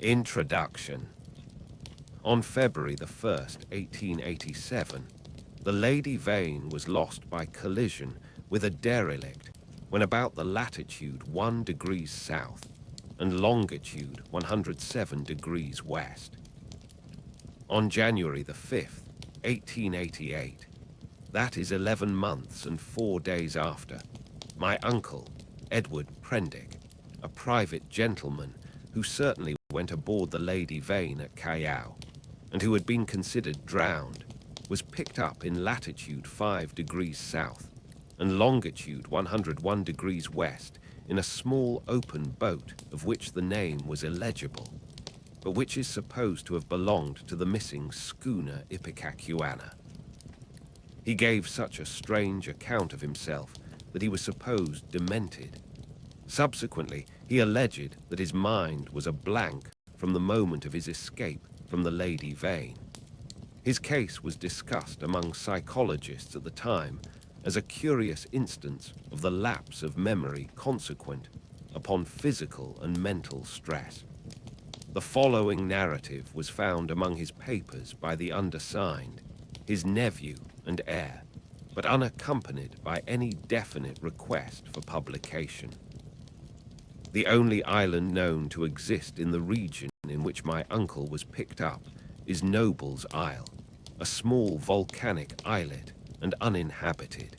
Introduction. On February the 1st, 1887, the Lady Vane was lost by collision with a derelict when about the latitude 1 degrees south and longitude 107 degrees west. On January the 5th, 1888, that is 11 months and 4 days after, my uncle, Edward Prendick, a private gentleman who certainly went aboard the Lady Vane at Callao, and who had been considered drowned, was picked up in latitude 5 degrees south and longitude 101 degrees west in a small open boat of which the name was illegible, but which is supposed to have belonged to the missing schooner Ipecacuanha. He gave such a strange account of himself that he was supposed demented. Subsequently, he alleged that his mind was a blank from the moment of his escape from the Lady Vane. His case was discussed among psychologists at the time as a curious instance of the lapse of memory consequent upon physical and mental stress. The following narrative was found among his papers by the undersigned, his nephew and heir, but unaccompanied by any definite request for publication. The only island known to exist in the region in which my uncle was picked up is Noble's Isle, a small volcanic islet and uninhabited.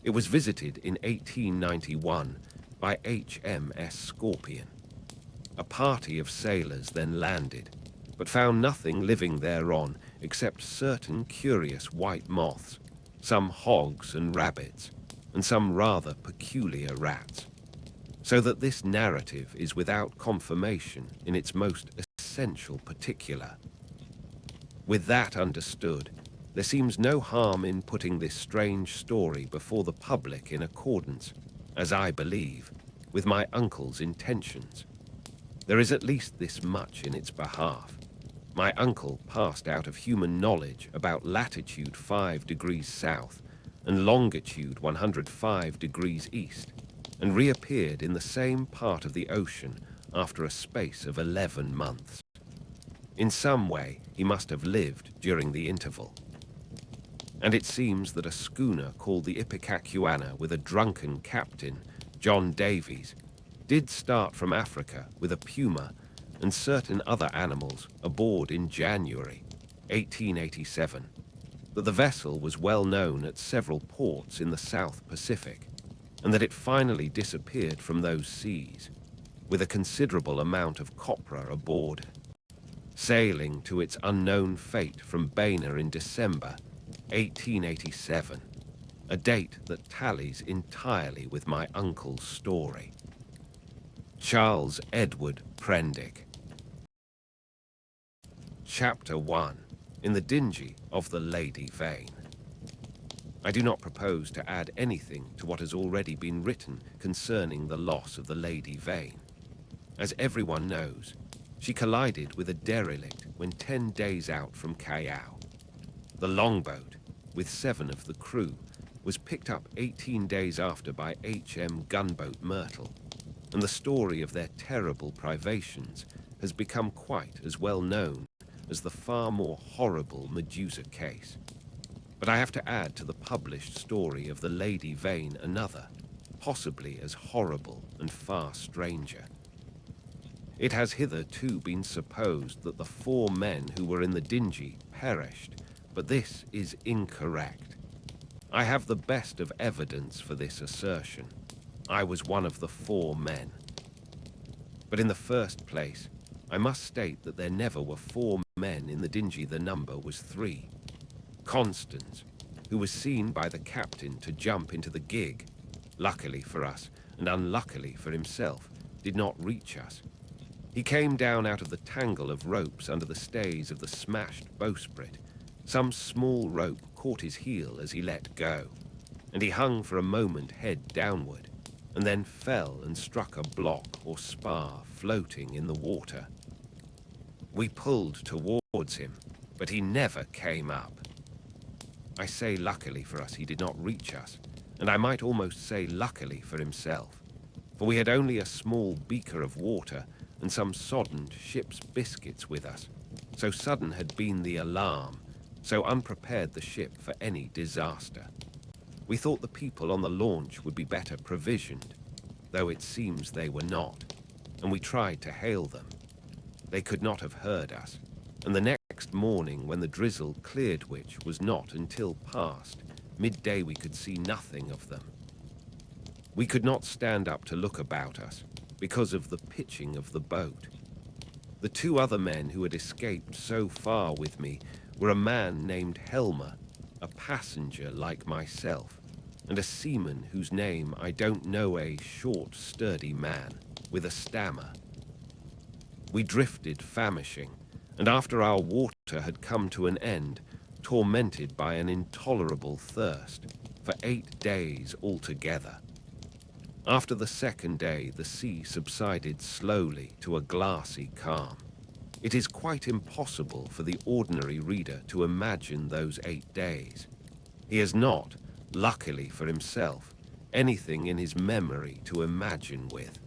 It was visited in 1891 by HMS Scorpion. A party of sailors then landed, but found nothing living thereon except certain curious white moths, some hogs and rabbits, and some rather peculiar rats, so that this narrative is without confirmation in its most essential particular. With that understood, there seems no harm in putting this strange story before the public in accordance, as I believe, with my uncle's intentions. There is at least this much in its behalf. My uncle passed out of human knowledge about latitude 5 degrees south and longitude 105 degrees east, and reappeared in the same part of the ocean after a space of 11 months. In some way, he must have lived during the interval. And it seems that a schooner called the Ipecacuanha with a drunken captain, John Davies, did start from Africa with a puma and certain other animals aboard in January 1887, that the vessel was well known at several ports in the South Pacific, and that it finally disappeared from those seas, with a considerable amount of copra aboard, sailing to its unknown fate from Bena in December 1887, a date that tallies entirely with my uncle's story. Charles Edward Prendick. Chapter 1. In the Dingey of the Lady Vane. I do not propose to add anything to what has already been written concerning the loss of the Lady Vane. As everyone knows, she collided with a derelict when 10 days out from Callao. The longboat, with 7 of the crew, was picked up 18 days after by HM gunboat Myrtle, and the story of their terrible privations has become quite as well known as the far more horrible Medusa case. But I have to add to the published story of the Lady Vane another, possibly as horrible and far stranger. It has hitherto been supposed that the 4 men who were in the Dingey perished, but this is incorrect. I have the best of evidence for this assertion. I was one of the 4 men. But in the first place, I must state that there never were 4 men in the Dingey. The number was 3. Constance, who was seen by the captain to jump into the gig, luckily for us and unluckily for himself, did not reach us. He came down out of the tangle of ropes under the stays of the smashed bowsprit. Some small rope caught his heel as he let go, and he hung for a moment head downward, and then fell and struck a block or spar floating in the water. We pulled towards him, but he never came up. I say luckily for us he did not reach us, and I might almost say luckily for himself, for we had only a small beaker of water and some soddened ship's biscuits with us. So sudden had been the alarm, so unprepared the ship for any disaster. We thought the people on the launch would be better provisioned, though it seems they were not, and we tried to hail them. They could not have heard us, and the next morning when the drizzle cleared, which was not until past midday, we could see nothing of them. We could not stand up to look about us because of the pitching of the boat. The two other men who had escaped so far with me were a man named Helmer, a passenger like myself, and a seaman whose name I don't know, a short, sturdy man with a stammer. We drifted famishing, and after our water had come to an end, tormented by an intolerable thirst, for 8 days altogether. After the second day, the sea subsided slowly to a glassy calm. It is quite impossible for the ordinary reader to imagine those 8 days. He has not, luckily for himself, anything in his memory to imagine with.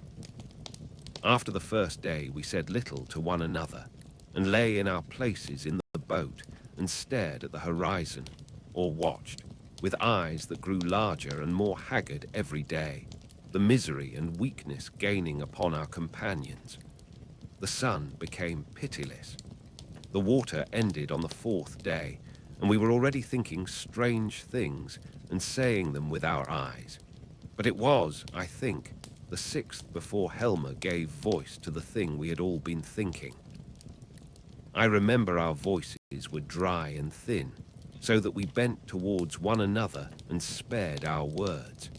After the first day, we said little to one another, and lay in our places in the boat and stared at the horizon, or watched, with eyes that grew larger and more haggard every day, the misery and weakness gaining upon our companions. The sun became pitiless. The water ended on the 4th day, and we were already thinking strange things and saying them with our eyes. But it was, I think, the 6th before Helmer gave voice to the thing we had all been thinking. I remember our voices were dry and thin, so that we bent towards one another and spared our words.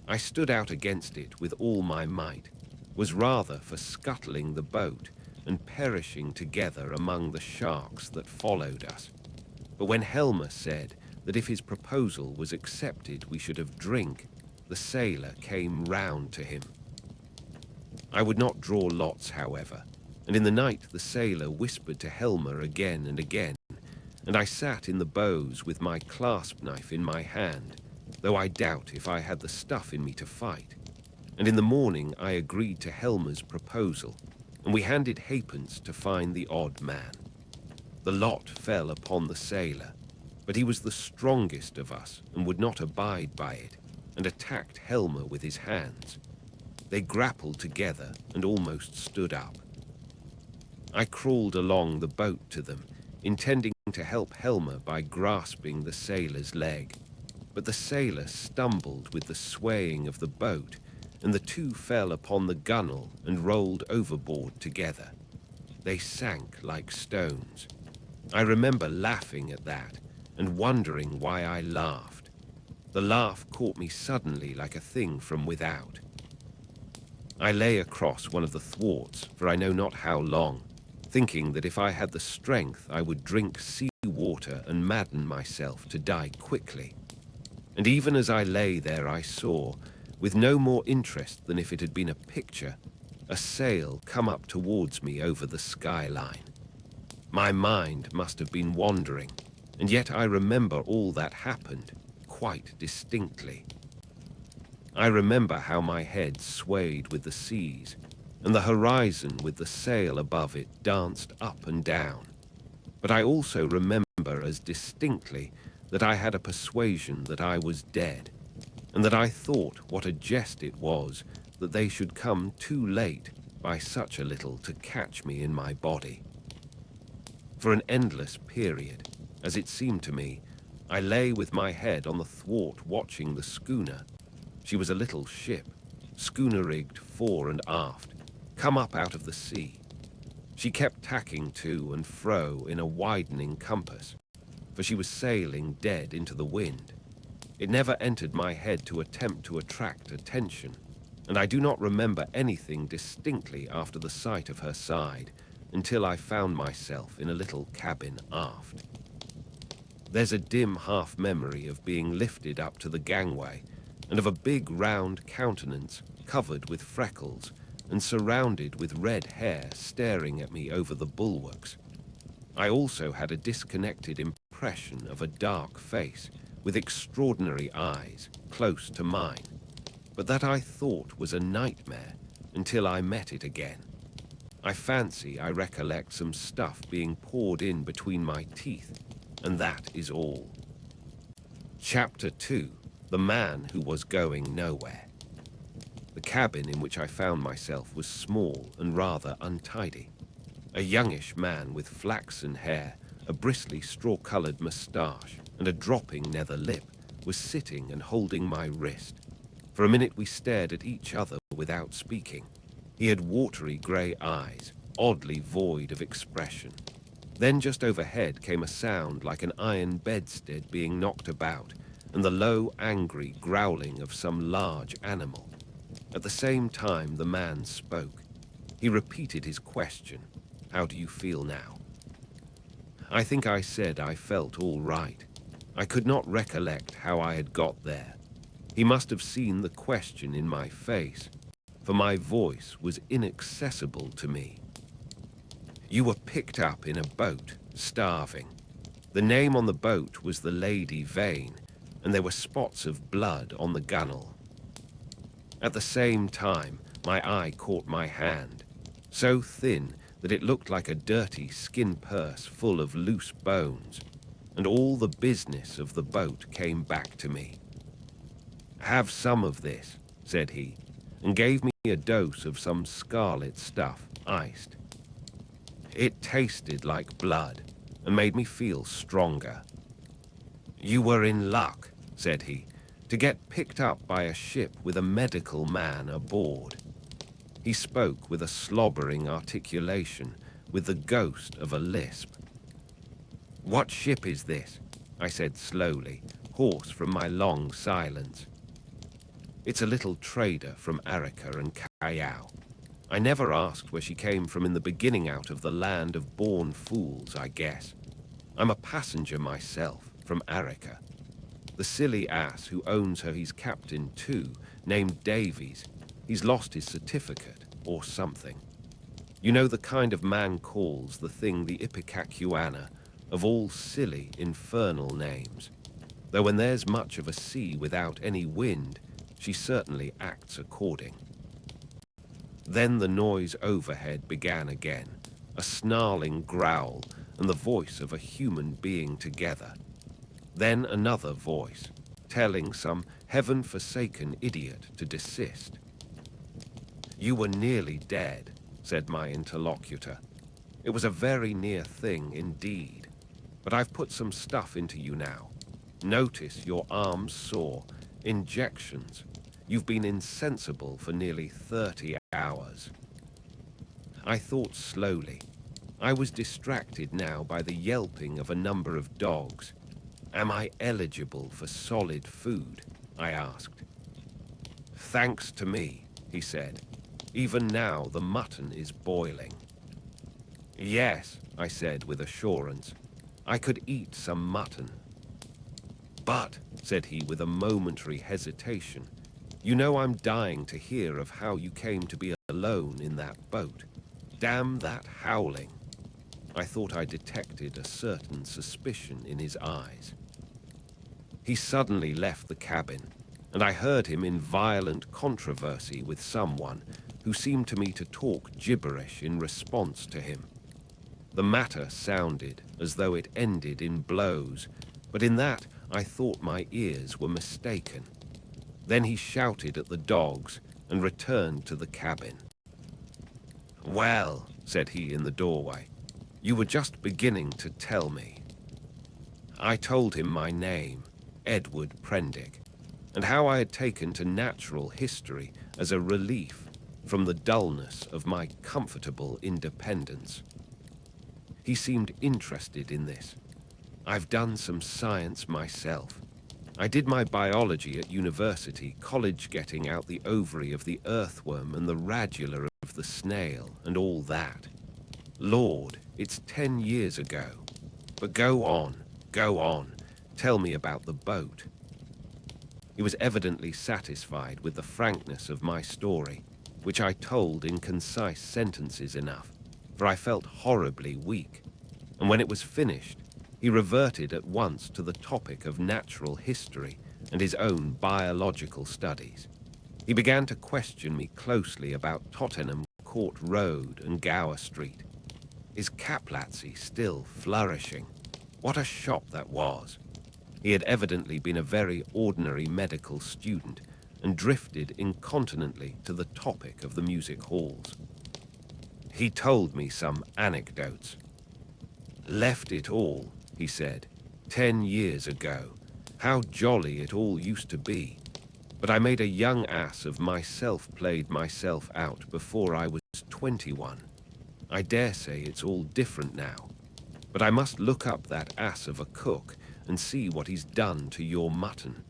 I stood out against it with all my might, was rather for scuttling the boat and perishing together among the sharks that followed us. But when Helmer said that if his proposal was accepted we should have drink, the sailor came round to him. I would not draw lots, however, and in the night the sailor whispered to Helmer again and again, and I sat in the bows with my clasp knife in my hand, though I doubt if I had the stuff in me to fight. And in the morning I agreed to Helmer's proposal, and we handed halfpence to find the odd man. The lot fell upon the sailor, but he was the strongest of us and would not abide by it, and attacked Helmer with his hands. They grappled together and almost stood up. I crawled along the boat to them, intending to help Helmer by grasping the sailor's leg. But the sailor stumbled with the swaying of the boat, and the two fell upon the gunwale and rolled overboard together. They sank like stones. I remember laughing at that, and wondering why I laughed. The laugh caught me suddenly like a thing from without. I lay across one of the thwarts for I know not how long, thinking that if I had the strength I would drink sea water and madden myself to die quickly. And even as I lay there I saw, with no more interest than if it had been a picture, a sail come up towards me over the skyline. My mind must have been wandering, and yet I remember all that happened quite distinctly. I remember how my head swayed with the seas, and the horizon with the sail above it danced up and down. But I also remember as distinctly that I had a persuasion that I was dead, and that I thought what a jest it was that they should come too late by such a little to catch me in my body. For an endless period, as it seemed to me, I lay with my head on the thwart watching the schooner. She was a little ship, schooner-rigged fore and aft, come up out of the sea. She kept tacking to and fro in a widening compass, for she was sailing dead into the wind. It never entered my head to attempt to attract attention, and I do not remember anything distinctly after the sight of her side until I found myself in a little cabin aft. There's a dim half-memory of being lifted up to the gangway and of a big round countenance covered with freckles and surrounded with red hair staring at me over the bulwarks. I also had a disconnected impression of a dark face with extraordinary eyes close to mine, but that I thought was a nightmare until I met it again. I fancy I recollect some stuff being poured in between my teeth, and that is all. Chapter 2. The Man Who Was Going Nowhere. The cabin in which I found myself was small and rather untidy. A youngish man with flaxen hair, a bristly straw-colored moustache, and a dropping nether lip was sitting and holding my wrist. For a minute we stared at each other without speaking. He had watery grey eyes, oddly void of expression. Then just overhead came a sound like an iron bedstead being knocked about, and the low, angry growling of some large animal. At the same time the man spoke. He repeated his question, "How do you feel now?" I think I said I felt all right. I could not recollect how I had got there. He must have seen the question in my face, for my voice was inaccessible to me. "You were picked up in a boat, starving. The name on the boat was the Lady Vane, and there were spots of blood on the gunwale. At the same time, my eye caught my hand, so thin that it looked like a dirty skin purse full of loose bones, and all the business of the boat came back to me. "Have some of this," said he, and gave me a dose of some scarlet stuff, iced. It tasted like blood, and made me feel stronger. "You were in luck," said he, "to get picked up by a ship with a medical man aboard." He spoke with a slobbering articulation, with the ghost of a lisp. "What ship is this?" I said slowly, hoarse from my long silence. "It's a little trader from Arica and Callao. I never asked where she came from in the beginning out of the land of born fools, I guess. I'm a passenger myself, from Arica. The silly ass who owns her he's captain too, named Davies. He's lost his certificate, or something. You know the kind of man calls the thing the Ipecacuanha, of all silly, infernal names. Though when there's much of a sea without any wind, she certainly acts according." Then the noise overhead began again, a snarling growl and the voice of a human being together. Then another voice, telling some heaven-forsaken idiot to desist. "You were nearly dead," said my interlocutor. "It was a very near thing indeed. But I've put some stuff into you now. Notice your arms sore, injections. You've been insensible for nearly 30 hours." I thought slowly. I was distracted now by the yelping of a number of dogs. "Am I eligible for solid food?" I asked. "Thanks to me," he said. "Even now the mutton is boiling." "Yes," I said with assurance. "I could eat some mutton." "But," said he with a momentary hesitation, "you know I'm dying to hear of how you came to be alone in that boat. Damn that howling." I thought I detected a certain suspicion in his eyes. He suddenly left the cabin, and I heard him in violent controversy with someone who seemed to me to talk gibberish in response to him. The matter sounded as though it ended in blows, but in that I thought my ears were mistaken. Then he shouted at the dogs and returned to the cabin. "Well," said he in the doorway, "you were just beginning to tell me." I told him my name, Edward Prendick, and how I had taken to natural history as a relief from the dullness of my comfortable independence. He seemed interested in this. "I've done some science myself. I did my biology at university, college getting out the ovary of the earthworm and the radula of the snail and all that. Lord, it's 10 years ago. But go on, tell me about the boat." He was evidently satisfied with the frankness of my story, which I told in concise sentences enough, for I felt horribly weak, and when it was finished, he reverted at once to the topic of natural history and his own biological studies. He began to question me closely about Tottenham Court Road and Gower Street. Is Kaplatzi still flourishing? What a shop that was! He had evidently been a very ordinary medical student and drifted incontinently to the topic of the music halls. He told me some anecdotes. "Left it all," he said, 10 years ago. How jolly it all used to be. But I made a young ass of myself, played myself out before I was 21. I dare say it's all different now. But I must look up that ass of a cook and see what he's done to your mutton."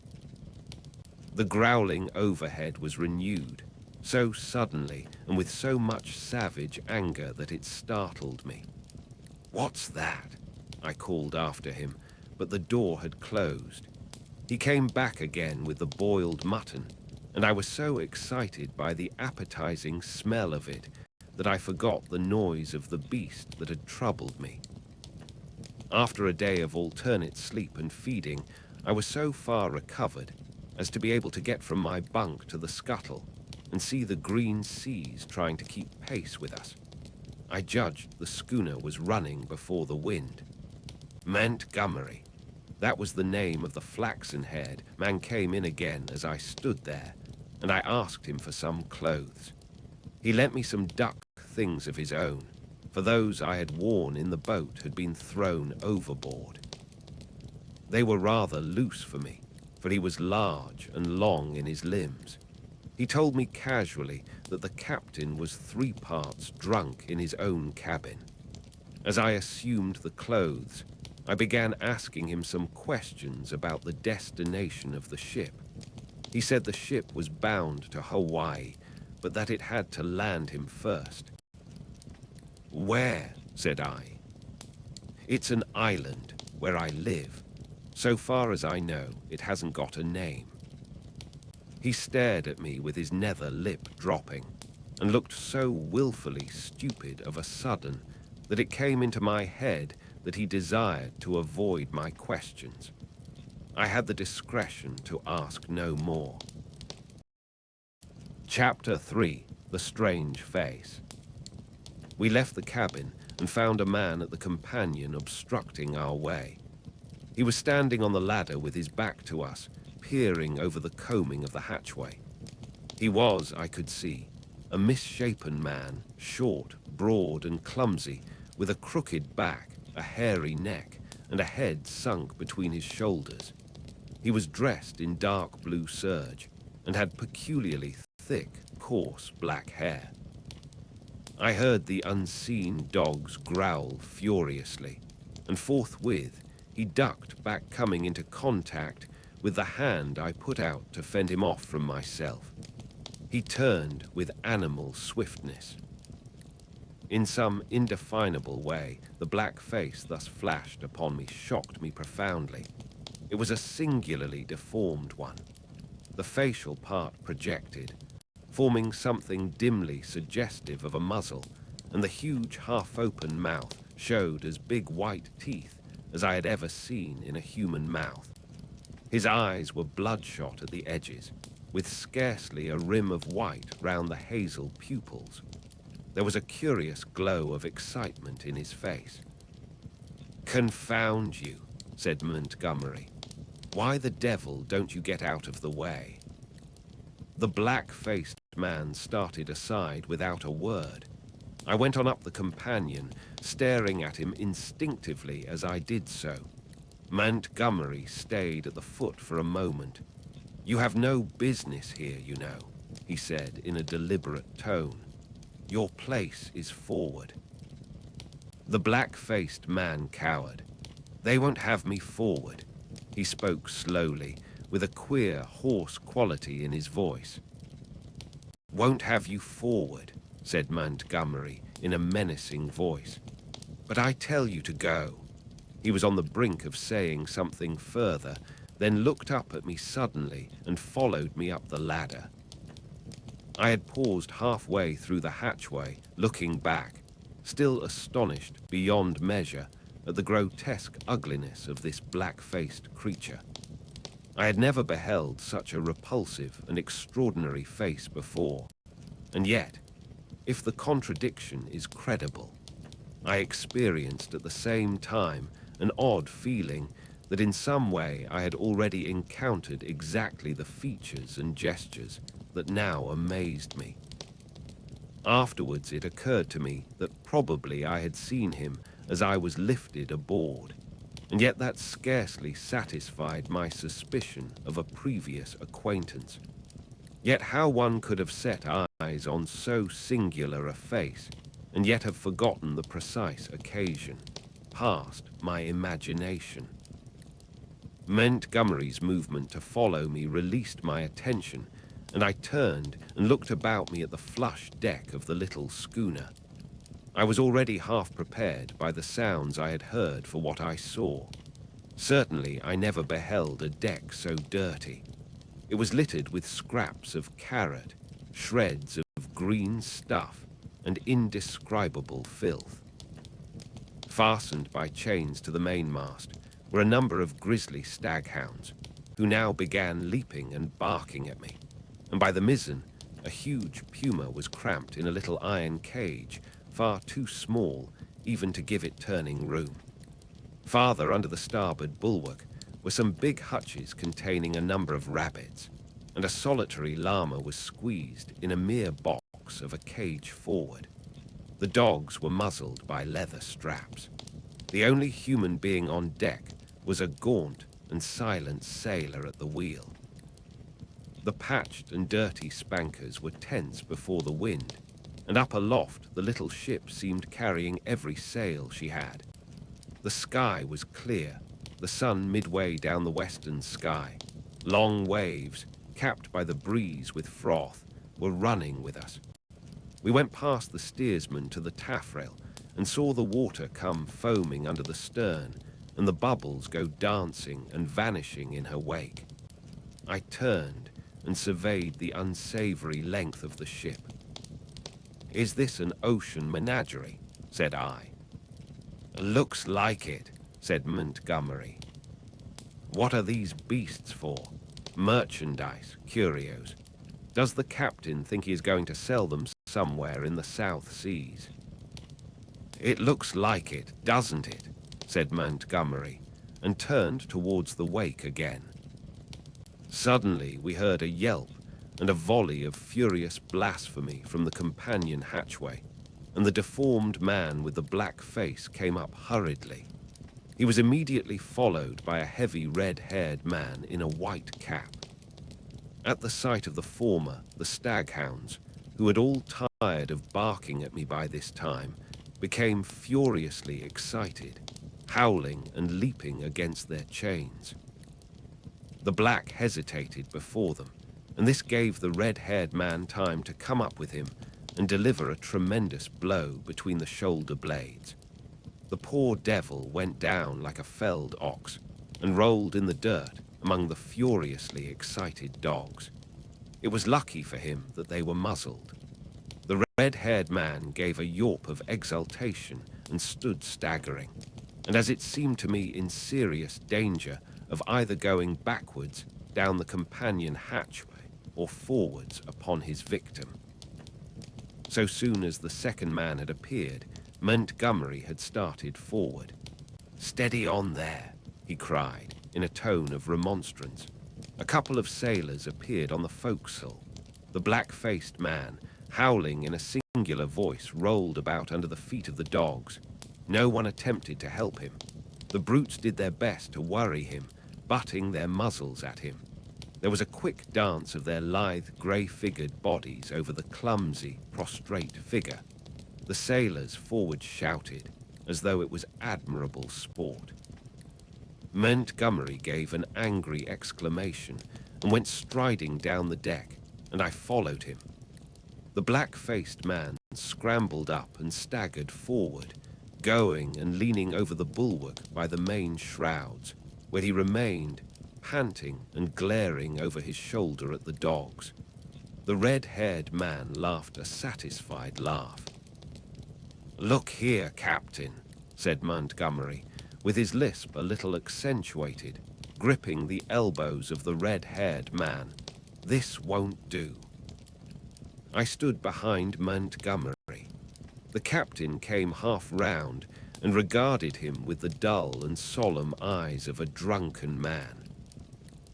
The growling overhead was renewed, so suddenly and with so much savage anger that it startled me. "What's that?" I called after him, but the door had closed. He came back again with the boiled mutton, and I was so excited by the appetizing smell of it that I forgot the noise of the beast that had troubled me. After a day of alternate sleep and feeding, I was so far recovered as to be able to get from my bunk to the scuttle and see the green seas trying to keep pace with us. I judged the schooner was running before the wind. Montgomery. That was the name of the flaxen-haired man. Came in again as I stood there, and I asked him for some clothes. He lent me some duck things of his own, for those I had worn in the boat had been thrown overboard. They were rather loose for me, for he was large and long in his limbs. He told me casually that the captain was 3 parts drunk in his own cabin. As I assumed the clothes, I began asking him some questions about the destination of the ship. He said the ship was bound to Hawaii, but that it had to land him first. "Where?" said I. "It's an island where I live. So far as I know, it hasn't got a name." He stared at me with his nether lip dropping, and looked so willfully stupid of a sudden that it came into my head that he desired to avoid my questions. I had the discretion to ask no more. Chapter 3. The Strange Face. We left the cabin and found a man at the companion obstructing our way. He was standing on the ladder with his back to us, peering over the combing of the hatchway. He was, I could see, a misshapen man, short, broad and clumsy, with a crooked back, a hairy neck, and a head sunk between his shoulders. He was dressed in dark blue serge, and had peculiarly thick, coarse black hair. I heard the unseen dogs growl furiously, and forthwith he ducked back, coming into contact with the hand I put out to fend him off from myself. He turned with animal swiftness. In some indefinable way, the black face thus flashed upon me shocked me profoundly. It was a singularly deformed one. The facial part projected, forming something dimly suggestive of a muzzle, and the huge half-open mouth showed as big white teeth as I had ever seen in a human mouth. His eyes were bloodshot at the edges, with scarcely a rim of white round the hazel pupils. There was a curious glow of excitement in his face. "Confound you," said Montgomery. "Why the devil don't you get out of the way?" The black-faced man started aside without a word. I went on up the companion, staring at him instinctively as I did so. Montgomery stayed at the foot for a moment. "You have no business here, you know," he said in a deliberate tone. "Your place is forward." The black-faced man cowered. "They won't have me forward." He spoke slowly, with a queer, hoarse quality in his voice. "Won't have you forward," said Montgomery in a menacing voice. "But I tell you to go." He was on the brink of saying something further, then looked up at me suddenly and followed me up the ladder. I had paused halfway through the hatchway, looking back, still astonished beyond measure at the grotesque ugliness of this black-faced creature. I had never beheld such a repulsive and extraordinary face before, and yet If the contradiction is credible, I experienced at the same time an odd feeling that in some way I had already encountered exactly the features and gestures that now amazed me. Afterwards it occurred to me that probably I had seen him as I was lifted aboard, and yet that scarcely satisfied my suspicion of a previous acquaintance. Yet how one could have set eyes on so singular a face, and yet have forgotten the precise occasion, passed my imagination. Montgomery's movement to follow me released my attention, and I turned and looked about me at the flush deck of the little schooner. I was already half prepared by the sounds I had heard for what I saw. Certainly I never beheld a deck so dirty. It was littered with scraps of carrot, shreds of green stuff, and indescribable filth. Fastened by chains to the mainmast were a number of grisly staghounds, who now began leaping and barking at me, and by the mizzen a huge puma was cramped in a little iron cage, far too small even to give it turning room. Farther under the starboard bulwark were some big hutches containing a number of rabbits, and a solitary llama was squeezed in a mere box of a cage forward. The dogs were muzzled by leather straps. The only human being on deck was a gaunt and silent sailor at the wheel. The patched and dirty spankers were tense before the wind, and up aloft the little ship seemed carrying every sail she had. The sky was clear, the sun midway down the western sky. Long waves, capped by the breeze with froth, were running with us. We went past the steersman to the taffrail and saw the water come foaming under the stern and the bubbles go dancing and vanishing in her wake. I turned and surveyed the unsavory length of the ship. "Is this an ocean menagerie?" said I. "Looks like it," said Montgomery. "What are these beasts for? Merchandise, curios. Does the captain think he is going to sell them somewhere in the South Seas?" "It looks like it, doesn't it?" said Montgomery, and turned towards the wake again. Suddenly we heard a yelp and a volley of furious blasphemy from the companion hatchway, and the deformed man with the black face came up hurriedly. He was immediately followed by a heavy red-haired man in a white cap. At the sight of the former, the staghounds, who had all tired of barking at me by this time, became furiously excited, howling and leaping against their chains. The black hesitated before them, and this gave the red-haired man time to come up with him and deliver a tremendous blow between the shoulder blades. The poor devil went down like a felled ox and rolled in the dirt among the furiously excited dogs. It was lucky for him that they were muzzled. The red-haired man gave a yawp of exultation and stood staggering, and as it seemed to me in serious danger of either going backwards down the companion hatchway or forwards upon his victim. So soon as the second man had appeared, Montgomery had started forward. "Steady on there," he cried, in a tone of remonstrance. A couple of sailors appeared on the forecastle. The black-faced man, howling in a singular voice, rolled about under the feet of the dogs. No one attempted to help him. The brutes did their best to worry him, butting their muzzles at him. There was a quick dance of their lithe, grey-figured bodies over the clumsy, prostrate figure. The sailors forward shouted, as though it was admirable sport. Montgomery gave an angry exclamation and went striding down the deck, and I followed him. The black-faced man scrambled up and staggered forward, going and leaning over the bulwark by the main shrouds, where he remained, panting and glaring over his shoulder at the dogs. The red-haired man laughed a satisfied laugh. "Look here, Captain," said Montgomery, with his lisp a little accentuated, gripping the elbows of the red-haired man. "This won't do." I stood behind Montgomery The captain came half round and regarded him with the dull and solemn eyes of a drunken man.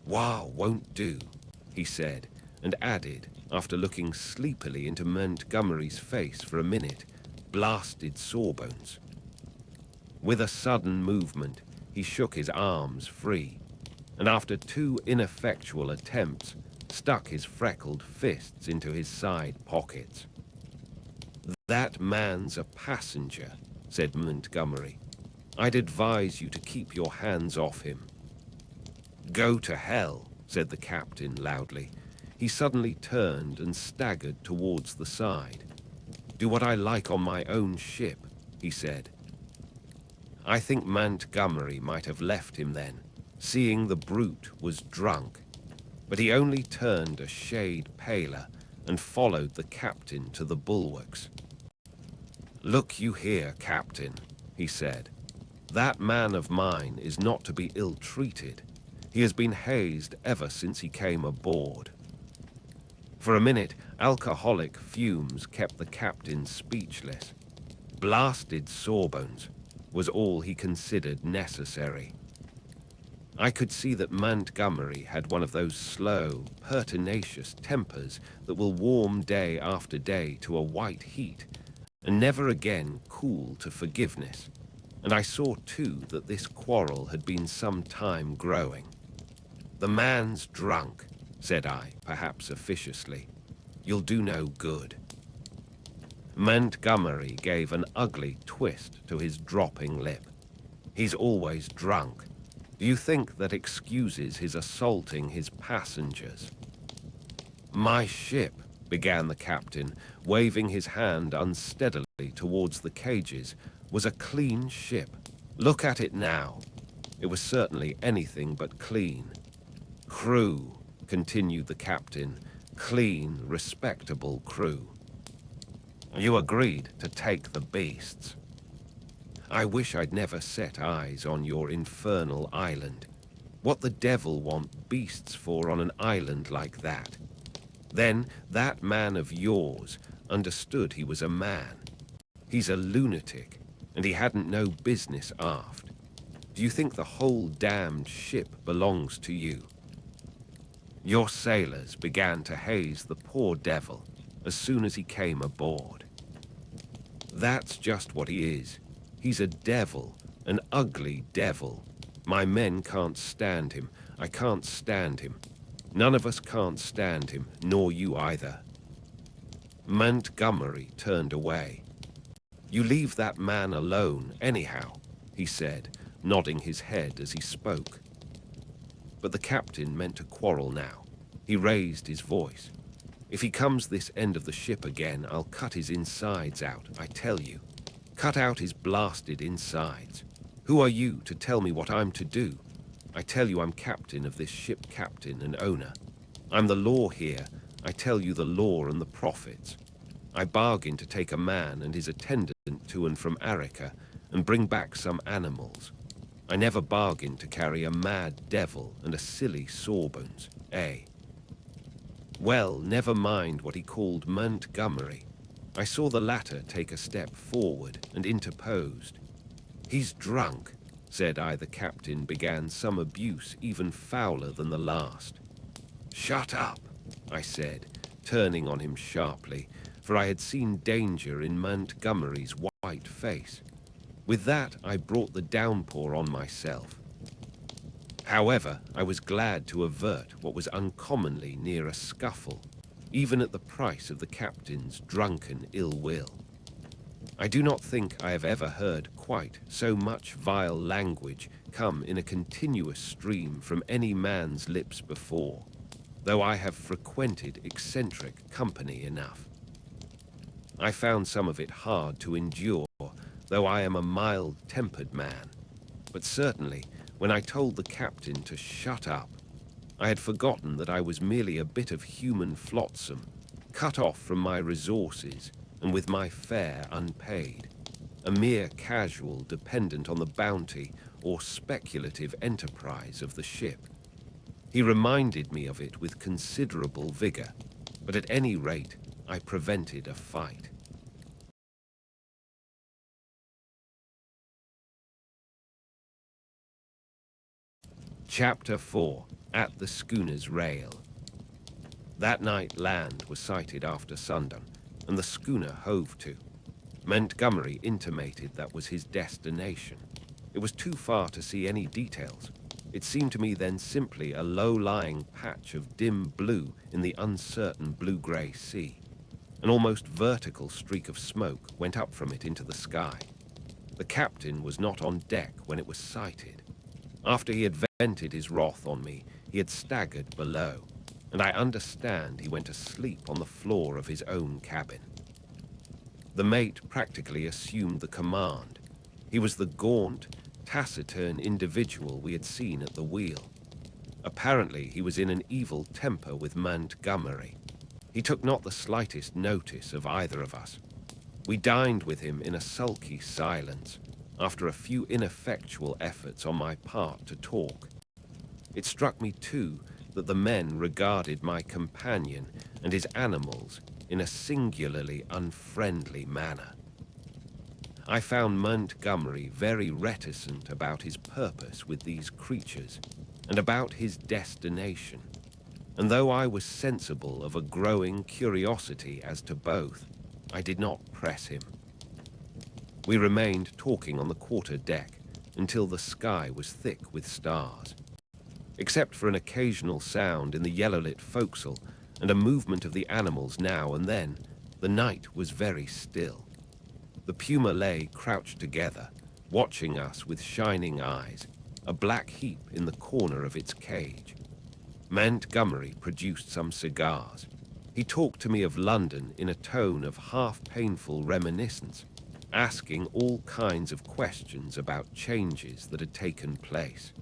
"Wow, won't do," he said, and added, after looking sleepily into Montgomery's face for a minute, "Blasted sawbones." With a sudden movement, he shook his arms free, and after 2 ineffectual attempts, stuck his freckled fists into his side pockets. "That man's a passenger," said Montgomery. "I'd advise you to keep your hands off him." "Go to hell," said the captain loudly. He suddenly turned and staggered towards the side. "Do what I like on my own ship," he said. I think Montgomery might have left him then, seeing the brute was drunk, but he only turned a shade paler and followed the captain to the bulwarks. "Look you here, Captain," he said. "That man of mine is not to be ill-treated. He has been hazed ever since he came aboard." For a minute, alcoholic fumes kept the captain speechless. "Blasted sawbones" was all he considered necessary. I could see that Montgomery had one of those slow, pertinacious tempers that will warm day after day to a white heat and never again cool to forgiveness, and I saw too that this quarrel had been some time growing. "The man's drunk," said I, perhaps officiously. "You'll do no good." Montgomery gave an ugly twist to his dropping lip. "He's always drunk. Do you think that excuses his assaulting his passengers?" "My ship," began the captain, waving his hand unsteadily towards the cages, "was a clean ship. Look at it now." It was certainly anything but clean. "Crew," continued the captain, "clean, respectable crew. You agreed to take the beasts. I wish I'd never set eyes on your infernal island. What the devil want beasts for on an island like that? Then that man of yours understood he was a man. He's a lunatic, and he hadn't no business aft. Do you think the whole damned ship belongs to you? Your sailors began to haze the poor devil as soon as he came aboard. That's just what he is. He's a devil, an ugly devil. My men can't stand him. I can't stand him. None of us can't stand him, nor you either." Montgomery turned away. "You leave that man alone, anyhow," he said, nodding his head as he spoke. But the captain meant to quarrel now. He raised his voice. "If he comes this end of the ship again, I'll cut his insides out, I tell you. Cut out his blasted insides. Who are you to tell me what I'm to do? I tell you I'm captain of this ship, captain and owner. I'm the law here. I tell you the law and the prophets. I bargain to take a man and his attendant to and from Arica and bring back some animals. I never bargain to carry a mad devil and a silly sawbones, eh? Well, never mind what he called Montgomery. I saw the latter take a step forward and interposed. "He's drunk," said I. The captain began some abuse even fouler than the last. "Shut up," I said, turning on him sharply, for I had seen danger in Montgomery's white face. With that, I brought the downpour on myself. However, I was glad to avert what was uncommonly near a scuffle, even at the price of the captain's drunken ill will. I do not think I have ever heard quite so much vile language come in a continuous stream from any man's lips before, though I have frequented eccentric company enough. I found some of it hard to endure, though I am a mild-tempered man, but certainly, when I told the captain to shut up, I had forgotten that I was merely a bit of human flotsam, cut off from my resources and with my fare unpaid, a mere casual dependent on the bounty or speculative enterprise of the ship. He reminded me of it with considerable vigor, but at any rate I prevented a fight. Chapter 4. At the Schooner's Rail. That night land was sighted after sundown, and the schooner hove to. Montgomery intimated that was his destination. It was too far to see any details. It seemed to me then simply a low-lying patch of dim blue in the uncertain blue-grey sea. An almost vertical streak of smoke went up from it into the sky. The captain was not on deck when it was sighted. After he had vented his wrath on me, he had staggered below, and I understand he went to sleep on the floor of his own cabin. The mate practically assumed the command. He was the gaunt, taciturn individual we had seen at the wheel. Apparently he was in an evil temper with Montgomery. He took not the slightest notice of either of us. We dined with him in a sulky silence, after a few ineffectual efforts on my part to talk. It struck me, too, that the men regarded my companion and his animals in a singularly unfriendly manner. I found Montgomery very reticent about his purpose with these creatures and about his destination, and though I was sensible of a growing curiosity as to both, I did not press him. We remained talking on the quarter-deck until the sky was thick with stars. Except for an occasional sound in the yellow-lit forecastle and a movement of the animals now and then, the night was very still. The puma lay crouched together, watching us with shining eyes, a black heap in the corner of its cage. Montgomery produced some cigars. He talked to me of London in a tone of half-painful reminiscence, asking all kinds of questions about changes that had taken place.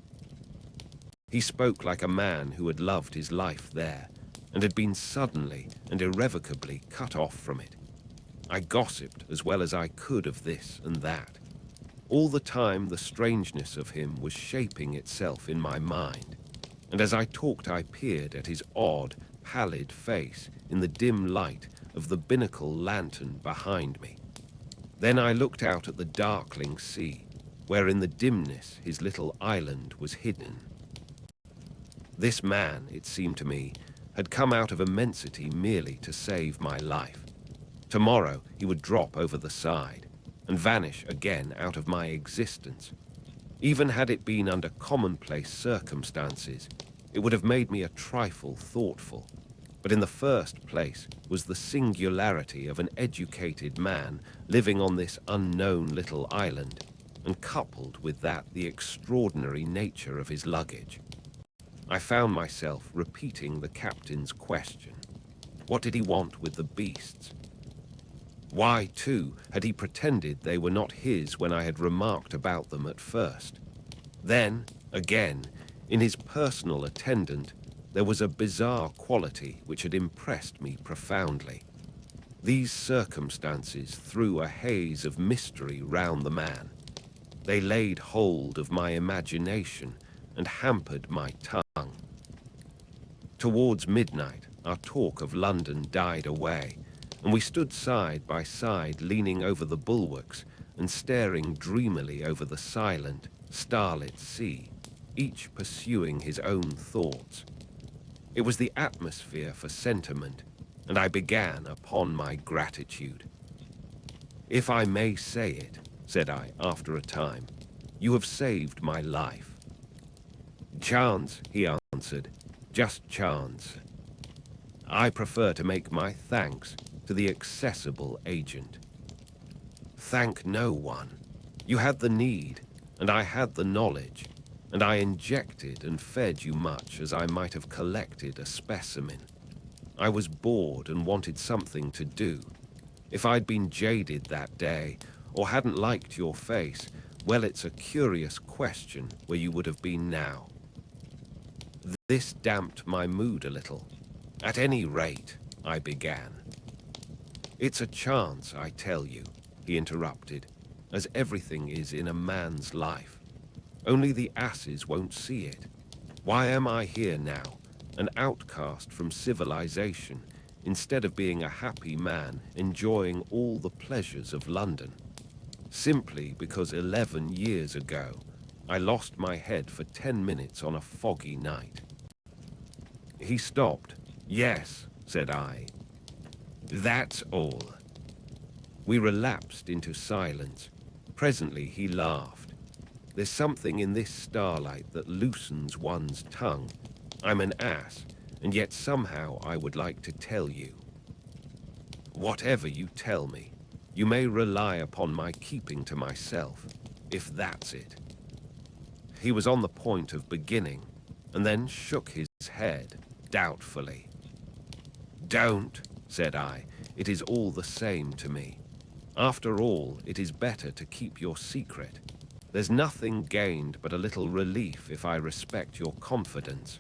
He spoke like a man who had loved his life there and had been suddenly and irrevocably cut off from it. I gossiped as well as I could of this and that. All the time the strangeness of him was shaping itself in my mind, and as I talked I peered at his odd, pallid face in the dim light of the binnacle lantern behind me. Then I looked out at the darkling sea, where in the dimness his little island was hidden. This man, it seemed to me, had come out of immensity merely to save my life. Tomorrow he would drop over the side and vanish again out of my existence. Even had it been under commonplace circumstances, it would have made me a trifle thoughtful. But in the first place was the singularity of an educated man living on this unknown little island, and coupled with that the extraordinary nature of his luggage. I found myself repeating the captain's question. What did he want with the beasts? Why, too, had he pretended they were not his when I had remarked about them at first? Then, again, in his personal attendant, there was a bizarre quality which had impressed me profoundly. These circumstances threw a haze of mystery round the man. They laid hold of my imagination and hampered my tongue. Towards midnight, our talk of London died away, and we stood side by side leaning over the bulwarks and staring dreamily over the silent, starlit sea, each pursuing his own thoughts. It was the atmosphere for sentiment, and I began upon my gratitude. "If I may say it," said I after a time, "you have saved my life." "Chance," he answered, "just chance. I prefer to make my thanks to the accessible agent." "Thank no one. You had the need, and I had the knowledge, and I injected and fed you much as I might have collected a specimen. I was bored and wanted something to do. If I'd been jaded that day, or hadn't liked your face, well, it's a curious question where you would have been now." This damped my mood a little. "At any rate," I began. "It's a chance, I tell you," he interrupted, "as everything is in a man's life. Only the asses won't see it. Why am I here now, an outcast from civilization, instead of being a happy man enjoying all the pleasures of London? Simply because 11 years ago, I lost my head for 10 minutes on a foggy night. He stopped. "Yes," said I. "That's all." We relapsed into silence. Presently he laughed. "There's something in this starlight that loosens one's tongue. I'm an ass, and yet somehow I would like to tell you. Whatever you tell me, you may rely upon my keeping to myself, if that's it." He was on the point of beginning, and then shook his head doubtfully. "Don't," said I. "It is all the same to me. After all, it is better to keep your secret. There's nothing gained but a little relief if I respect your confidence.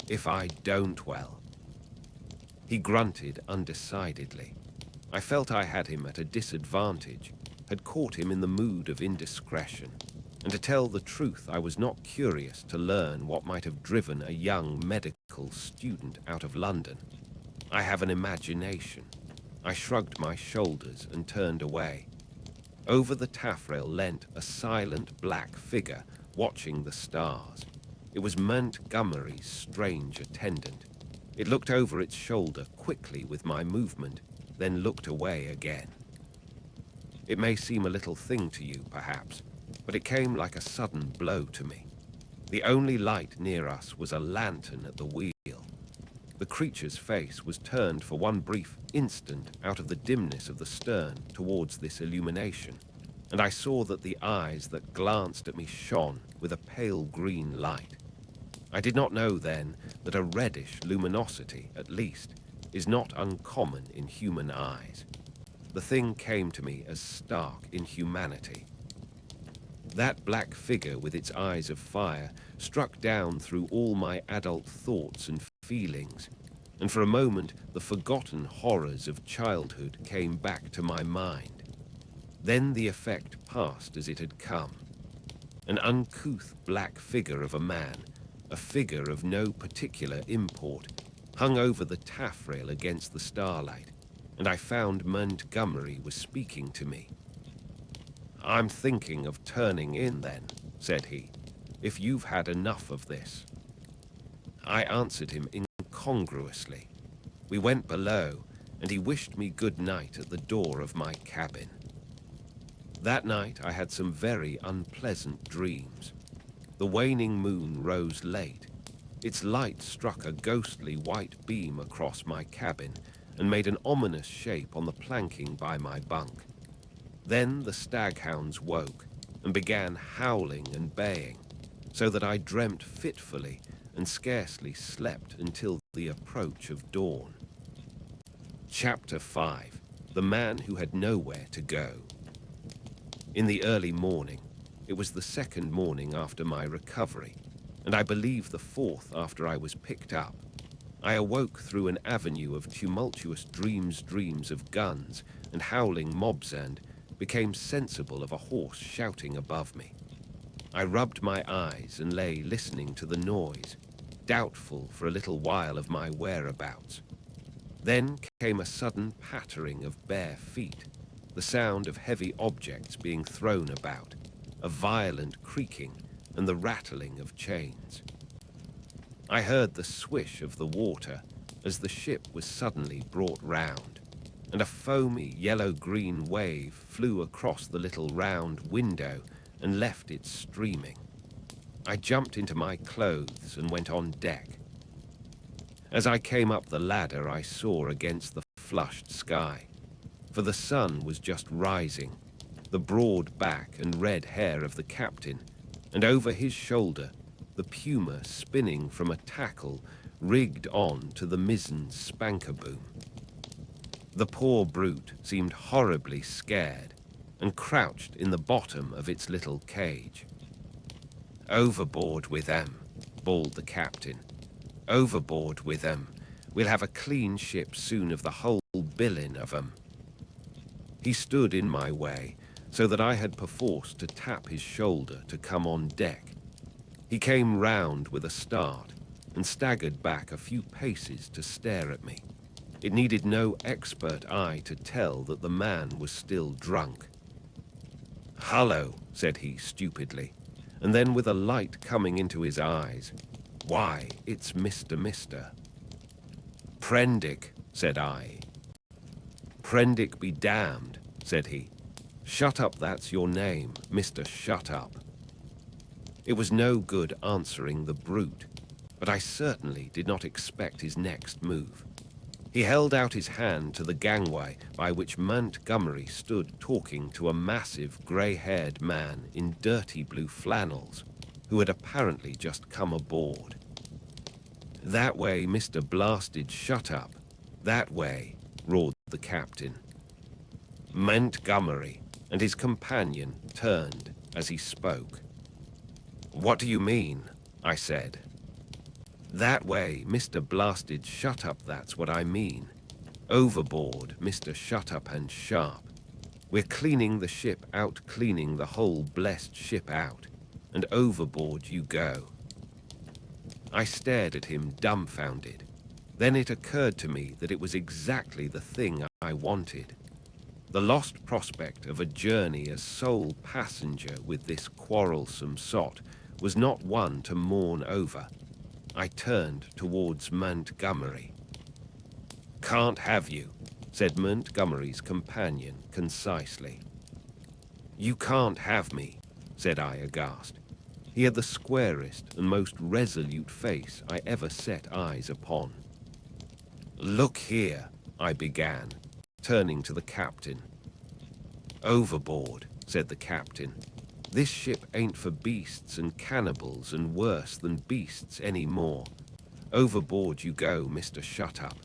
If I don't, well." He grunted undecidedly. I felt I had him at a disadvantage, had caught him in the mood of indiscretion, and to tell the truth, I was not curious to learn what might have driven a young medical student out of London. I have an imagination. I shrugged my shoulders and turned away. Over the taffrail leant a silent black figure watching the stars. It was Montgomery's strange attendant. It looked over its shoulder quickly with my movement, then looked away again. It may seem a little thing to you, perhaps, but it came like a sudden blow to me. The only light near us was a lantern at the wheel. The creature's face was turned for one brief instant out of the dimness of the stern towards this illumination, and I saw that the eyes that glanced at me shone with a pale green light. I did not know then that a reddish luminosity, at least, is not uncommon in human eyes. The thing came to me as stark inhumanity. That black figure with its eyes of fire struck down through all my adult thoughts and feelings, and for a moment the forgotten horrors of childhood came back to my mind. Then the effect passed as it had come. An uncouth black figure of a man, a figure of no particular import, hung over the taffrail against the starlight, and I found Montgomery was speaking to me. "I'm thinking of turning in then," said he, "if you've had enough of this." I answered him incongruously. We went below, and he wished me good night at the door of my cabin. That night I had some very unpleasant dreams. The waning moon rose late. Its light struck a ghostly white beam across my cabin and made an ominous shape on the planking by my bunk. Then the staghounds woke and began howling and baying, so that I dreamt fitfully and scarcely slept until the approach of dawn. Chapter 5. The Man Who Had Nowhere to Go. In the early morning, it was the second morning after my recovery, and I believe the fourth after I was picked up, I awoke through an avenue of tumultuous dreams of guns and howling mobs and became sensible of a horse shouting above me. I rubbed my eyes and lay listening to the noise, doubtful for a little while of my whereabouts. Then came a sudden pattering of bare feet, the sound of heavy objects being thrown about, a violent creaking, and the rattling of chains. I heard the swish of the water as the ship was suddenly brought round, and a foamy yellow-green wave flew across the little round window and left it streaming. I jumped into my clothes and went on deck. As I came up the ladder, I saw against the flushed sky, for the sun was just rising, the broad back and red hair of the captain, and over his shoulder the PUMA spinning from a tackle rigged on to the mizzen spanker boom. The poor brute seemed horribly scared and crouched in the bottom of its little cage. "Overboard with them," bawled the captain. "Overboard with them. We'll have a clean ship soon of the whole bilin' of 'em." He stood in my way, so that I had perforce to tap his shoulder to come on deck. He came round with a start and staggered back a few paces to stare at me. It needed no expert eye to tell that the man was still drunk. "Hullo," said he stupidly. and then with a light coming into his eyes, "Why, it's Mr. "Prendick," said I. "Prendick be damned," said he. "Shut up, that's your name, Mr. Shut Up." It was no good answering the brute, but I certainly did not expect his next move. He held out his hand to the gangway by which Montgomery stood talking to a massive grey-haired man in dirty blue flannels, who had apparently just come aboard. "That way, Mr. Blasted Shut Up. That way," roared the captain. Montgomery and his companion turned as he spoke. "What do you mean?" I said. "That way, Mr. Blasted Shut Up, that's what I mean. Overboard, Mr. Shut Up and Sharp. We're cleaning the ship out, cleaning the whole blessed ship out, and overboard you go." I stared at him dumbfounded. Then it occurred to me that it was exactly the thing I wanted. The lost prospect of a journey as sole passenger with this quarrelsome sot was not one to mourn over. I turned towards Montgomery. "Can't have you," said Montgomery's companion concisely. "You can't have me," said I aghast. He had the squarest and most resolute face I ever set eyes upon. "Look here," I began, turning to the captain. "Overboard," said the captain. "This ship ain't for beasts and cannibals and worse than beasts any more. Overboard you go, Mr. Shut Up.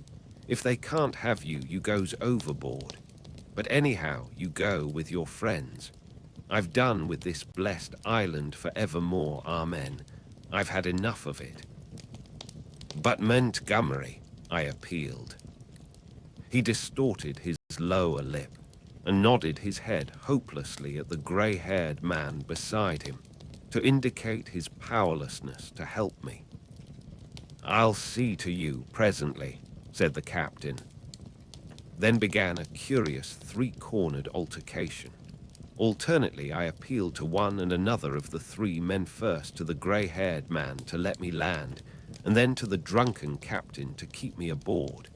If they can't have you, you goes overboard. But anyhow, you go with your friends. I've done with this blessed island for evermore, amen. I've had enough of it." "But Montgomery," I appealed. He distorted his lower lip and nodded his head hopelessly at the grey-haired man beside him to indicate his powerlessness to help me. "I'll see to you presently," said the captain. Then began a curious three-cornered altercation. Alternately, I appealed to one and another of the three men, first to the grey-haired man to let me land, and then to the drunken captain to keep me aboard.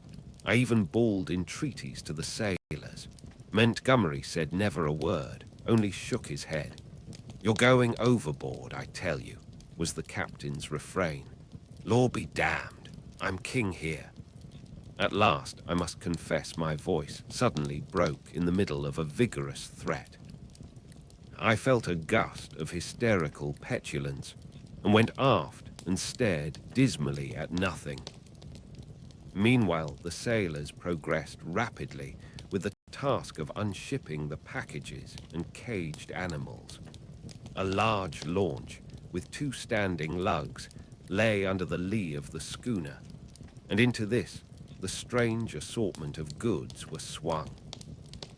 I even bawled entreaties to the sailors. Montgomery said never a word, only shook his head. "You're going overboard, I tell you," was the captain's refrain. "Law be damned, I'm king here." At last, I must confess, my voice suddenly broke in the middle of a vigorous threat. I felt a gust of hysterical petulance and went aft and stared dismally at nothing. Meanwhile, the sailors progressed rapidly with the task of unshipping the packages and caged animals. A large launch with 2 standing lugs lay under the lee of the schooner, and into this the strange assortment of goods were swung.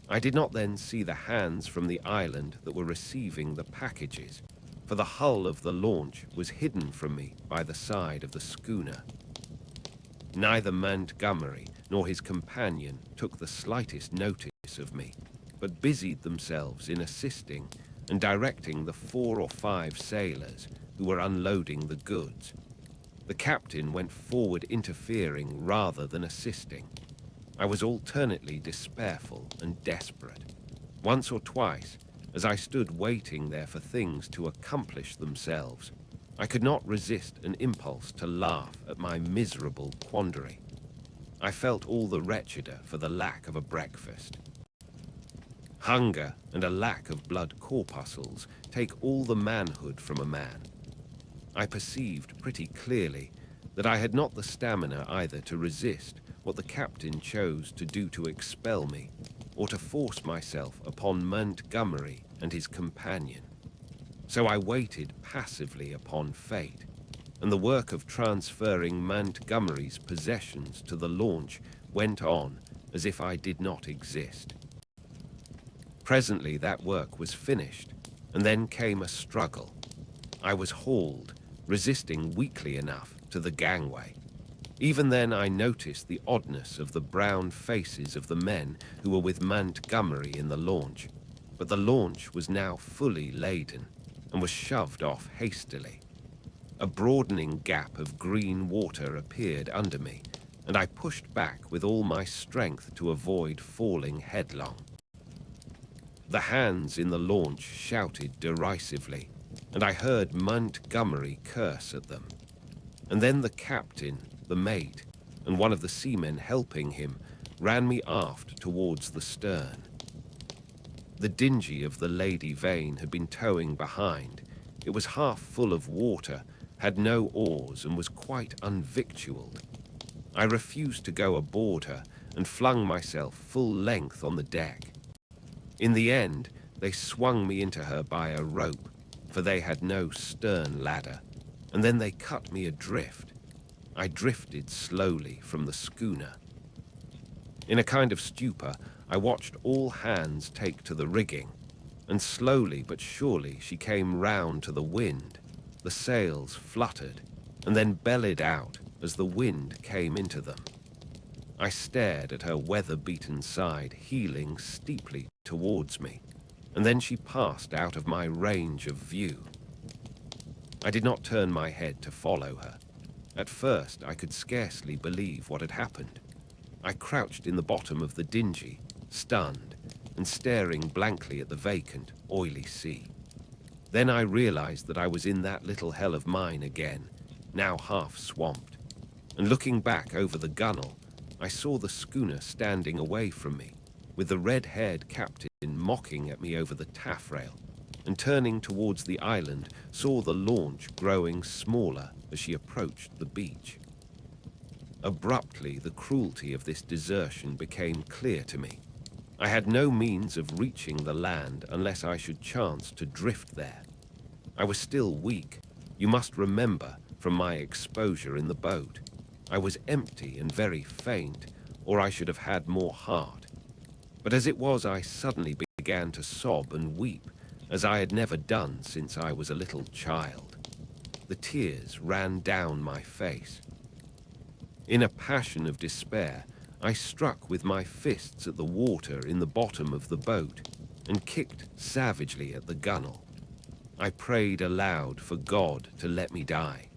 I did not then see the hands from the island that were receiving the packages, for the hull of the launch was hidden from me by the side of the schooner. Neither Montgomery nor his companion took the slightest notice of me, but busied themselves in assisting and directing the 4 or 5 sailors who were unloading the goods. The captain went forward interfering rather than assisting. I was alternately despairful and desperate. Once or twice, as I stood waiting there for things to accomplish themselves, I could not resist an impulse to laugh at my miserable quandary. I felt all the wretcheder for the lack of a breakfast. Hunger and a lack of blood corpuscles take all the manhood from a man. I perceived pretty clearly that I had not the stamina either to resist what the captain chose to do to expel me, or to force myself upon Montgomery and his companion. So I waited passively upon fate, and the work of transferring Montgomery's possessions to the launch went on as if I did not exist. Presently that work was finished, and then came a struggle. I was hauled, resisting weakly enough, to the gangway. Even then I noticed the oddness of the brown faces of the men who were with Montgomery in the launch, but the launch was now fully laden. and was shoved off hastily. A broadening gap of green water appeared under me, and I pushed back with all my strength to avoid falling headlong. The hands in the launch shouted derisively, and I heard Montgomery curse at them. And then the captain, the mate, and one of the seamen helping him ran me aft towards the stern. The dingey of the Lady Vane had been towing behind. It was half full of water, had no oars, and was quite unvictualled. I refused to go aboard her and flung myself full length on the deck. In the end, they swung me into her by a rope, for they had no stern ladder, and then they cut me adrift. I drifted slowly from the schooner. In a kind of stupor, I watched all hands take to the rigging, and slowly but surely she came round to the wind. The sails fluttered, and then bellied out as the wind came into them. I stared at her weather-beaten side heeling steeply towards me, and then she passed out of my range of view. I did not turn my head to follow her. At first, I could scarcely believe what had happened. I crouched in the bottom of the dingey, stunned, and staring blankly at the vacant, oily sea. Then I realized that I was in that little hell of mine again, now half swamped. And looking back over the gunwale, I saw the schooner standing away from me, with the red-haired captain mocking at me over the taffrail, and turning towards the island, saw the launch growing smaller as she approached the beach. Abruptly, the cruelty of this desertion became clear to me. I had no means of reaching the land unless I should chance to drift there. I was still weak, you must remember, from my exposure in the boat. I was empty and very faint, or I should have had more heart. But as it was, I suddenly began to sob and weep, as I had never done since I was a little child. The tears ran down my face. In a passion of despair, I struck with my fists at the water in the bottom of the boat and kicked savagely at the gunwale. I prayed aloud for God to let me die.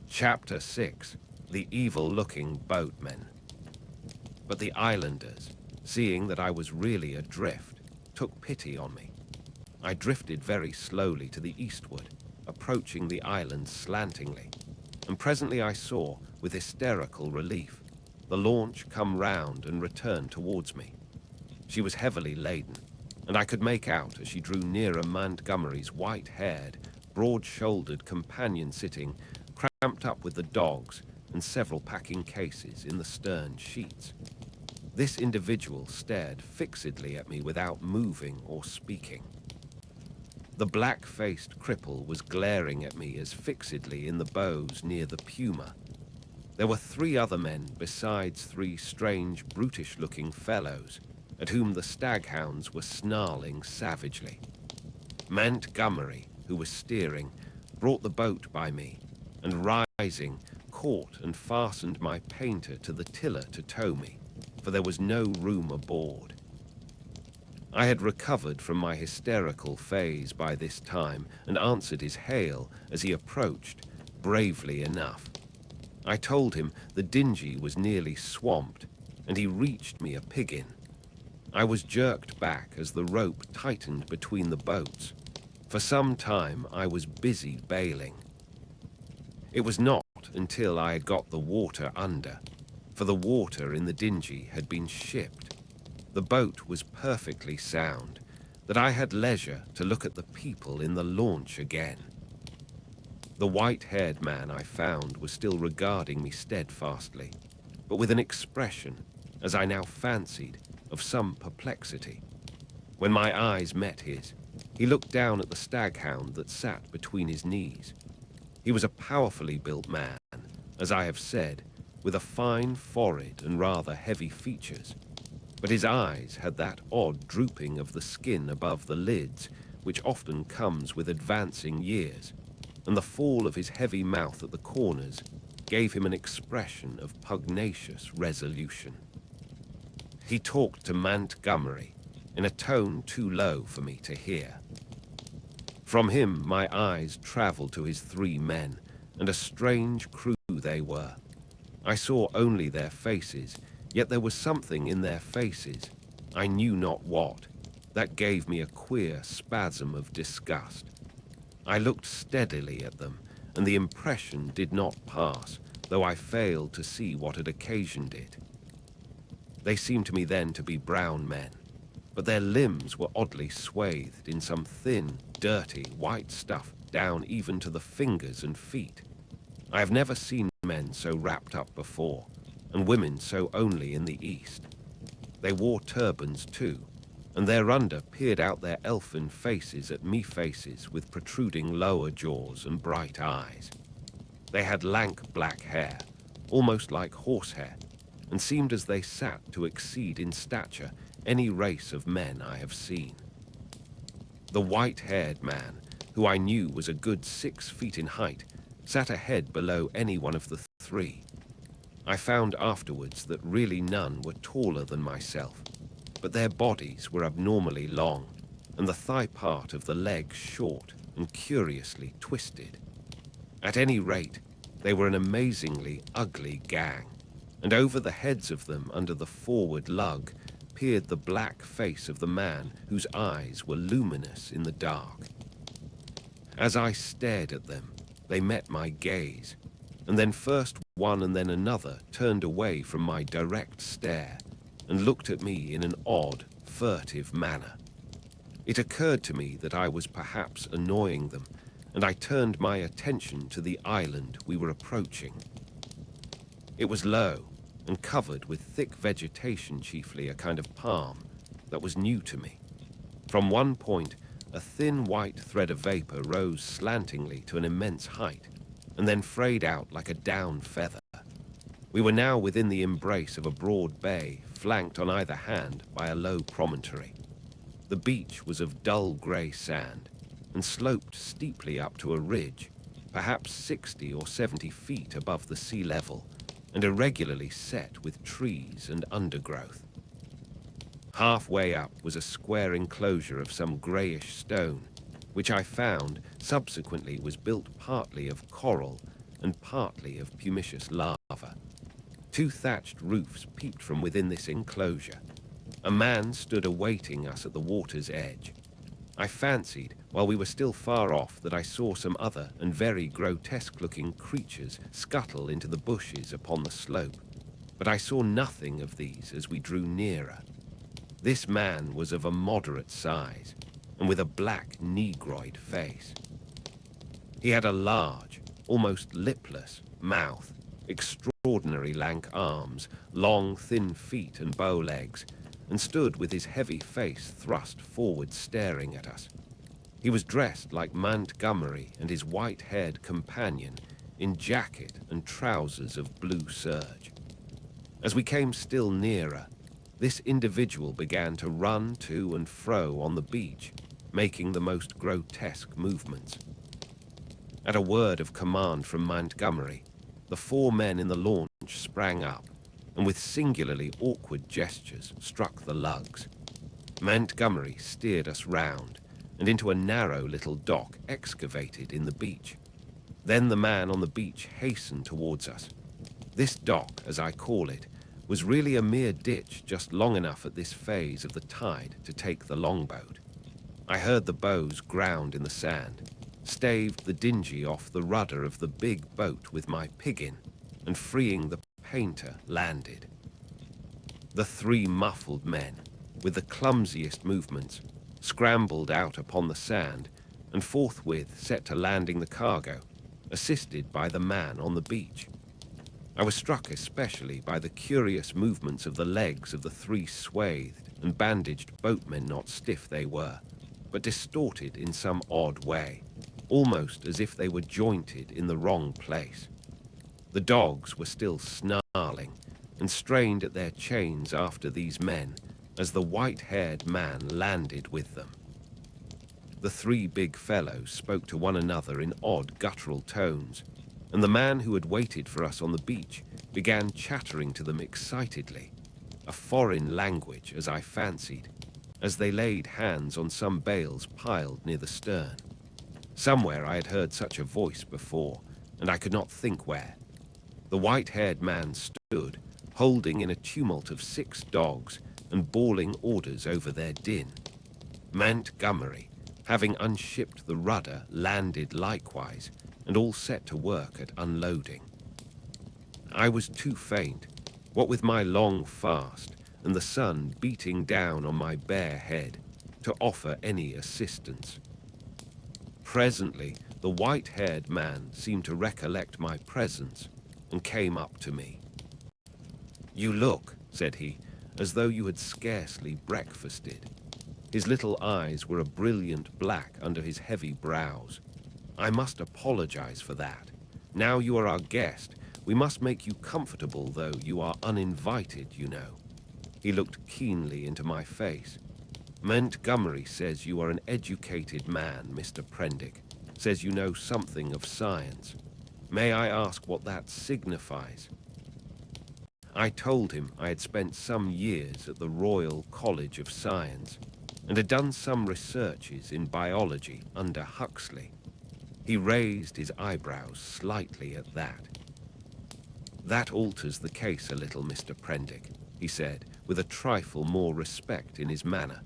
Chapter 6. The Evil-Looking Boatmen. But the islanders, seeing that I was really adrift, took pity on me. I drifted very slowly to the eastward, approaching the island slantingly, and presently I saw, with hysterical relief, the launch come round and return towards me. She was heavily laden, and I could make out as she drew nearer Montgomery's white-haired, broad-shouldered companion sitting, cramped up with the dogs and several packing cases in the stern sheets. This individual stared fixedly at me without moving or speaking. The black-faced cripple was glaring at me as fixedly in the bows near the PUMA. There were 3 other men besides 3 strange, brutish-looking fellows, at whom the staghounds were snarling savagely. Montgomery, who was steering, brought the boat by me, and rising, caught and fastened my painter to the tiller to tow me, for there was no room aboard. I had recovered from my hysterical phase by this time and answered his hail as he approached, bravely enough. I told him the dingey was nearly swamped, and he reached me a piggin. I was jerked back as the rope tightened between the boats. For some time I was busy bailing. It was not until I had got the water under, for the water in the dingey had been shipped. The boat was perfectly sound, that I had leisure to look at the people in the launch again. The white-haired man I found was still regarding me steadfastly, but with an expression, as I now fancied, of some perplexity. When my eyes met his, he looked down at the staghound that sat between his knees. He was a powerfully built man, as I have said, with a fine forehead and rather heavy features, but his eyes had that odd drooping of the skin above the lids which often comes with advancing years, and the fall of his heavy mouth at the corners gave him an expression of pugnacious resolution. He talked to Montgomery in a tone too low for me to hear. From him, my eyes traveled to his 3 men, and a strange crew they were. I saw only their faces, yet there was something in their faces, I knew not what, that gave me a queer spasm of disgust. I looked steadily at them, and the impression did not pass, though I failed to see what had occasioned it. They seemed to me then to be brown men, but their limbs were oddly swathed in some thin, dirty, white stuff down even to the fingers and feet. I have never seen men so wrapped up before, and women so only in the East. They wore turbans too, and thereunder peered out their elfin faces at me faces with protruding lower jaws and bright eyes. They had lank black hair, almost like horsehair, and seemed as they sat to exceed in stature any race of men I have seen. The white-haired man, who I knew was a good 6 feet in height, sat a head below any one of the 3. I found afterwards that really none were taller than myself, but their bodies were abnormally long, and the thigh part of the leg short and curiously twisted. At any rate, they were an amazingly ugly gang, and over the heads of them under the forward lug peered the black face of the man whose eyes were luminous in the dark. As I stared at them, they met my gaze, and then first one and then another turned away from my direct stare and looked at me in an odd, furtive manner. It occurred to me that I was perhaps annoying them, and I turned my attention to the island we were approaching. It was low and covered with thick vegetation, chiefly a kind of palm, that was new to me. From one point, a thin white thread of vapor rose slantingly to an immense height, and then frayed out like a down feather. We were now within the embrace of a broad bay, flanked on either hand by a low promontory. The beach was of dull grey sand, and sloped steeply up to a ridge, perhaps 60 or 70 feet above the sea level, and irregularly set with trees and undergrowth. Halfway up was a square enclosure of some greyish stone, which I found subsequently was built partly of coral and partly of pumiceous lava. 2 thatched roofs peeped from within this enclosure. A man stood awaiting us at the water's edge. I fancied, while we were still far off, that I saw some other and very grotesque-looking creatures scuttle into the bushes upon the slope, but I saw nothing of these as we drew nearer. This man was of a moderate size, and with a black negroid face. He had a large, almost lipless, mouth, extraordinary lank arms, long, thin feet and bow legs, and stood with his heavy face thrust forward staring at us. He was dressed like Montgomery and his white-haired companion in jacket and trousers of blue serge. As we came still nearer, this individual began to run to and fro on the beach, making the most grotesque movements. At a word of command from Montgomery, the 4 men in the launch sprang up, and with singularly awkward gestures struck the lugs. Montgomery steered us round, and into a narrow little dock excavated in the beach. Then the man on the beach hastened towards us. This dock, as I call it, was really a mere ditch just long enough at this phase of the tide to take the longboat. I heard the bows ground in the sand, staved the dingey off the rudder of the big boat with my pig in, and freeing the painter, landed. The 3 muffled men, with the clumsiest movements, scrambled out upon the sand, and forthwith set to landing the cargo, assisted by the man on the beach. I was struck especially by the curious movements of the legs of the 3 swathed and bandaged boatmen. Not stiff they were, but distorted in some odd way, almost as if they were jointed in the wrong place. The dogs were still snarling and strained at their chains after these men as the white-haired man landed with them. The 3 big fellows spoke to one another in odd guttural tones, and the man who had waited for us on the beach began chattering to them excitedly. a foreign language as I fancied, as they laid hands on some bales piled near the stern. Somewhere I had heard such a voice before, and I could not think where. The white-haired man stood, holding in a tumult of 6 dogs and bawling orders over their din. Montgomery, having unshipped the rudder, landed likewise, and all set to work at unloading. I was too faint, what with my long fast and the sun beating down on my bare head, to offer any assistance. Presently, the white-haired man seemed to recollect my presence and came up to me. "You look," said he, "as though you had scarcely breakfasted." His little eyes were a brilliant black under his heavy brows. "I must apologize for that. Now you are our guest, we must make you comfortable, though you are uninvited, you know." He looked keenly into my face. "Montgomery says you are an educated man, Mr. Prendick. Says you know something of science. May I ask what that signifies?" I told him I had spent some years at the Royal College of Science and had done some researches in biology under Huxley. He raised his eyebrows slightly at that. "That alters the case a little, Mr. Prendick," he said, with a trifle more respect in his manner.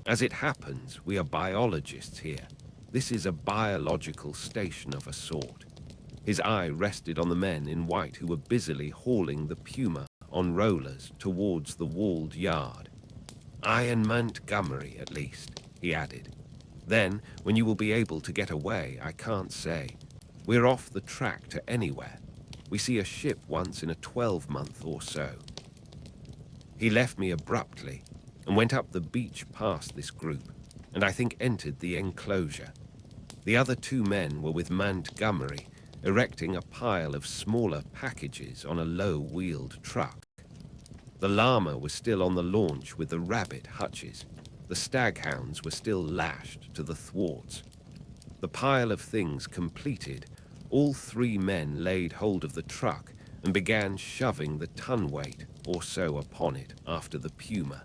"As it happens, we are biologists here. This is a biological station of a sort." His eye rested on the men in white who were busily hauling the PUMA on rollers towards the walled yard. "I and Montgomery, at least," he added. "Then, when you will be able to get away, I can't say. We're off the track to anywhere. We see a ship once in a 12-month or so." He left me abruptly and went up the beach past this group, and I think entered the enclosure. The other 2 men were with Montgomery, erecting a pile of smaller packages on a low-wheeled truck. The llama was still on the launch with the rabbit hutches. The staghounds were still lashed to the thwarts. The pile of things completed, all 3 men laid hold of the truck and began shoving the ton-weight or so upon it after the PUMA.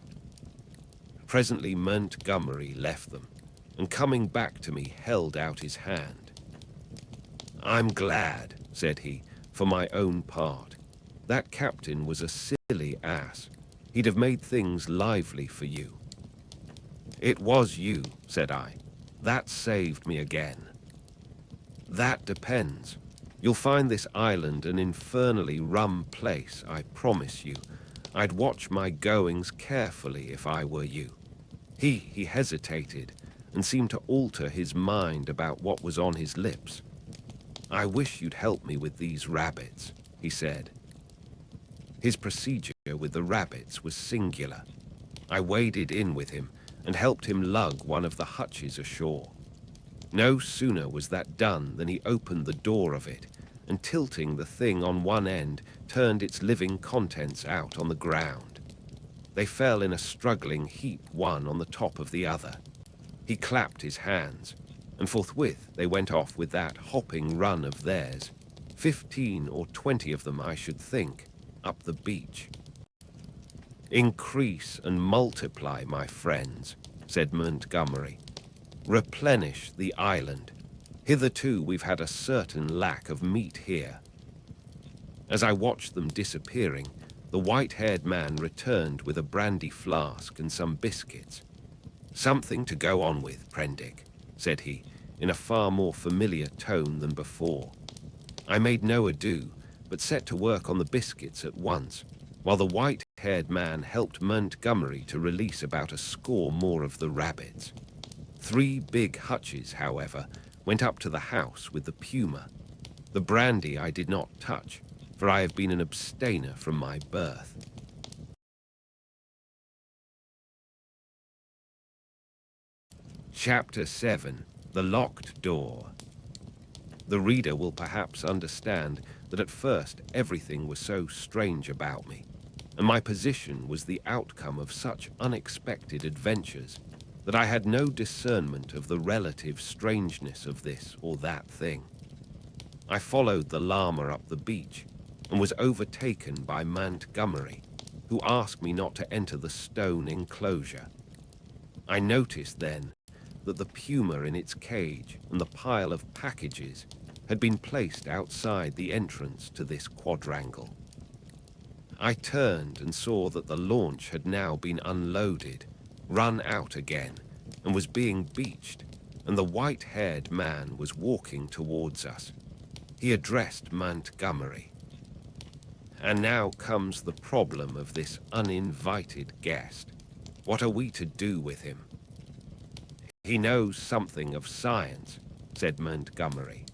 Presently Montgomery left them, and coming back to me held out his hand. "I'm glad," said he, "for my own part. That captain was a silly ass. He'd have made things lively for you." "It was you," said I. "That saved me again." "That depends. You'll find this island an infernally rum place, I promise you. I'd watch my goings carefully if I were you." He hesitated and seemed to alter his mind about what was on his lips. "I wish you'd help me with these rabbits," he said. His procedure with the rabbits was singular. I waded in with him and helped him lug one of the hutches ashore. No sooner was that done than he opened the door of it, and tilting the thing on one end, turned its living contents out on the ground. They fell in a struggling heap, one on the top of the other. He clapped his hands, and forthwith they went off with that hopping run of theirs, 15 or 20 of them, I should think, up the beach. "Increase and multiply, my friends," said Montgomery. "Replenish the island. Hitherto we've had a certain lack of meat here." As I watched them disappearing, the white-haired man returned with a brandy flask and some biscuits. "Something to go on with, Prendick," said he, in a far more familiar tone than before. I made no ado, but set to work on the biscuits at once, while the white-haired man helped Montgomery to release about a score more of the rabbits. 3 big hutches, however, went up to the house with the PUMA. The brandy I did not touch, for I have been an abstainer from my birth. Chapter 7. The Locked Door. The reader will perhaps understand that at first everything was so strange about me, and my position was the outcome of such unexpected adventures that I had no discernment of the relative strangeness of this or that thing. I followed the llama up the beach and was overtaken by Montgomery, who asked me not to enter the stone enclosure. I noticed then that the puma in its cage and the pile of packages had been placed outside the entrance to this quadrangle. I turned and saw that the launch had now been unloaded, run out again, and was being beached, and the white-haired man was walking towards us. He addressed Montgomery. And now comes the problem of this uninvited guest. What are we to do with him? He knows something of science, said Montgomery.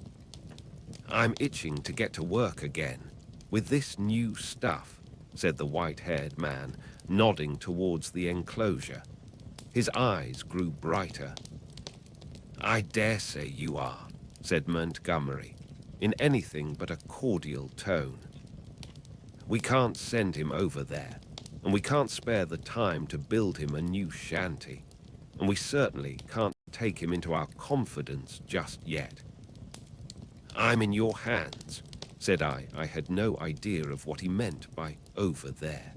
I'm itching to get to work again with this new stuff, said the white-haired man, nodding towards the enclosure. His eyes grew brighter. I dare say you are, said Montgomery, in anything but a cordial tone. We can't send him over there, and we can't spare the time to build him a new shanty, and we certainly can't take him into our confidence just yet. I'm in your hands, said I. I had no idea of what he meant by over there.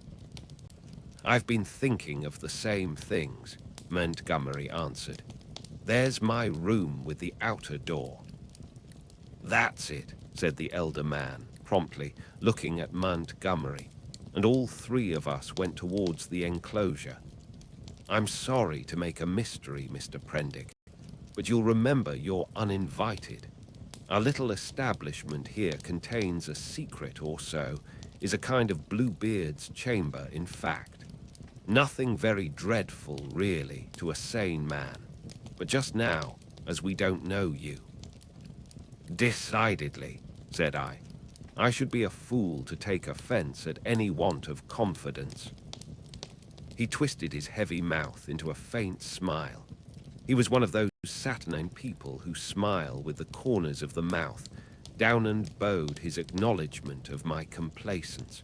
I've been thinking of the same things, Montgomery answered. There's my room with the outer door. That's it, said the elder man, promptly, looking at Montgomery, and all three of us went towards the enclosure. I'm sorry to make a mystery, Mr. Prendick, but you'll remember you're uninvited. Our little establishment here contains a secret or so, is a kind of Bluebeard's chamber, in fact. Nothing very dreadful, really, to a sane man, but just now, as we don't know you. Decidedly, said I. I should be a fool to take offense at any want of confidence. He twisted his heavy mouth into a faint smile. He was one of those saturnine people who smile with the corners of the mouth, down and bowed his acknowledgment of my complacence.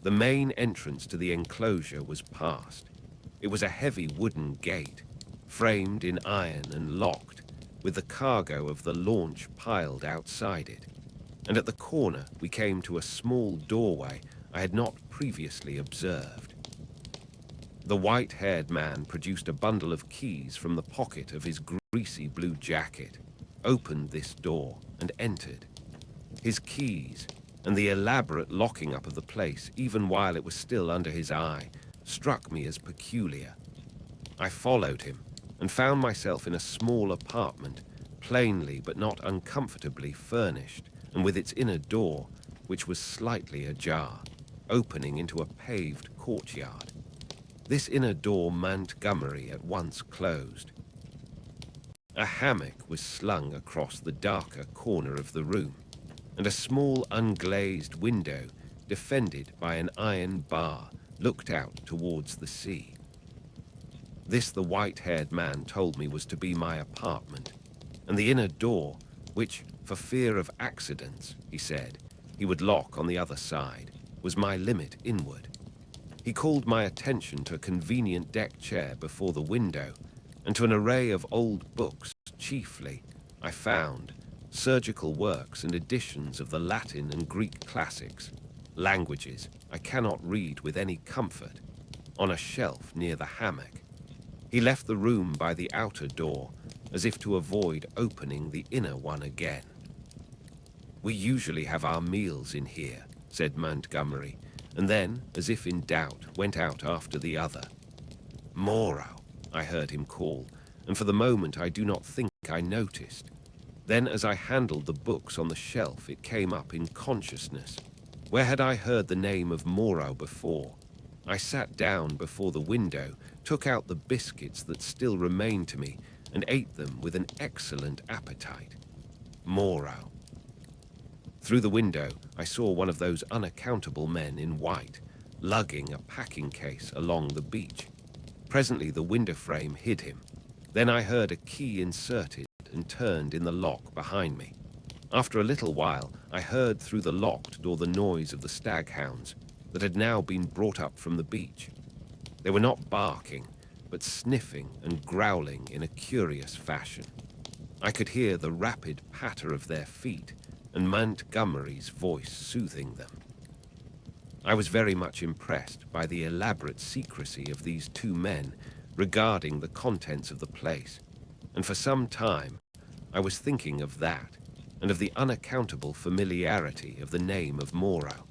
The main entrance to the enclosure was past. It was a heavy wooden gate, framed in iron and locked, with the cargo of the launch piled outside it. And at the corner we came to a small doorway I had not previously observed. The white-haired man produced a bundle of keys from the pocket of his greasy blue jacket, opened this door, and entered. His keys, and the elaborate locking up of the place, even while it was still under his eye, struck me as peculiar. I followed him, and found myself in a small apartment, plainly but not uncomfortably furnished, and with its inner door, which was slightly ajar, opening into a paved courtyard. This inner door Montgomery at once closed. A hammock was slung across the darker corner of the room, and a small unglazed window, defended by an iron bar, looked out towards the sea. This the white-haired man told me was to be my apartment, and the inner door, which, for fear of accidents, he said, he would lock on the other side, was my limit inward. He called my attention to a convenient deck chair before the window, and to an array of old books, chiefly, I found, surgical works and editions of the Latin and Greek classics, languages I cannot read with any comfort, on a shelf near the hammock. He left the room by the outer door, as if to avoid opening the inner one again. We usually have our meals in here, said Montgomery, and then, as if in doubt, went out after the other. Moreau, I heard him call, and for the moment I do not think I noticed. Then as I handled the books on the shelf, it came up in consciousness. Where had I heard the name of Moreau before? I sat down before the window, took out the biscuits that still remained to me, and ate them with an excellent appetite. Moreau. Through the window, I saw one of those unaccountable men in white, lugging a packing case along the beach. Presently the window frame hid him. Then I heard a key inserted and turned in the lock behind me. After a little while, I heard through the locked door the noise of the staghounds that had now been brought up from the beach. They were not barking, but sniffing and growling in a curious fashion. I could hear the rapid patter of their feet and Montgomery's voice soothing them. I was very much impressed by the elaborate secrecy of these two men regarding the contents of the place, and for some time I was thinking of that and of the unaccountable familiarity of the name of Moreau.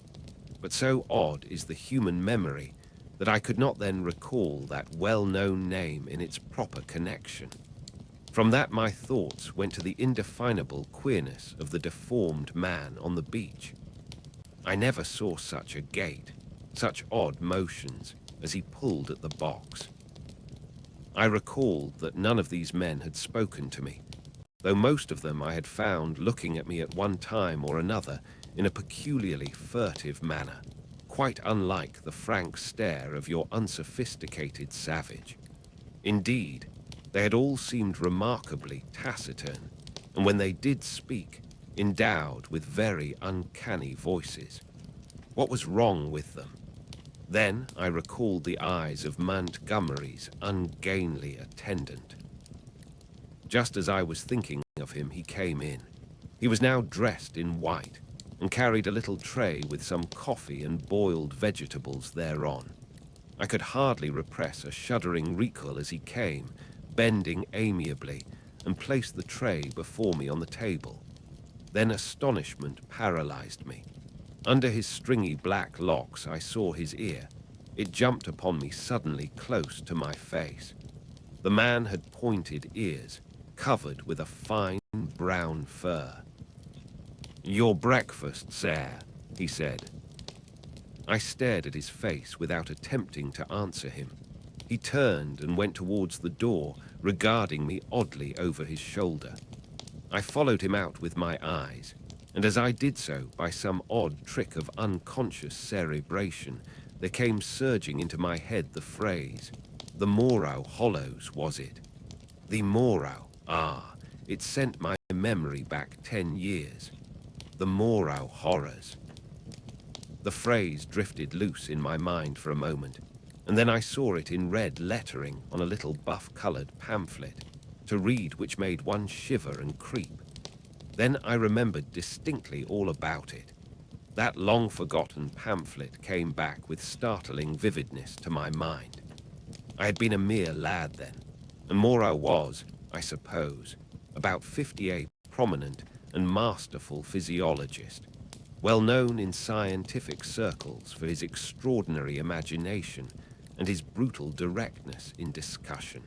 But so odd is the human memory that I could not then recall that well-known name in its proper connection. From that my thoughts went to the indefinable queerness of the deformed man on the beach. I never saw such a gait, such odd motions as he pulled at the box. I recalled that none of these men had spoken to me, though most of them I had found looking at me at one time or another in a peculiarly furtive manner, quite unlike the frank stare of your unsophisticated savage. Indeed, they had all seemed remarkably taciturn, and when they did speak, endowed with very uncanny voices. What was wrong with them? Then I recalled the eyes of Montgomery's ungainly attendant. Just as I was thinking of him, he came in. He was now dressed in white and carried a little tray with some coffee and boiled vegetables thereon. I could hardly repress a shuddering recoil as he came, bending amiably, and placed the tray before me on the table. Then astonishment paralyzed me. Under his stringy black locks I saw his ear. It jumped upon me suddenly close to my face. The man had pointed ears, covered with a fine brown fur. "Your breakfast, sir," he said. I stared at his face without attempting to answer him. He turned and went towards the door, regarding me oddly over his shoulder. I followed him out with my eyes, and as I did so, by some odd trick of unconscious cerebration, there came surging into my head the phrase, "The Moreau Hollows, was it?" The Moreau, it sent my memory back 10 years. The Moreau horrors. The phrase drifted loose in my mind for a moment, and then I saw it in red lettering on a little buff-colored pamphlet, to read which made one shiver and creep. Then I remembered distinctly all about it. That long-forgotten pamphlet came back with startling vividness to my mind. I had been a mere lad then, and Moreau was, I suppose, about 58, prominent and masterful physiologist, well known in scientific circles for his extraordinary imagination and his brutal directness in discussion.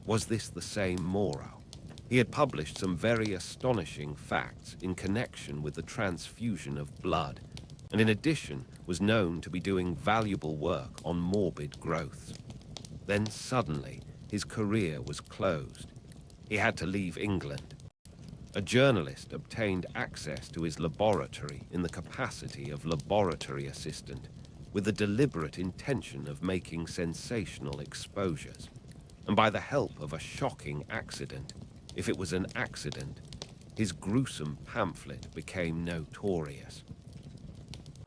Was this the same Moreau? He had published some very astonishing facts in connection with the transfusion of blood, and in addition was known to be doing valuable work on morbid growths. Then suddenly his career was closed. He had to leave England. A journalist obtained access to his laboratory in the capacity of laboratory assistant, with the deliberate intention of making sensational exposures. And by the help of a shocking accident, if it was an accident, his gruesome pamphlet became notorious.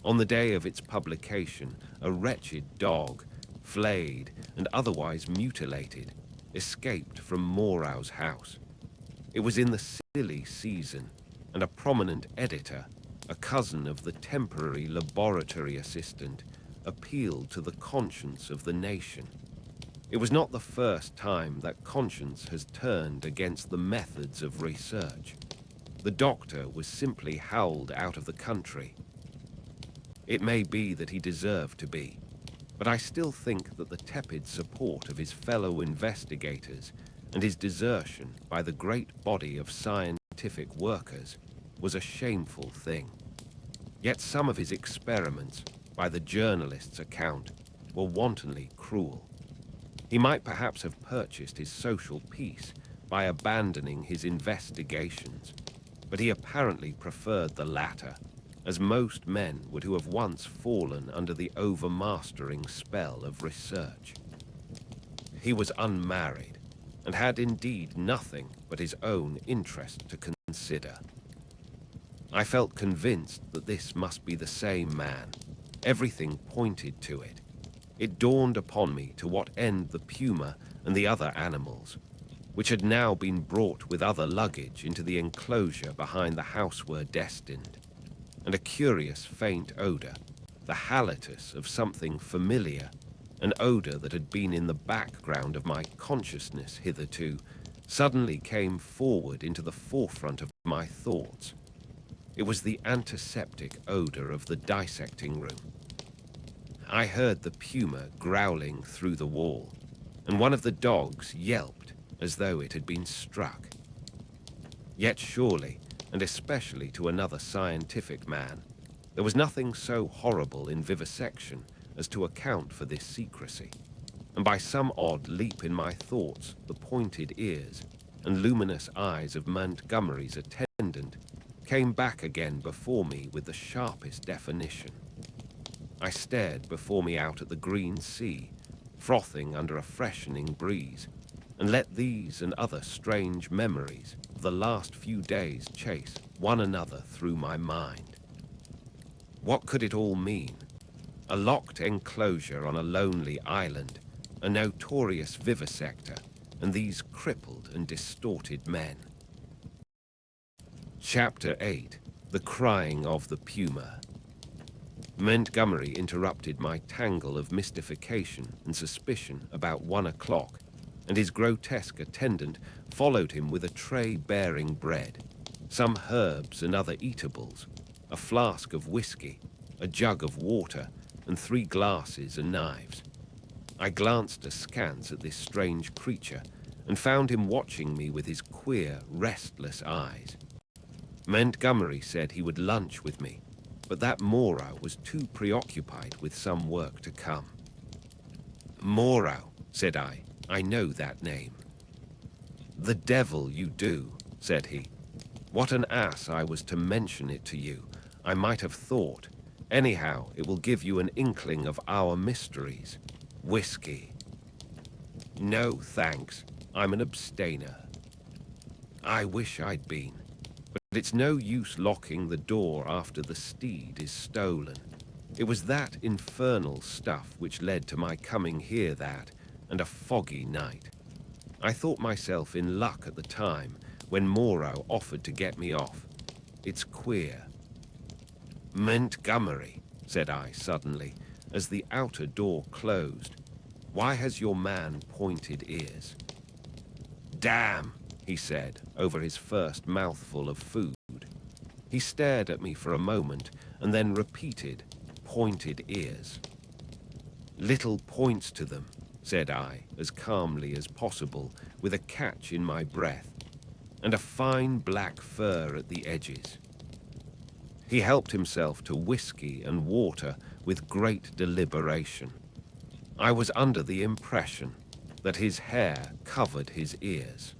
On the day of its publication, a wretched dog, flayed and otherwise mutilated, escaped from Moreau's house. It was in the silly season, and a prominent editor, a cousin of the temporary laboratory assistant, appealed to the conscience of the nation. It was not the first time that conscience has turned against the methods of research. The doctor was simply howled out of the country. It may be that he deserved to be, but I still think that the tepid support of his fellow investigators and his desertion by the great body of scientific workers was a shameful thing. Yet some of his experiments, by the journalist's account, were wantonly cruel. He might perhaps have purchased his social peace by abandoning his investigations, but he apparently preferred the latter, as most men would who have once fallen under the overmastering spell of research. He was unmarried, and had indeed nothing but his own interest to consider. I felt convinced that this must be the same man. Everything pointed to it. It dawned upon me to what end the puma and the other animals, which had now been brought with other luggage into the enclosure behind the house, were destined. And a curious faint odor, the halitus of something familiar, an odor that had been in the background of my consciousness hitherto, suddenly came forward into the forefront of my thoughts. It was the antiseptic odor of the dissecting room. I heard the puma growling through the wall, and one of the dogs yelped as though it had been struck. Yet surely, and especially to another scientific man, there was nothing so horrible in vivisection as to account for this secrecy, and by some odd leap in my thoughts, the pointed ears and luminous eyes of Montgomery's attendant came back again before me with the sharpest definition. I stared before me out at the green sea, frothing under a freshening breeze, and let these and other strange memories of the last few days chase one another through my mind. What could it all mean? A locked enclosure on a lonely island, a notorious vivisector, and these crippled and distorted men. Chapter 8. The Crying of the Puma. Montgomery interrupted my tangle of mystification and suspicion about 1 o'clock, and his grotesque attendant followed him with a tray bearing bread, some herbs and other eatables, a flask of whiskey, a jug of water, and 3 glasses and knives. I glanced askance at this strange creature and found him watching me with his queer, restless eyes. Montgomery said he would lunch with me, but that Moreau was too preoccupied with some work to come. Moreau, said I know that name. The devil you do, said he. What an ass I was to mention it to you, I might have thought. Anyhow, it will give you an inkling of our mysteries. Whiskey. No, thanks. I'm an abstainer. I wish I'd been. But it's no use locking the door after the steed is stolen. It was that infernal stuff which led to my coming here that, and a foggy night. I thought myself in luck at the time when Moreau offered to get me off. It's queer. Montgomery, said I suddenly, as the outer door closed. Why has your man pointed ears? Damn, he said, over his first mouthful of food. He stared at me for a moment and then repeated, pointed ears. Little points to them, said I, as calmly as possible, with a catch in my breath, and a fine black fur at the edges. He helped himself to whiskey and water with great deliberation. I was under the impression that his hair covered his ears.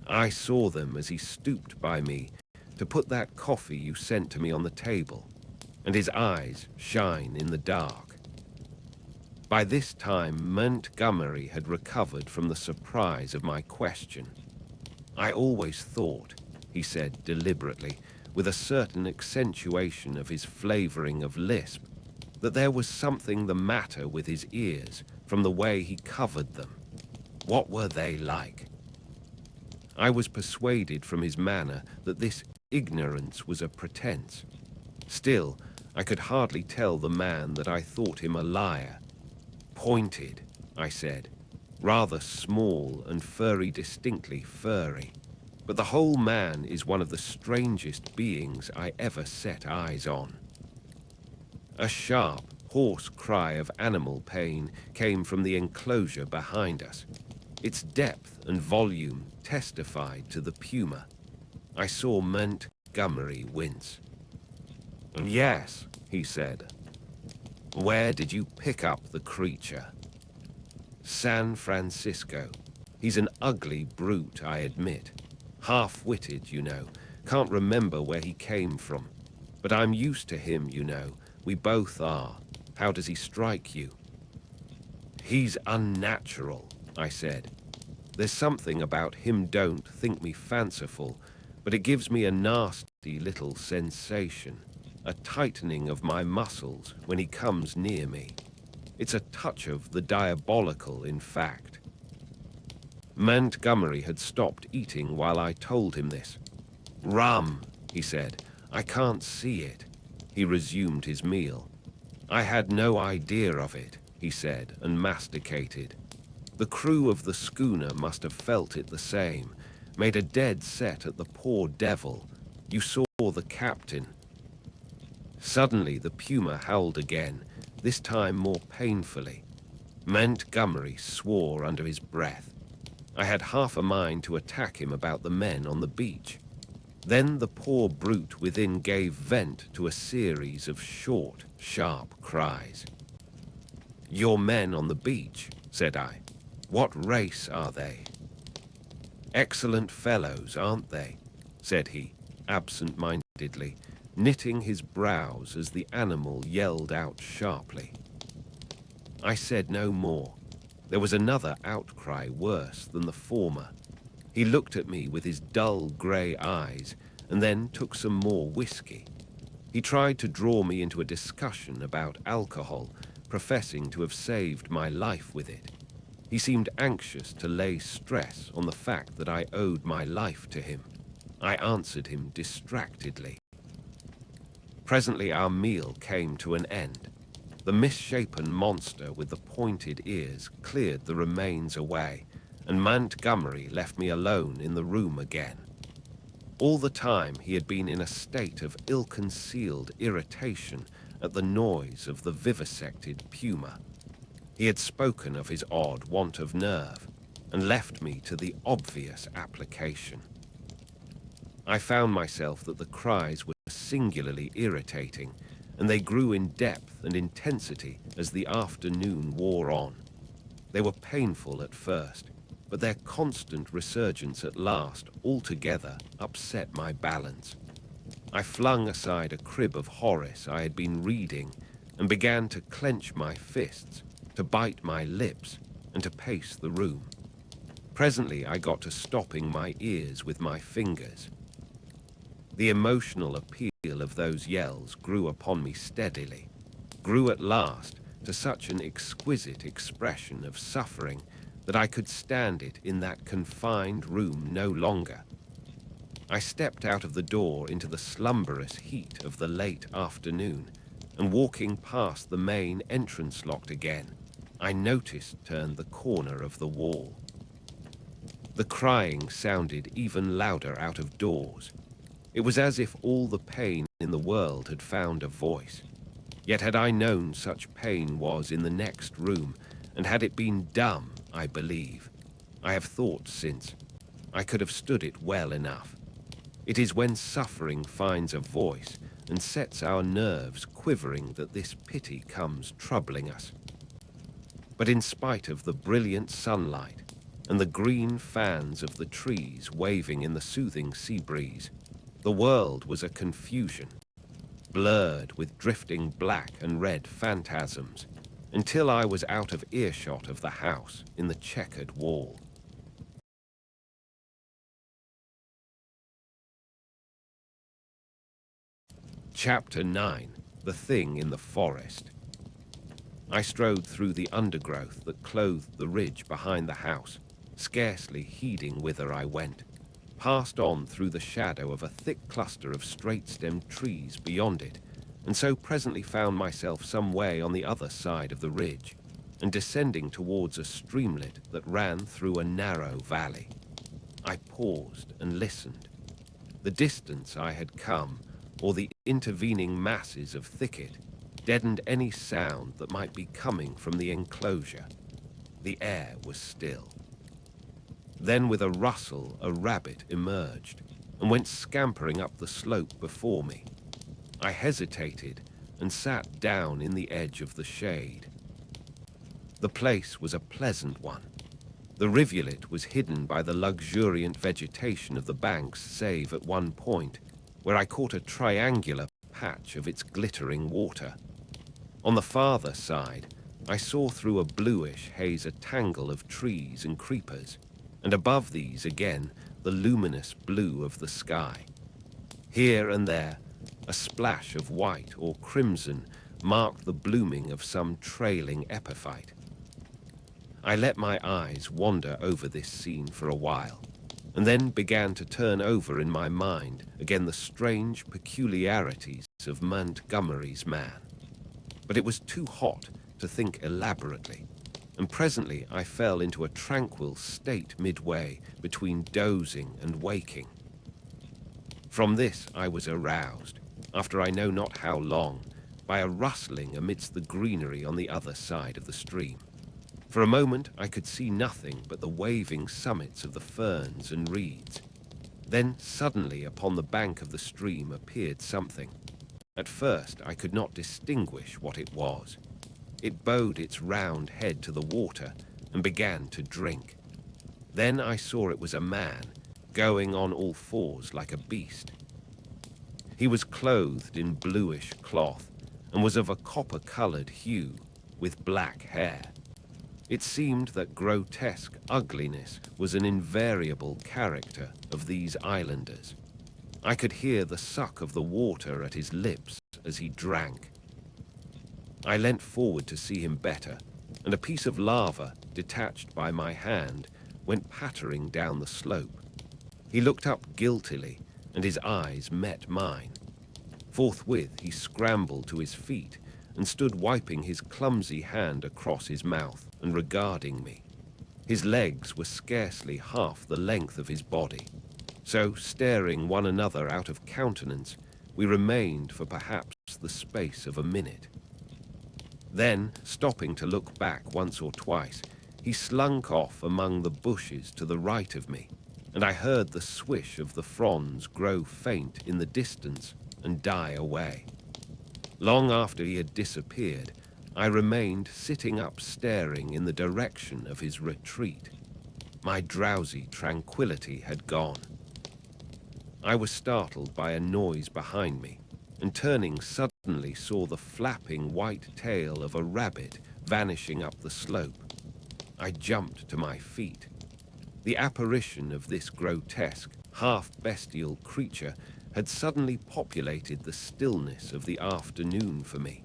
I saw them as he stooped by me to put that coffee you sent to me on the table, and his eyes shine in the dark. By this time, Montgomery had recovered from the surprise of my question. I always thought, he said deliberately, with a certain accentuation of his flavoring of lisp, that there was something the matter with his ears from the way he covered them. What were they like? I was persuaded from his manner that this ignorance was a pretense. Still, I could hardly tell the man that I thought him a liar. Pointed, I said, rather small and furry, distinctly furry. But the whole man is one of the strangest beings I ever set eyes on. A sharp, hoarse cry of animal pain came from the enclosure behind us. Its depth and volume testified to the puma. I saw Montgomery wince. Yes, he said. Where did you pick up the creature? San Francisco. He's an ugly brute, I admit. Half-witted, you know. Can't remember where he came from. But I'm used to him, you know. We both are. How does he strike you? He's unnatural, I said. There's something about him, don't think me fanciful, but it gives me a nasty little sensation, a tightening of my muscles when he comes near me. It's a touch of the diabolical, in fact. Montgomery had stopped eating while I told him this. Rum, he said. I can't see it. He resumed his meal. I had no idea of it, he said, and masticated. The crew of the schooner must have felt it the same, made a dead set at the poor devil. You saw the captain. Suddenly the puma howled again, this time more painfully. Montgomery swore under his breath. I had half a mind to attack him about the men on the beach. Then the poor brute within gave vent to a series of short, sharp cries. "Your men on the beach," said I. "What race are they?" "Excellent fellows, aren't they?" said he, absent-mindedly, knitting his brows as the animal yelled out sharply. I said no more. There was another outcry worse than the former. He looked at me with his dull grey eyes and then took some more whiskey. He tried to draw me into a discussion about alcohol, professing to have saved my life with it. He seemed anxious to lay stress on the fact that I owed my life to him. I answered him distractedly. Presently our meal came to an end. The misshapen monster with the pointed ears cleared the remains away, and Montgomery left me alone in the room again. All the time he had been in a state of ill-concealed irritation at the noise of the vivisected puma. He had spoken of his odd want of nerve, and left me to the obvious application. I found myself that the cries were singularly irritating, and they grew in depth and intensity as the afternoon wore on. They were painful at first, but their constant resurgence at last altogether upset my balance. I flung aside a crib of Horace I had been reading and began to clench my fists, to bite my lips, and to pace the room. Presently I got to stopping my ears with my fingers. The emotional appeal of those yells grew upon me steadily, grew at last to such an exquisite expression of suffering that I could stand it in that confined room no longer. I stepped out of the door into the slumberous heat of the late afternoon, and walking past the main entrance locked again, I noticed turned the corner of the wall. The crying sounded even louder out of doors. It was as if all the pain in the world had found a voice. Yet had I known such pain was in the next room, and had it been dumb, I believe, I have thought since, I could have stood it well enough. It is when suffering finds a voice and sets our nerves quivering that this pity comes troubling us. But in spite of the brilliant sunlight and the green fans of the trees waving in the soothing sea breeze, the world was a confusion, blurred with drifting black and red phantasms, until I was out of earshot of the house in the checkered wall. Chapter 9. The Thing in the Forest. I strode through the undergrowth that clothed the ridge behind the house, scarcely heeding whither I went, passed on through the shadow of a thick cluster of straight-stemmed trees beyond it, and so presently found myself some way on the other side of the ridge, and descending towards a streamlet that ran through a narrow valley. I paused and listened. The distance I had come, or the intervening masses of thicket, deadened any sound that might be coming from the enclosure. The air was still. Then with a rustle a rabbit emerged and went scampering up the slope before me. I hesitated and sat down in the edge of the shade. The place was a pleasant one. The rivulet was hidden by the luxuriant vegetation of the banks, save at one point, where I caught a triangular patch of its glittering water. On the farther side, I saw through a bluish haze a tangle of trees and creepers, and above these again the luminous blue of the sky. Here and there, a splash of white or crimson marked the blooming of some trailing epiphyte. I let my eyes wander over this scene for a while, and then began to turn over in my mind again the strange peculiarities of Montgomery's man. but it was too hot to think elaborately, and presently I fell into a tranquil state midway between dozing and waking. From this I was aroused, after I know not how long, by a rustling amidst the greenery on the other side of the stream. For a moment I could see nothing but the waving summits of the ferns and reeds. Then suddenly upon the bank of the stream appeared something. At first I could not distinguish what it was. It bowed its round head to the water and began to drink. Then I saw it was a man, going on all fours like a beast. He was clothed in bluish cloth and was of a copper-colored hue, with black hair. It seemed that grotesque ugliness was an invariable character of these islanders. I could hear the suck of the water at his lips as he drank. I leant forward to see him better, and a piece of lava, detached by my hand, went pattering down the slope. He looked up guiltily, and his eyes met mine. Forthwith he scrambled to his feet and stood wiping his clumsy hand across his mouth and regarding me. His legs were scarcely half the length of his body, so staring one another out of countenance, we remained for perhaps the space of a minute. Then, stopping to look back once or twice, he slunk off among the bushes to the right of me, and I heard the swish of the fronds grow faint in the distance and die away. Long after he had disappeared, I remained sitting up staring in the direction of his retreat. My drowsy tranquility had gone. I was startled by a noise behind me, and turning suddenly saw the flapping white tail of a rabbit vanishing up the slope. I jumped to my feet. The apparition of this grotesque, half-bestial creature had suddenly populated the stillness of the afternoon for me.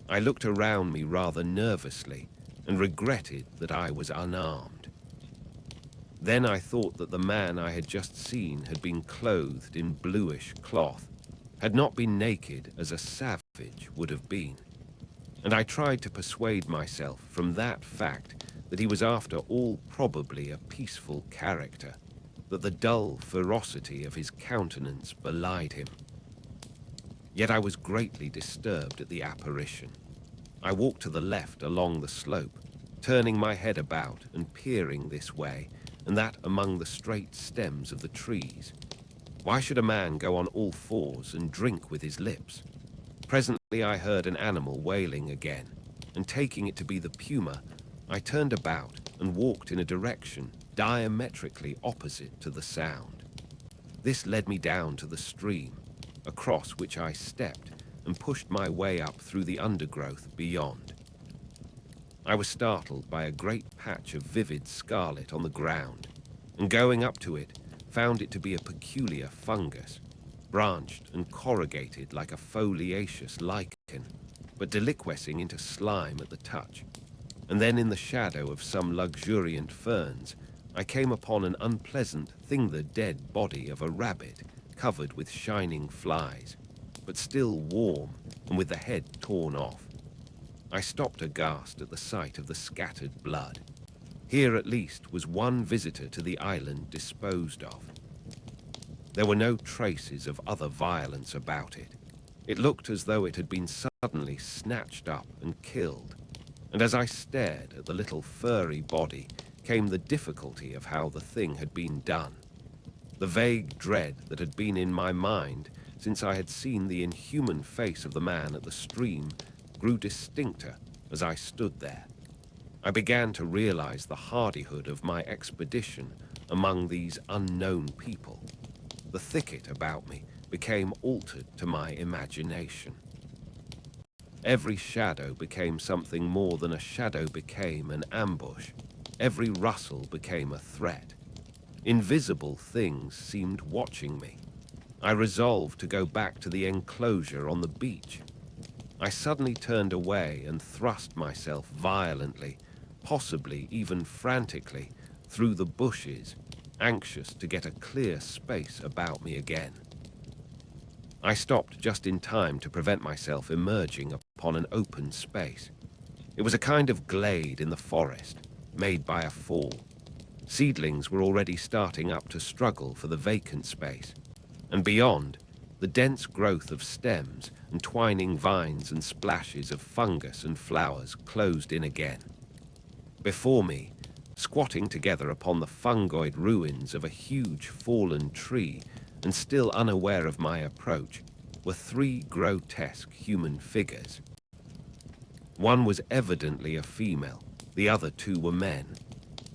I looked around me rather nervously and regretted that I was unarmed. Then I thought that the man I had just seen had been clothed in bluish cloth, had not been naked as a savage would have been, and I tried to persuade myself from that fact that he was after all probably a peaceful character, that the dull ferocity of his countenance belied him. Yet I was greatly disturbed at the apparition. I walked to the left along the slope, turning my head about and peering this way and that among the straight stems of the trees. Why should a man go on all fours and drink with his lips? Presently I heard an animal wailing again, and taking it to be the puma, I turned about and walked in a direction diametrically opposite to the sound. This led me down to the stream, across which I stepped and pushed my way up through the undergrowth beyond. I was startled by a great patch of vivid scarlet on the ground, and going up to it, found it to be a peculiar fungus, branched and corrugated like a foliaceous lichen, but deliquescing into slime at the touch. And then in the shadow of some luxuriant ferns, I came upon an unpleasant the dead body of a rabbit covered with shining flies, but still warm and with the head torn off. I stopped aghast at the sight of the scattered blood. Here at least was one visitor to the island disposed of. There were no traces of other violence about it. It looked as though it had been suddenly snatched up and killed, and as I stared at the little furry body came the difficulty of how the thing had been done. The vague dread that had been in my mind since I had seen the inhuman face of the man at the stream grew distincter as I stood there. I began to realize the hardihood of my expedition among these unknown people. The thicket about me became altered to my imagination. Every shadow became something more than a shadow became an ambush. Every rustle became a threat. Invisible things seemed watching me. I resolved to go back to the enclosure on the beach. I suddenly turned away and thrust myself violently, possibly even frantically, through the bushes, anxious to get a clear space about me again. I stopped just in time to prevent myself emerging upon an open space. It was a kind of glade in the forest, made by a fall. Seedlings were already starting up to struggle for the vacant space, and beyond, the dense growth of stems and twining vines and splashes of fungus and flowers closed in again. Before me, squatting together upon the fungoid ruins of a huge fallen tree and still unaware of my approach, were three grotesque human figures. One was evidently a female, the other two were men.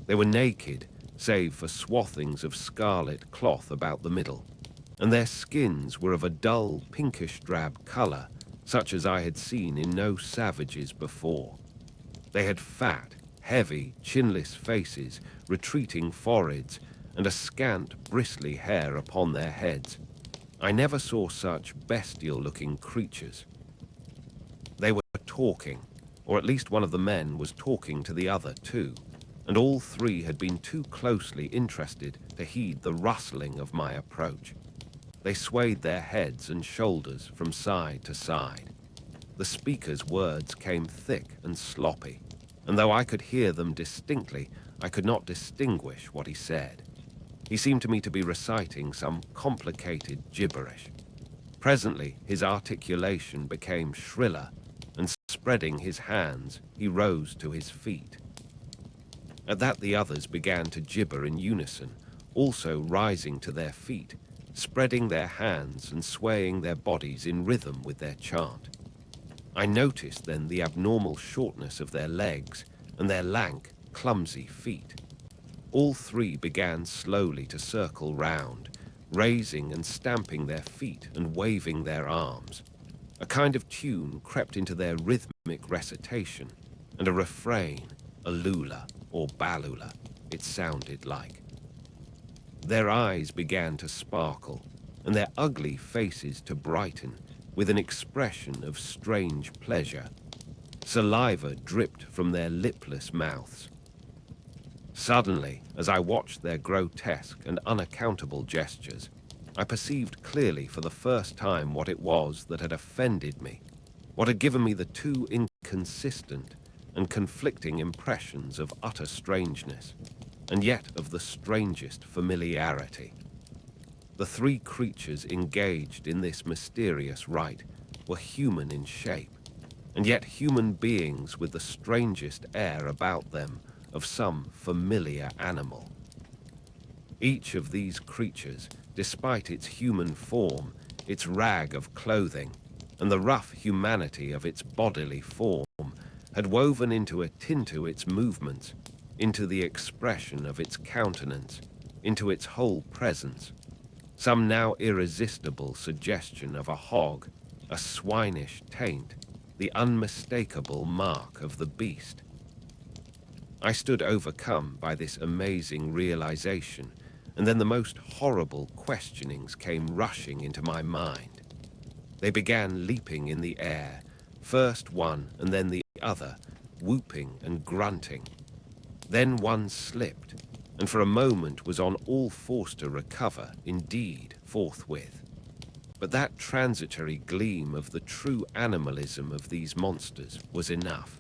They were naked, save for swathings of scarlet cloth about the middle, and their skins were of a dull pinkish-drab color, such as I had seen in no savages before. They had fat, heavy, chinless faces, retreating foreheads, and a scant, bristly hair upon their heads. I never saw such bestial-looking creatures. They were talking, or at least one of the men was talking to the other two, and all three had been too closely interested to heed the rustling of my approach. They swayed their heads and shoulders from side to side. The speaker's words came thick and sloppy, and though I could hear them distinctly, I could not distinguish what he said. He seemed to me to be reciting some complicated gibberish. Presently, his articulation became shriller, and spreading his hands, he rose to his feet. At that, the others began to gibber in unison, also rising to their feet, spreading their hands and swaying their bodies in rhythm with their chant. I noticed then the abnormal shortness of their legs and their lank, clumsy feet. All three began slowly to circle round, raising and stamping their feet and waving their arms. A kind of tune crept into their rhythmic recitation, and a refrain, a lula or balula, it sounded like. Their eyes began to sparkle, and their ugly faces to brighten with an expression of strange pleasure. Saliva dripped from their lipless mouths. Suddenly, as I watched their grotesque and unaccountable gestures, I perceived clearly for the first time what it was that had offended me, what had given me the two inconsistent and conflicting impressions of utter strangeness, and yet of the strangest familiarity. The three creatures engaged in this mysterious rite were human in shape, and yet human beings with the strangest air about them of some familiar animal. Each of these creatures, despite its human form, its rag of clothing, and the rough humanity of its bodily form, had woven into its movements, into the expression of its countenance, into its whole presence, some now irresistible suggestion of a hog, a swinish taint, the unmistakable mark of the beast. I stood overcome by this amazing realization, and then the most horrible questionings came rushing into my mind. They began leaping in the air, first one and then the other, whooping and grunting. Then one slipped, and for a moment was on all fours to recover, indeed, forthwith. But that transitory gleam of the true animalism of these monsters was enough.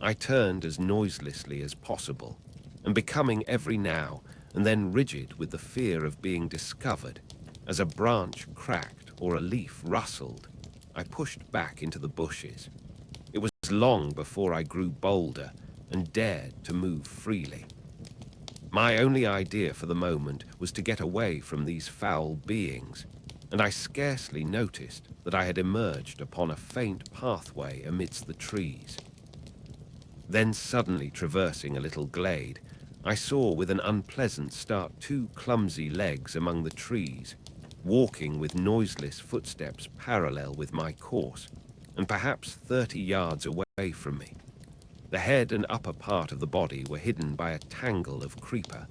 I turned as noiselessly as possible, and becoming every now and then rigid with the fear of being discovered, as a branch cracked or a leaf rustled, I pushed back into the bushes. It was long before I grew bolder and dared to move freely. My only idea for the moment was to get away from these foul beings, and I scarcely noticed that I had emerged upon a faint pathway amidst the trees. Then suddenly traversing a little glade, I saw with an unpleasant start two clumsy legs among the trees, walking with noiseless footsteps parallel with my course, and perhaps 30 yards away from me. The head and upper part of the body were hidden by a tangle of creeper.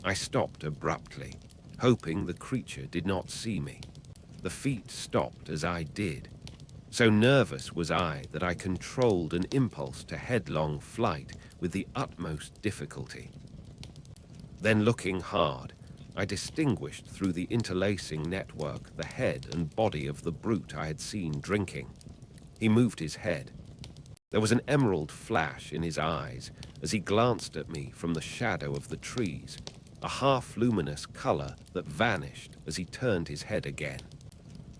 I stopped abruptly, hoping the creature did not see me. The feet stopped as I did. So nervous was I that I controlled an impulse to headlong flight with the utmost difficulty. Then looking hard, I distinguished through the interlacing network the head and body of the brute I had seen drinking. He moved his head. There was an emerald flash in his eyes as he glanced at me from the shadow of the trees, a half-luminous color that vanished as he turned his head again.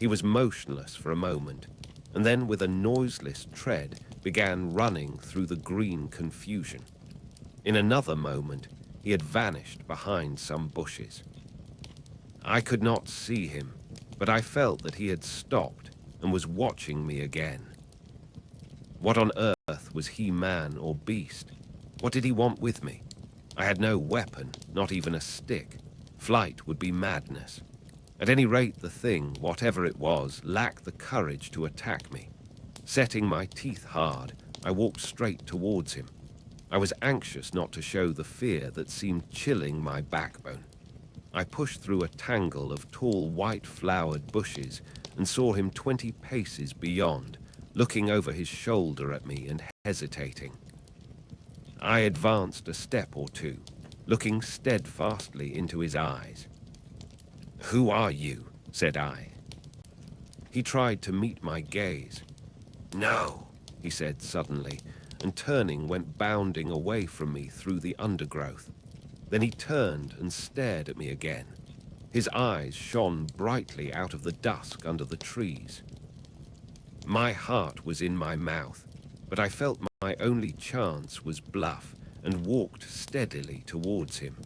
He was motionless for a moment, and then with a noiseless tread began running through the green confusion. In another moment, he had vanished behind some bushes. I could not see him, but I felt that he had stopped and was watching me again. What on earth was he, man or beast? What did he want with me? I had no weapon, not even a stick. Flight would be madness. At any rate, the thing, whatever it was, lacked the courage to attack me. Setting my teeth hard, I walked straight towards him. I was anxious not to show the fear that seemed chilling my backbone. I pushed through a tangle of tall white-flowered bushes and saw him 20 paces beyond, looking over his shoulder at me and hesitating. I advanced a step or two, looking steadfastly into his eyes. "Who are you?" said I. He tried to meet my gaze. "No," he said suddenly, and turning went bounding away from me through the undergrowth. Then he turned and stared at me again. His eyes shone brightly out of the dusk under the trees. My heart was in my mouth, but I felt my only chance was bluff and walked steadily towards him.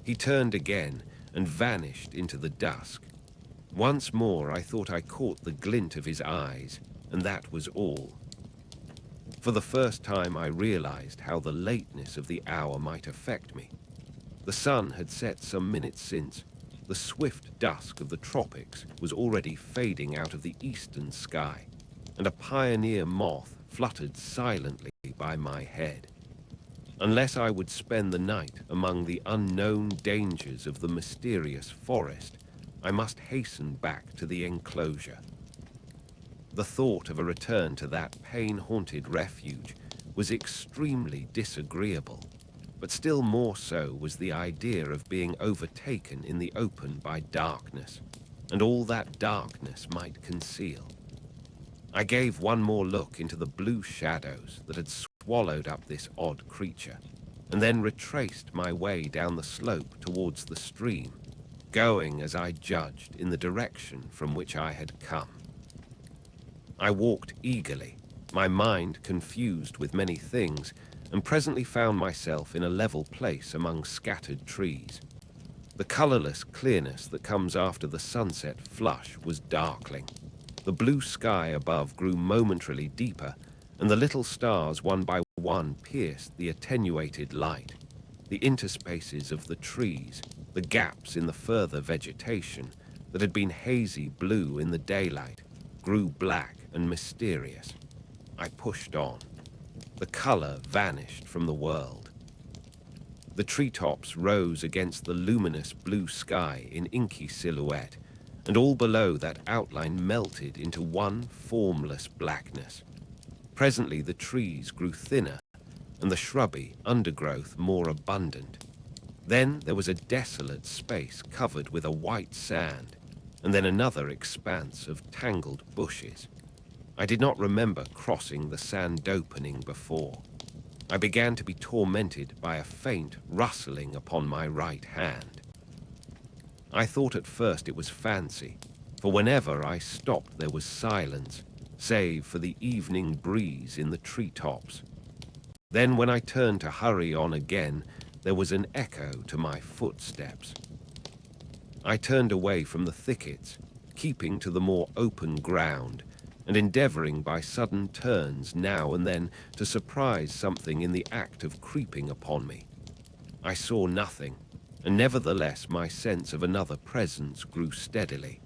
He turned again and vanished into the dusk. Once more I thought I caught the glint of his eyes, and that was all. For the first time I realized how the lateness of the hour might affect me. The sun had set some minutes since. The swift dusk of the tropics was already fading out of the eastern sky, and a pioneer moth fluttered silently by my head. Unless I would spend the night among the unknown dangers of the mysterious forest, I must hasten back to the enclosure. The thought of a return to that pain-haunted refuge was extremely disagreeable, but still more so was the idea of being overtaken in the open by darkness, and all that darkness might conceal. I gave one more look into the blue shadows that had swallowed up this odd creature, and then retraced my way down the slope towards the stream, going, as I judged, in the direction from which I had come. I walked eagerly, my mind confused with many things, and presently found myself in a level place among scattered trees. The colorless clearness that comes after the sunset flush was darkling. The blue sky above grew momentarily deeper, and the little stars one by one pierced the attenuated light. The interspaces of the trees, the gaps in the further vegetation that had been hazy blue in the daylight, grew black and mysterious. I pushed on. The color vanished from the world. The treetops rose against the luminous blue sky in inky silhouette, and all below that outline melted into one formless blackness. Presently the trees grew thinner, and the shrubby undergrowth more abundant. Then there was a desolate space covered with a white sand, and then another expanse of tangled bushes. I did not remember crossing the sand opening before. I began to be tormented by a faint rustling upon my right hand. I thought at first it was fancy, for whenever I stopped there was silence, save for the evening breeze in the treetops. Then when I turned to hurry on again, there was an echo to my footsteps. I turned away from the thickets, keeping to the more open ground, and endeavoring by sudden turns now and then to surprise something in the act of creeping upon me. I saw nothing, and nevertheless my sense of another presence grew steadily.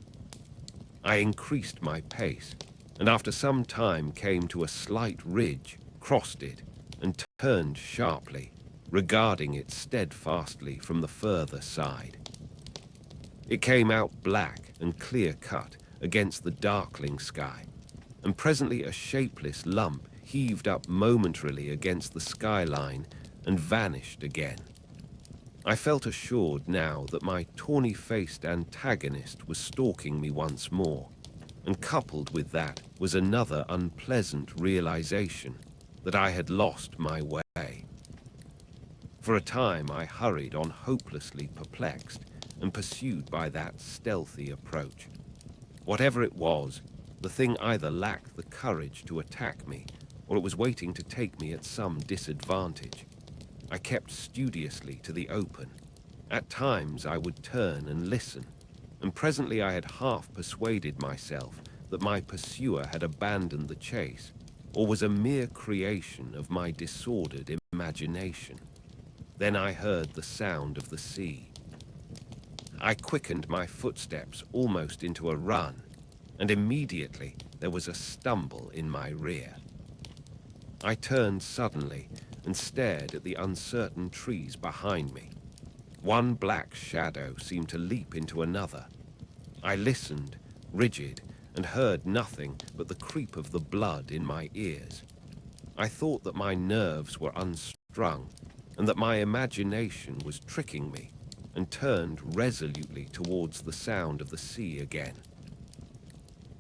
I increased my pace, and after some time came to a slight ridge, crossed it, and turned sharply, regarding it steadfastly from the further side. It came out black and clear-cut against the darkling sky, and presently a shapeless lump heaved up momentarily against the skyline and vanished again. I felt assured now that my tawny-faced antagonist was stalking me once more, and coupled with that was another unpleasant realization that I had lost my way. For a time I hurried on, hopelessly perplexed and pursued by that stealthy approach. Whatever it was, the thing either lacked the courage to attack me, or it was waiting to take me at some disadvantage. I kept studiously to the open. At times I would turn and listen, and presently I had half persuaded myself that my pursuer had abandoned the chase, or was a mere creation of my disordered imagination. Then I heard the sound of the sea. I quickened my footsteps almost into a run, and immediately there was a stumble in my rear. I turned suddenly and stared at the uncertain trees behind me. One black shadow seemed to leap into another. I listened, rigid, and heard nothing but the creep of the blood in my ears. I thought that my nerves were unstrung, and that my imagination was tricking me, and turned resolutely towards the sound of the sea again.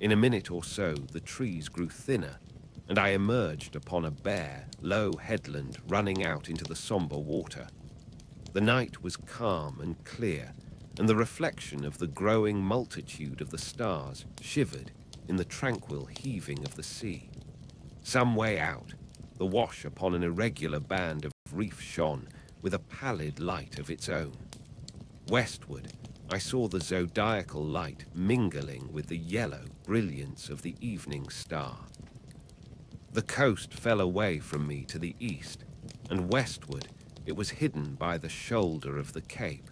In a minute or so, the trees grew thinner, and I emerged upon a bare, low headland running out into the somber water. The night was calm and clear, and the reflection of the growing multitude of the stars shivered in the tranquil heaving of the sea. Some way out, the wash upon an irregular band of reef shone with a pallid light of its own. Westward, I saw the zodiacal light mingling with the yellow brilliance of the evening star. The coast fell away from me to the east, and westward it was hidden by the shoulder of the cape.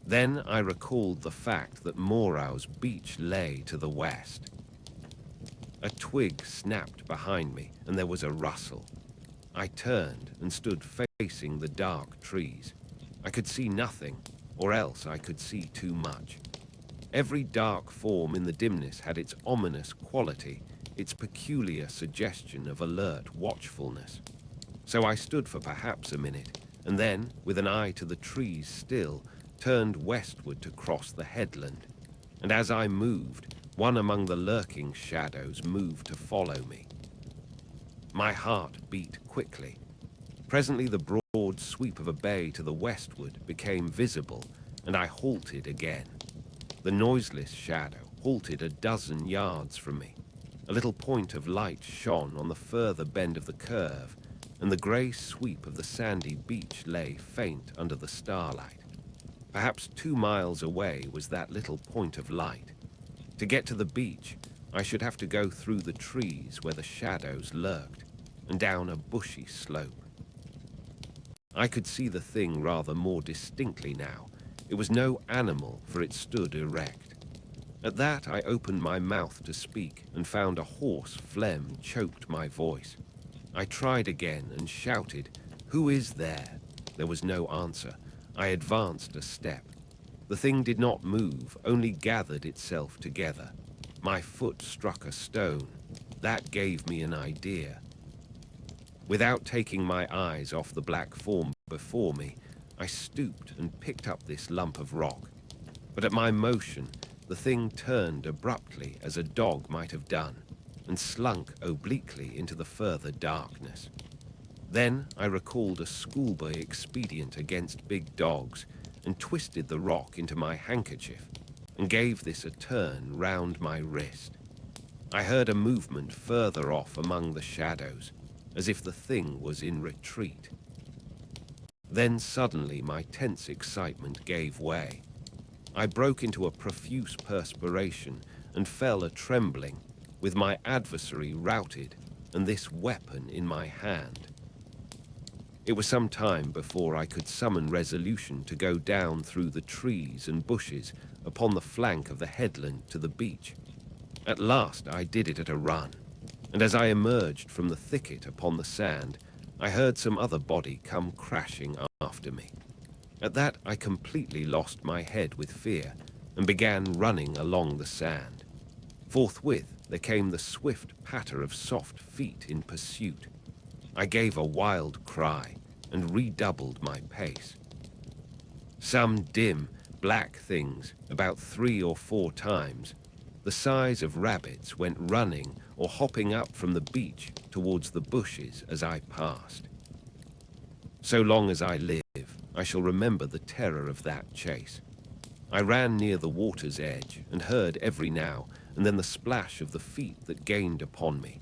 Then I recalled the fact that Moreau's beach lay to the west. A twig snapped behind me, and there was a rustle. I turned and stood facing the dark trees. I could see nothing, or else I could see too much. Every dark form in the dimness had its ominous quality, its peculiar suggestion of alert watchfulness. So I stood for perhaps a minute, and then, with an eye to the trees still, turned westward to cross the headland. And as I moved, one among the lurking shadows moved to follow me. My heart beat quickly. Presently the broad sweep of a bay to the westward became visible, and I halted again. The noiseless shadow halted a dozen yards from me. A little point of light shone on the further bend of the curve, and the grey sweep of the sandy beach lay faint under the starlight. Perhaps 2 miles away was that little point of light. To get to the beach, I should have to go through the trees where the shadows lurked, and down a bushy slope. I could see the thing rather more distinctly now. It was no animal, for it stood erect. At that I opened my mouth to speak, and found a hoarse phlegm choked my voice. I tried again and shouted, "Who is there?" There was no answer. I advanced a step. The thing did not move, only gathered itself together. My foot struck a stone. That gave me an idea. Without taking my eyes off the black form before me, I stooped and picked up this lump of rock. But at my motion, the thing turned abruptly as a dog might have done, and slunk obliquely into the further darkness. Then I recalled a schoolboy expedient against big dogs, and twisted the rock into my handkerchief, and gave this a turn round my wrist. I heard a movement further off among the shadows, as if the thing was in retreat. Then suddenly my tense excitement gave way. I broke into a profuse perspiration and fell a-trembling, with my adversary routed and this weapon in my hand. It was some time before I could summon resolution to go down through the trees and bushes upon the flank of the headland to the beach. At last I did it at a run, and as I emerged from the thicket upon the sand, I heard some other body come crashing after me. At that I completely lost my head with fear, and began running along the sand. Forthwith there came the swift patter of soft feet in pursuit. I gave a wild cry, and redoubled my pace. Some dim, black things, about 3 or 4 times, the size of rabbits, went running or hopping up from the beach towards the bushes as I passed. So long as I live, I shall remember the terror of that chase. I ran near the water's edge and heard every now and then the splash of the feet that gained upon me.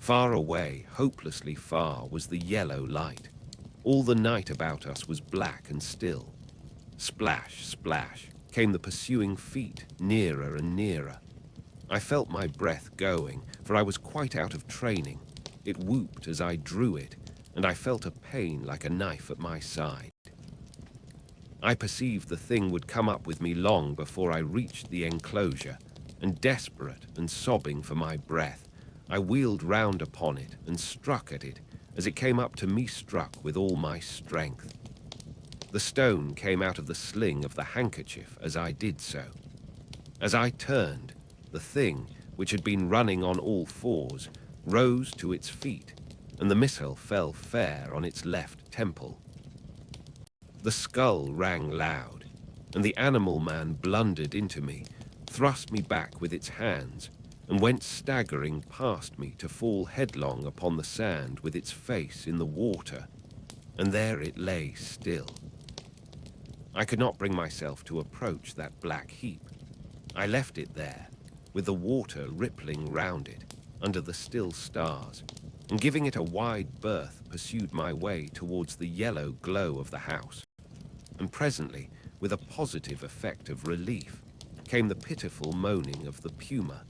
Far away, hopelessly far, was the yellow light. All the night about us was black and still. Splash, splash, came the pursuing feet, nearer and nearer. I felt my breath going, for I was quite out of training. It whooped as I drew it, and I felt a pain like a knife at my side. I perceived the thing would come up with me long before I reached the enclosure, and desperate and sobbing for my breath, I wheeled round upon it and struck at it as it came up to me, struck with all my strength. The stone came out of the sling of the handkerchief as I did so. As I turned, the thing, which had been running on all fours, rose to its feet, and the missile fell fair on its left temple. The skull rang loud, and the animal man blundered into me, thrust me back with its hands, and went staggering past me to fall headlong upon the sand with its face in the water, and there it lay still. I could not bring myself to approach that black heap. I left it there, with the water rippling round it, under the still stars, and giving it a wide berth, pursued my way towards the yellow glow of the house. And presently, with a positive effect of relief, came the pitiful moaning of the puma,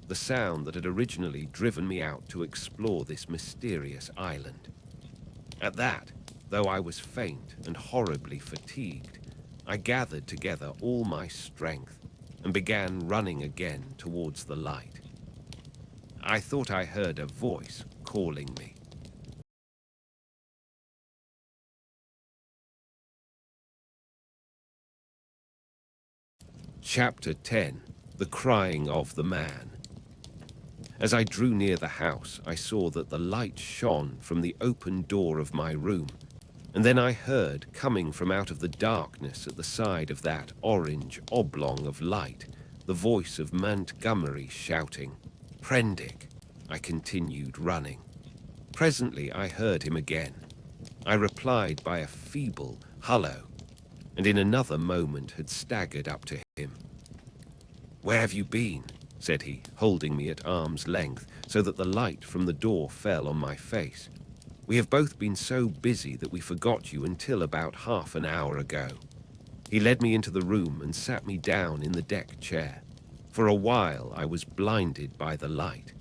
the sound that had originally driven me out to explore this mysterious island. At that, though I was faint and horribly fatigued, I gathered together all my strength and began running again towards the light. I thought I heard a voice calling me. Chapter 10. The Crying of the Man. As I drew near the house, I saw that the light shone from the open door of my room, and then I heard, coming from out of the darkness at the side of that orange oblong of light, the voice of Montgomery shouting, "Prendick!" I continued running. Presently I heard him again. I replied by a feeble "Hullo," and in another moment had staggered up to him. "Where have you been?" said he, holding me at arm's length so that the light from the door fell on my face. "We have both been so busy that we forgot you until about half an hour ago." He led me into the room and sat me down in the deck chair. For a while I was blinded by the light.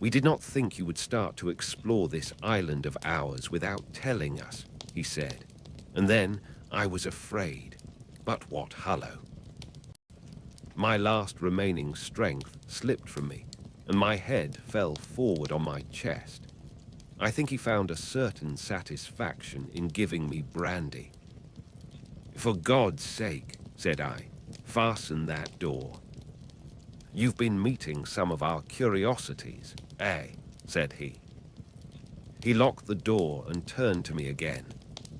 "We did not think you would start to explore this island of ours without telling us," he said. And then I was afraid. But what hullo! My last remaining strength slipped from me, and my head fell forward on my chest. I think he found a certain satisfaction in giving me brandy. "For God's sake," said I, "fasten that door. You've been meeting some of our curiosities, eh?" said he. He locked the door and turned to me again.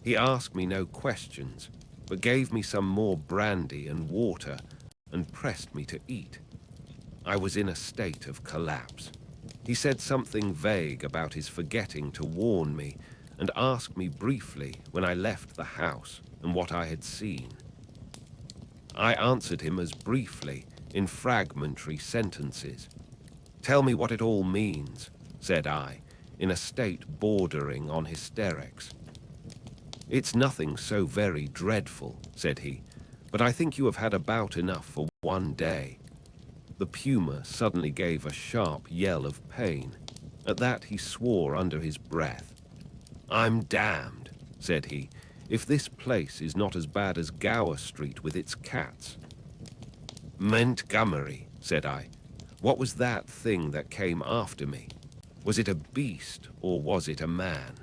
He asked me no questions, but gave me some more brandy and water and pressed me to eat. I was in a state of collapse. He said something vague about his forgetting to warn me and asked me briefly when I left the house and what I had seen. I answered him as briefly, in fragmentary sentences. "Tell me what it all means," said I, in a state bordering on hysterics. "It's nothing so very dreadful," said he, "but I think you have had about enough for one day." The puma suddenly gave a sharp yell of pain. At that he swore under his breath. "I'm damned," said he, "if this place is not as bad as Gower Street with its cats." "Montgomery," said I, "what was that thing that came after me? Was it a beast or was it a man?"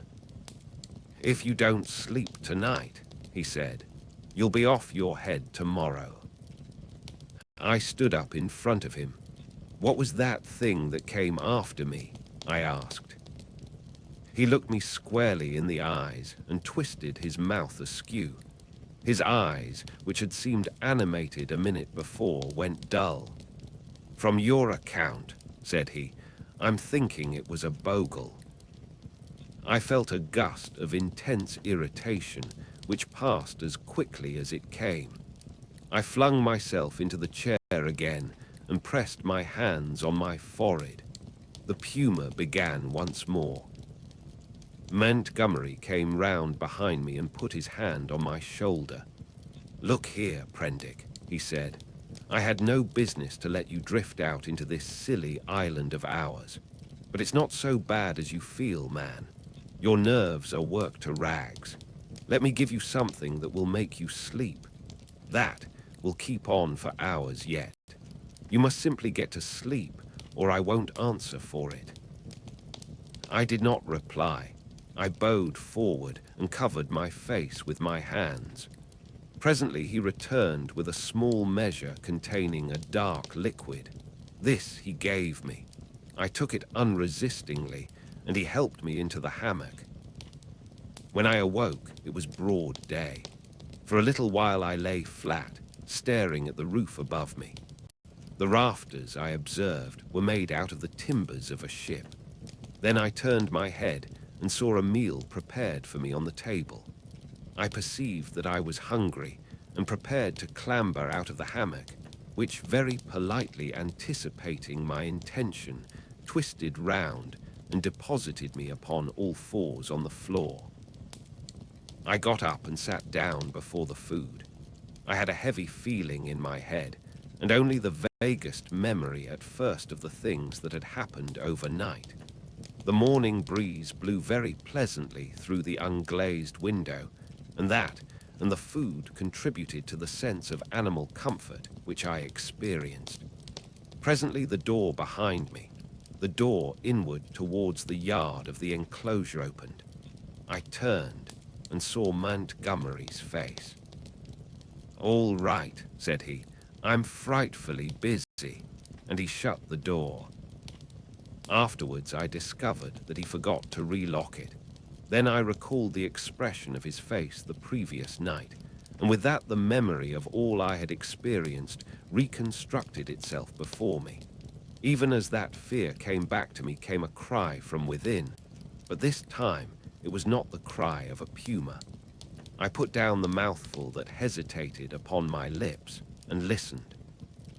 "If you don't sleep tonight," he said, "you'll be off your head tomorrow." I stood up in front of him. "What was that thing that came after me?" I asked. He looked me squarely in the eyes and twisted his mouth askew. His eyes, which had seemed animated a minute before, went dull. "From your account," said he, "I'm thinking it was a bogle." I felt a gust of intense irritation, which passed as quickly as it came. I flung myself into the chair again and pressed my hands on my forehead. The PUMA began once more. Montgomery came round behind me and put his hand on my shoulder. "Look here, Prendick," he said. "I had no business to let you drift out into this silly island of ours. But it's not so bad as you feel, man. Your nerves are worked to rags. Let me give you something that will make you sleep. That will keep on for hours yet. You must simply get to sleep, or I won't answer for it." I did not reply. I bowed forward and covered my face with my hands. Presently he returned with a small measure containing a dark liquid. This he gave me. I took it unresistingly, and he helped me into the hammock. When I awoke, it was broad day. For a little while I lay flat, staring at the roof above me. The rafters, I observed, were made out of the timbers of a ship. Then I turned my head and saw a meal prepared for me on the table. I perceived that I was hungry and prepared to clamber out of the hammock, which, very politely anticipating my intention, twisted round and deposited me upon all fours on the floor. I got up and sat down before the food. I had a heavy feeling in my head, and only the vaguest memory at first of the things that had happened overnight. The morning breeze blew very pleasantly through the unglazed window, and that and the food contributed to the sense of animal comfort which I experienced. Presently the door behind me, the door inward towards the yard of the enclosure, opened. I turned and saw Montgomery's face. "All right," said he. "I'm frightfully busy," and he shut the door. Afterwards I discovered that he forgot to relock it. Then I recalled the expression of his face the previous night, and with that the memory of all I had experienced reconstructed itself before me. Even as that fear came back to me came a cry from within, but this time it was not the cry of a puma. I put down the mouthful that hesitated upon my lips and listened.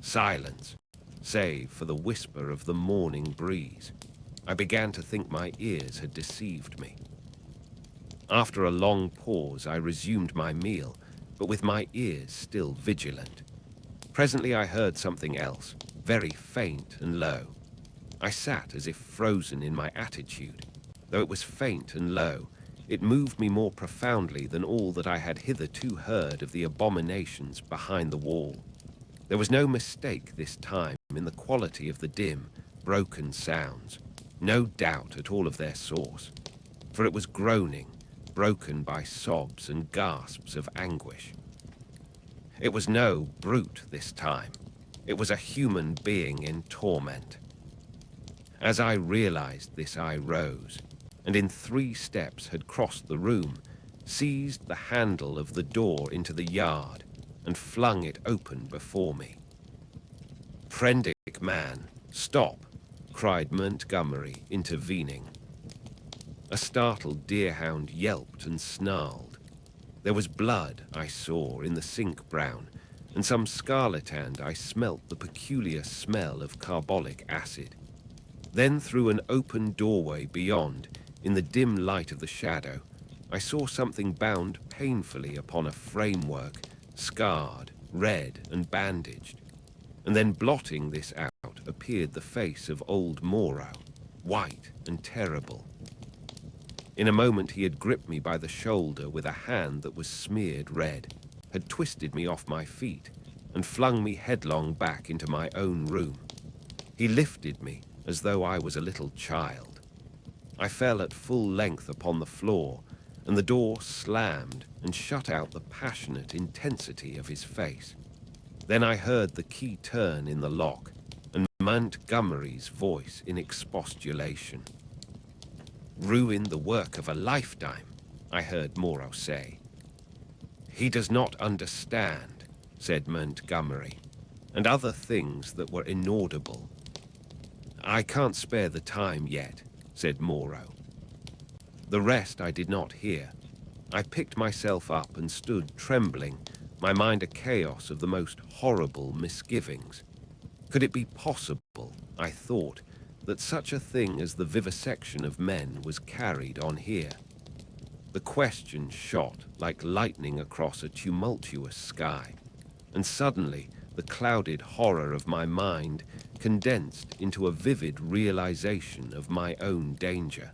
Silence, save for the whisper of the morning breeze. I began to think my ears had deceived me. After a long pause, I resumed my meal, but with my ears still vigilant. Presently I heard something else, very faint and low. I sat as if frozen in my attitude. Though it was faint and low, it moved me more profoundly than all that I had hitherto heard of the abominations behind the wall. There was no mistake this time in the quality of the dim, broken sounds, no doubt at all of their source, for it was groaning, broken by sobs and gasps of anguish. It was no brute this time. It was a human being in torment. As I realized this, I rose, and in 3 steps had crossed the room, seized the handle of the door into the yard, and flung it open before me. "Prendick, man, stop!" cried Montgomery, intervening. A startled deerhound yelped and snarled. There was blood, I saw, in the sink brown, and some scarlet, and I smelt the peculiar smell of carbolic acid. Then through an open doorway beyond, in the dim light of the shadow, I saw something bound painfully upon a framework, scarred, red, and bandaged. And then blotting this out appeared the face of old Moreau, white and terrible. In a moment he had gripped me by the shoulder with a hand that was smeared red, had twisted me off my feet, and flung me headlong back into my own room. He lifted me as though I was a little child. I fell at full length upon the floor, and the door slammed and shut out the passionate intensity of his face. Then I heard the key turn in the lock, and Montgomery's voice in expostulation. "Ruin the work of a lifetime," I heard Moreau say. "He does not understand," said Montgomery, and other things that were inaudible. "I can't spare the time yet," said Moreau. The rest I did not hear. I picked myself up and stood trembling, my mind a chaos of the most horrible misgivings. Could it be possible, I thought, that such a thing as the vivisection of men was carried on here? The question shot like lightning across a tumultuous sky, and suddenly the clouded horror of my mind condensed into a vivid realization of my own danger.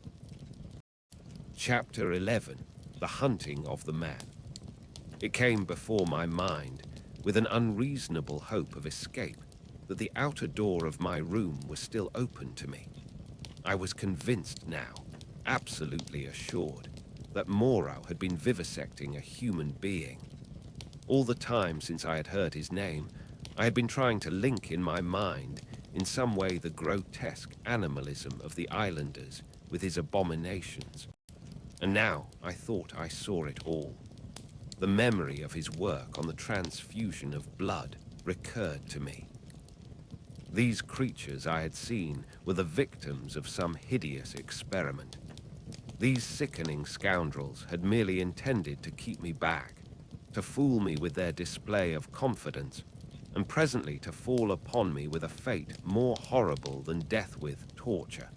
Chapter 11. The Hunting of the Man. It came before my mind, with an unreasonable hope of escape, that the outer door of my room was still open to me. I was convinced now, absolutely assured, that Moreau had been vivisecting a human being. All the time since I had heard his name, I had been trying to link in my mind in some way the grotesque animalism of the islanders with his abominations. And now I thought I saw it all. The memory of his work on the transfusion of blood recurred to me. These creatures I had seen were the victims of some hideous experiment. These sickening scoundrels had merely intended to keep me back, to fool me with their display of confidence, and presently to fall upon me with a fate more horrible than death with torture.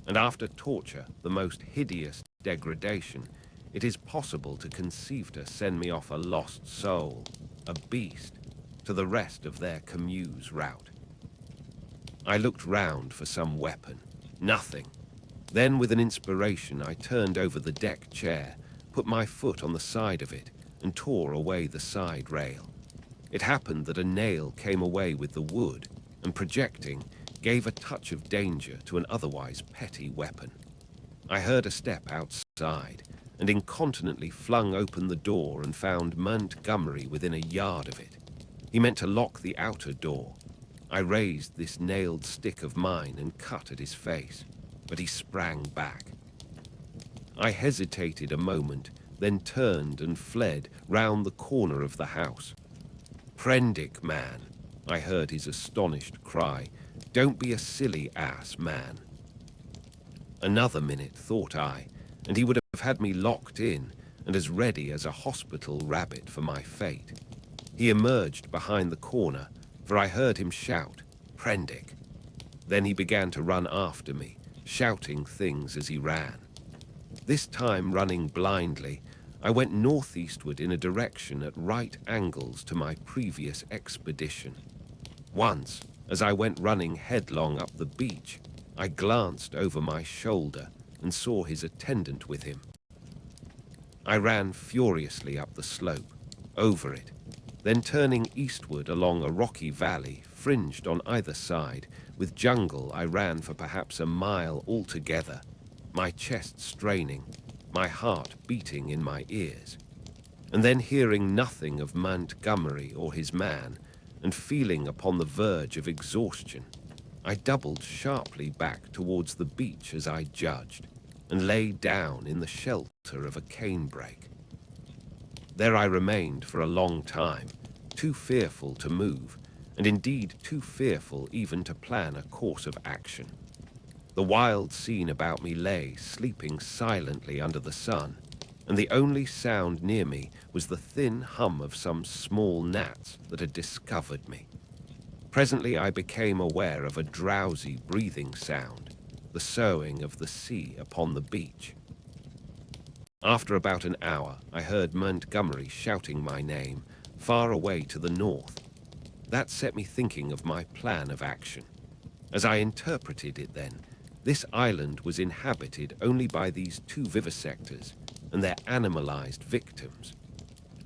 And after torture, the most hideous degradation, it is possible to conceive to send me off a lost soul, a beast, to the rest of their commuse route. I looked round for some weapon. Nothing. Then, with an inspiration, I turned over the deck chair, put my foot on the side of it, and tore away the side rail. It happened that a nail came away with the wood, and projecting, gave a touch of danger to an otherwise petty weapon. I heard a step outside, and incontinently flung open the door and found Montgomery within a yard of it. He meant to lock the outer door. I raised this nailed stick of mine and cut at his face, but he sprang back. I hesitated a moment, then turned and fled round the corner of the house. "Prendick, man," I heard his astonished cry. "Don't be a silly ass, man." Another minute, thought I, and he would have had me locked in and as ready as a hospital rabbit for my fate. He emerged behind the corner, for I heard him shout, "Prendick." Then he began to run after me, shouting things as he ran. This time running blindly, I went northeastward in a direction at right angles to my previous expedition. Once, as I went running headlong up the beach, I glanced over my shoulder and saw his attendant with him. I ran furiously up the slope, over it, then turning eastward along a rocky valley fringed on either side with jungle, I ran for perhaps a mile altogether, my chest straining, my heart beating in my ears. And then, hearing nothing of Montgomery or his man, and feeling upon the verge of exhaustion, I doubled sharply back towards the beach as I judged, and lay down in the shelter of a canebrake. There I remained for a long time, too fearful to move, and indeed too fearful even to plan a course of action. The wild scene about me lay sleeping silently under the sun, and the only sound near me was the thin hum of some small gnats that had discovered me. Presently I became aware of a drowsy breathing sound, the soughing of the sea upon the beach. After about an hour, I heard Montgomery shouting my name, far away to the north. That set me thinking of my plan of action. As I interpreted it then, this island was inhabited only by these two vivisectors and their animalized victims.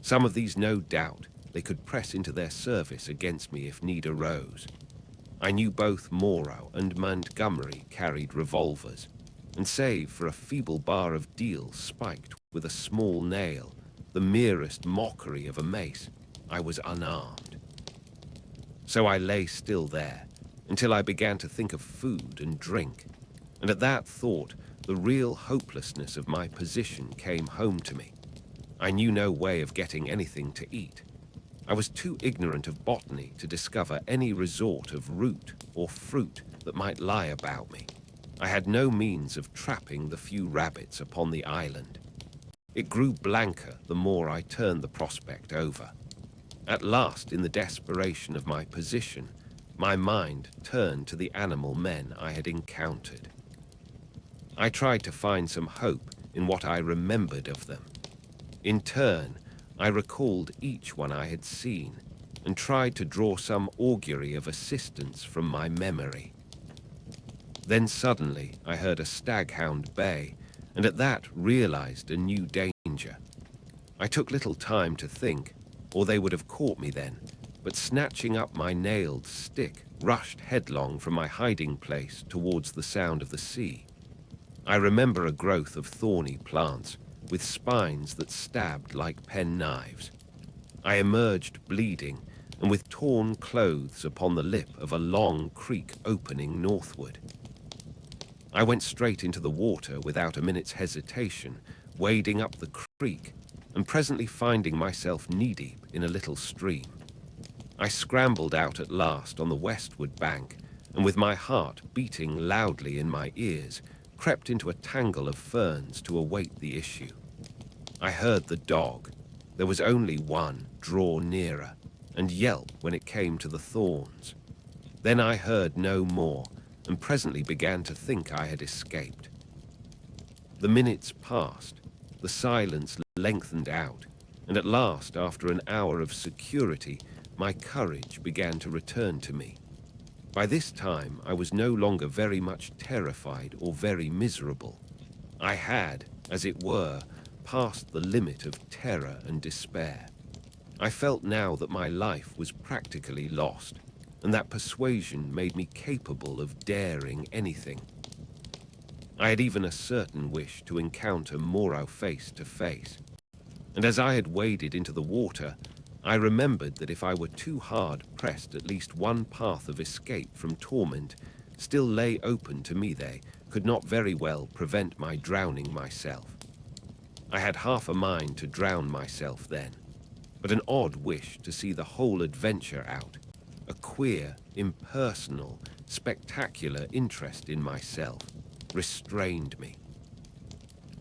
Some of these, no doubt, they could press into their service against me if need arose. I knew both Moreau and Montgomery carried revolvers, and save for a feeble bar of deal spiked with a small nail, the merest mockery of a mace, I was unarmed. So I lay still there, until I began to think of food and drink, and at that thought, the real hopelessness of my position came home to me. I knew no way of getting anything to eat. I was too ignorant of botany to discover any resort of root or fruit that might lie about me. I had no means of trapping the few rabbits upon the island. It grew blanker the more I turned the prospect over. At last, in the desperation of my position, my mind turned to the animal men I had encountered. I tried to find some hope in what I remembered of them. In turn, I recalled each one I had seen and tried to draw some augury of assistance from my memory. Then suddenly I heard a staghound bay, and at that realized a new danger. I took little time to think, or they would have caught me then, but snatching up my nailed stick, rushed headlong from my hiding place towards the sound of the sea. I remember a growth of thorny plants, with spines that stabbed like penknives. I emerged bleeding, and with torn clothes upon the lip of a long creek opening northward. I went straight into the water without a minute's hesitation, wading up the creek, and presently finding myself knee-deep in a little stream. I scrambled out at last on the westward bank, and with my heart beating loudly in my ears, crept into a tangle of ferns to await the issue. I heard the dog, there was only one, draw nearer, and yelp when it came to the thorns. Then I heard no more, and presently began to think I had escaped. The minutes passed, the silence lengthened out, and at last, after an hour of security, my courage began to return to me. By this time, I was no longer very much terrified or very miserable. I had, as it were, passed the limit of terror and despair. I felt now that my life was practically lost, and that persuasion made me capable of daring anything. I had even a certain wish to encounter Moreau face to face, and as I had waded into the water, I remembered that if I were too hard pressed, at least one path of escape from torment still lay open to me. They could not very well prevent my drowning myself. I had half a mind to drown myself then, but an odd wish to see the whole adventure out, a queer, impersonal, spectacular interest in myself, restrained me.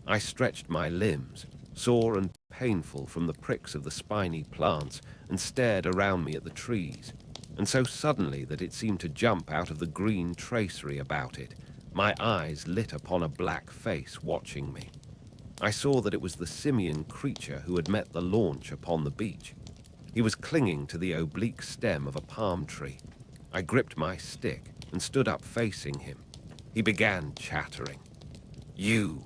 I stretched my limbs, sore and painful from the pricks of the spiny plants, and stared around me at the trees, and so suddenly that it seemed to jump out of the green tracery about it, my eyes lit upon a black face watching me. I saw that it was the simian creature who had met the launch upon the beach. He was clinging to the oblique stem of a palm tree. I gripped my stick and stood up facing him. He began chattering. You,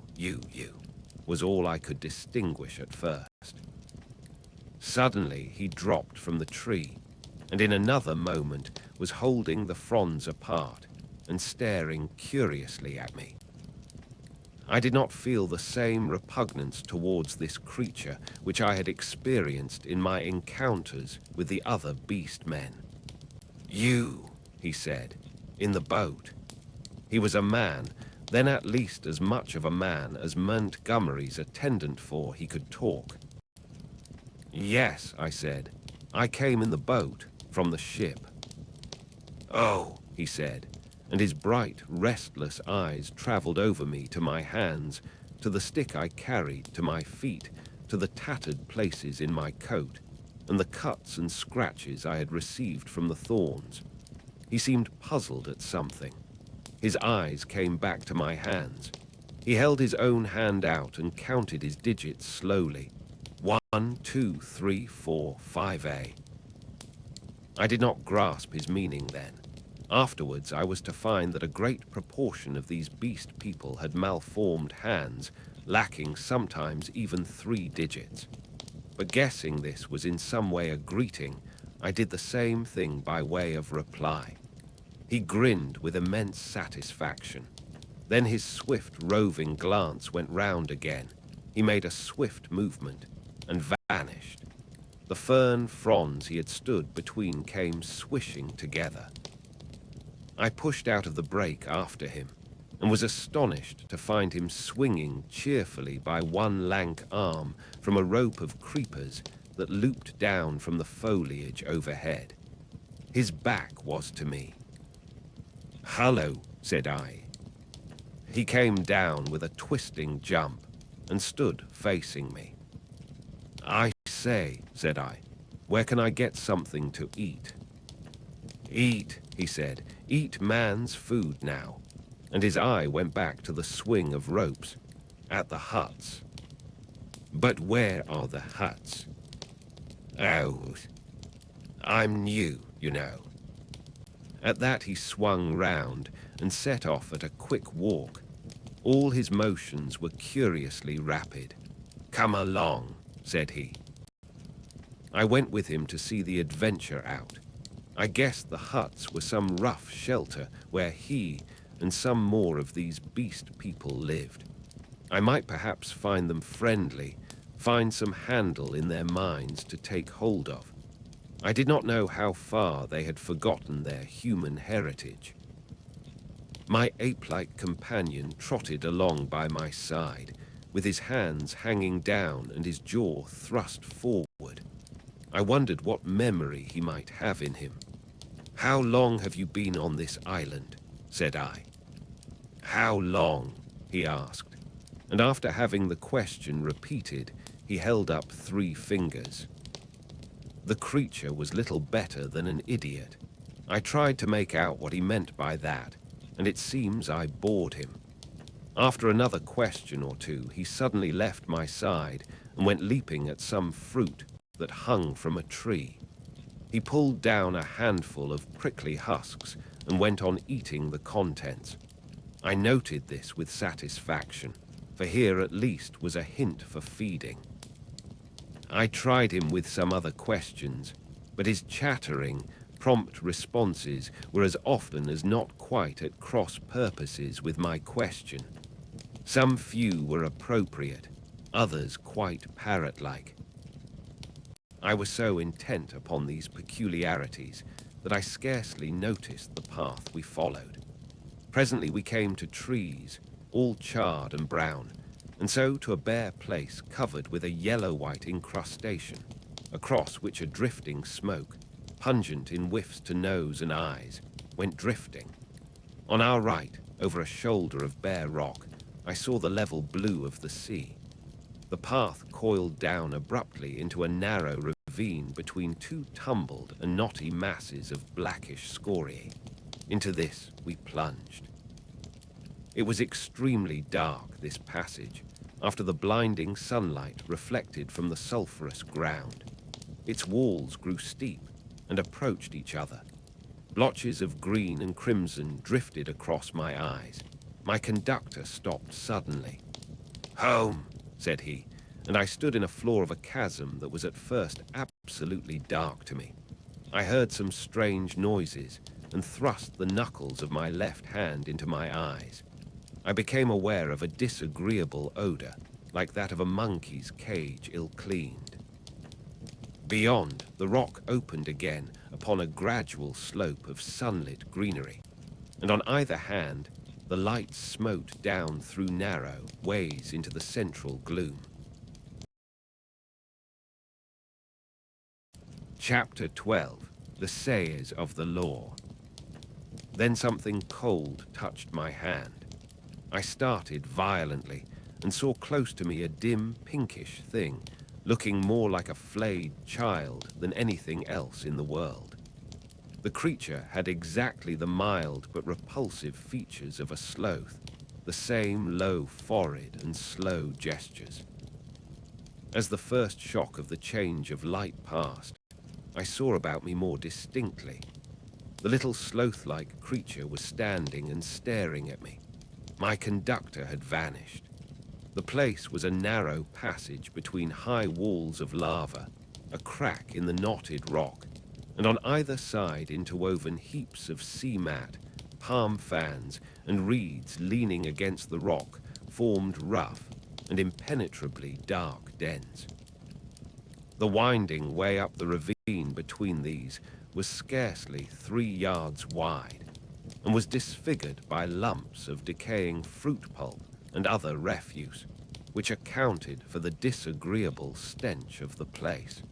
was all I could distinguish at first. Suddenly he dropped from the tree, and in another moment was holding the fronds apart and staring curiously at me. I did not feel the same repugnance towards this creature which I had experienced in my encounters with the other beast men. You, he said, in the boat. He was a man, then at least as much of a man as Montgomery's attendant, for he could talk. Yes, I said, I came in the boat, from the ship. Oh, he said, and his bright, restless eyes traveled over me to my hands, to the stick I carried, to my feet, to the tattered places in my coat, and the cuts and scratches I had received from the thorns. He seemed puzzled at something. His eyes came back to my hands. He held his own hand out and counted his digits slowly. 1, 2, 3, 4, 5A. I did not grasp his meaning then. Afterwards, I was to find that a great proportion of these beast people had malformed hands, lacking sometimes even 3 digits. But guessing this was in some way a greeting, I did the same thing by way of reply. He grinned with immense satisfaction. Then his swift, roving glance went round again. He made a swift movement and vanished. The fern fronds he had stood between came swishing together. I pushed out of the break after him. and was astonished to find him swinging cheerfully by one lank arm from a rope of creepers that looped down from the foliage overhead. His back was to me. "Hullo," said I. He came down with a twisting jump and stood facing me. "I say," said I, "where can I get something to eat?" "Eat," he said, "eat man's food now." And his eye went back to the swing of ropes, at the huts. "But where are the huts?" "Oh, I'm new, you know." At that he swung round and set off at a quick walk. All his motions were curiously rapid. "Come along," said he. I went with him to see the adventure out. I guessed the huts were some rough shelter where he and some more of these beast people lived. I might perhaps find them friendly, find some handle in their minds to take hold of. I did not know how far they had forgotten their human heritage. My ape-like companion trotted along by my side, with his hands hanging down and his jaw thrust forward. I wondered what memory he might have in him. "How long have you been on this island?" said I. "How long?" he asked, and after having the question repeated, he held up 3 fingers. The creature was little better than an idiot. I tried to make out what he meant by that, and it seems I bored him. After another question or two, he suddenly left my side and went leaping at some fruit that hung from a tree. He pulled down a handful of prickly husks and went on eating the contents. I noted this with satisfaction, for here at least was a hint for feeding. I tried him with some other questions, but his chattering, prompt responses were as often as not quite at cross purposes with my question. Some few were appropriate, others quite parrot-like. I was so intent upon these peculiarities that I scarcely noticed the path we followed. Presently we came to trees, all charred and brown, and so to a bare place covered with a yellow-white incrustation, across which a drifting smoke, pungent in whiffs to nose and eyes, went drifting. On our right, over a shoulder of bare rock, I saw the level blue of the sea. The path coiled down abruptly into a narrow ravine between 2 tumbled and knotty masses of blackish scoriae. Into this we plunged. It was extremely dark, this passage, after the blinding sunlight reflected from the sulphurous ground. Its walls grew steep and approached each other. Blotches of green and crimson drifted across my eyes. My conductor stopped suddenly. "Home," said he, and I stood in a floor of a chasm that was at first absolutely dark to me. I heard some strange noises and thrust the knuckles of my left hand into my eyes. I became aware of a disagreeable odor, like that of a monkey's cage ill-cleaned. Beyond, the rock opened again upon a gradual slope of sunlit greenery, and on either hand, the light smote down through narrow ways into the central gloom. Chapter 12. The Sayers of the Law. Then something cold touched my hand. I started violently and saw close to me a dim, pinkish thing, looking more like a flayed child than anything else in the world. The creature had exactly the mild but repulsive features of a sloth, the same low forehead and slow gestures. As the first shock of the change of light passed, I saw about me more distinctly. The little sloth-like creature was standing and staring at me. My conductor had vanished. The place was a narrow passage between high walls of lava, a crack in the knotted rock, and on either side interwoven heaps of sea mat, palm fans, and reeds leaning against the rock formed rough and impenetrably dark dens. The winding way up the ravine between these was scarcely 3 yards wide. and was disfigured by lumps of decaying fruit pulp and other refuse, which accounted for the disagreeable stench of the place.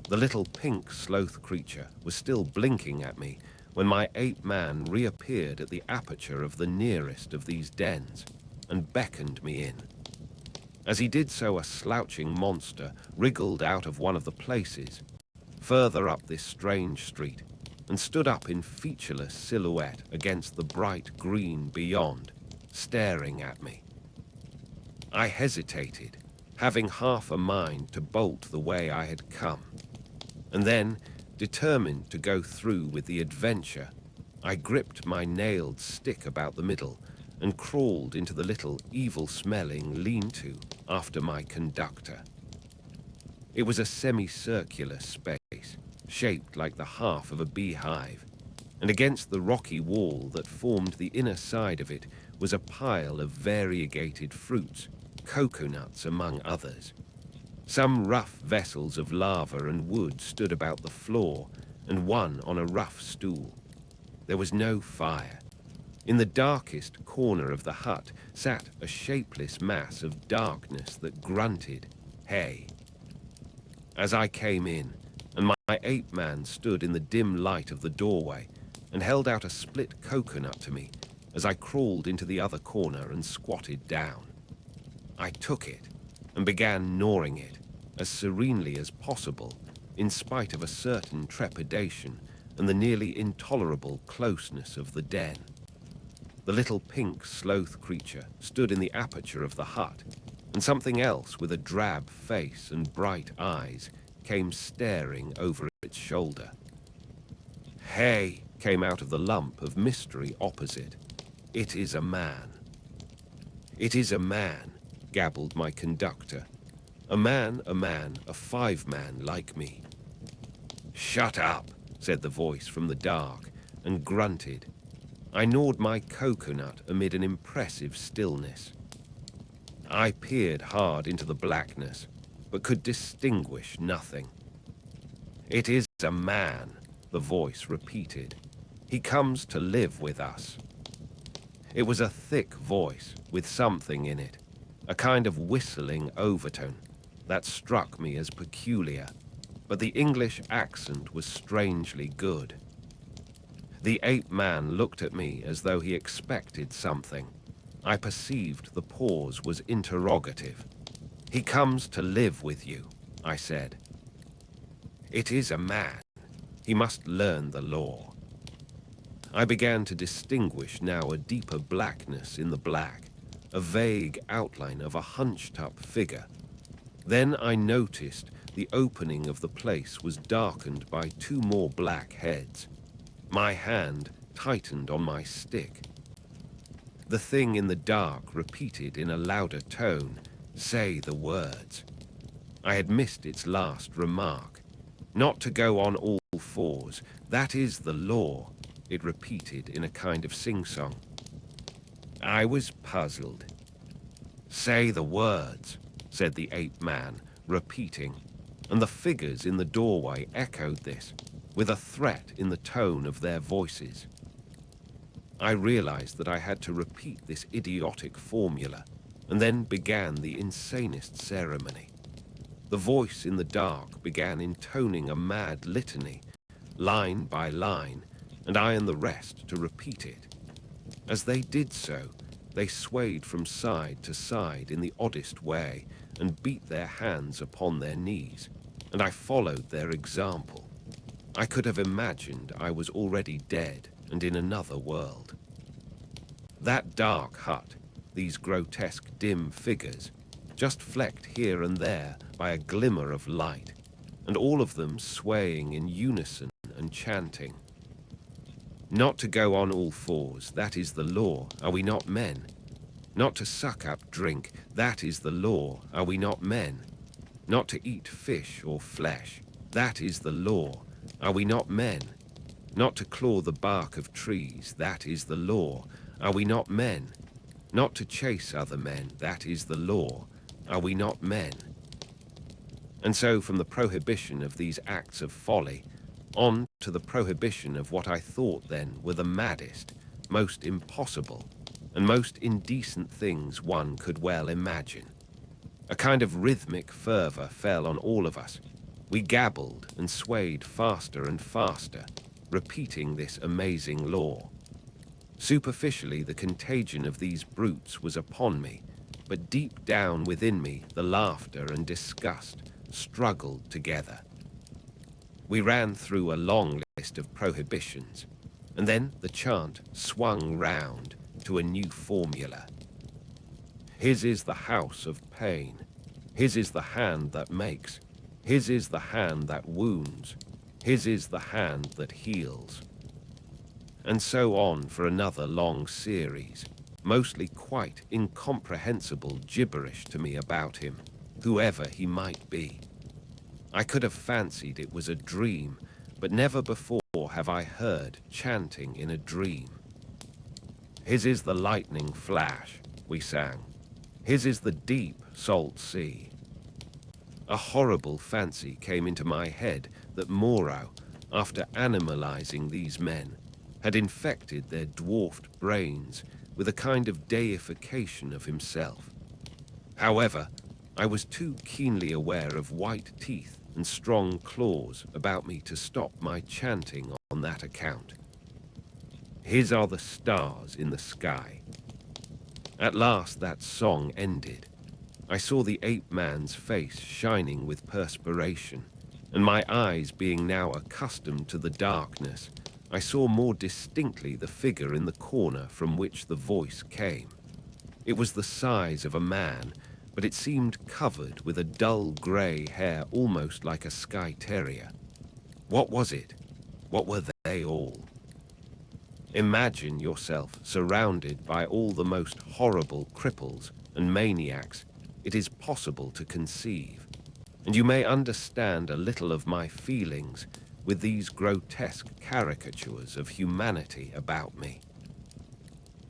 The little pink sloth creature was still blinking at me when my ape man reappeared at the aperture of the nearest of these dens and beckoned me in. As he did so, a slouching monster wriggled out of one of the places further up this strange street and stood up in featureless silhouette against the bright green beyond, staring at me. I hesitated, having half a mind to bolt the way I had come, and then, determined to go through with the adventure, I gripped my nailed stick about the middle and crawled into the little evil-smelling lean-to after my conductor. It was a semicircular space, shaped like the half of a beehive, and against the rocky wall that formed the inner side of it was a pile of variegated fruits, coconuts among others. Some rough vessels of lava and wood stood about the floor, and one on a rough stool. There was no fire. In the darkest corner of the hut sat a shapeless mass of darkness that grunted, "Hey." As I came in, and my ape man stood in the dim light of the doorway and held out a split coconut to me as I crawled into the other corner and squatted down. I took it and began gnawing it as serenely as possible, in spite of a certain trepidation and the nearly intolerable closeness of the den. The little pink sloth creature stood in the aperture of the hut, and something else with a drab face and bright eyes came staring over its shoulder. "Hey," came out of the lump of mystery opposite. "It is a man." "It is a man," gabbled my conductor. A man, a five-man like me." "Shut up," said the voice from the dark, and grunted. I gnawed my coconut amid an impressive stillness. I peered hard into the blackness, but could distinguish nothing. "It is a man," the voice repeated. "He comes to live with us." It was a thick voice with something in it, a kind of whistling overtone that struck me as peculiar, but the English accent was strangely good. The ape man looked at me as though he expected something. I perceived the pause was interrogative. "He comes to live with you," I said. "It is a man. He must learn the law." I began to distinguish now a deeper blackness in the black, a vague outline of a hunched-up figure. Then I noticed the opening of the place was darkened by two more black heads. My hand tightened on my stick. The thing in the dark repeated in a louder tone, "Say the words." I had missed its last remark. "Not to go on all fours, that is the law," it repeated in a kind of sing-song. I was puzzled. "Say the words," said the ape man, repeating, and the figures in the doorway echoed this, with a threat in the tone of their voices. I realized that I had to repeat this idiotic formula, and then began the insanest ceremony. The voice in the dark began intoning a mad litany, line by line, and I and the rest to repeat it. As they did so, they swayed from side to side in the oddest way and beat their hands upon their knees, and I followed their example. I could have imagined I was already dead and in another world. That dark hut, these grotesque dim figures, just flecked here and there by a glimmer of light, and all of them swaying in unison and chanting. "Not to go on all fours, that is the law, are we not men? Not to suck up drink, that is the law, are we not men? Not to eat fish or flesh, that is the law, are we not men? Not to claw the bark of trees, that is the law, are we not men? Not to chase other men, that is the law, are we not men?" And so from the prohibition of these acts of folly, on to the prohibition of what I thought then were the maddest, most impossible, and most indecent things one could well imagine. A kind of rhythmic fervor fell on all of us. We gabbled and swayed faster and faster, repeating this amazing law. Superficially, the contagion of these brutes was upon me, but deep down within me, the laughter and disgust struggled together. We ran through a long list of prohibitions, and then the chant swung round to a new formula. His is the house of pain. His is the hand that makes. His is the hand that wounds. His is the hand that heals. And so on for another long series, mostly quite incomprehensible gibberish to me about him, whoever he might be. I could have fancied it was a dream, but never before have I heard chanting in a dream. His is the lightning flash, we sang. His is the deep salt sea. A horrible fancy came into my head that Moreau, after animalizing these men, had infected their dwarfed brains with a kind of deification of himself. However, I was too keenly aware of white teeth and strong claws about me to stop my chanting on that account. His are the stars in the sky. At last that song ended. I saw the ape-man's face shining with perspiration, and my eyes being now accustomed to the darkness, I saw more distinctly the figure in the corner from which the voice came. It was the size of a man, but it seemed covered with a dull grey hair almost like a Skye terrier. What was it? What were they all? Imagine yourself surrounded by all the most horrible cripples and maniacs it is possible to conceive, and you may understand a little of my feelings with these grotesque caricatures of humanity about me.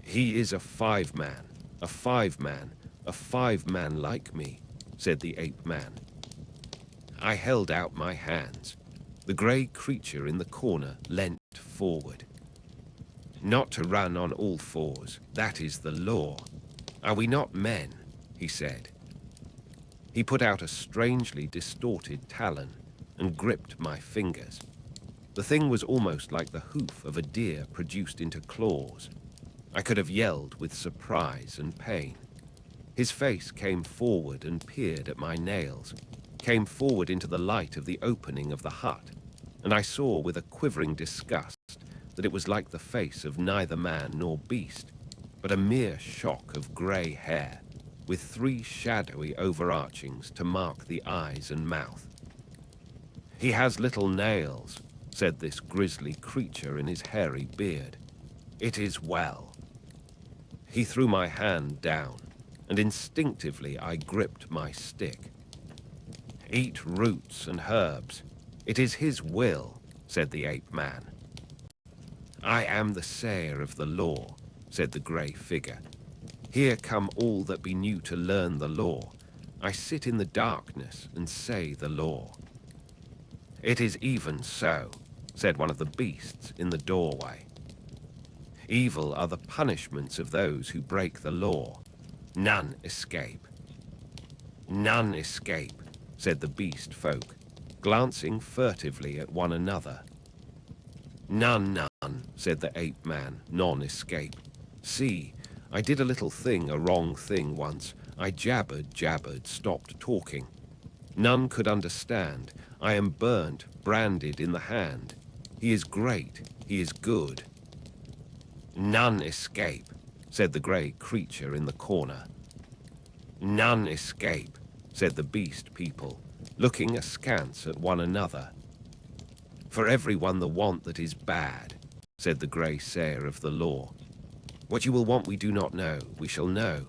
He is a five-man, a five-man, a five-man like me, said the ape-man. I held out my hands. The grey creature in the corner leant forward. Not to run on all fours, that is the law. Are we not men? He said. He put out a strangely distorted talon and gripped my fingers. The thing was almost like the hoof of a deer produced into claws. I could have yelled with surprise and pain. His face came forward and peered at my nails, came forward into the light of the opening of the hut, and I saw with a quivering disgust that it was like the face of neither man nor beast, but a mere shock of grey hair, with three shadowy overarchings to mark the eyes and mouth. He has little nails, said this grisly creature in his hairy beard. It is well. He threw my hand down, and instinctively I gripped my stick. Eat roots and herbs. It is his will, said the ape-man. I am the sayer of the law, said the grey figure. Here come all that be new to learn the law. I sit in the darkness and say the law. It is even so, said one of the beasts in the doorway. Evil are the punishments of those who break the law. None escape. None escape, said the beast folk, glancing furtively at one another. None, said the ape-man, none escape. See, I did a little thing, a wrong thing once. I jabbered, stopped talking. None could understand. I am burnt, branded in the hand. He is great, he is good. None escape, said the grey creature in the corner. None escape, said the beast people, looking askance at one another. For everyone the want that is bad, said the grey sayer of the law. What you will want we do not know, we shall know.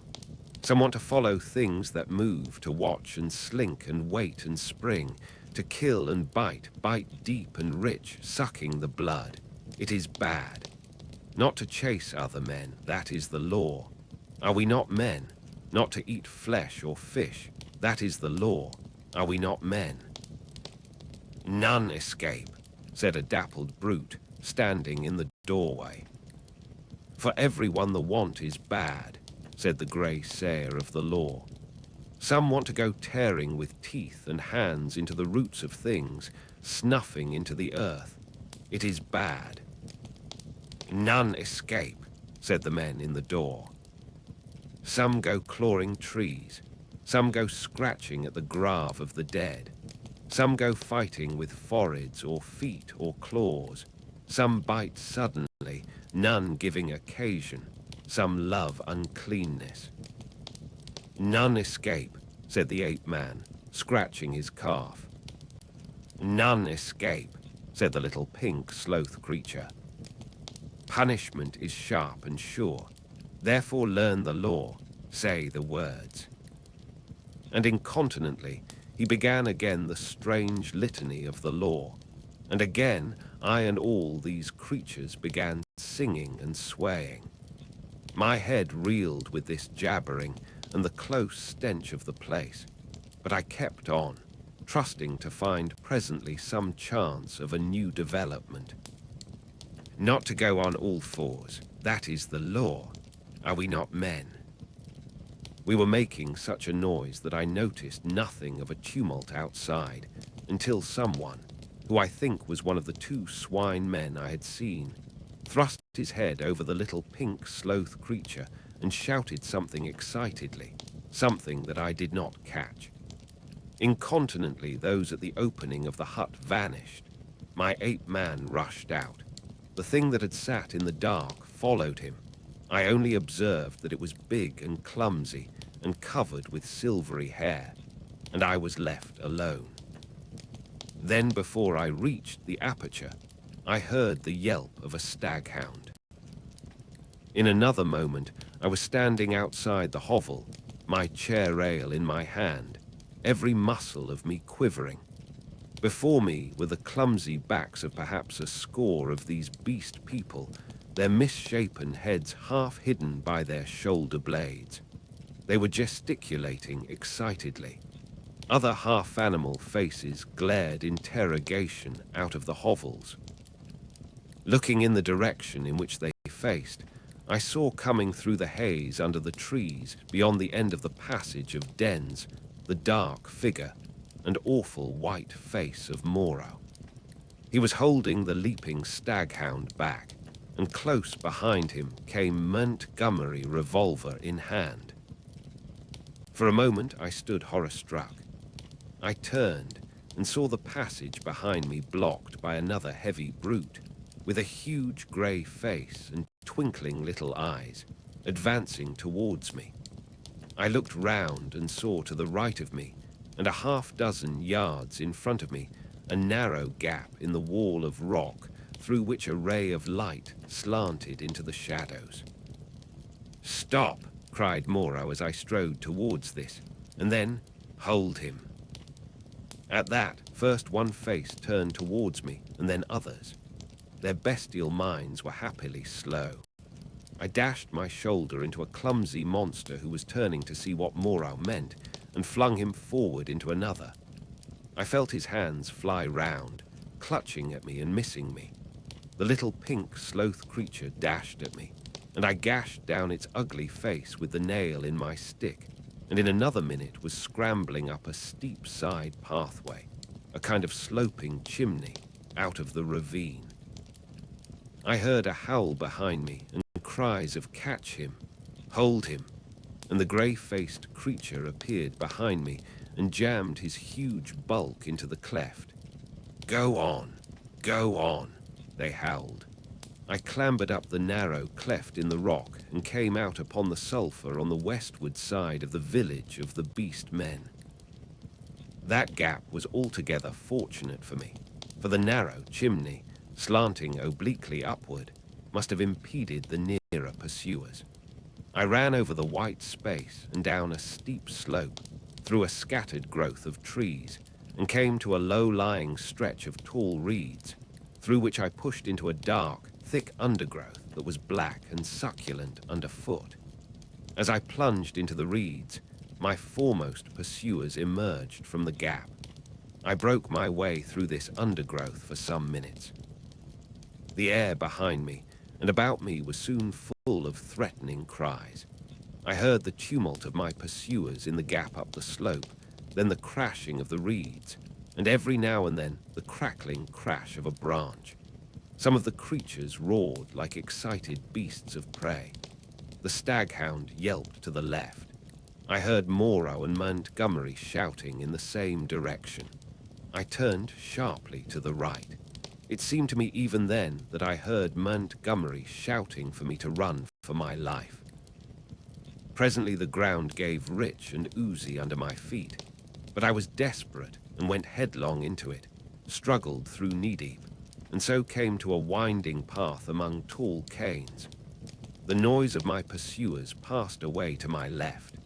Some want to follow things that move, to watch and slink and wait and spring, to kill and bite deep and rich, sucking the blood. It is bad. Not to chase other men, that is the law. Are we not men? Not to eat flesh or fish, that is the law. Are we not men? None escape, said a dappled brute, standing in the doorway. For everyone the want is bad, said the grey sayer of the law. Some want to go tearing with teeth and hands into the roots of things, snuffing into the earth. It is bad. None escape, said the men in the door. Some go clawing trees, some go scratching at the grave of the dead, some go fighting with foreheads or feet or claws, some bite suddenly, none giving occasion, some love uncleanness. None escape, said the ape-man, scratching his calf. None escape, said the little pink sloth creature. Punishment is sharp and sure, therefore learn the law, say the words. And incontinently he began again the strange litany of the law, and again I and all these creatures began singing and swaying. My head reeled with this jabbering and the close stench of the place, but I kept on, trusting to find presently some chance of a new development. Not to go on all fours, that is the law. Are we not men? We were making such a noise that I noticed nothing of a tumult outside until someone, who I think was one of the two swine men I had seen, thrust his head over the little pink sloth creature and shouted something excitedly, something that I did not catch. Incontinently those at the opening of the hut vanished. My ape-man rushed out. The thing that had sat in the dark followed him. I only observed that it was big and clumsy and covered with silvery hair, and I was left alone. Then before I reached the aperture, I heard the yelp of a staghound. In another moment, I was standing outside the hovel, my chair rail in my hand, every muscle of me quivering. Before me were the clumsy backs of perhaps a score of these beast people, their misshapen heads half hidden by their shoulder blades. They were gesticulating excitedly. Other half-animal faces glared interrogation out of the hovels. Looking in the direction in which they faced, I saw coming through the haze under the trees beyond the end of the passage of dens the dark figure and awful white face of Moreau. He was holding the leaping staghound back, and close behind him came Montgomery, revolver in hand. For a moment I stood horror-struck. I turned and saw the passage behind me blocked by another heavy brute, with a huge grey face and twinkling little eyes, advancing towards me. I looked round and saw to the right of me, and a half-dozen yards in front of me, a narrow gap in the wall of rock through which a ray of light slanted into the shadows. "Stop!" cried Moreau as I strode towards this, and then, "Hold him." At that, first one face turned towards me, and then others. Their bestial minds were happily slow. I dashed my shoulder into a clumsy monster who was turning to see what Moreau meant, and flung him forward into another. I felt his hands fly round, clutching at me and missing me. The little pink sloth creature dashed at me, and I gashed down its ugly face with the nail in my stick, and in another minute was scrambling up a steep side pathway, a kind of sloping chimney, out of the ravine. I heard a howl behind me and cries of "Catch him! Hold him!" and the grey-faced creature appeared behind me and jammed his huge bulk into the cleft. "Go on! Go on!" they howled. I clambered up the narrow cleft in the rock and came out upon the sulphur on the westward side of the village of the beast men. That gap was altogether fortunate for me, for the narrow chimney, slanting obliquely upward, must have impeded the nearer pursuers. I ran over the white space and down a steep slope, through a scattered growth of trees, and came to a low-lying stretch of tall reeds, through which I pushed into a dark, thick undergrowth that was black and succulent underfoot. As I plunged into the reeds, my foremost pursuers emerged from the gap. I broke my way through this undergrowth for some minutes. The air behind me and about me was soon full of threatening cries. I heard the tumult of my pursuers in the gap up the slope, then the crashing of the reeds, and every now and then the crackling crash of a branch. Some of the creatures roared like excited beasts of prey. The staghound yelped to the left. I heard Moreau and Montgomery shouting in the same direction. I turned sharply to the right. It seemed to me even then that I heard Montgomery shouting for me to run for my life. Presently the ground gave rich and oozy under my feet, but I was desperate and went headlong into it, struggled through knee-deep, and so came to a winding path among tall canes. The noise of my pursuers passed away to my left.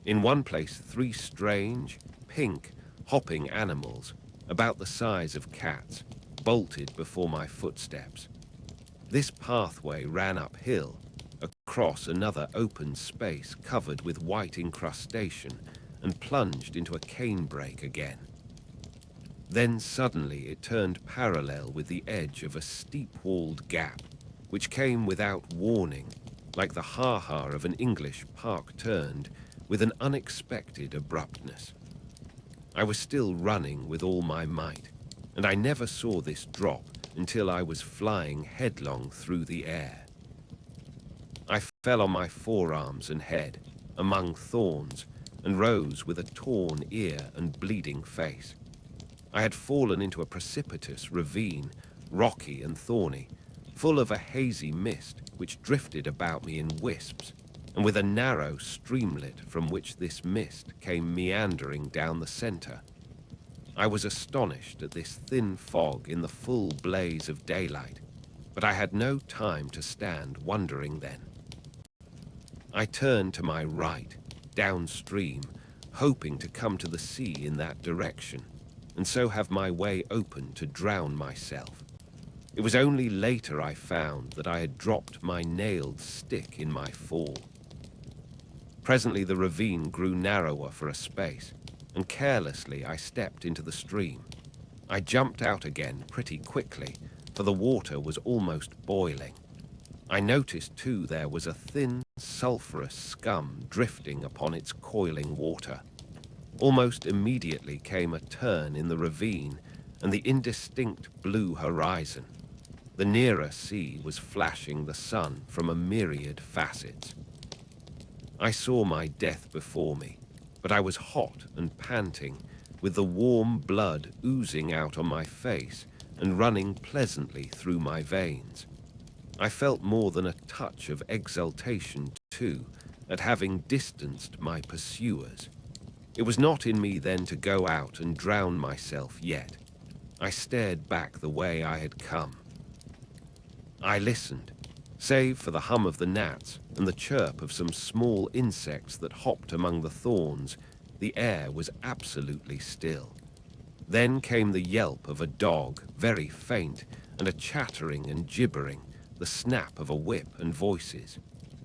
In one place 3 strange, pink, hopping animals, about the size of cats, bolted before my footsteps. This pathway ran uphill, across another open space covered with white incrustation, and plunged into a canebrake again. Then suddenly it turned parallel with the edge of a steep-walled gap, which came without warning, like the ha-ha of an English park turned, with an unexpected abruptness. I was still running with all my might, and I never saw this drop until I was flying headlong through the air. I fell on my forearms and head, among thorns, and rose with a torn ear and bleeding face. I had fallen into a precipitous ravine, rocky and thorny, full of a hazy mist which drifted about me in wisps, and with a narrow streamlet from which this mist came meandering down the center. I was astonished at this thin fog in the full blaze of daylight, but I had no time to stand wondering then. I turned to my right, downstream, hoping to come to the sea in that direction, and so have my way open to drown myself. It was only later I found that I had dropped my nailed stick in my fall. Presently the ravine grew narrower for a space, and carelessly I stepped into the stream. I jumped out again pretty quickly, for the water was almost boiling. I noticed too there was a thin, sulphurous scum drifting upon its coiling water. Almost immediately came a turn in the ravine and the indistinct blue horizon. The nearer sea was flashing the sun from a myriad facets. I saw my death before me, but I was hot and panting, with the warm blood oozing out on my face and running pleasantly through my veins. I felt more than a touch of exultation, too, at having distanced my pursuers. It was not in me then to go out and drown myself yet. I stared back the way I had come. I listened, save for the hum of the gnats and the chirp of some small insects that hopped among the thorns. The air was absolutely still. Then came the yelp of a dog, very faint, and a chattering and gibbering, the snap of a whip and voices.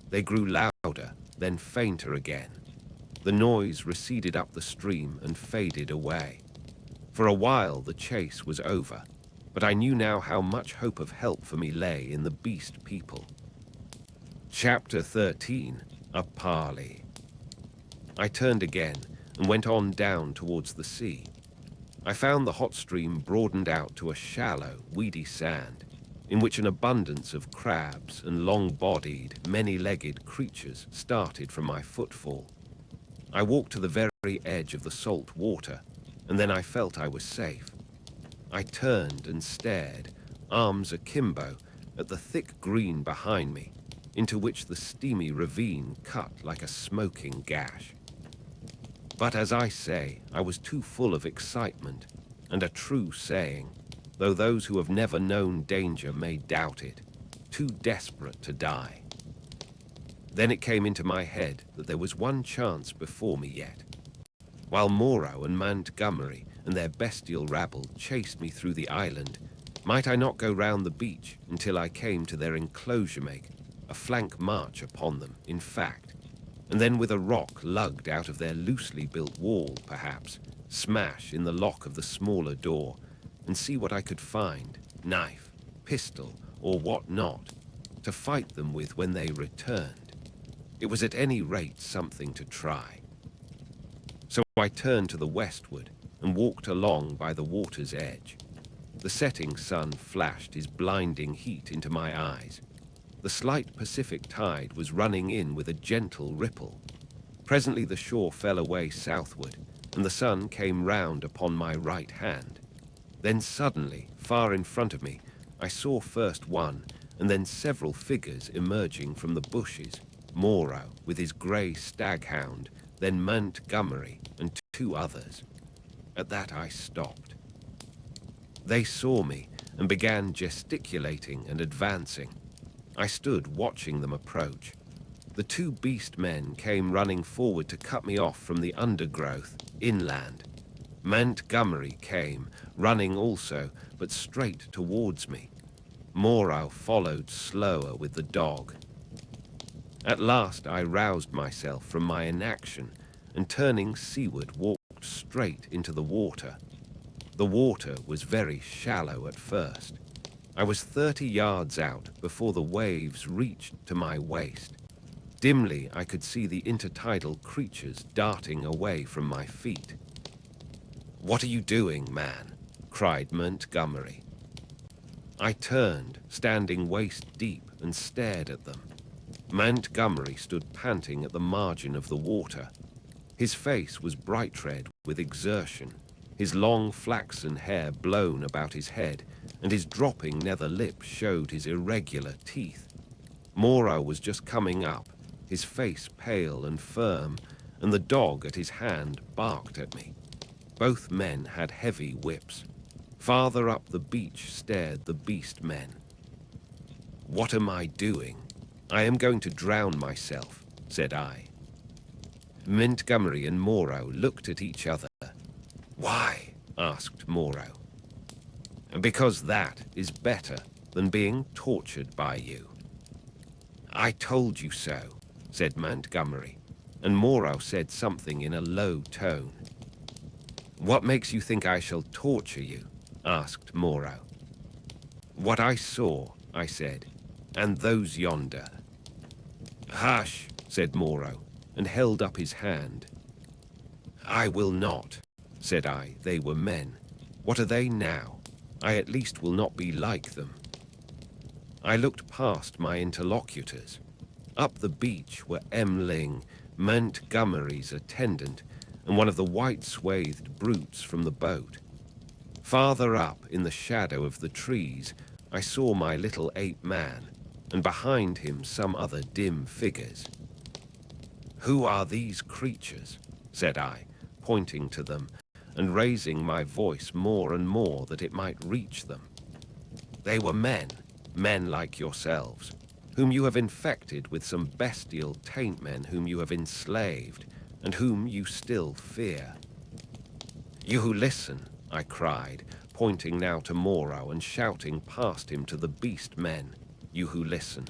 They grew louder, then fainter again. The noise receded up the stream and faded away. For a while the chase was over, but I knew now how much hope of help for me lay in the beast people. Chapter 13. A Parley. I turned again and went on down towards the sea. I found the hot stream broadened out to a shallow, weedy sand, in which an abundance of crabs and long-bodied, many-legged creatures started from my footfall. I walked to the very edge of the salt water, and then I felt I was safe. I turned and stared, arms akimbo, at the thick green behind me, into which the steamy ravine cut like a smoking gash. But as I say, I was too full of excitement, and a true saying, though those who have never known danger may doubt it, too desperate to die. Then it came into my head that there was one chance before me yet. While Moreau and Montgomery and their bestial rabble chased me through the island, might I not go round the beach until I came to their enclosure, make a flank march upon them, in fact, and then with a rock lugged out of their loosely built wall, perhaps, smash in the lock of the smaller door and see what I could find, knife, pistol, or what not, to fight them with when they returned. It was at any rate something to try. So I turned to the westward and walked along by the water's edge. The setting sun flashed his blinding heat into my eyes. The slight Pacific tide was running in with a gentle ripple. Presently the shore fell away southward, and the sun came round upon my right hand. Then suddenly, far in front of me, I saw first one, and then several figures emerging from the bushes. Moreau with his grey staghound, then Montgomery and two others. At that I stopped. They saw me and began gesticulating and advancing. I stood watching them approach. The two beast men came running forward to cut me off from the undergrowth, inland. Montgomery came, running also, but straight towards me. Moreau followed slower with the dog. At last I roused myself from my inaction and turning seaward walked straight into the water. The water was very shallow at first. I was 30 yards out before the waves reached to my waist. Dimly I could see the intertidal creatures darting away from my feet. "What are you doing, man?" cried Montgomery. I turned, standing waist deep, and stared at them. Montgomery stood panting at the margin of the water. His face was bright red with exertion, his long flaxen hair blown about his head, and his dropping nether lip showed his irregular teeth. Moreau was just coming up, his face pale and firm, and the dog at his hand barked at me. Both men had heavy whips. Farther up the beach stared the beast men. "What am I doing? I am going to drown myself," said I. Montgomery and Moreau looked at each other. "Why?" asked Moreau. "Because that is better than being tortured by you." "I told you so," said Montgomery, and Moreau said something in a low tone. "What makes you think I shall torture you?" asked Moreau. "What I saw," I said, "and those yonder." "Hush," said Moreau, and held up his hand. "I will not," said I. "They were men. What are they now? I at least will not be like them." I looked past my interlocutors. Up the beach were Ling, Montgomery's attendant, and one of the white-swathed brutes from the boat. Farther up, in the shadow of the trees, I saw my little ape man, and behind him some other dim figures. "Who are these creatures?" said I, pointing to them, and raising my voice more and more that it might reach them. "They were men, men like yourselves, whom you have infected with some bestial taint-men whom you have enslaved, and whom you still fear." "You who listen," I cried, pointing now to Moreau and shouting past him to the beast men, "you who listen.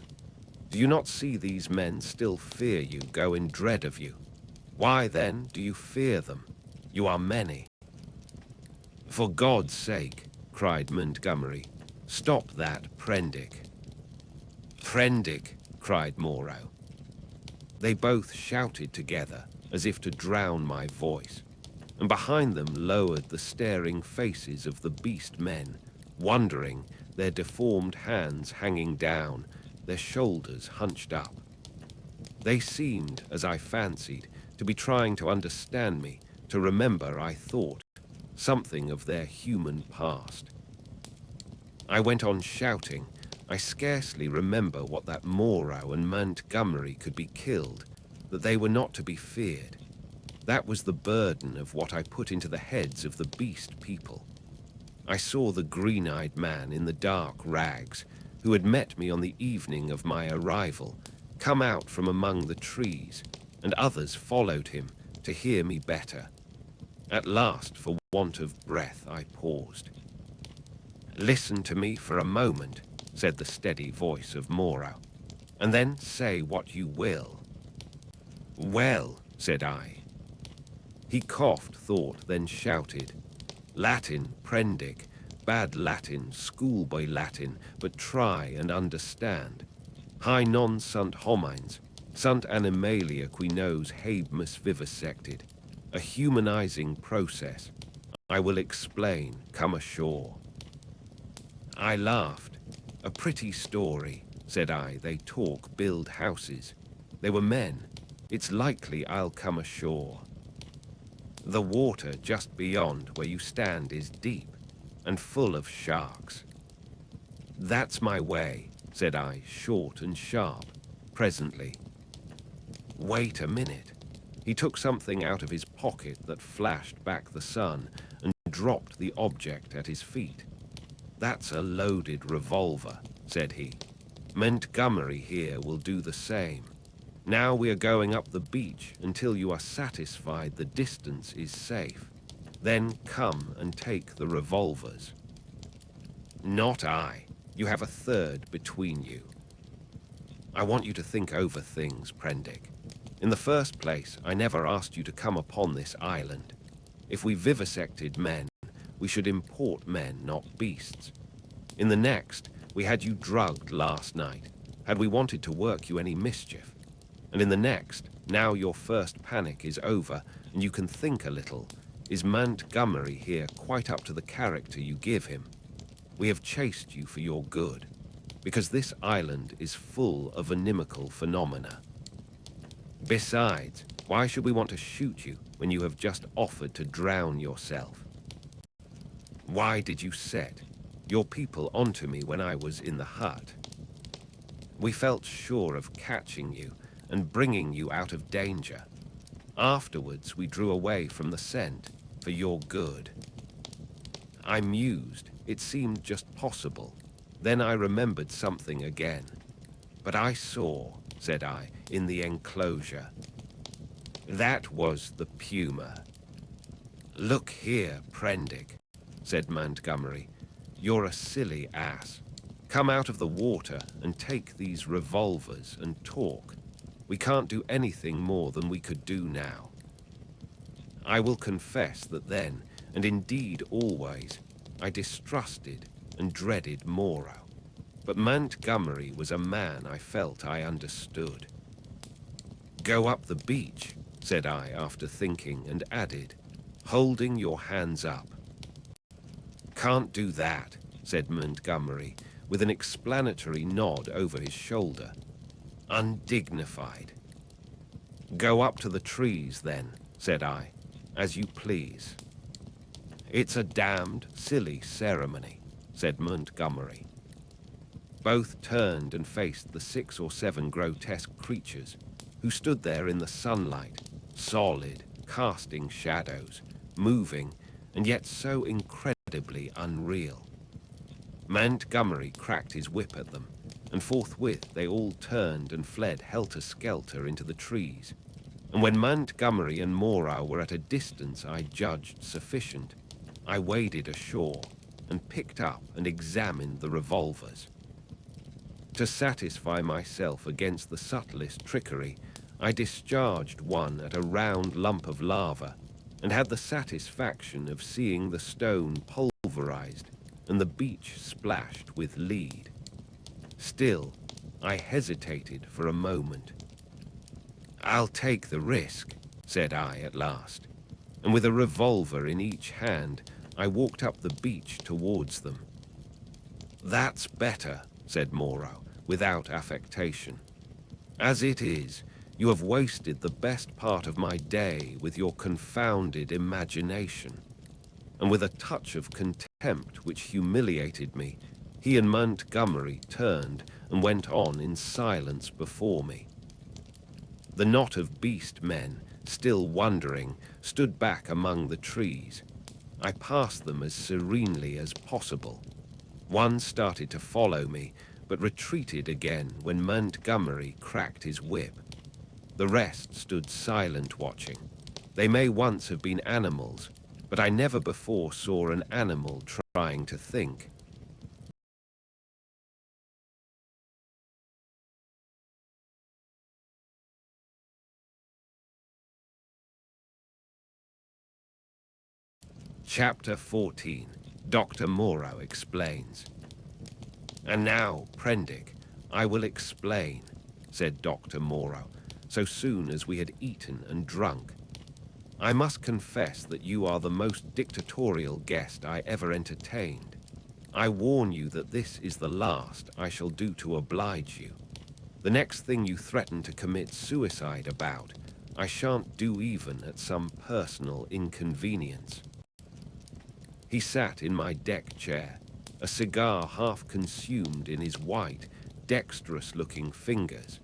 Do you not see these men still fear you, go in dread of you? Why, then, do you fear them? You are many." "For God's sake," cried Montgomery, "stop that, Prendick." "Prendick," cried Moreau. They both shouted together, as if to drown my voice, and behind them lowered the staring faces of the beast men, wondering, their deformed hands hanging down, their shoulders hunched up. They seemed, as I fancied, to be trying to understand me, to remember, I thought, something of their human past. I went on shouting. I scarcely remember what that Moreau and Montgomery could be killed, that they were not to be feared. That was the burden of what I put into the heads of the beast people. I saw the green-eyed man in the dark rags, who had met me on the evening of my arrival, come out from among the trees, and others followed him to hear me better. At last, for want of breath, I paused. "Listen to me for a moment," said the steady voice of Moreau, "and then say what you will." Well, said I. He coughed, thought, then shouted. Latin, prendic, bad Latin, schoolboy Latin, but try and understand. Hi non sunt homines, sunt animalia qui nos habemus vivisected. A humanizing process. I will explain, come ashore. I laughed. A pretty story, said I. They talk, build houses. They were men. It's likely I'll come ashore. The water just beyond where you stand is deep and full of sharks. That's my way, said I, short and sharp, presently. Wait a minute. He took something out of his pocket that flashed back the sun and dropped the object at his feet. That's a loaded revolver, said he. Montgomery here will do the same. Now we are going up the beach until you are satisfied the distance is safe. Then come and take the revolvers. Not I. You have a third between you. I want you to think over things, Prendick. In the first place, I never asked you to come upon this island. If we vivisected men, we should import men, not beasts. In the next, we had you drugged last night, had we wanted to work you any mischief. And in the next, now your first panic is over and you can think a little, is Montgomery here quite up to the character you give him? We have chased you for your good, because this island is full of inimical phenomena. Besides, why should we want to shoot you when you have just offered to drown yourself? Why did you set your people onto me when I was in the hut? We felt sure of catching you and bringing you out of danger. Afterwards, we drew away from the scent for your good. I mused. It seemed just possible. Then I remembered something again. But I saw, said I, in the enclosure. That was the PUMA. Look here, Prendick, said Montgomery. You're a silly ass. Come out of the water and take these revolvers and talk. We can't do anything more than we could do now. I will confess that then, and indeed always, I distrusted and dreaded Moreau. But Montgomery was a man I felt I understood. Go up the beach, said I after thinking, and added, holding your hands up. Can't do that, said Montgomery, with an explanatory nod over his shoulder. Undignified. Go up to the trees, then, said I, as you please. It's a damned silly ceremony, said Montgomery. Both turned and faced the 6 or 7 grotesque creatures who stood there in the sunlight, solid, casting shadows, moving, and yet so incredibly unreal. Montgomery cracked his whip at them, and forthwith they all turned and fled helter-skelter into the trees. And when Montgomery and Moreau were at a distance I judged sufficient, I waded ashore and picked up and examined the revolvers. To satisfy myself against the subtlest trickery, I discharged one at a round lump of lava and had the satisfaction of seeing the stone pulverized and the beach splashed with lead. Still, I hesitated for a moment. I'll take the risk, said I at last, and with a revolver in each hand, I walked up the beach towards them. That's better, said Moreau, without affectation. As it is, you have wasted the best part of my day with your confounded imagination. And with a touch of contempt which humiliated me, he and Montgomery turned and went on in silence before me. The knot of beast men, still wondering, stood back among the trees. I passed them as serenely as possible. One started to follow me, but retreated again when Montgomery cracked his whip. The rest stood silent watching. They may once have been animals, but I never before saw an animal trying to think. Chapter 14. Dr. Moreau explains. And now, Prendick, I will explain, said Dr. Moreau, so soon as we had eaten and drunk. I must confess that you are the most dictatorial guest I ever entertained. I warn you that this is the last I shall do to oblige you. The next thing you threaten to commit suicide about, I shan't do even at some personal inconvenience. He sat in my deck chair, a cigar half consumed in his white, dexterous-looking fingers.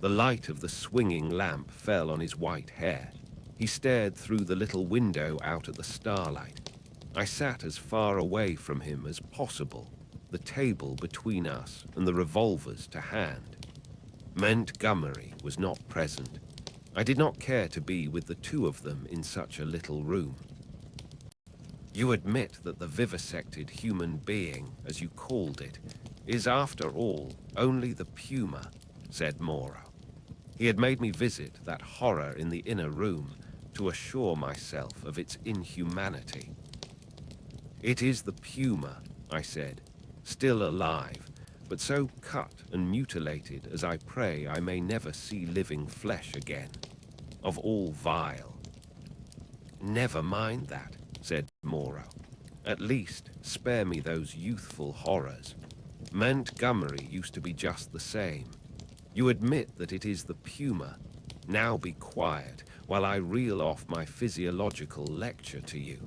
The light of the swinging lamp fell on his white hair. He stared through the little window out at the starlight. I sat as far away from him as possible, the table between us and the revolvers to hand. Montgomery was not present. I did not care to be with the two of them in such a little room. You admit that the vivisected human being, as you called it, is after all only the PUMA, said Moreau. He had made me visit that horror in the inner room to assure myself of its inhumanity. It is the PUMA, I said, still alive, but so cut and mutilated as I pray I may never see living flesh again, of all vile. Never mind that, said Moreau. At least spare me those youthful horrors. Montgomery used to be just the same. You admit that it is the PUMA. Now be quiet while I reel off my physiological lecture to you.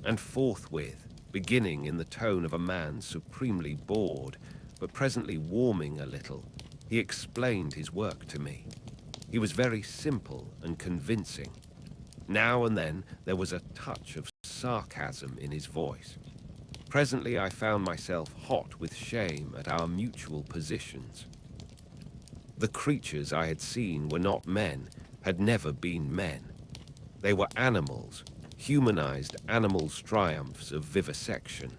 And forthwith, beginning in the tone of a man supremely bored, but presently warming a little, he explained his work to me. He was very simple and convincing. Now and then there was a touch of sarcasm in his voice. Presently I found myself hot with shame at our mutual positions. The creatures I had seen were not men, had never been men. They were animals, humanized animals' triumphs of vivisection.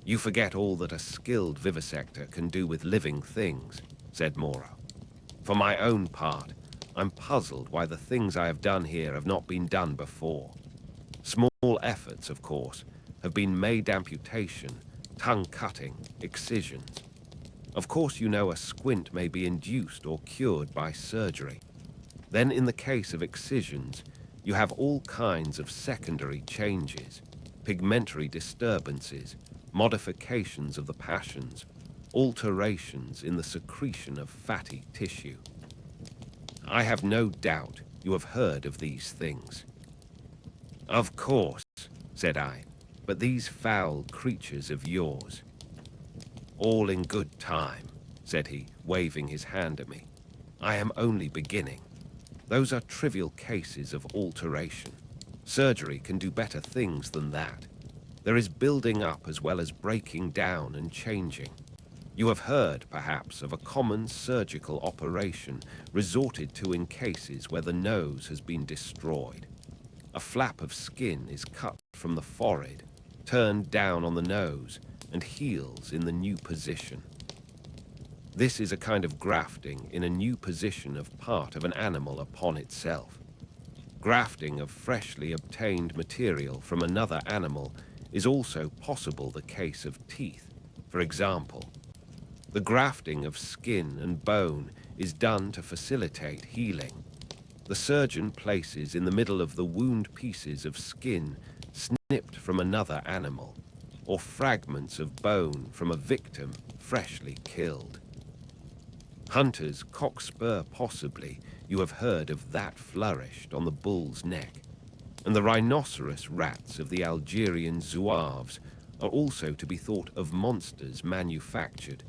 You forget all that a skilled vivisector can do with living things, said Moreau. For my own part, I'm puzzled why the things I have done here have not been done before. Small efforts, of course, have been made: amputation, tongue-cutting, excisions. Of course you know a squint may be induced or cured by surgery. Then in the case of excisions, you have all kinds of secondary changes, pigmentary disturbances, modifications of the passions, alterations in the secretion of fatty tissue. I have no doubt you have heard of these things. Of course, said I, but these foul creatures of yours. All in good time, said he, waving his hand at me. I am only beginning. Those are trivial cases of alteration. Surgery can do better things than that. There is building up as well as breaking down and changing. You have heard, perhaps, of a common surgical operation resorted to in cases where the nose has been destroyed. A flap of skin is cut from the forehead, turned down on the nose, and heals in the new position. This is a kind of grafting in a new position of part of an animal upon itself. Grafting of freshly obtained material from another animal is also possible the case of teeth, for example. The grafting of skin and bone is done to facilitate healing. The surgeon places in the middle of the wound pieces of skin snipped from another animal, or fragments of bone from a victim freshly killed. Hunter's cockspur, possibly, you have heard of that flourished on the bull's neck, and the rhinoceros rats of the Algerian zouaves are also to be thought of monsters manufactured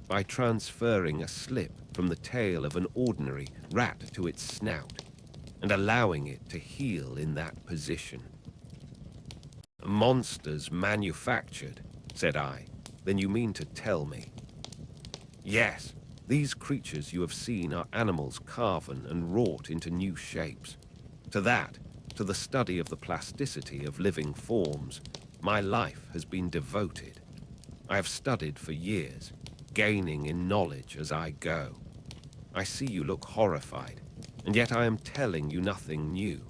by transferring a slip from the tail of an ordinary rat to its snout and allowing it to heal in that position. Monsters manufactured, said I. Then you mean to tell me? Yes, these creatures you have seen are animals carven and wrought into new shapes. To that, to the study of the plasticity of living forms, my life has been devoted. I have studied for years, gaining in knowledge as I go. I see you look horrified, and yet I am telling you nothing new.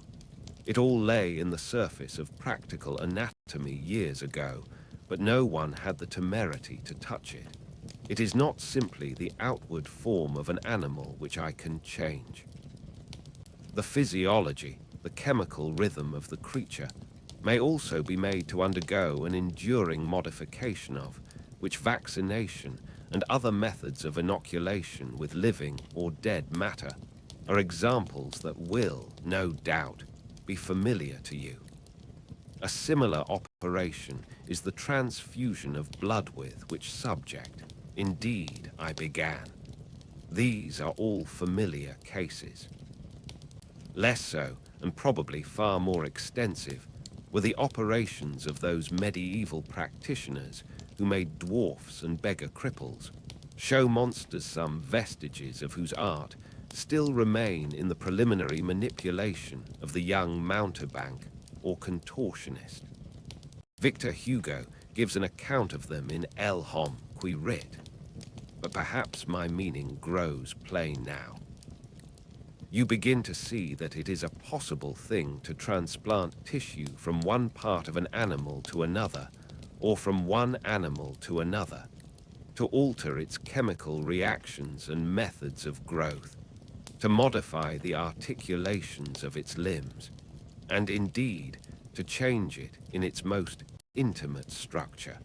It all lay in the surface of practical anatomy years ago, but no one had the temerity to touch it. It is not simply the outward form of an animal which I can change. The physiology, the chemical rhythm of the creature, may also be made to undergo an enduring modification of which vaccination and other methods of inoculation with living or dead matter are examples that will, no doubt, be familiar to you. A similar operation is the transfusion of blood with which subject, indeed, I began. These are all familiar cases. Less so, and probably far more extensive, were the operations of those medieval practitioners who made dwarfs and beggar cripples, show monsters some vestiges of whose art still remain in the preliminary manipulation of the young mountebank or contortionist. Victor Hugo gives an account of them in El Homme qui rit, but perhaps my meaning grows plain now. You begin to see that it is a possible thing to transplant tissue from one part of an animal to another, or from one animal to another, to alter its chemical reactions and methods of growth, to modify the articulations of its limbs, and indeed to change it in its most intimate structure.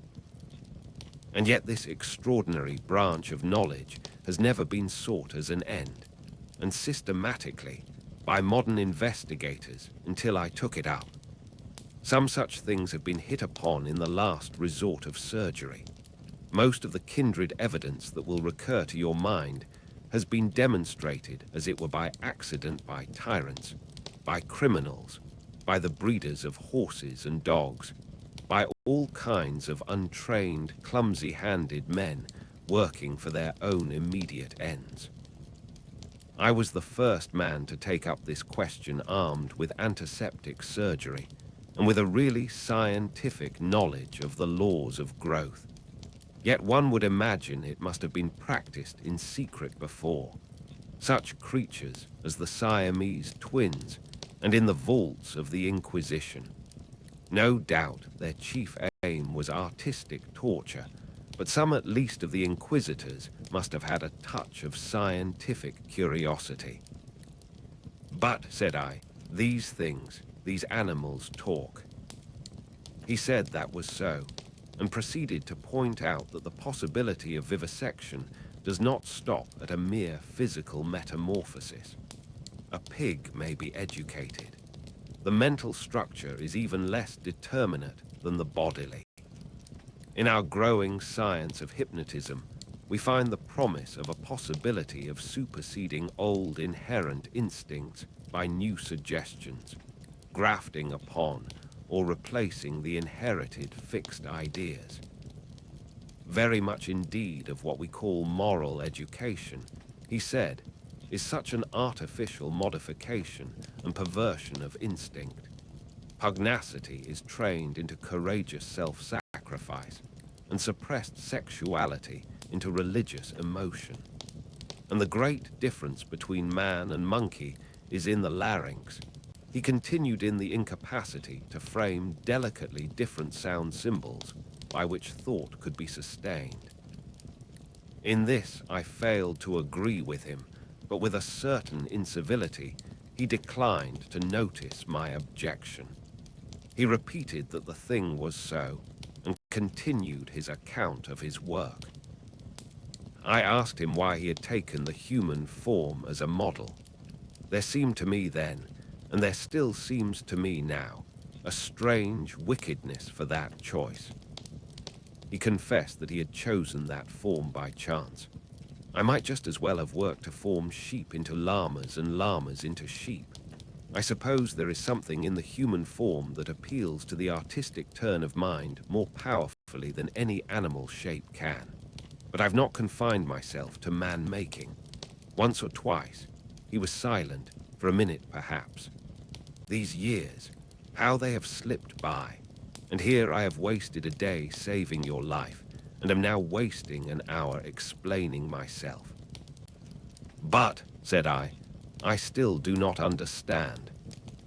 And yet this extraordinary branch of knowledge has never been sought as an end, and systematically by modern investigators until I took it up. Some such things have been hit upon in the last resort of surgery. Most of the kindred evidence that will recur to your mind has been demonstrated as it were by accident by tyrants, by criminals, by the breeders of horses and dogs, by all kinds of untrained, clumsy-handed men working for their own immediate ends. I was the first man to take up this question armed with antiseptic surgery and with a really scientific knowledge of the laws of growth. Yet one would imagine it must have been practiced in secret before. Such creatures as the Siamese twins and in the vaults of the Inquisition. No doubt their chief aim was artistic torture, but some at least of the inquisitors must have had a touch of scientific curiosity. But, said I, these things, these animals talk. He said that was so, and proceeded to point out that the possibility of vivisection does not stop at a mere physical metamorphosis. A pig may be educated. The mental structure is even less determinate than the bodily. In our growing science of hypnotism, we find the promise of a possibility of superseding old inherent instincts by new suggestions, grafting upon or replacing the inherited fixed ideas. Very much indeed of what we call moral education, he said, is such an artificial modification and perversion of instinct. Pugnacity is trained into courageous self-sacrifice, and suppressed sexuality into religious emotion. And the great difference between man and monkey is in the larynx. He continued in the incapacity to frame delicately different sound symbols by which thought could be sustained. In this I failed to agree with him, but with a certain incivility he declined to notice my objection. He repeated that the thing was so, and continued his account of his work. I asked him why he had taken the human form as a model. There seemed to me then, and there still seems to me now, a strange wickedness for that choice. He confessed that he had chosen that form by chance. I might just as well have worked to form sheep into llamas and llamas into sheep. I suppose there is something in the human form that appeals to the artistic turn of mind more powerfully than any animal shape can. But I've not confined myself to man-making. Once or twice, he was silent, for a minute perhaps. These years, how they have slipped by. And here I have wasted a day saving your life, and am now wasting an hour explaining myself. But, said I still do not understand.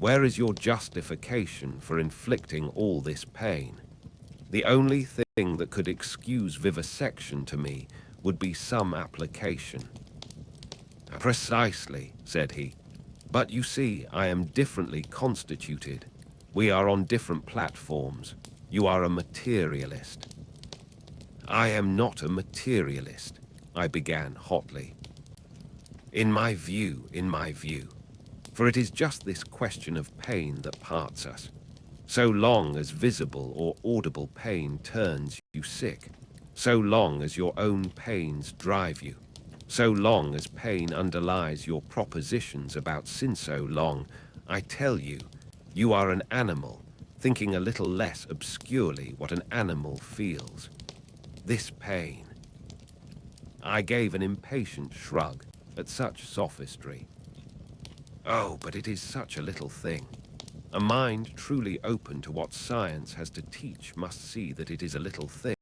Where is your justification for inflicting all this pain? The only thing that could excuse vivisection to me would be some application. Precisely, said he. But you see, I am differently constituted. We are on different platforms. You are a materialist. I am not a materialist, I began hotly. In my view. For it is just this question of pain that parts us. So long as visible or audible pain turns you sick, so long as your own pains drive you, so long as pain underlies your propositions about sin, so long, I tell you, you are an animal, thinking a little less obscurely what an animal feels. This pain. I gave an impatient shrug at such sophistry. Oh, but it is such a little thing. A mind truly open to what science has to teach must see that it is a little thing.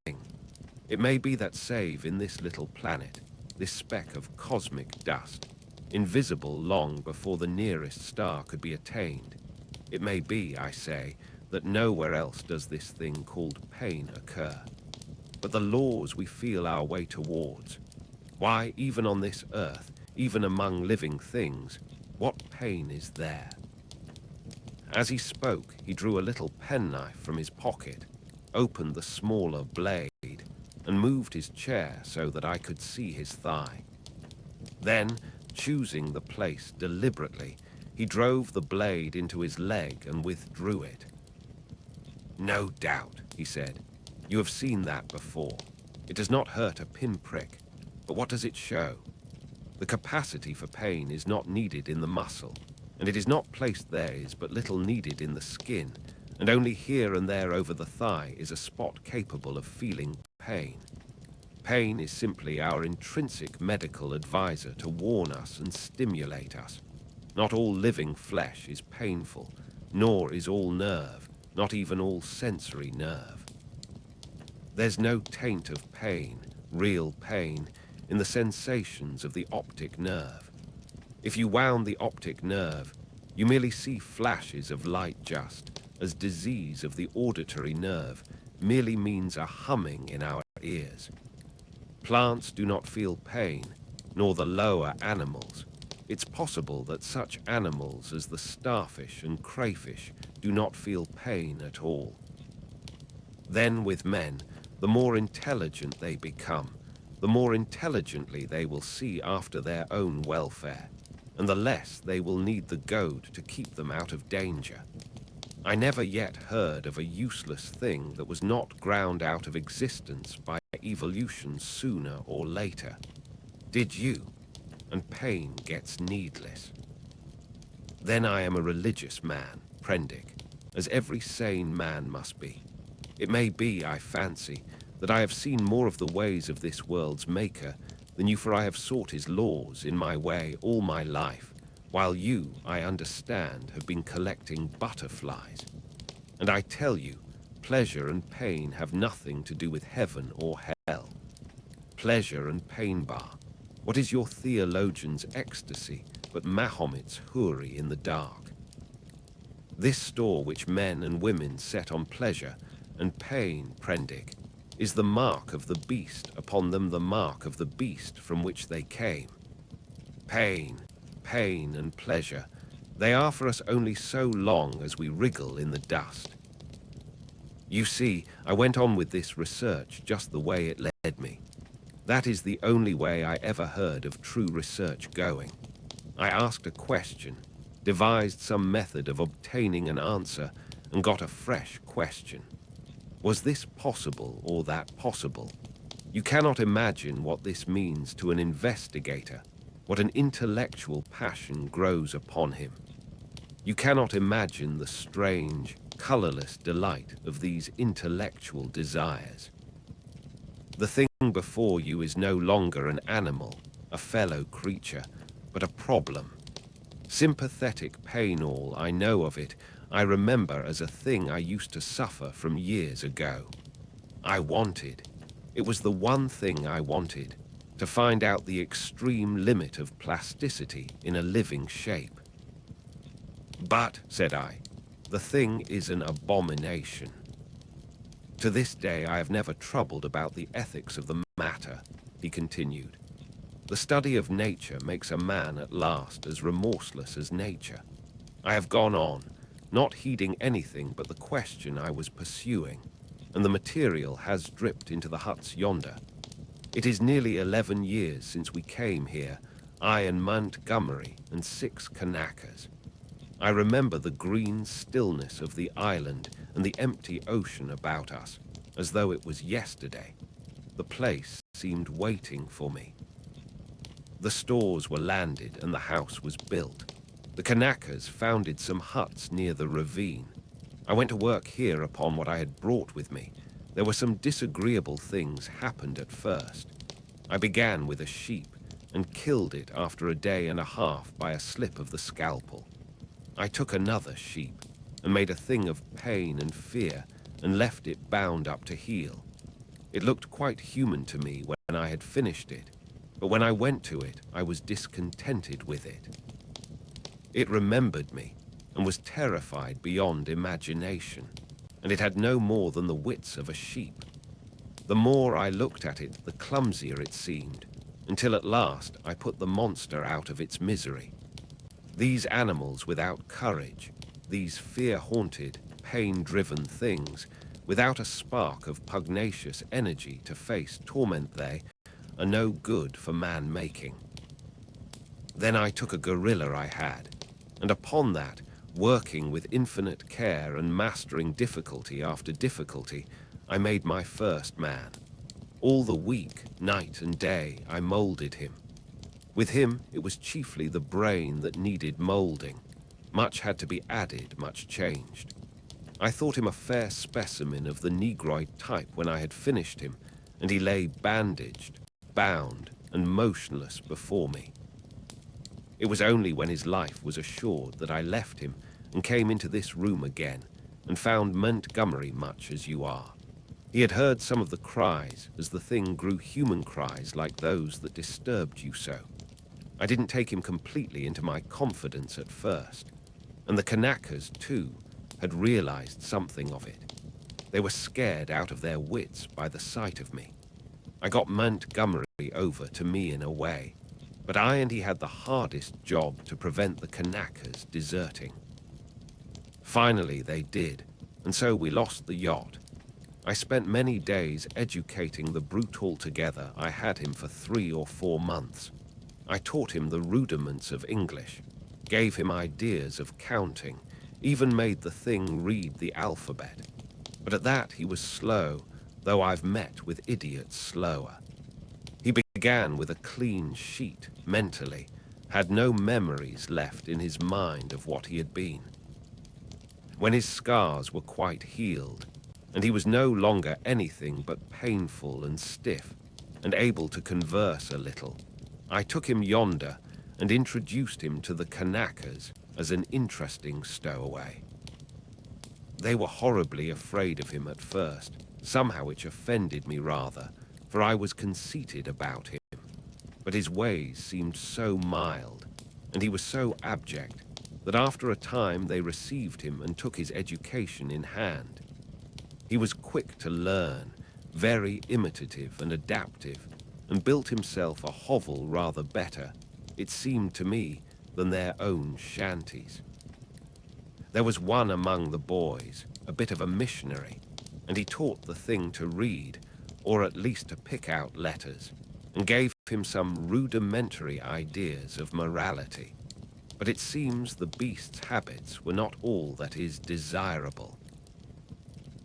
It may be that save in this little planet, this speck of cosmic dust, invisible long before the nearest star could be attained, it may be, I say, that nowhere else does this thing called pain occur. But the laws we feel our way towards, why, even on this earth, even among living things, what pain is there? As he spoke, he drew a little penknife from his pocket, opened the smaller blade, and moved his chair so that I could see his thigh. Then, choosing the place deliberately, he drove the blade into his leg and withdrew it. No doubt, he said. You have seen that before. It does not hurt a pinprick, but what does it show? The capacity for pain is not needed in the muscle, and it is not placed there is but little needed in the skin, and only here and there over the thigh is a spot capable of feeling pain. Pain is simply our intrinsic medical advisor to warn us and stimulate us. Not all living flesh is painful, nor is all nerve, not even all sensory nerve. There's no taint of pain, real pain, in the sensations of the optic nerve. If you wound the optic nerve, you merely see flashes of light, just as disease of the auditory nerve merely means a humming in our ears. Plants do not feel pain, nor the lower animals. It's possible that such animals as the starfish and crayfish do not feel pain at all. Then with men, the more intelligent they become, the more intelligently they will see after their own welfare, and the less they will need the goad to keep them out of danger. I never yet heard of a useless thing that was not ground out of existence by evolution sooner or later. Did you? And pain gets needless. Then I am a religious man, Prendick, as every sane man must be. It may be, I fancy, that I have seen more of the ways of this world's maker than you, for I have sought his laws in my way all my life, while you, I understand, have been collecting butterflies. And I tell you, pleasure and pain have nothing to do with heaven or hell. Pleasure and pain bar. What is your theologian's ecstasy but Mahomet's houri in the dark? This store which men and women set on pleasure and pain, Prendick, is the mark of the beast, upon them the mark of the beast from which they came. Pain, pain and pleasure, they are for us only so long as we wriggle in the dust. You see, I went on with this research just the way it led me. That is the only way I ever heard of true research going. I asked a question, devised some method of obtaining an answer, and got a fresh question. Was this possible or that possible? You cannot imagine what this means to an investigator, what an intellectual passion grows upon him. You cannot imagine the strange, colorless delight of these intellectual desires. The thing before you is no longer an animal, a fellow creature, but a problem. Sympathetic pain, all I know of it, I remember as a thing I used to suffer from years ago. I wanted, it was the one thing I wanted, to find out the extreme limit of plasticity in a living shape. But, said I, the thing is an abomination. To this day I have never troubled about the ethics of the matter, he continued. The study of nature makes a man at last as remorseless as nature. I have gone on, not heeding anything but the question I was pursuing, and the material has dripped into the huts yonder. It is nearly 11 years since we came here, I and Montgomery and 6 Kanakas. I remember the green stillness of the island and the empty ocean about us, as though it was yesterday. The place seemed waiting for me. The stores were landed and the house was built. The Kanakas founded some huts near the ravine. I went to work here upon what I had brought with me. There were some disagreeable things happened at first. I began with a sheep and killed it after a day and a half by a slip of the scalpel. I took another sheep and made a thing of pain and fear and left it bound up to heal. It looked quite human to me when I had finished it, but when I went to it, I was discontented with it. It remembered me and was terrified beyond imagination, and it had no more than the wits of a sheep. The more I looked at it, the clumsier it seemed, until at last I put the monster out of its misery. These animals without courage, these fear-haunted, pain-driven things, without a spark of pugnacious energy to face torment, they are no good for man-making. Then I took a gorilla I had, and upon that, working with infinite care and mastering difficulty after difficulty, I made my first man. All the week, night and day, I molded him. With him, it was chiefly the brain that needed molding. Much had to be added, much changed. I thought him a fair specimen of the Negroid type when I had finished him, and he lay bandaged, bound, and motionless before me. It was only when his life was assured that I left him and came into this room again and found Montgomery much as you are. He had heard some of the cries as the thing grew human cries like those that disturbed you so. I didn't take him completely into my confidence at first, and the Kanakas, too, had realized something of it. They were scared out of their wits by the sight of me. I got Montgomery over to me in a way, but I and he had the hardest job to prevent the Kanakas deserting. Finally they did, and so we lost the yacht. I spent many days educating the brute altogether. I had him for 3 or 4 months. I taught him the rudiments of English, gave him ideas of counting, even made the thing read the alphabet. But at that he was slow, though I've met with idiots slower. He began with a clean sheet, mentally, had no memories left in his mind of what he had been. When his scars were quite healed, and he was no longer anything but painful and stiff, and able to converse a little, I took him yonder and introduced him to the Kanakas as an interesting stowaway. They were horribly afraid of him at first, somehow which offended me rather, for I was conceited about him. But his ways seemed so mild, and he was so abject, that after a time they received him and took his education in hand. He was quick to learn, very imitative and adaptive, and built himself a hovel rather better, it seemed to me, than their own shanties. There was one among the boys, a bit of a missionary, and he taught the thing to read, or at least to pick out letters, and gave him some rudimentary ideas of morality. But it seems the beast's habits were not all that is desirable.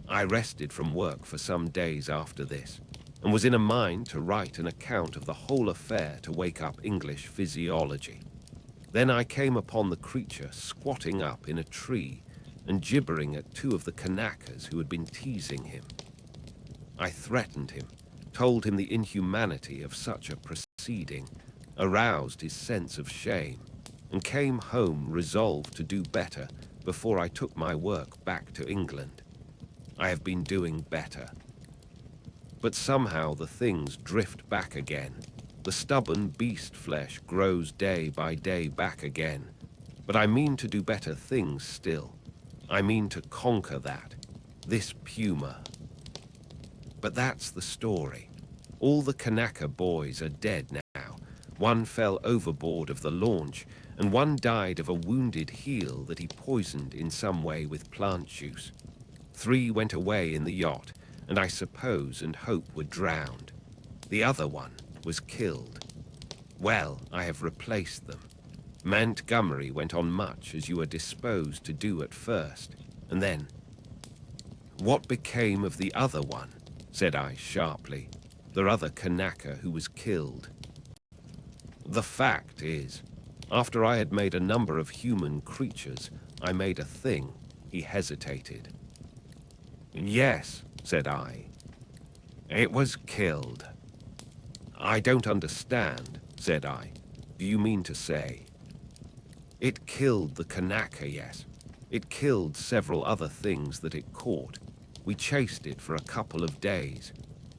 I rested from work for some days after this, and was in a mind to write an account of the whole affair to wake up English physiology. Then I came upon the creature squatting up in a tree and gibbering at 2 of the Kanakas who had been teasing him. I threatened him, told him the inhumanity of such a proceeding, aroused his sense of shame, and came home resolved to do better before I took my work back to England. I have been doing better. But somehow the things drift back again. The stubborn beast flesh grows day by day back again. But I mean to do better things still. I mean to conquer that. This Puma. But that's the story. All the Kanaka boys are dead now. One fell overboard of the launch, and one died of a wounded heel that he poisoned in some way with plant juice. 3 went away in the yacht, and I suppose and hope were drowned. The other one was killed. Well, I have replaced them. Montgomery went on much as you were disposed to do at first, and then... What became of the other one? Said I sharply. The other Kanaka who was killed. The fact is, after I had made a number of human creatures, I made a thing. He hesitated. Yes, said I. It was killed. I don't understand, said I. Do you mean to say? It killed the Kanaka, yes. It killed several other things that it caught. We chased it for a couple of days.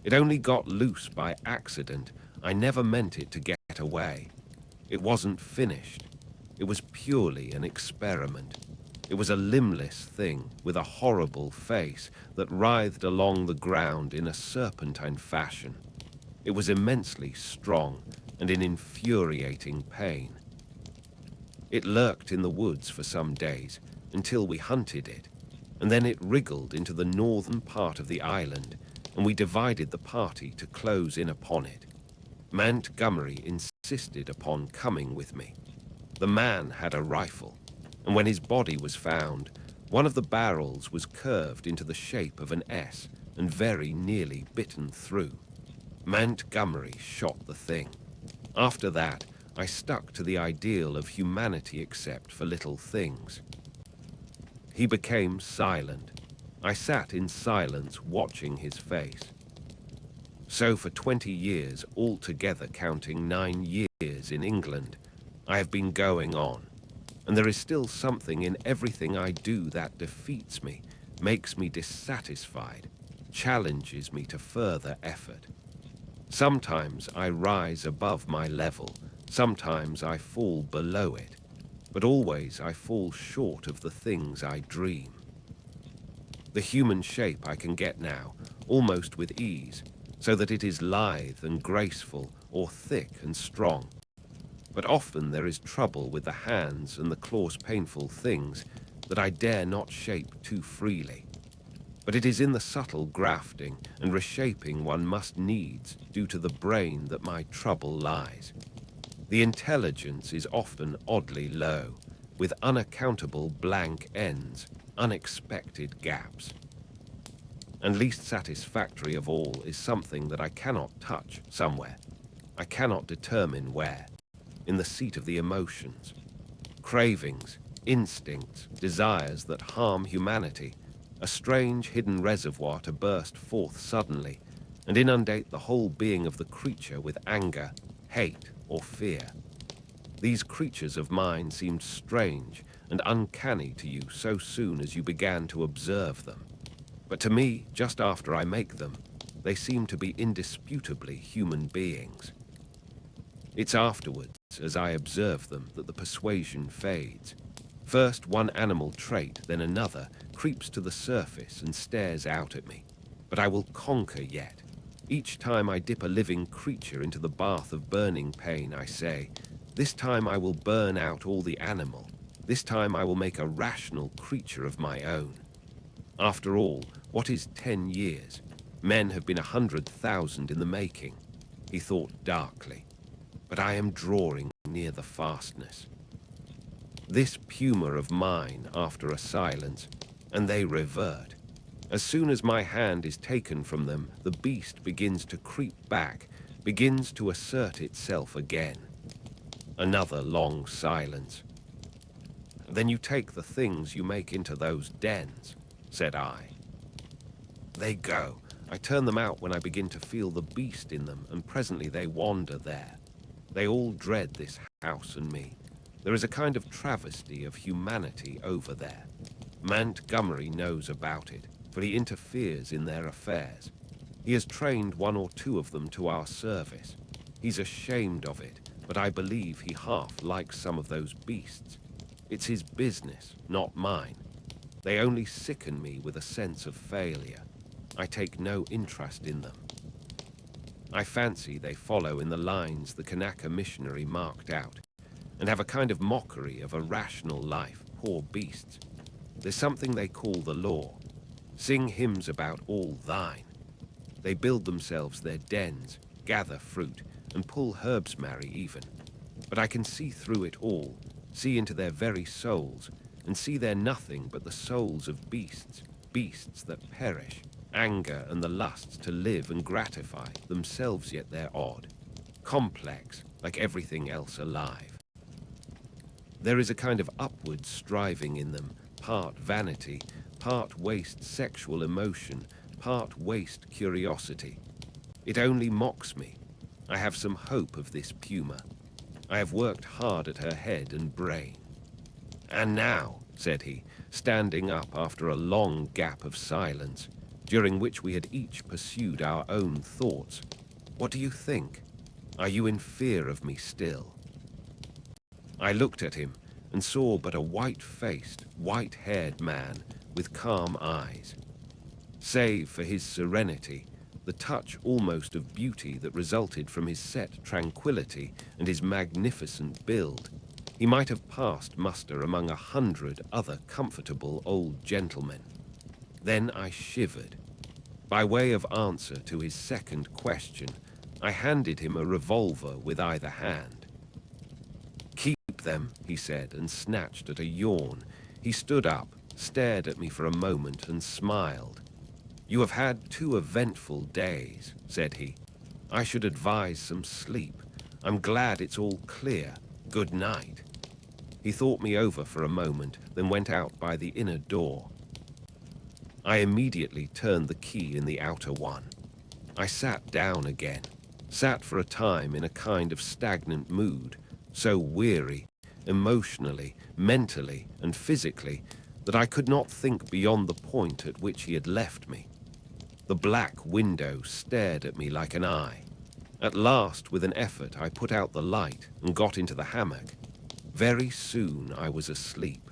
It only got loose by accident. I never meant it to get away. It wasn't finished. It was purely an experiment. It was a limbless thing with a horrible face that writhed along the ground in a serpentine fashion. It was immensely strong and in infuriating pain. It lurked in the woods for some days until we hunted it, and then it wriggled into the northern part of the island, and we divided the party to close in upon it. Montgomery insisted upon coming with me. The man had a rifle, and when his body was found, one of the barrels was curved into the shape of an S and very nearly bitten through. Montgomery shot the thing. After that, I stuck to the ideal of humanity except for little things. He became silent. I sat in silence watching his face. So for 20 years, altogether counting 9 years in England, I have been going on. And there is still something in everything I do that defeats me, makes me dissatisfied, challenges me to further effort. Sometimes I rise above my level, sometimes I fall below it, but always I fall short of the things I dream. The human shape I can get now, almost with ease, so that it is lithe and graceful or thick and strong. But often there is trouble with the hands and the claws, painful things that I dare not shape too freely. But it is in the subtle grafting and reshaping one must needs due to the brain that my trouble lies. The intelligence is often oddly low, with unaccountable blank ends, unexpected gaps. And least satisfactory of all is something that I cannot touch somewhere. I cannot determine where. In the seat of the emotions. Cravings, instincts, desires that harm humanity, a strange hidden reservoir to burst forth suddenly and inundate the whole being of the creature with anger, hate, or fear. These creatures of mine seemed strange and uncanny to you so soon as you began to observe them. But to me, just after I make them, they seem to be indisputably human beings. It's afterwards, as I observe them, that the persuasion fades. First one animal trait, then another, creeps to the surface and stares out at me. But I will conquer yet. Each time I dip a living creature into the bath of burning pain, I say, this time I will burn out all the animal. This time I will make a rational creature of my own. After all, what is 10 years? Men have been 100,000 in the making. He thought darkly. But I am drawing near the fastness. This Puma of mine after a silence, and they revert. As soon as my hand is taken from them, the beast begins to creep back, begins to assert itself again. Another long silence. Then you take the things you make into those dens, said I. They go. I turn them out when I begin to feel the beast in them, and presently they wander there. They all dread this house and me. There is a kind of travesty of humanity over there. Montgomery knows about it, for he interferes in their affairs. He has trained 1 or 2 of them to our service. He's ashamed of it, but I believe he half likes some of those beasts. It's his business, not mine. They only sicken me with a sense of failure. I take no interest in them. I fancy they follow in the lines the Kanaka missionary marked out, and have a kind of mockery of a rational life, poor beasts. There's something they call the law. Sing hymns about all thine. They build themselves their dens, gather fruit, and pull herbs marry even. But I can see through it all, see into their very souls, and see they're nothing but the souls of beasts, beasts that perish, anger and the lusts to live and gratify themselves, yet they're odd, complex, like everything else alive. There is a kind of upward striving in them, part vanity, part waste sexual emotion, part waste curiosity. It only mocks me. I have some hope of this PUMA. I have worked hard at her head and brain. And now, said he, standing up after a long gap of silence, during which we had each pursued our own thoughts, what do you think? Are you in fear of me still? I looked at him and saw but a white-faced, white-haired man with calm eyes. Save for his serenity, the touch almost of beauty that resulted from his set tranquility and his magnificent build, he might have passed muster among 100 other comfortable old gentlemen. Then I shivered. By way of answer to his second question, I handed him a revolver with either hand. Keep them, he said, and snatched at a yawn. He stood up, stared at me for a moment, and smiled. You have had 2 eventful days, said he. I should advise some sleep. I'm glad it's all clear. Good night. He thought me over for a moment, then went out by the inner door. I immediately turned the key in the outer one. I sat down again, sat for a time in a kind of stagnant mood, so weary, emotionally, mentally, and physically, that I could not think beyond the point at which he had left me. The black window stared at me like an eye. At last, with an effort, I put out the light and got into the hammock. Very soon I was asleep.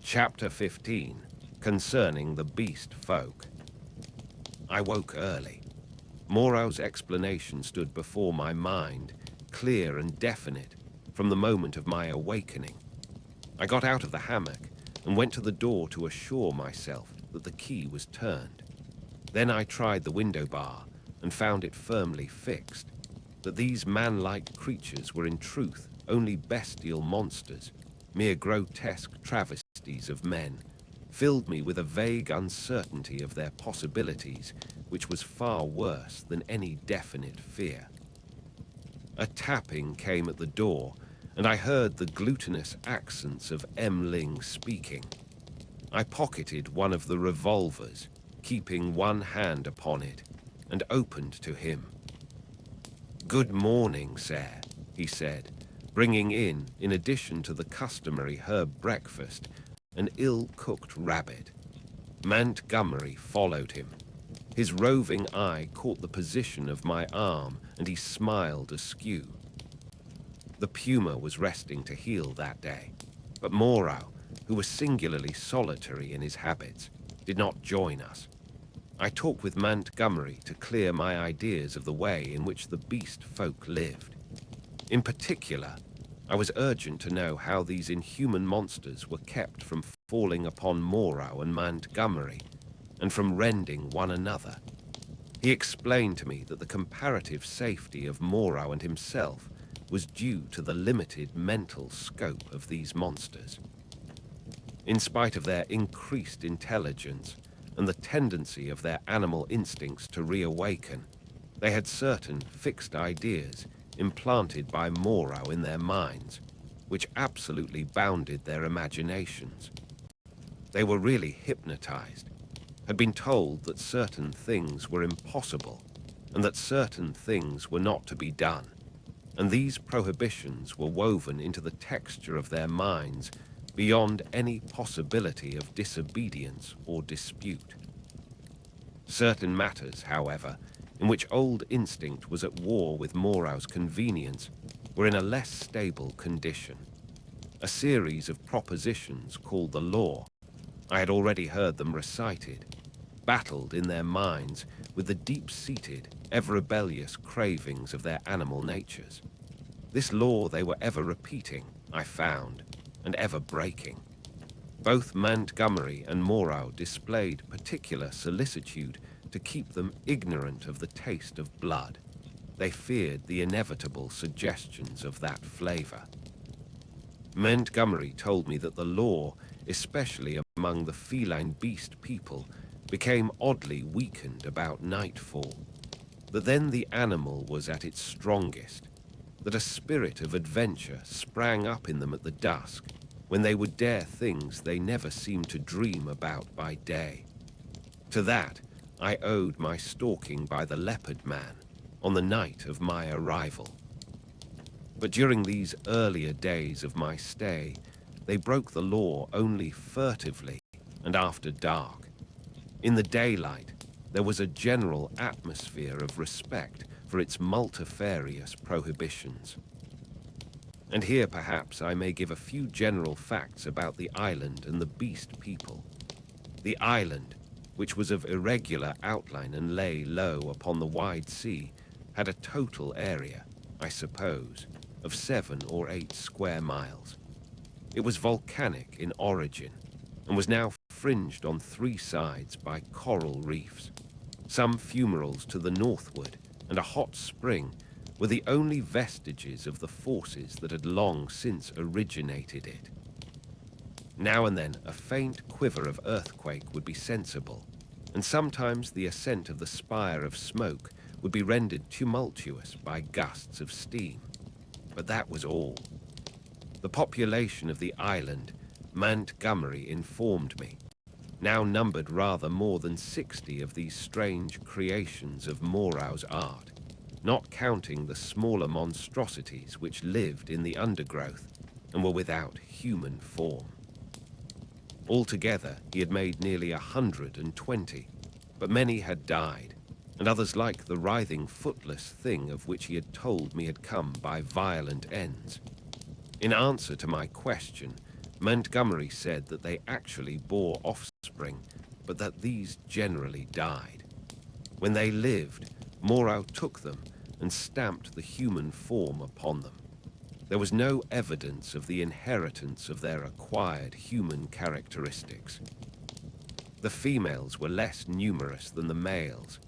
Chapter 15. Concerning the Beast Folk. I woke early. Moreau's explanation stood before my mind, clear and definite, from the moment of my awakening. I got out of the hammock and went to the door to assure myself that the key was turned. Then I tried the window bar and found it firmly fixed, that these man-like creatures were in truth only bestial monsters, mere grotesque travesties of men, filled me with a vague uncertainty of their possibilities, which was far worse than any definite fear. A tapping came at the door, and I heard the glutinous accents of M. Ling speaking. I pocketed one of the revolvers, keeping one hand upon it, and opened to him. "Good morning, sir," he said, bringing in addition to the customary herb breakfast, an ill-cooked rabbit. Montgomery followed him. His roving eye caught the position of my arm, and he smiled askew. The PUMA was resting to heal that day, but Moreau, who was singularly solitary in his habits, did not join us. I talked with Montgomery to clear my ideas of the way in which the beast folk lived. In particular, I was urgent to know how these inhuman monsters were kept from falling upon Moreau and Montgomery, and from rending one another. He explained to me that the comparative safety of Moreau and himself was due to the limited mental scope of these monsters. In spite of their increased intelligence and the tendency of their animal instincts to reawaken, they had certain fixed ideas implanted by Moreau in their minds, which absolutely bounded their imaginations. They were really hypnotized, had been told that certain things were impossible, and that certain things were not to be done, and these prohibitions were woven into the texture of their minds beyond any possibility of disobedience or dispute. Certain matters, however, in which old instinct was at war with Moreau's convenience, were in a less stable condition. A series of propositions called the law, I had already heard them recited, battled in their minds with the deep-seated, ever-rebellious cravings of their animal natures. This law they were ever repeating, I found, and ever breaking. Both Montgomery and Moreau displayed particular solicitude to keep them ignorant of the taste of blood. They feared the inevitable suggestions of that flavor. Montgomery told me that the law, especially among the feline beast people, became oddly weakened about nightfall, that then the animal was at its strongest, that a spirit of adventure sprang up in them at the dusk, when they would dare things they never seemed to dream about by day. To that I owed my stalking by the leopard man on the night of my arrival. But during these earlier days of my stay, they broke the law only furtively and after dark. In the daylight, there was a general atmosphere of respect for its multifarious prohibitions. And here perhaps I may give a few general facts about the island and the beast people. The island, which was of irregular outline and lay low upon the wide sea, had a total area, I suppose, of 7 or 8 square miles. It was volcanic in origin, and was now fringed on 3 sides by coral reefs. Some fumaroles to the northward, and a hot spring, were the only vestiges of the forces that had long since originated it. Now and then a faint quiver of earthquake would be sensible, and sometimes the ascent of the spire of smoke would be rendered tumultuous by gusts of steam. But that was all. The population of the island, Montgomery informed me, now numbered rather more than 60 of these strange creations of Moreau's art, not counting the smaller monstrosities which lived in the undergrowth and were without human form. Altogether, he had made nearly 120, but many had died, and others like the writhing footless thing of which he had told me had come by violent ends. In answer to my question, Montgomery said that they actually bore offspring, but that these generally died. When they lived, Moreau took them and stamped the human form upon them. There was no evidence of the inheritance of their acquired human characteristics. The females were less numerous than the males,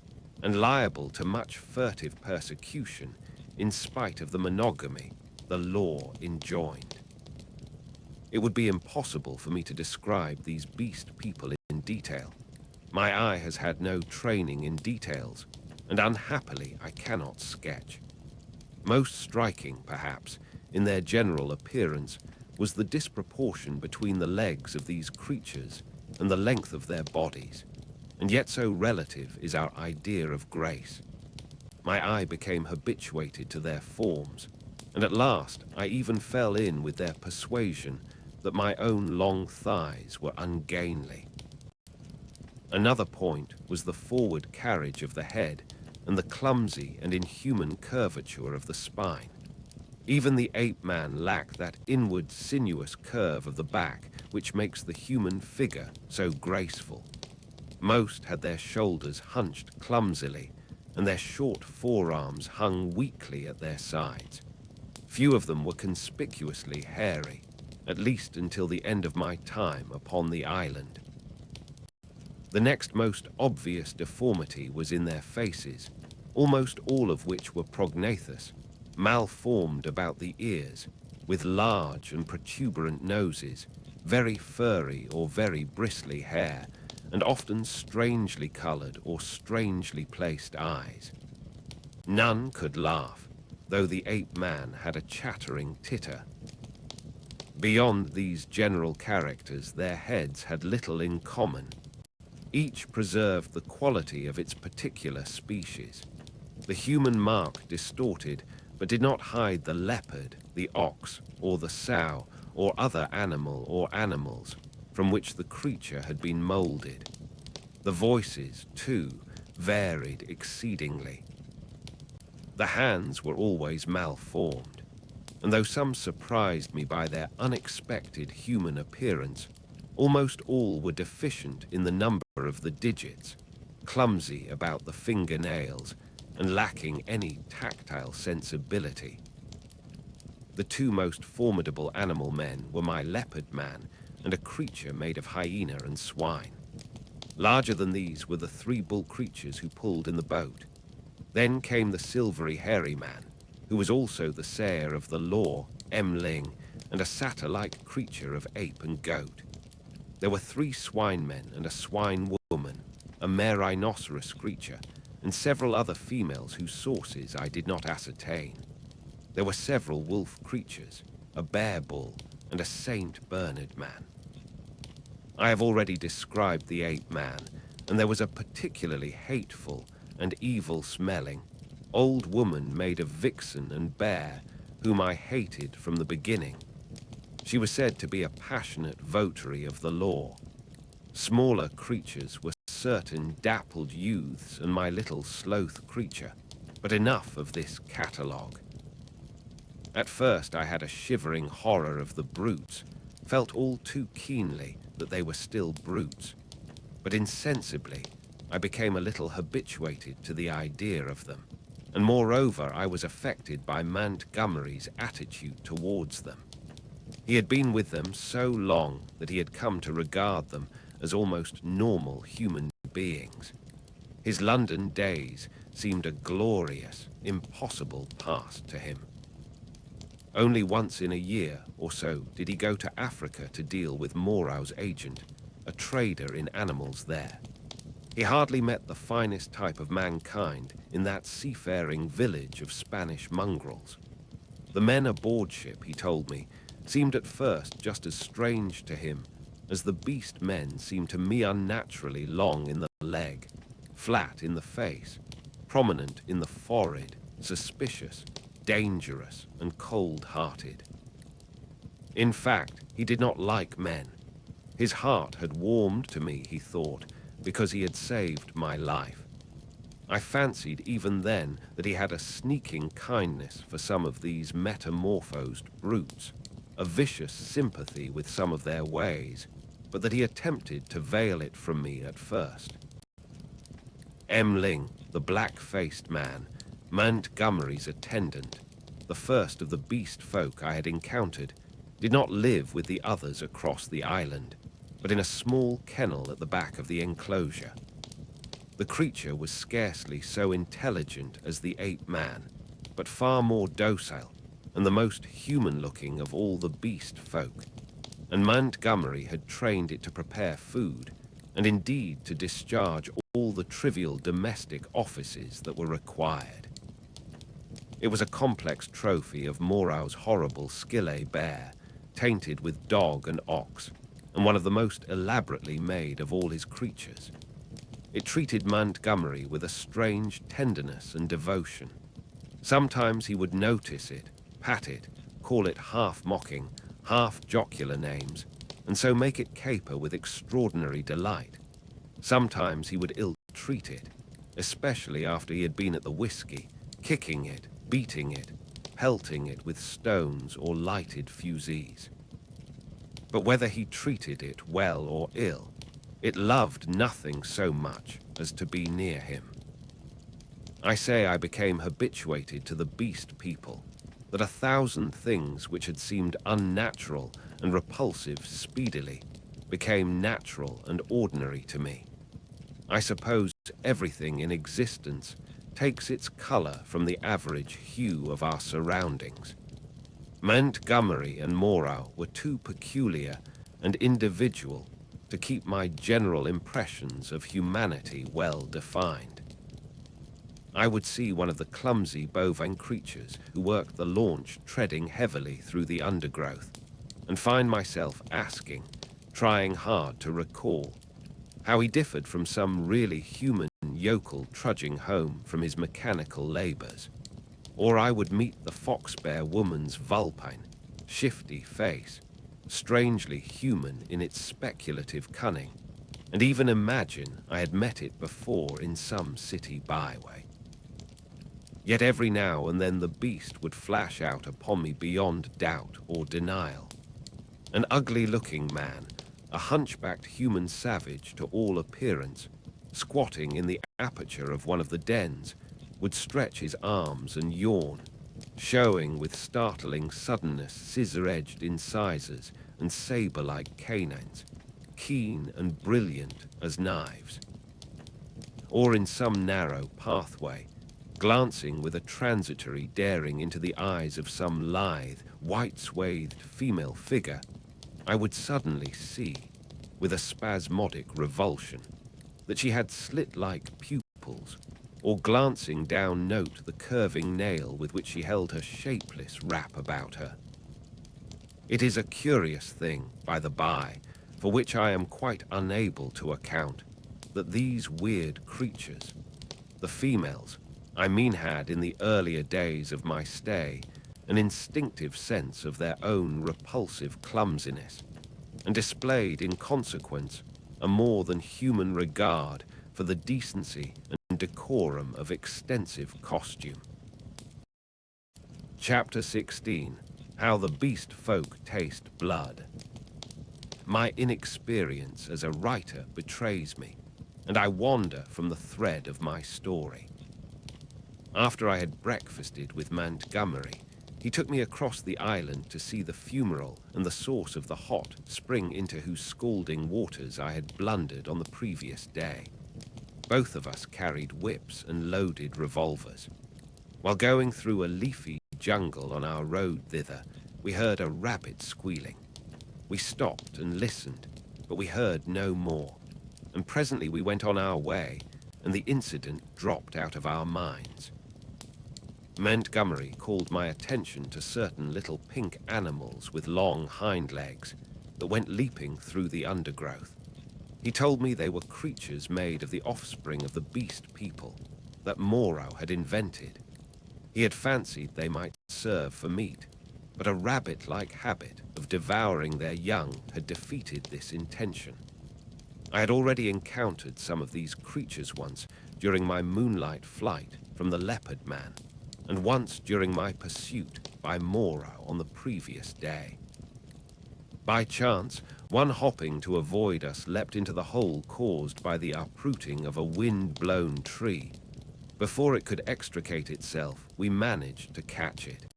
and liable to much furtive persecution in spite of the monogamy the law enjoined. It would be impossible for me to describe these beast people in detail. My eye has had no training in details, and unhappily I cannot sketch. Most striking, perhaps, in their general appearance was the disproportion between the legs of these creatures and the length of their bodies, and yet so relative is our idea of grace. My eye became habituated to their forms, and at last I even fell in with their persuasion that my own long thighs were ungainly. Another point was the forward carriage of the head and the clumsy and inhuman curvature of the spine. Even the ape-man lacked that inward sinuous curve of the back which makes the human figure so graceful. Most had their shoulders hunched clumsily, and their short forearms hung weakly at their sides. Few of them were conspicuously hairy, at least until the end of my time upon the island. The next most obvious deformity was in their faces, almost all of which were prognathous, malformed about the ears, with large and protuberant noses, very furry or very bristly hair, and often strangely colored or strangely placed eyes. None could laugh, though the ape-man had a chattering titter. Beyond these general characters, their heads had little in common. Each preserved the quality of its particular species. The human mark distorted, but did not hide the leopard, the ox, or the sow, or other animal or animals from which the creature had been molded. The voices, too, varied exceedingly. The hands were always malformed, and though some surprised me by their unexpected human appearance, almost all were deficient in the number of the digits, clumsy about the fingernails, and lacking any tactile sensibility. The two most formidable animal men were my leopard man and a creature made of hyena and swine. Larger than these were the three bull creatures who pulled in the boat. Then came the silvery hairy man, who was also the sayer of the law, Ling, and a satyr-like creature of ape and goat. There were 3 swine men and a swine woman, a mare rhinoceros creature, and several other females whose sources I did not ascertain. There were several wolf creatures, a bear bull, and a Saint Bernard man. I have already described the ape man, and there was a particularly hateful and evil-smelling old woman made of vixen and bear, whom I hated from the beginning. She was said to be a passionate votary of the law. Smaller creatures were certain dappled youths and my little sloth creature, but enough of this catalogue. At first I had a shivering horror of the brutes, felt all too keenly that they were still brutes, but insensibly I became a little habituated to the idea of them, and moreover I was affected by Montgomery's attitude towards them. He had been with them so long that he had come to regard them as almost normal human beings. His London days seemed a glorious, impossible past to him. Only once in a year or so did he go to Africa to deal with Moreau's agent, a trader in animals there. He hardly met the finest type of mankind in that seafaring village of Spanish mongrels. The men aboard ship, he told me, seemed at first just as strange to him as the beast men seemed to me, unnaturally long in the leg, flat in the face, prominent in the forehead, suspicious, dangerous, and cold-hearted. In fact, he did not like men. His heart had warmed to me, he thought, because he had saved my life. I fancied even then that he had a sneaking kindness for some of these metamorphosed brutes, a vicious sympathy with some of their ways, but that he attempted to veil it from me at first. Ling, the black-faced man, Montgomery's attendant, the first of the beast folk I had encountered, did not live with the others across the island, but in a small kennel at the back of the enclosure. The creature was scarcely so intelligent as the ape man, but far more docile, and the most human-looking of all the beast folk, and Montgomery had trained it to prepare food, and indeed to discharge all the trivial domestic offices that were required. It was a complex trophy of Moreau's horrible skillet bear, tainted with dog and ox, and one of the most elaborately made of all his creatures. It treated Montgomery with a strange tenderness and devotion. Sometimes he would notice it, pat it, call it half-mocking, half-jocular names, and so make it caper with extraordinary delight. Sometimes he would ill-treat it, especially after he had been at the whiskey, kicking it, beating it, pelting it with stones or lighted fusees. But whether he treated it well or ill, it loved nothing so much as to be near him. I say I became habituated to the beast people, that 1,000 things which had seemed unnatural and repulsive speedily became natural and ordinary to me. I suppose everything in existence takes its color from the average hue of our surroundings. Montgomery and Moreau were too peculiar and individual to keep my general impressions of humanity well defined. I would see one of the clumsy bovine creatures who worked the launch treading heavily through the undergrowth, and find myself asking, trying hard to recall, how he differed from some really human yokel trudging home from his mechanical labors. Or I would meet the fox-bear woman's vulpine, shifty face, strangely human in its speculative cunning, and even imagine I had met it before in some city byway. Yet every now and then the beast would flash out upon me beyond doubt or denial. An ugly-looking man, a hunchbacked human savage to all appearance, squatting in the aperture of one of the dens, would stretch his arms and yawn, showing with startling suddenness scissor-edged incisors and saber-like canines, keen and brilliant as knives. Or in some narrow pathway, glancing with a transitory daring into the eyes of some lithe, white-swathed female figure, I would suddenly see, with a spasmodic revulsion, that she had slit-like pupils, or glancing down note the curving nail with which she held her shapeless wrap about her. It is a curious thing, by the by, for which I am quite unable to account, that these weird creatures, the females, I mean, had in the earlier days of my stay an instinctive sense of their own repulsive clumsiness, and displayed in consequence a more than human regard for the decency and decorum of extensive costume. Chapter 16. How the Beast Folk Taste Blood. My inexperience as a writer betrays me, and I wander from the thread of my story. After I had breakfasted with Montgomery, he took me across the island to see the fumarole and the source of the hot spring into whose scalding waters I had blundered on the previous day. Both of us carried whips and loaded revolvers. While going through a leafy jungle on our road thither, we heard a rabbit squealing. We stopped and listened, but we heard no more, and presently we went on our way, and the incident dropped out of our minds. Montgomery called my attention to certain little pink animals with long hind legs that went leaping through the undergrowth. He told me they were creatures made of the offspring of the beast people that Moreau had invented. He had fancied they might serve for meat, but a rabbit-like habit of devouring their young had defeated this intention. I had already encountered some of these creatures once during my moonlight flight from the Leopard Man, and once during my pursuit by Moreau on the previous day. By chance, one hopping to avoid us leapt into the hole caused by the uprooting of a wind-blown tree. Before it could extricate itself, we managed to catch it.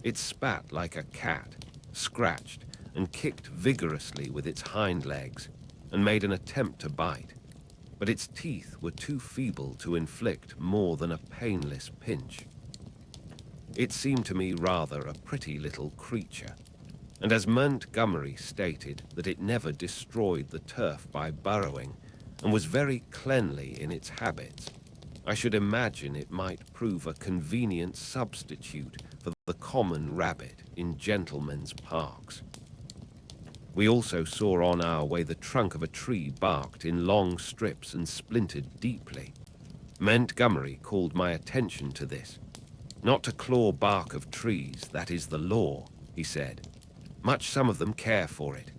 It spat like a cat, scratched, and kicked vigorously with its hind legs, and made an attempt to bite, but its teeth were too feeble to inflict more than a painless pinch. It seemed to me rather a pretty little creature, and as Montgomery stated that it never destroyed the turf by burrowing, and was very cleanly in its habits, I should imagine it might prove a convenient substitute for the common rabbit in gentlemen's parks. We also saw on our way the trunk of a tree barked in long strips and splintered deeply. Montgomery called my attention to this. Not to claw bark of trees, that is the law, he said. Much some of them care for it.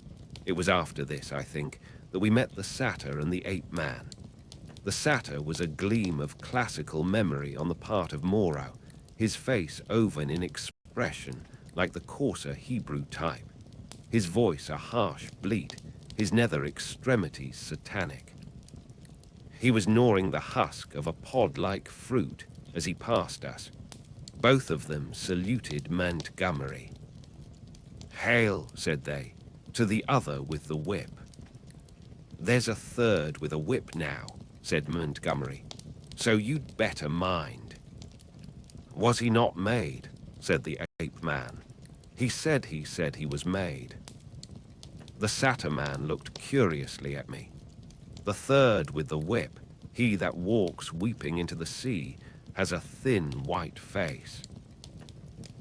It was after this, I think, that we met the satyr and the ape man. The satyr was a gleam of classical memory on the part of Moreau, his face oval in expression like the coarser Hebrew type, his voice a harsh bleat, his nether extremities satanic. He was gnawing the husk of a pod-like fruit as he passed us. Both of them saluted Montgomery. "Hail," said they, "to the other with the whip." "There's a third with a whip now," said Montgomery, "so you'd better mind." "Was he not made?" said the ape man. He said he was made." The satyr man looked curiously at me. "The third with the whip, he that walks weeping into the sea, has a thin white face."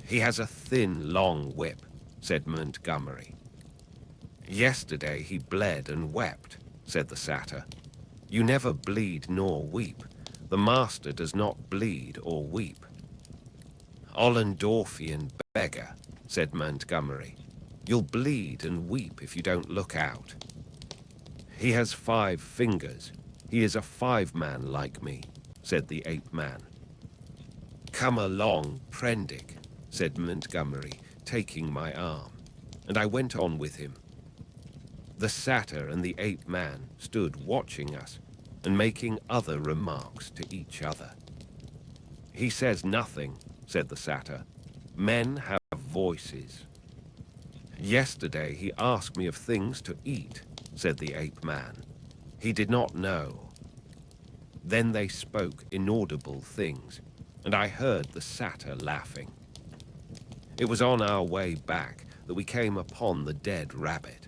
"He has a thin, long whip," said Montgomery. "Yesterday he bled and wept," said the satyr. "You never bleed nor weep. The master does not bleed or weep." "Ollendorfian beggar," said Montgomery. "You'll bleed and weep if you don't look out." He has 5 fingers. He is a 5-man like me, said the ape-man. Come along, Prendick, said Montgomery, taking my arm, and I went on with him. The satyr and the ape-man stood watching us and making other remarks to each other. He says nothing, said the satyr. Men have voices. Yesterday he asked me of things to eat, said the ape-man. He did not know. Then they spoke inaudible things, and I heard the satyr laughing. It was on our way back that we came upon the dead rabbit.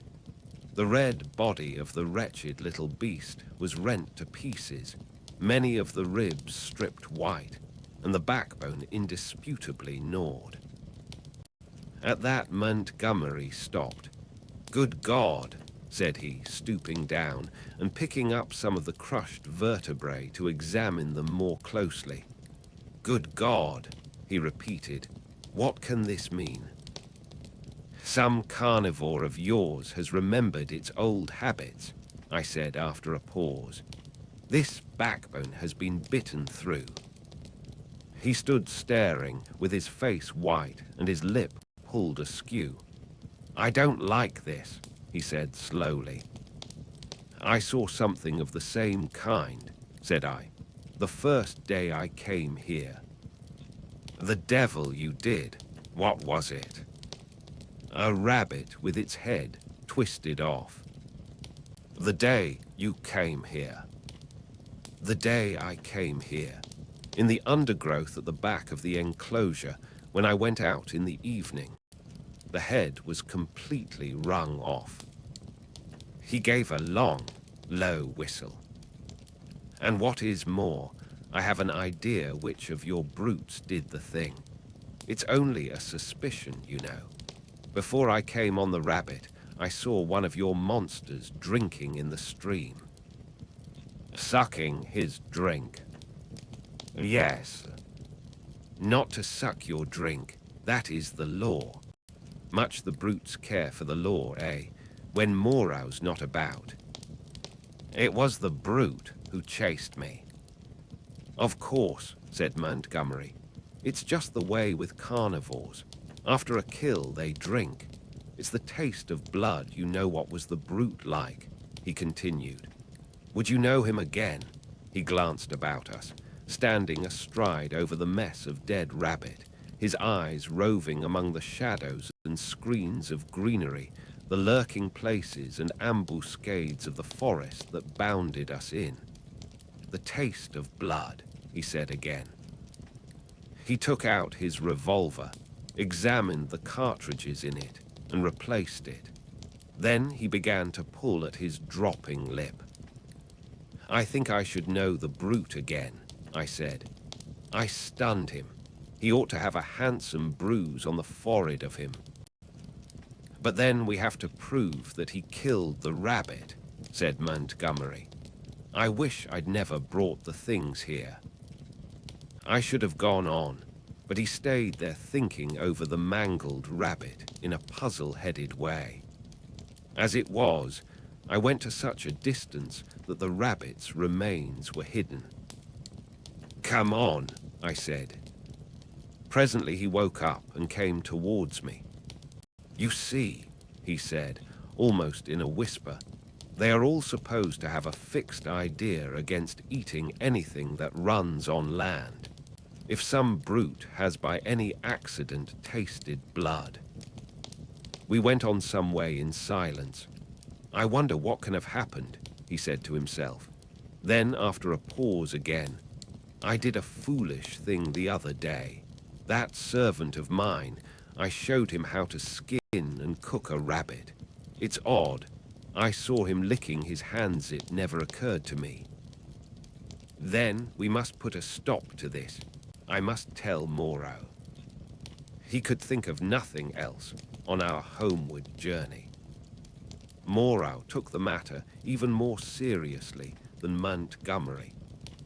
The red body of the wretched little beast was rent to pieces, many of the ribs stripped white, and the backbone indisputably gnawed. At that Montgomery stopped. Good God, said he, stooping down and picking up some of the crushed vertebrae to examine them more closely. Good God, he repeated, what can this mean? Some carnivore of yours has remembered its old habits, I said after a pause. This backbone has been bitten through. He stood staring, with his face white and his lip pulled askew. I don't like this, he said slowly. I saw something of the same kind, said I, the first day I came here. The devil you did. What was it? A rabbit with its head twisted off. The day you came here. The day I came here, in the undergrowth at the back of the enclosure when I went out in the evening. The head was completely wrung off. He gave a long, low whistle. And what is more, I have an idea which of your brutes did the thing. It's only a suspicion, you know. Before I came on the rabbit, I saw one of your monsters drinking in the stream. Sucking his drink. Yes. Not to suck your drink, that is the law. Much the brutes care for the law, eh, when Moreau's not about. It was the brute who chased me. Of course, said Montgomery. It's just the way with carnivores. After a kill, they drink. It's the taste of blood, you know what was the brute like, he continued. Would you know him again? He glanced about us, standing astride over the mess of dead rabbit, his eyes roving among the shadows and screens of greenery, the lurking places and ambuscades of the forest that bounded us in. The taste of blood, he said again. He took out his revolver, examined the cartridges in it, and replaced it. Then he began to pull at his dropping lip. I think I should know the brute again, I said. I stunned him. He ought to have a handsome bruise on the forehead of him. But then we have to prove that he killed the rabbit, said Montgomery. I wish I'd never brought the things here. I should have gone on, but he stayed there thinking over the mangled rabbit in a puzzle-headed way. As it was, I went to such a distance that the rabbit's remains were hidden. Come on, I said. Presently he woke up and came towards me. You see, he said, almost in a whisper, they are all supposed to have a fixed idea against eating anything that runs on land. If some brute has by any accident tasted blood. We went on some way in silence. I wonder what can have happened, he said to himself. Then, after a pause again, I did a foolish thing the other day. That servant of mine, I showed him how to skin and cook a rabbit. It's odd. I saw him licking his hands. It never occurred to me. Then we must put a stop to this. I must tell Moreau. He could think of nothing else on our homeward journey. Moreau took the matter even more seriously than Montgomery,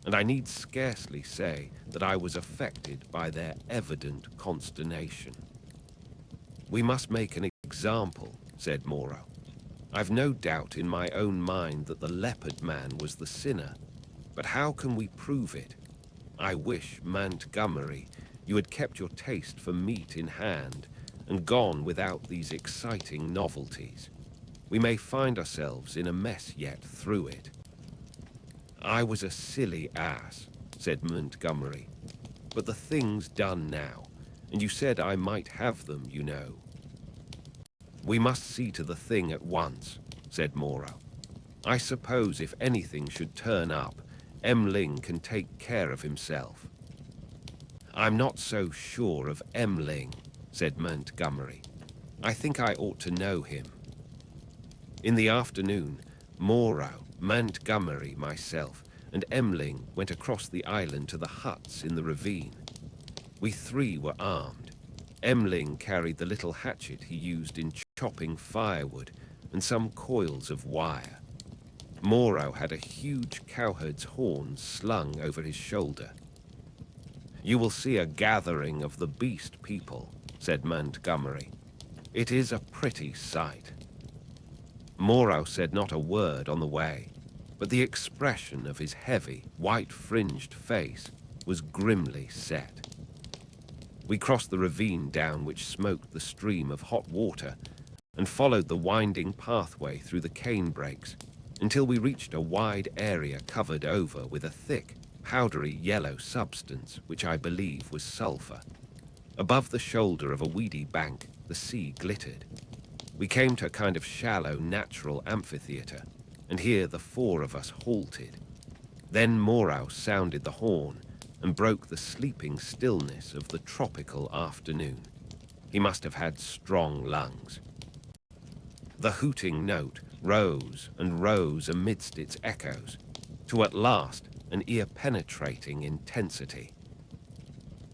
and I need scarcely say that I was affected by their evident consternation. We must make an example, said Moreau. I've no doubt in my own mind that the leopard man was the sinner, but how can we prove it? I wish, Montgomery, you had kept your taste for meat in hand and gone without these exciting novelties. We may find ourselves in a mess yet through it. I was a silly ass, said Montgomery, but the thing's done now, and you said I might have them, you know. We must see to the thing at once, said Moreau. I suppose if anything should turn up, Ling can take care of himself. I'm not so sure of Ling, said Montgomery. I think I ought to know him. In the afternoon, Moreau, Montgomery, myself, and Ling went across the island to the huts in the ravine. We three were armed. Ling carried the little hatchet he used in chopping firewood and some coils of wire. Moreau had a huge cowherd's horn slung over his shoulder. You will see a gathering of the beast people, said Montgomery. It is a pretty sight. Moreau said not a word on the way, but the expression of his heavy, white-fringed face was grimly set. We crossed the ravine down which smoked the stream of hot water and followed the winding pathway through the cane brakes until we reached a wide area covered over with a thick, powdery yellow substance which I believe was sulfur. Above the shoulder of a weedy bank, the sea glittered. We came to a kind of shallow, natural amphitheater, and here the four of us halted. Then Moreau sounded the horn and broke the sleeping stillness of the tropical afternoon. He must have had strong lungs. The hooting note rose and rose amidst its echoes, to at last an ear-penetrating intensity.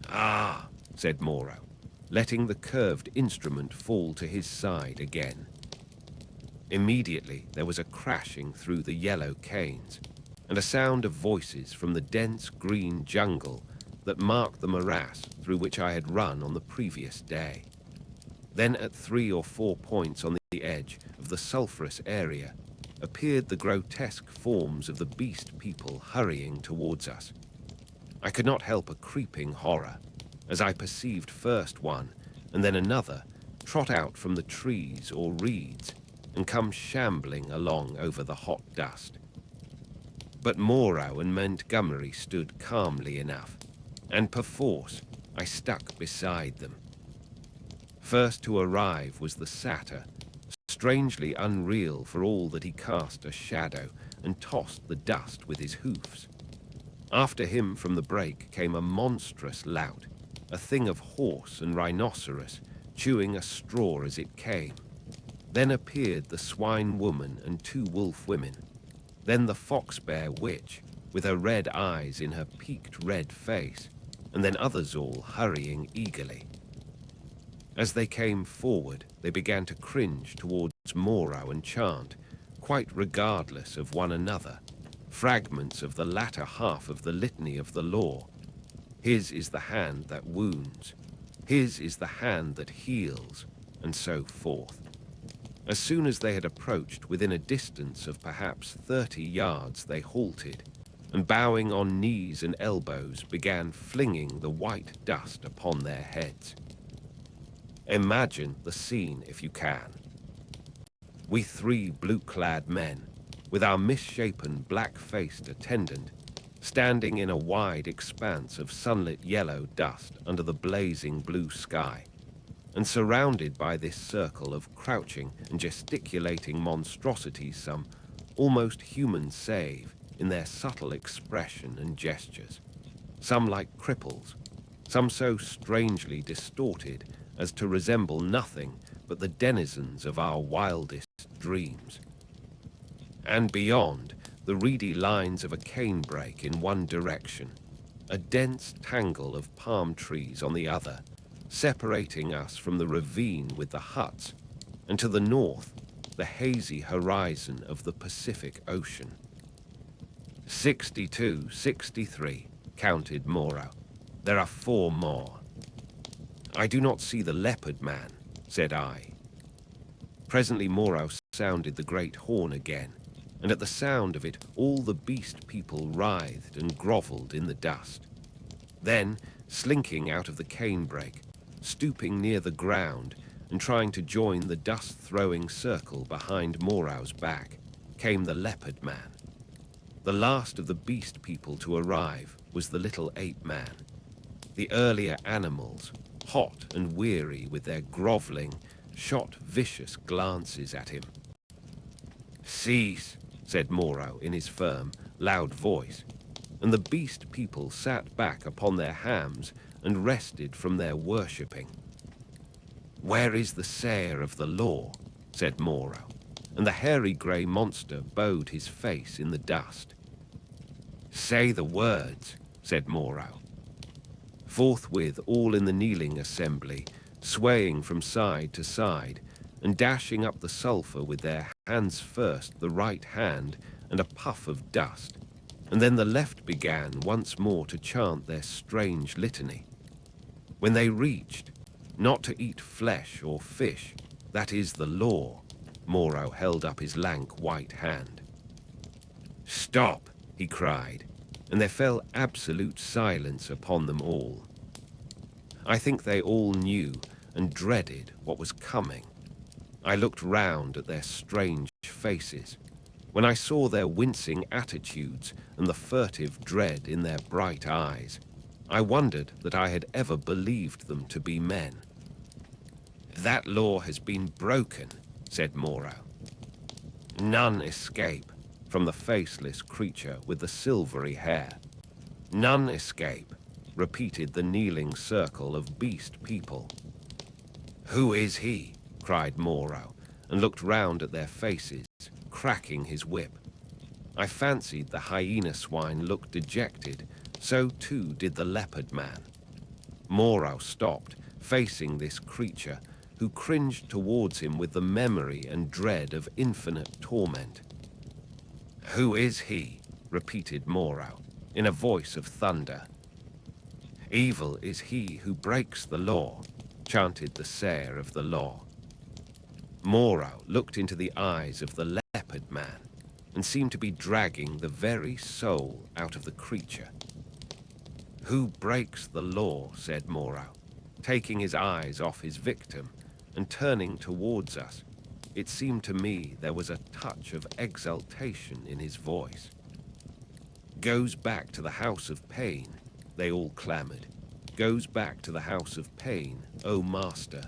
Ah, said Moreau, letting the curved instrument fall to his side again. Immediately there was a crashing through the yellow canes, and a sound of voices from the dense green jungle that marked the morass through which I had run on the previous day. Then at 3 or 4 points on the edge of the sulphurous area appeared the grotesque forms of the beast people hurrying towards us. I could not help a creeping horror, as I perceived first one and then another trot out from the trees or reeds and come shambling along over the hot dust. But Moreau and Montgomery stood calmly enough, and perforce I stuck beside them. First to arrive was the satyr, strangely unreal for all that he cast a shadow and tossed the dust with his hoofs. After him from the brake came a monstrous lout, a thing of horse and rhinoceros, chewing a straw as it came. Then appeared the swine woman and 2 wolf women. Then the fox bear witch, with her red eyes in her peaked red face, and then others all hurrying eagerly. As they came forward, they began to cringe towards Moreau and chant, quite regardless of one another, fragments of the latter half of the litany of the law. His is the hand that wounds, his is the hand that heals, and so forth. As soon as they had approached within a distance of perhaps 30 yards, they halted, and bowing on knees and elbows began flinging the white dust upon their heads. Imagine the scene if you can. We 3 blue-clad men, with our misshapen black-faced attendant, standing in a wide expanse of sunlit yellow dust under the blazing blue sky, and surrounded by this circle of crouching and gesticulating monstrosities, some almost human save in their subtle expression and gestures, some like cripples, some so strangely distorted as to resemble nothing but the denizens of our wildest dreams. And beyond, the reedy lines of a canebrake in one direction, a dense tangle of palm trees on the other, separating us from the ravine with the huts, and to the north, the hazy horizon of the Pacific Ocean. 62, 63, counted Moreau. There are 4 more. I do not see the leopard man, said I. Presently Moreau sounded the great horn again, and at the sound of it all the beast people writhed and grovelled in the dust. Then, slinking out of the canebrake, stooping near the ground and trying to join the dust-throwing circle behind Moreau's back, came the leopard man. The last of the beast people to arrive was the little ape man. The earlier animals, hot and weary with their grovelling, shot vicious glances at him. "Cease," said Moreau in his firm, loud voice, and the beast people sat back upon their hams and rested from their worshipping. "Where is the sayer of the law?" said Moreau, and the hairy grey monster bowed his face in the dust. "Say the words," said Moreau. Forthwith all in the kneeling assembly, swaying from side to side, and dashing up the sulphur with their hands first, the right hand, and a puff of dust, and then the left began once more to chant their strange litany. When they reached, "Not to eat flesh or fish, that is the law," Moreau held up his lank white hand. "Stop," he cried, and there fell absolute silence upon them all. I think they all knew and dreaded what was coming. I looked round at their strange faces. When I saw their wincing attitudes and the furtive dread in their bright eyes, I wondered that I had ever believed them to be men. "That law has been broken," said Moreau. "None escape," from the faceless creature with the silvery hair. "None escape," repeated the kneeling circle of beast people. "Who is he?" cried Moreau, and looked round at their faces, cracking his whip. I fancied the hyena swine looked dejected, so too did the leopard man. Moreau stopped, facing this creature, who cringed towards him with the memory and dread of infinite torment. "Who is he?" repeated Moreau, in a voice of thunder. "Evil is he who breaks the law," chanted the sayer of the law. Moreau looked into the eyes of the leopard man and seemed to be dragging the very soul out of the creature. "Who breaks the law?" said Moreau, taking his eyes off his victim and turning towards us. It seemed to me there was a touch of exultation in his voice. "Goes back to the house of pain," they all clamored. "Goes back to the house of pain, O master."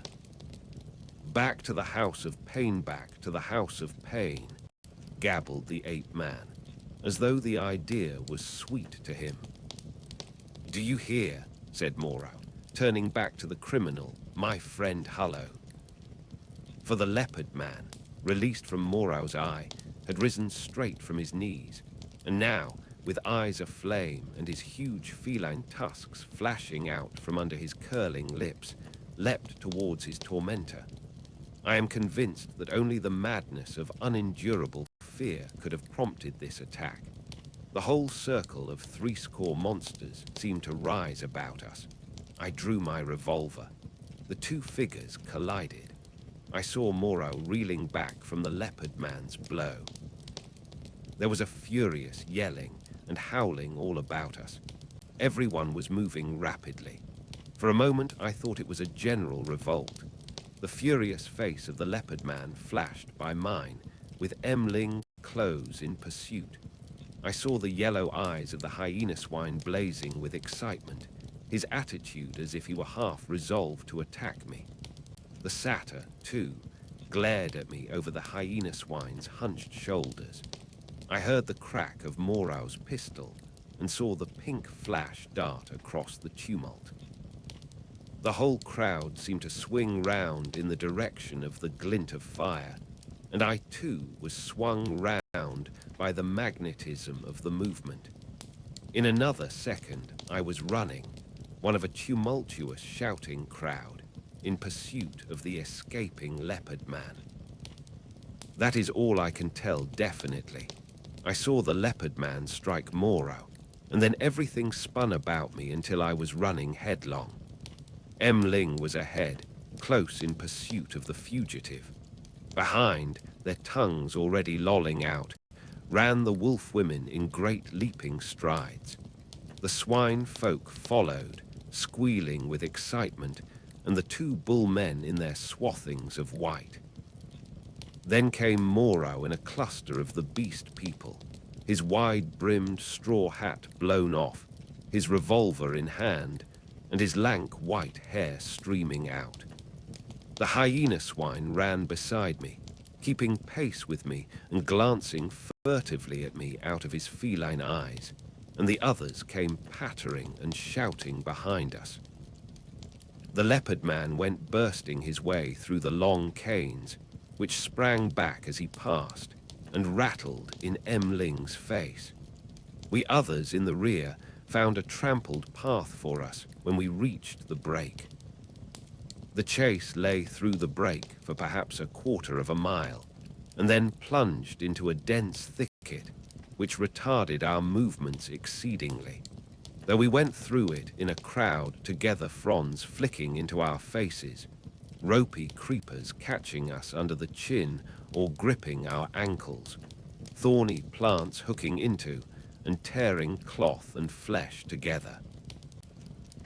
"Back to the house of pain, back to the house of pain," gabbled the ape man, as though the idea was sweet to him. "Do you hear?" said Moreau, turning back to the criminal, "my friend Hullo." For the leopard man, released from Moreau's eye, had risen straight from his knees, and now, with eyes aflame and his huge feline tusks flashing out from under his curling lips, leapt towards his tormentor. I am convinced that only the madness of unendurable fear could have prompted this attack. The whole circle of 80 monsters seemed to rise about us. I drew my revolver. The two figures collided. I saw Moreau reeling back from the leopard man's blow. There was a furious yelling and howling all about us. Everyone was moving rapidly. For a moment I thought it was a general revolt. The furious face of the leopard man flashed by mine, with Ling close in pursuit. I saw the yellow eyes of the hyena swine blazing with excitement, his attitude as if he were half resolved to attack me. The satyr, too, glared at me over the hyena swine's hunched shoulders. I heard the crack of Moreau's pistol and saw the pink flash dart across the tumult. The whole crowd seemed to swing round in the direction of the glint of fire, and I too was swung round by the magnetism of the movement. In another second I was running, one of a tumultuous shouting crowd, in pursuit of the escaping leopard man. That is all I can tell definitely. I saw the leopard man strike Moreau, and then everything spun about me until I was running headlong. Ling was ahead, close in pursuit of the fugitive. Behind, their tongues already lolling out, ran the wolf women in great leaping strides. The swine folk followed, squealing with excitement, and the two bull men in their swathings of white. Then came Moreau in a cluster of the beast people, his wide-brimmed straw hat blown off, his revolver in hand, and his lank white hair streaming out. The hyena swine ran beside me, keeping pace with me and glancing furtively at me out of his feline eyes, and the others came pattering and shouting behind us. The leopard man went bursting his way through the long canes, which sprang back as he passed and rattled in Ling's face. We others in the rear found a trampled path for us when we reached the break. The chase lay through the break for perhaps a quarter of a mile, and then plunged into a dense thicket, which retarded our movements exceedingly. Though we went through it in a crowd, together fronds flicking into our faces, ropey creepers catching us under the chin or gripping our ankles, thorny plants hooking into and tearing cloth and flesh together.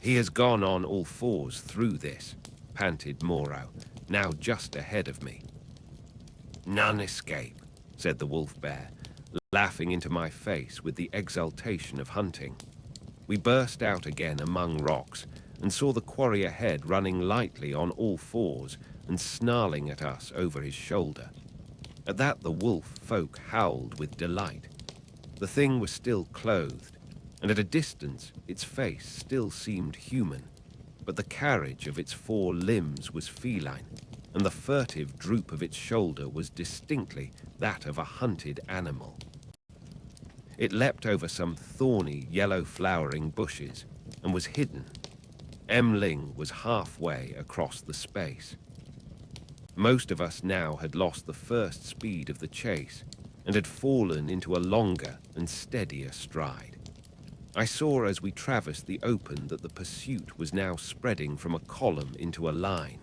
"He has gone on all fours through this," panted Moreau, now just ahead of me. "None escape," said the wolf bear, laughing into my face with the exultation of hunting. We burst out again among rocks and saw the quarry ahead running lightly on all fours and snarling at us over his shoulder. At that the wolf folk howled with delight. The thing was still clothed, and at a distance its face still seemed human, but the carriage of its four limbs was feline, and the furtive droop of its shoulder was distinctly that of a hunted animal. It leapt over some thorny, yellow-flowering bushes and was hidden. Ling was halfway across the space. Most of us now had lost the first speed of the chase and had fallen into a longer and steadier stride. I saw as we traversed the open that the pursuit was now spreading from a column into a line.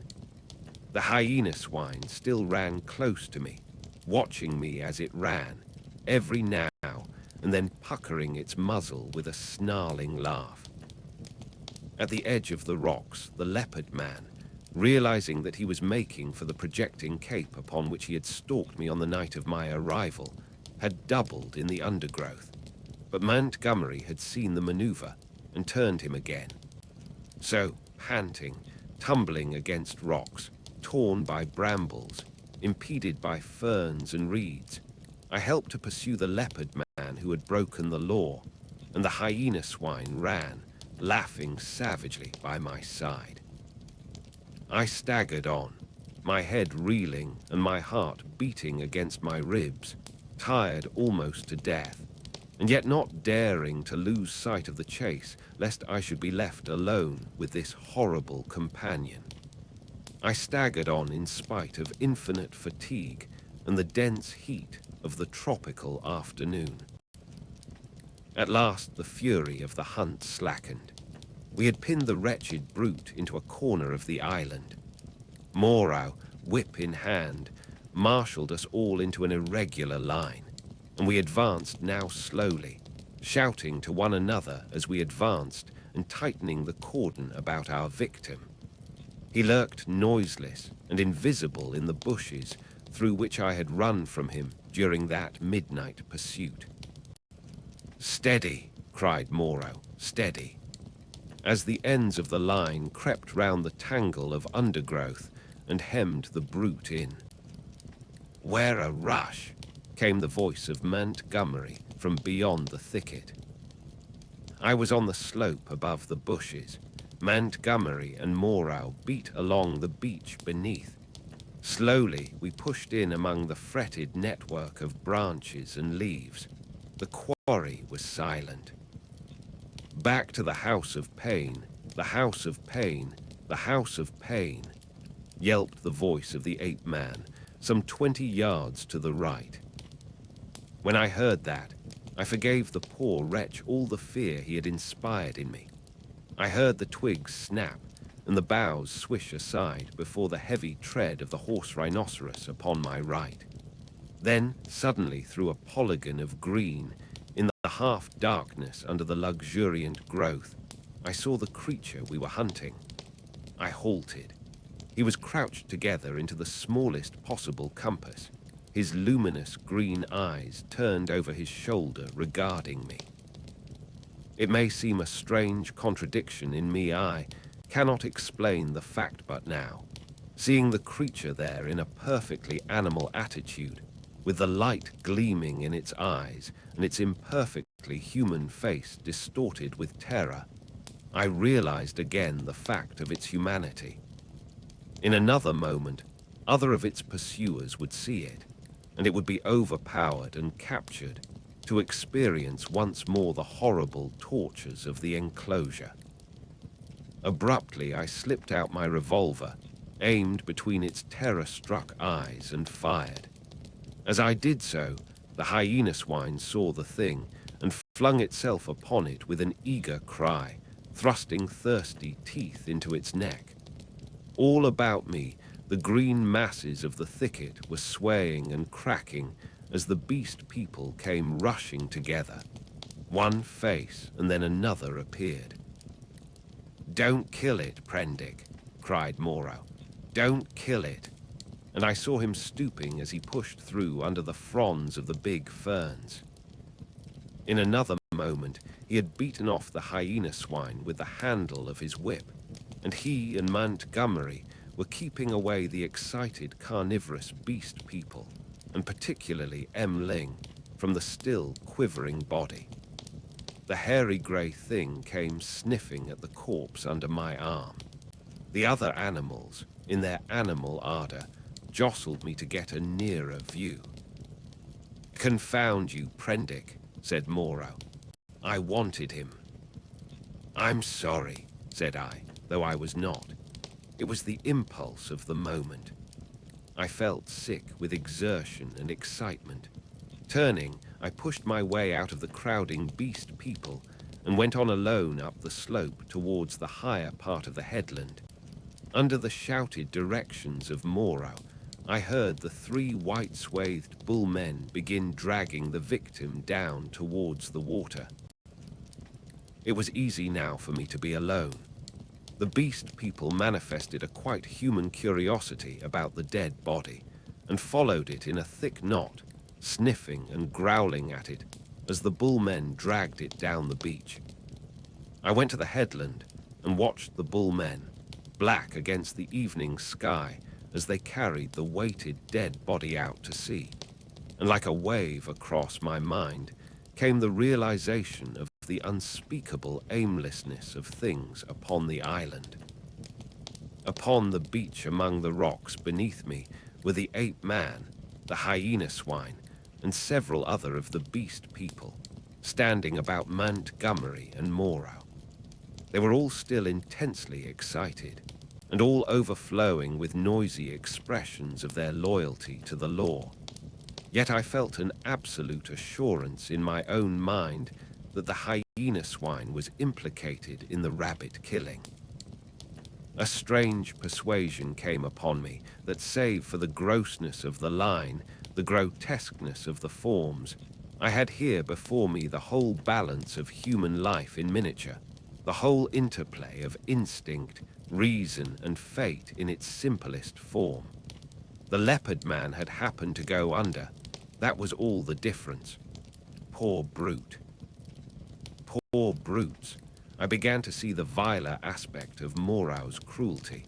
The hyena swine still ran close to me, watching me as it ran, every now and then puckering its muzzle with a snarling laugh. At the edge of the rocks, the leopard man, realizing that he was making for the projecting cape upon which he had stalked me on the night of my arrival, had doubled in the undergrowth. But Montgomery had seen the maneuver and turned him again. So, panting, tumbling against rocks, torn by brambles, impeded by ferns and reeds, I helped to pursue the leopard man who had broken the law, and the hyena swine ran, laughing savagely by my side. I staggered on, my head reeling and my heart beating against my ribs, tired almost to death, and yet not daring to lose sight of the chase lest I should be left alone with this horrible companion. I staggered on in spite of infinite fatigue and the dense heat of the tropical afternoon. At last the fury of the hunt slackened. We had pinned the wretched brute into a corner of the island. Moreau, whip in hand, marshaled us all into an irregular line, and we advanced now slowly, shouting to one another as we advanced and tightening the cordon about our victim. He lurked noiseless and invisible in the bushes through which I had run from him during that midnight pursuit. "Steady!" cried Moreau, "steady!" as the ends of the line crept round the tangle of undergrowth and hemmed the brute in. "Where a rush!" came the voice of Montgomery from beyond the thicket. I was on the slope above the bushes. Montgomery and Moreau beat along the beach beneath. Slowly we pushed in among the fretted network of branches and leaves. The quarry was silent. "Back to the house of pain, the house of pain, the house of pain," yelped the voice of the ape-man, some 20 yards to the right. When I heard that, I forgave the poor wretch all the fear he had inspired in me. I heard the twigs snap, and the boughs swish aside before the heavy tread of the horse rhinoceros upon my right. Then, suddenly, through a polygon of green, in the half-darkness under the luxuriant growth, I saw the creature we were hunting. I halted. He was crouched together into the smallest possible compass, his luminous green eyes turned over his shoulder regarding me. It may seem a strange contradiction in me. I cannot explain the fact, but now, seeing the creature there in a perfectly animal attitude, with the light gleaming in its eyes and its imperfectly human face distorted with terror, I realized again the fact of its humanity. In another moment, other of its pursuers would see it, and it would be overpowered and captured to experience once more the horrible tortures of the enclosure. Abruptly, I slipped out my revolver, aimed between its terror-struck eyes, and fired. As I did so, the hyena swine saw the thing and flung itself upon it with an eager cry, thrusting thirsty teeth into its neck. All about me, the green masses of the thicket were swaying and cracking as the beast people came rushing together. One face and then another appeared. "Don't kill it, Prendick," cried Moreau. "Don't kill it." And I saw him stooping as he pushed through under the fronds of the big ferns. In another moment, he had beaten off the hyena swine with the handle of his whip, and he and Montgomery were keeping away the excited carnivorous beast people, and particularly Ling, from the still quivering body. The hairy grey thing came sniffing at the corpse under my arm. The other animals, in their animal ardor, jostled me to get a nearer view. "Confound you, Prendick," said Moreau. "I wanted him." "I'm sorry," said I, though I was not. It was the impulse of the moment. I felt sick with exertion and excitement. Turning, I pushed my way out of the crowding beast people and went on alone up the slope towards the higher part of the headland. Under the shouted directions of Moreau, I heard the 3 white-swathed bullmen begin dragging the victim down towards the water. It was easy now for me to be alone. The beast people manifested a quite human curiosity about the dead body and followed it in a thick knot, sniffing and growling at it as the bullmen dragged it down the beach. I went to the headland and watched the bullmen, black against the evening sky, as they carried the weighted dead body out to sea. And like a wave across my mind came the realization of the unspeakable aimlessness of things upon the island. Upon the beach among the rocks beneath me were the ape man, the hyena swine, and several other of the beast people, standing about Montgomery and Moreau. They were all still intensely excited, and all overflowing with noisy expressions of their loyalty to the law. Yet I felt an absolute assurance in my own mind that the hyena swine was implicated in the rabbit killing. A strange persuasion came upon me that, save for the grossness of the line, the grotesqueness of the forms, I had here before me the whole balance of human life in miniature, the whole interplay of instinct, reason, and fate in its simplest form. The leopard man had happened to go under. That was all the difference. Poor brute. Poor brutes. I began to see the viler aspect of Moreau's cruelty.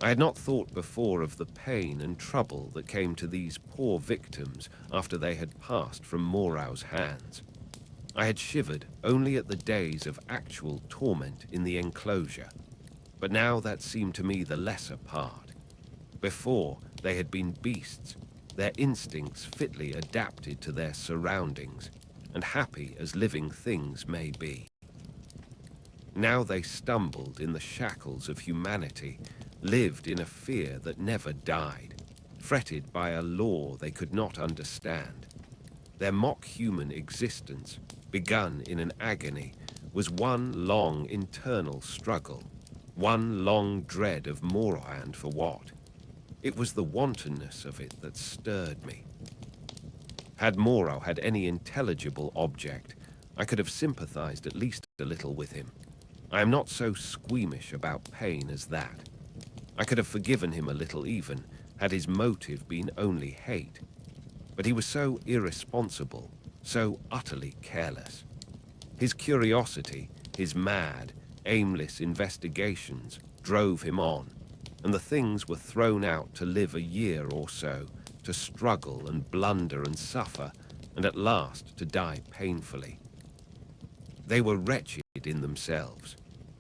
I had not thought before of the pain and trouble that came to these poor victims after they had passed from Moreau's hands. I had shivered only at the days of actual torment in the enclosure, but now that seemed to me the lesser part. Before, they had been beasts, their instincts fitly adapted to their surroundings, and happy as living things may be. Now they stumbled in the shackles of humanity, lived in a fear that never died, fretted by a law they could not understand. Their mock-human existence, begun in an agony, was one long internal struggle, one long dread of Moreau, and for what? It was the wantonness of it that stirred me. Had Moreau had any intelligible object, I could have sympathized at least a little with him. I am not so squeamish about pain as that. I could have forgiven him a little even, had his motive been only hate. But he was so irresponsible, so utterly careless. His curiosity, his mad, aimless investigations drove him on, and the things were thrown out to live a year or so, to struggle and blunder and suffer, and at last to die painfully. They were wretched in themselves.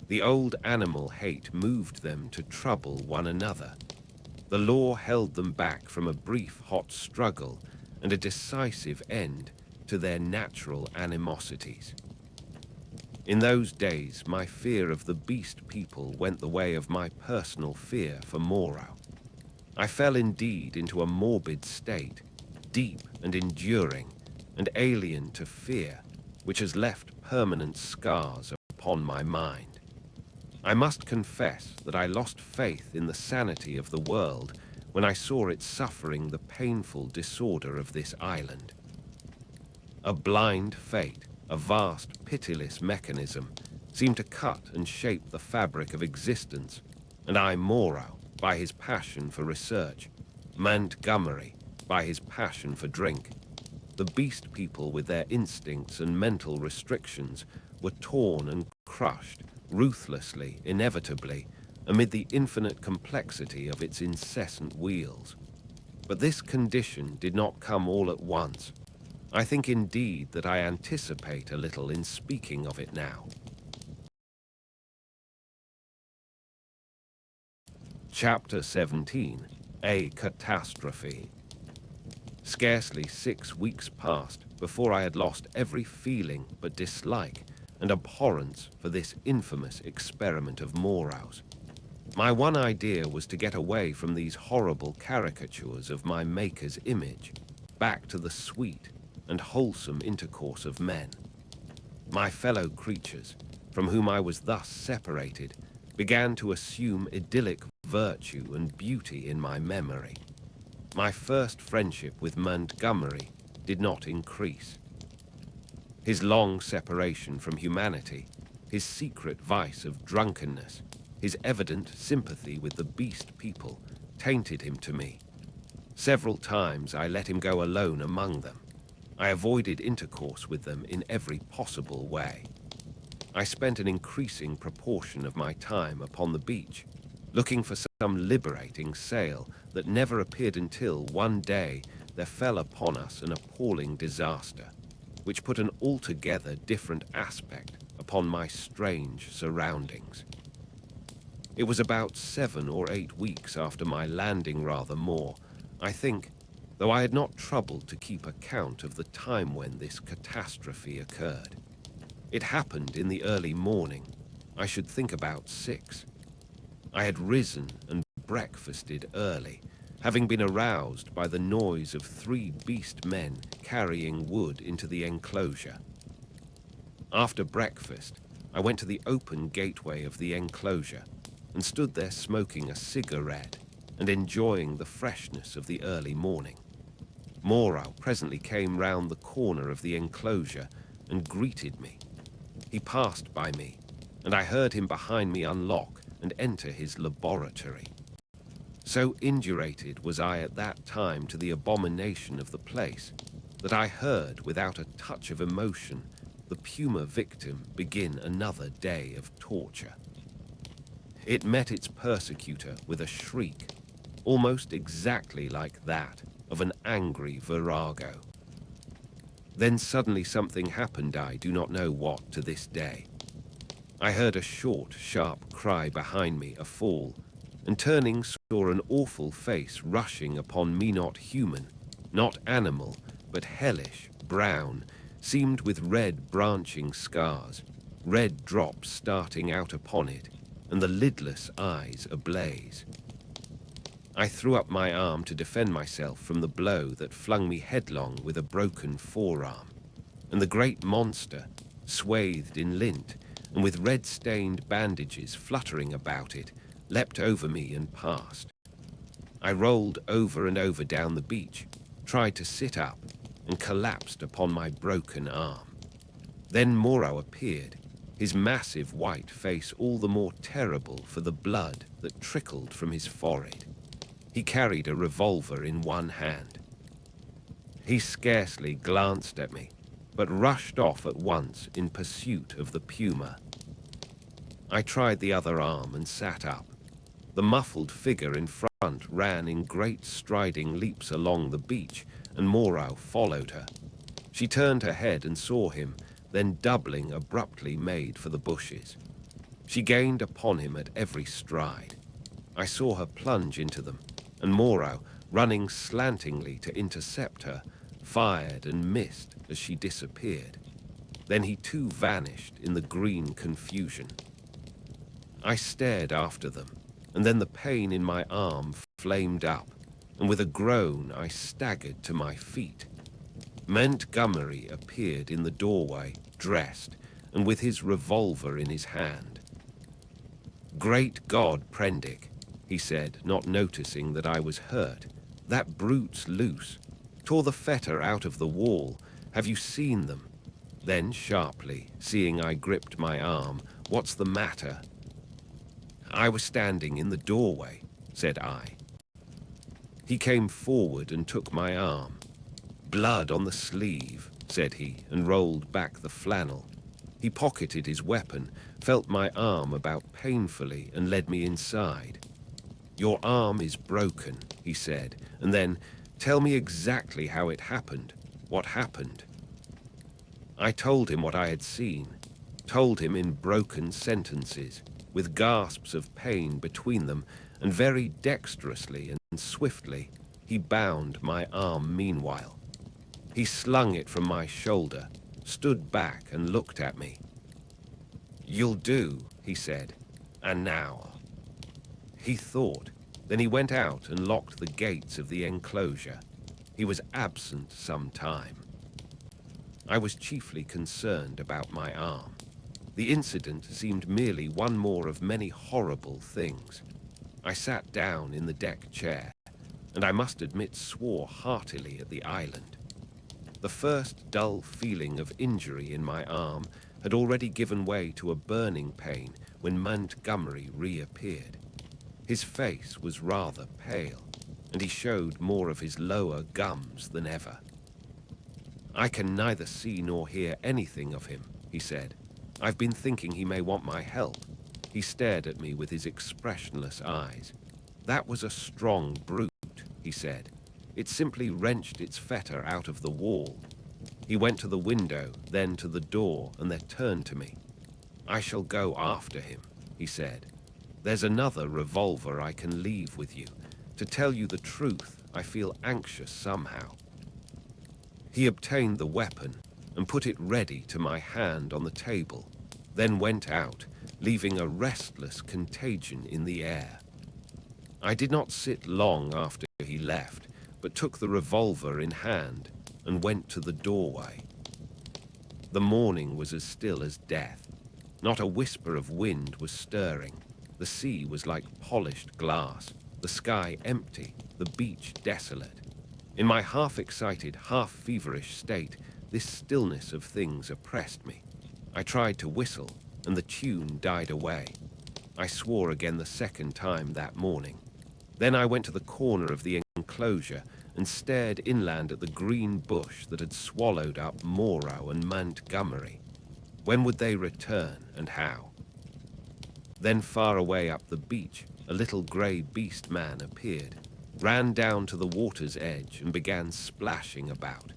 The old animal hate moved them to trouble one another. The law held them back from a brief hot struggle and a decisive end to their natural animosities. In those days, my fear of the beast people went the way of my personal fear for Moreau. I fell indeed into a morbid state, deep and enduring, and alien to fear, which has left permanent scars upon my mind. I must confess that I lost faith in the sanity of the world when I saw it suffering the painful disorder of this island. A blind fate, a vast, pitiless mechanism, seemed to cut and shape the fabric of existence, and I, Moreau, by his passion for research, Montgomery, by his passion for drink. The beast people with their instincts and mental restrictions were torn and crushed, ruthlessly, inevitably, amid the infinite complexity of its incessant wheels. But this condition did not come all at once. I think indeed that I anticipate a little in speaking of it now. Chapter 17. A Catastrophe. Scarcely 6 weeks passed before I had lost every feeling but dislike and abhorrence for this infamous experiment of Moreau's. My one idea was to get away from these horrible caricatures of my Maker's image, back to the sweet and wholesome intercourse of men. My fellow creatures, from whom I was thus separated, began to assume idyllic virtue and beauty in my memory. My first friendship with Montgomery did not increase. His long separation from humanity, his secret vice of drunkenness, his evident sympathy with the beast people tainted him to me. Several times I let him go alone among them. I avoided intercourse with them in every possible way. I spent an increasing proportion of my time upon the beach, looking for some liberating sail that never appeared until one day there fell upon us an appalling disaster, which put an altogether different aspect upon my strange surroundings. It was about 7 or 8 weeks after my landing, rather more, I think, though I had not troubled to keep account of the time when this catastrophe occurred. It happened in the early morning, I should think about 6. I had risen and breakfasted early, having been aroused by the noise of 3 beast men carrying wood into the enclosure. After breakfast, I went to the open gateway of the enclosure and stood there smoking a cigarette and enjoying the freshness of the early morning. Moreau presently came round the corner of the enclosure and greeted me. He passed by me, and I heard him behind me unlock and enter his laboratory. So indurated was I at that time to the abomination of the place that I heard, without a touch of emotion, the PUMA victim begin another day of torture. It met its persecutor with a shriek, almost exactly like that of an angry virago. Then suddenly something happened, I do not know what to this day. I heard a short, sharp cry behind me, a fall, and turning saw an awful face rushing upon me, not human, not animal, but hellish, brown, seamed with red branching scars, red drops starting out upon it, and the lidless eyes ablaze. I threw up my arm to defend myself from the blow that flung me headlong with a broken forearm, and the great monster, swathed in lint and with red-stained bandages fluttering about it, leapt over me and passed. I rolled over and over down the beach, tried to sit up, and collapsed upon my broken arm. Then Moreau appeared, his massive white face all the more terrible for the blood that trickled from his forehead. He carried a revolver in one hand. He scarcely glanced at me, but rushed off at once in pursuit of the PUMA. I tried the other arm and sat up. The muffled figure in front ran in great striding leaps along the beach, and Moreau followed her. She turned her head and saw him, then doubling abruptly made for the bushes. She gained upon him at every stride. I saw her plunge into them, and Moreau, running slantingly to intercept her, fired and missed as she disappeared. Then he too vanished in the green confusion. I stared after them, and then the pain in my arm flamed up, and with a groan I staggered to my feet. Montgomery appeared in the doorway, dressed, and with his revolver in his hand. "Great God, Prendick," he said, not noticing that I was hurt. "That brute's loose. Tore the fetter out of the wall. Have you seen them?" Then sharply, seeing I gripped my arm, "What's the matter?" "I was standing in the doorway," said I. He came forward and took my arm. "Blood on the sleeve," said he, and rolled back the flannel. He pocketed his weapon, felt my arm about painfully, and led me inside. "Your arm is broken," he said, and then, "Tell me exactly how it happened. What happened?" I told him what I had seen, told him in broken sentences, with gasps of pain between them, and very dexterously and swiftly he bound my arm meanwhile. He slung it from my shoulder, stood back and looked at me. "You'll do," he said. "And now?" He thought. Then he went out and locked the gates of the enclosure. He was absent some time. I was chiefly concerned about my arm. The incident seemed merely one more of many horrible things. I sat down in the deck chair, and I must admit swore heartily at the island. The first dull feeling of injury in my arm had already given way to a burning pain when Montgomery reappeared. His face was rather pale, and he showed more of his lower gums than ever. "I can neither see nor hear anything of him," he said. "I've been thinking he may want my help." He stared at me with his expressionless eyes. "That was a strong brute," he said. "It simply wrenched its fetter out of the wall." He went to the window, then to the door, and then turned to me. "I shall go after him," he said. "There's another revolver I can leave with you. To tell you the truth, I feel anxious somehow." He obtained the weapon and put it ready to my hand on the table, then went out, leaving a restless contagion in the air. I did not sit long after he left, but took the revolver in hand and went to the doorway. The morning was as still as death. Not a whisper of wind was stirring. The sea was like polished glass, the sky empty, the beach desolate. In my half-excited, half-feverish state, this stillness of things oppressed me. I tried to whistle, and the tune died away. I swore again the second time that morning. Then I went to the corner of the enclosure and stared inland at the green bush that had swallowed up Moreau and Montgomery. When would they return, and how? Then far away up the beach, a little grey beast man appeared, ran down to the water's edge and began splashing about.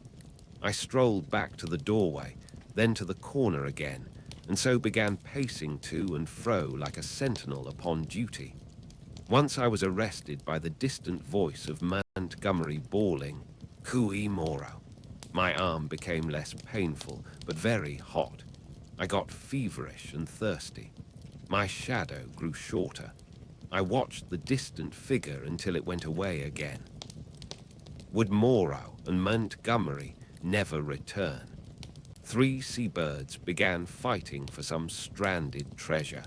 I strolled back to the doorway, then to the corner again, and so began pacing to and fro like a sentinel upon duty. Once I was arrested by the distant voice of Montgomery bawling, "Cooey Moreau." My arm became less painful, but very hot. I got feverish and thirsty. My shadow grew shorter. I watched the distant figure until it went away again. Would Moreau and Montgomery never return? 3 seabirds began fighting for some stranded treasure.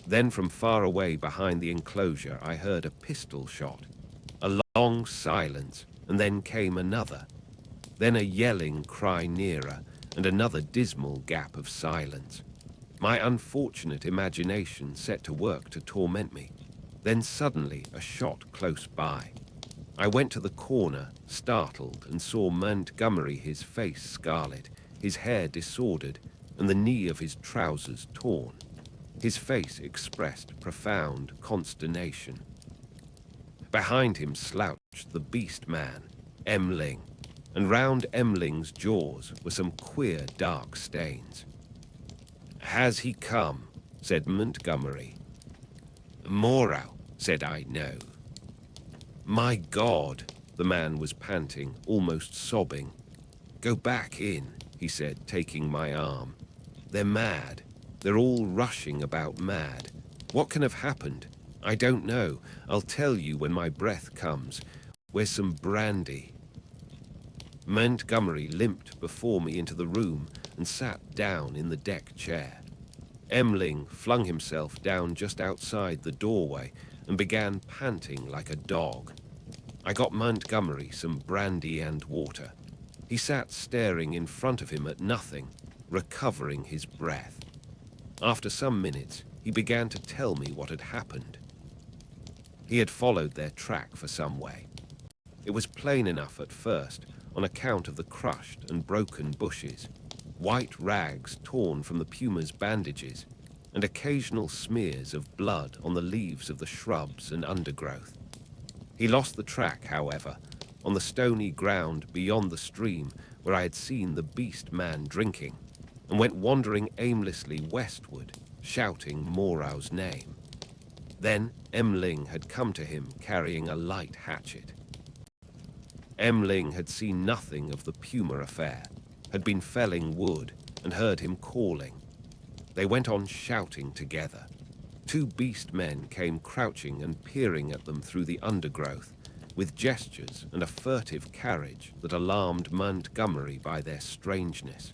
Then from far away behind the enclosure I heard a pistol shot, a long silence, and then came another. Then a yelling cry nearer, and another dismal gap of silence. My unfortunate imagination set to work to torment me. Then suddenly a shot close by. I went to the corner, startled, and saw Montgomery, his face scarlet, his hair disordered, and the knee of his trousers torn. His face expressed profound consternation. Behind him slouched the beast man, Emling, and round Emling's jaws were some queer dark stains. "Has he come?" said Montgomery. "Moreau," said I, "no." "My God," the man was panting, almost sobbing. "Go back in," he said, taking my arm. "They're mad. They're all rushing about mad. What can have happened? I don't know. I'll tell you when my breath comes. Where's some brandy?" Montgomery limped before me into the room and sat down in the deck chair. Emling flung himself down just outside the doorway and began panting like a dog. I got Montgomery some brandy and water. He sat staring in front of him at nothing, recovering his breath. After some minutes, he began to tell me what had happened. He had followed their track for some way. It was plain enough at first, on account of the crushed and broken bushes, white rags torn from the puma's bandages, and occasional smears of blood on the leaves of the shrubs and undergrowth. He lost the track, however, on the stony ground beyond the stream where I had seen the beast man drinking, and went wandering aimlessly westward, shouting Moreau's name. Then Emling had come to him carrying a light hatchet. Emling had seen nothing of the Puma affair, had been felling wood, and heard him calling. They went on shouting together. 2 beast men came crouching and peering at them through the undergrowth, with gestures and a furtive carriage that alarmed Montgomery by their strangeness.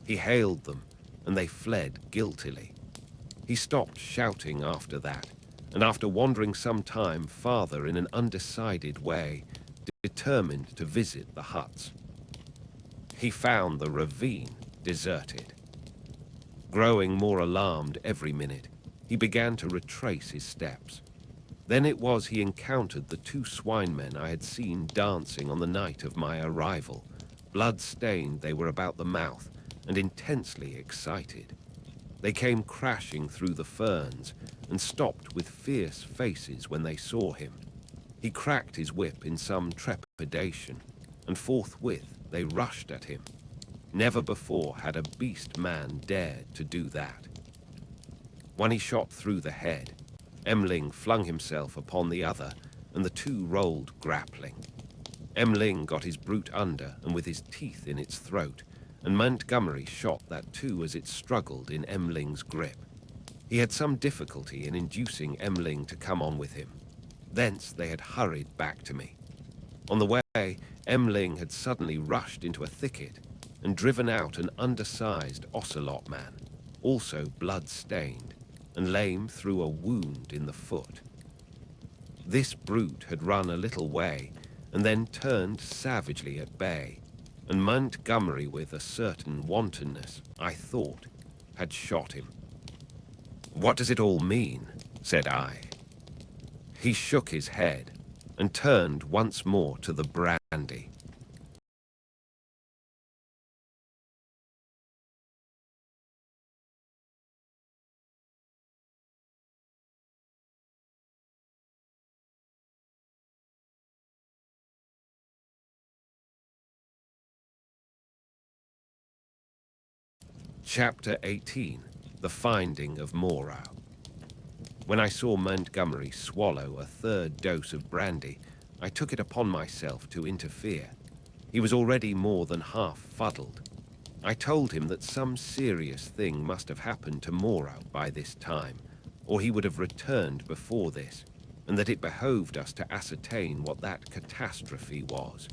He hailed them, and they fled guiltily. He stopped shouting after that, and after wandering some time farther in an undecided way, determined to visit the huts. He found the ravine deserted. Growing more alarmed every minute, he began to retrace his steps. Then it was he encountered the 2 swinemen I had seen dancing on the night of my arrival. Blood-stained they were about the mouth, and intensely excited. They came crashing through the ferns, and stopped with fierce faces when they saw him. He cracked his whip in some trepidation, and forthwith they rushed at him. Never before had a beast man dared to do that. When he shot through the head, Emling flung himself upon the other, and the 2 rolled grappling. Emling got his brute under and with his teeth in its throat, and Montgomery shot that too as it struggled in Emling's grip. He had some difficulty in inducing Emling to come on with him. Thence they had hurried back to me. On the way, Emling had suddenly rushed into a thicket and driven out an undersized ocelot man, also blood-stained, and lame through a wound in the foot. This brute had run a little way, and then turned savagely at bay, and Montgomery, with a certain wantonness, I thought, had shot him. "What does it all mean?" said I. He shook his head, and turned once more to the brandy. Chapter 18. The Finding of Moreau. When I saw Montgomery swallow a 3rd dose of brandy, I took it upon myself to interfere. He was already more than half fuddled. I told him that some serious thing must have happened to Moreau by this time, or he would have returned before this, and that it behoved us to ascertain what that catastrophe was.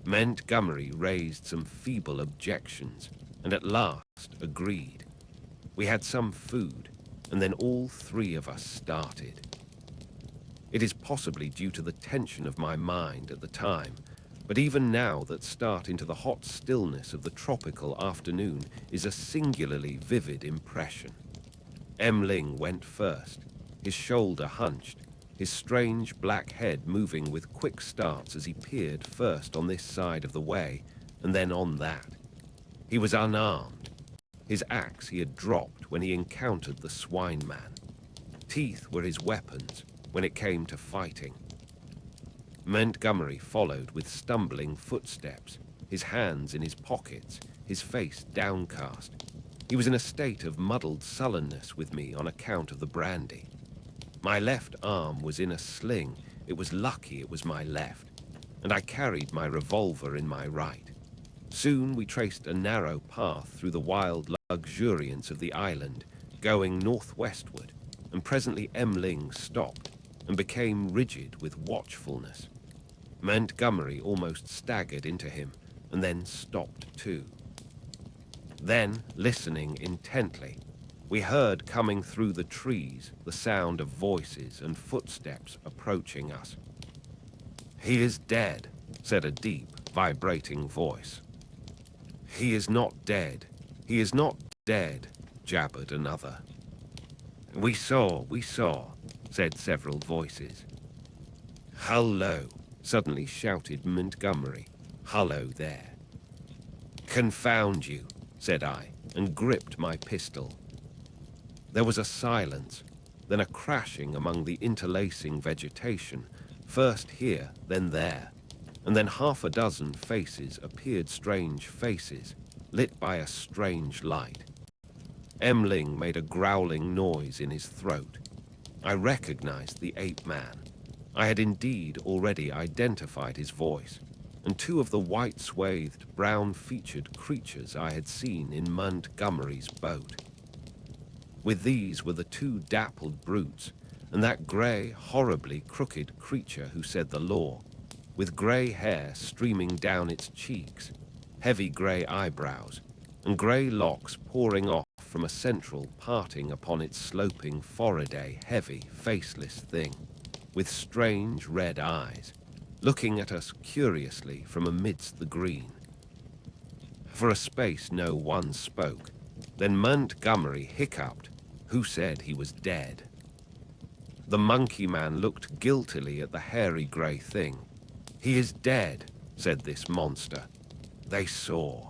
Montgomery raised some feeble objections, and at last agreed. We had some food, and then all three of us started. It is possibly due to the tension of my mind at the time, but even now that start into the hot stillness of the tropical afternoon is a singularly vivid impression. Ling went first, his shoulder hunched, his strange black head moving with quick starts as he peered first on this side of the way and then on that. He was unarmed. His axe he had dropped when he encountered the swine man. Teeth were his weapons when it came to fighting. Montgomery followed with stumbling footsteps, his hands in his pockets, his face downcast. He was in a state of muddled sullenness with me on account of the brandy. My left arm was in a sling. It was lucky it was my left, and I carried my revolver in my right. Soon we traced a narrow path through the wild luxuriance of the island, going northwestward, and presently Ling stopped and became rigid with watchfulness. Montgomery almost staggered into him, and then stopped too. Then, listening intently, we heard coming through the trees the sound of voices and footsteps approaching us. "He is dead," said a deep, vibrating voice. "He is not dead. He is not dead," jabbered another. We saw," said several voices. "Hullo," suddenly shouted Montgomery. "Hullo there." "Confound you," said I, and gripped my pistol. There was a silence, then a crashing among the interlacing vegetation, first here, then there, and then half a dozen faces appeared, strange faces, lit by a strange light. Ling made a growling noise in his throat. I recognized the ape-man. I had indeed already identified his voice, and two of the white-swathed, brown-featured creatures I had seen in Montgomery's boat. With these were the two dappled brutes, and that grey, horribly crooked creature who said the law, with grey hair streaming down its cheeks, heavy grey eyebrows, and grey locks pouring off from a central parting upon its sloping forehead, a heavy, faceless thing, with strange red eyes, looking at us curiously from amidst the green. For a space no one spoke. Then Montgomery hiccuped, who said he was dead. The monkey man looked guiltily at the hairy grey thing. "He is dead," said this monster. They saw.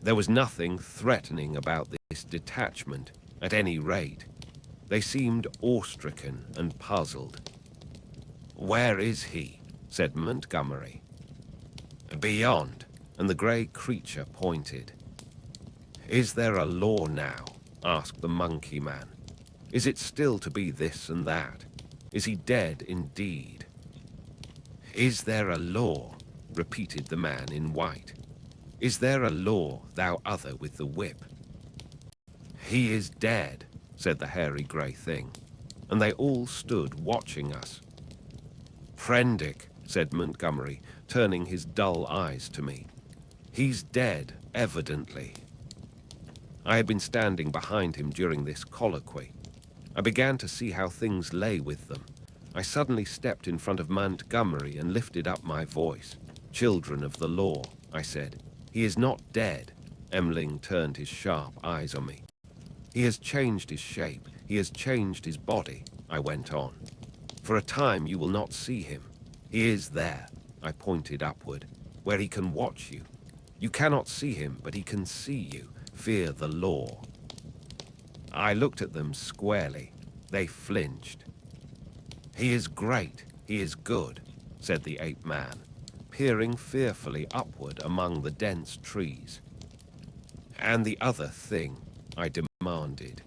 There was nothing threatening about this detachment, at any rate. They seemed awe-stricken and puzzled. "Where is he?" said Montgomery. "Beyond," and the grey creature pointed. "Is there a law now?" asked the monkey man. "Is it still to be this and that? Is he dead indeed?" "Is there a law?" repeated the man in white. "Is there a law, thou other with the whip?" "He is dead," said the hairy grey thing, and they all stood watching us. "Prendick," said Montgomery, turning his dull eyes to me. "He's dead, evidently." I had been standing behind him during this colloquy. I began to see how things lay with them. I suddenly stepped in front of Montgomery and lifted up my voice. "Children of the law," I said, "he is not dead." Ling turned his sharp eyes on me. "He has changed his shape. He has changed his body," I went on. "For a time you will not see him. He is there," I pointed upward, "where he can watch you. You cannot see him, but he can see you. Fear the law." I looked at them squarely. They flinched. "He is great. He is good," said the ape-man, peering fearfully upward among the dense trees. "And the other thing," I demanded.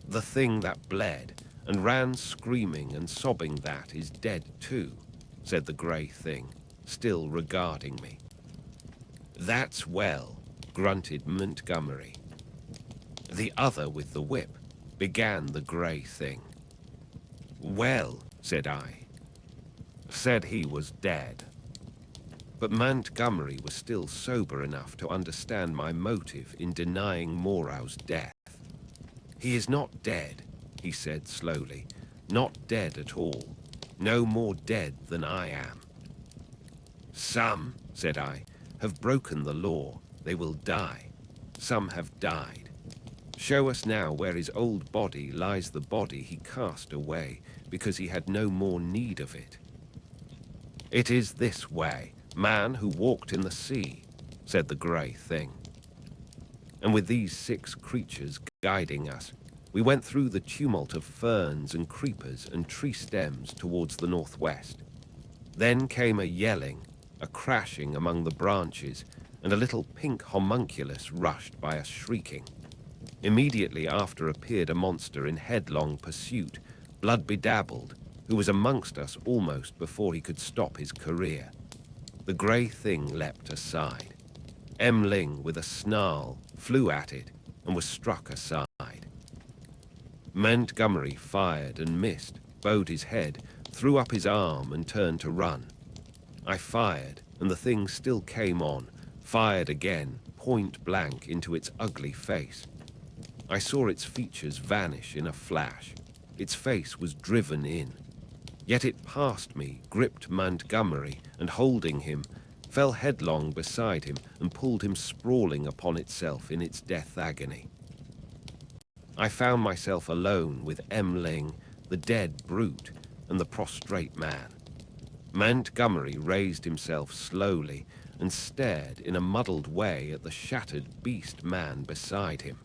"The thing that bled and ran screaming and sobbing, that is dead too," said the grey thing, still regarding me. "That's well," grunted Montgomery. "The other with the whip," began the grey thing. "Well," said I. "Said he was dead." But Montgomery was still sober enough to understand my motive in denying Moreau's death. "He is not dead," he said slowly. "Not dead at all. No more dead than I am." "Some," said I, "have broken the law. They will die. Some have died. Show us now where his old body lies, the body he cast away because he had no more need of it." "It is this way, man who walked in the sea," said the grey thing. And with these 6 creatures guiding us, we went through the tumult of ferns and creepers and tree stems towards the northwest. Then came a yelling, a crashing among the branches, and a little pink homunculus rushed by us shrieking. Immediately after appeared a monster in headlong pursuit, blood-bedabbled, who was amongst us almost before he could stop his career. The grey thing leapt aside. Ling, with a snarl, flew at it and was struck aside. Montgomery fired and missed, bowed his head, threw up his arm and turned to run. I fired, and the thing still came on, fired again, point blank into its ugly face. I saw its features vanish in a flash. Its face was driven in. Yet it passed me, gripped Montgomery, and holding him, fell headlong beside him and pulled him sprawling upon itself in its death agony. I found myself alone with Ling, the dead brute, and the prostrate man. Montgomery raised himself slowly and stared in a muddled way at the shattered beast man beside him.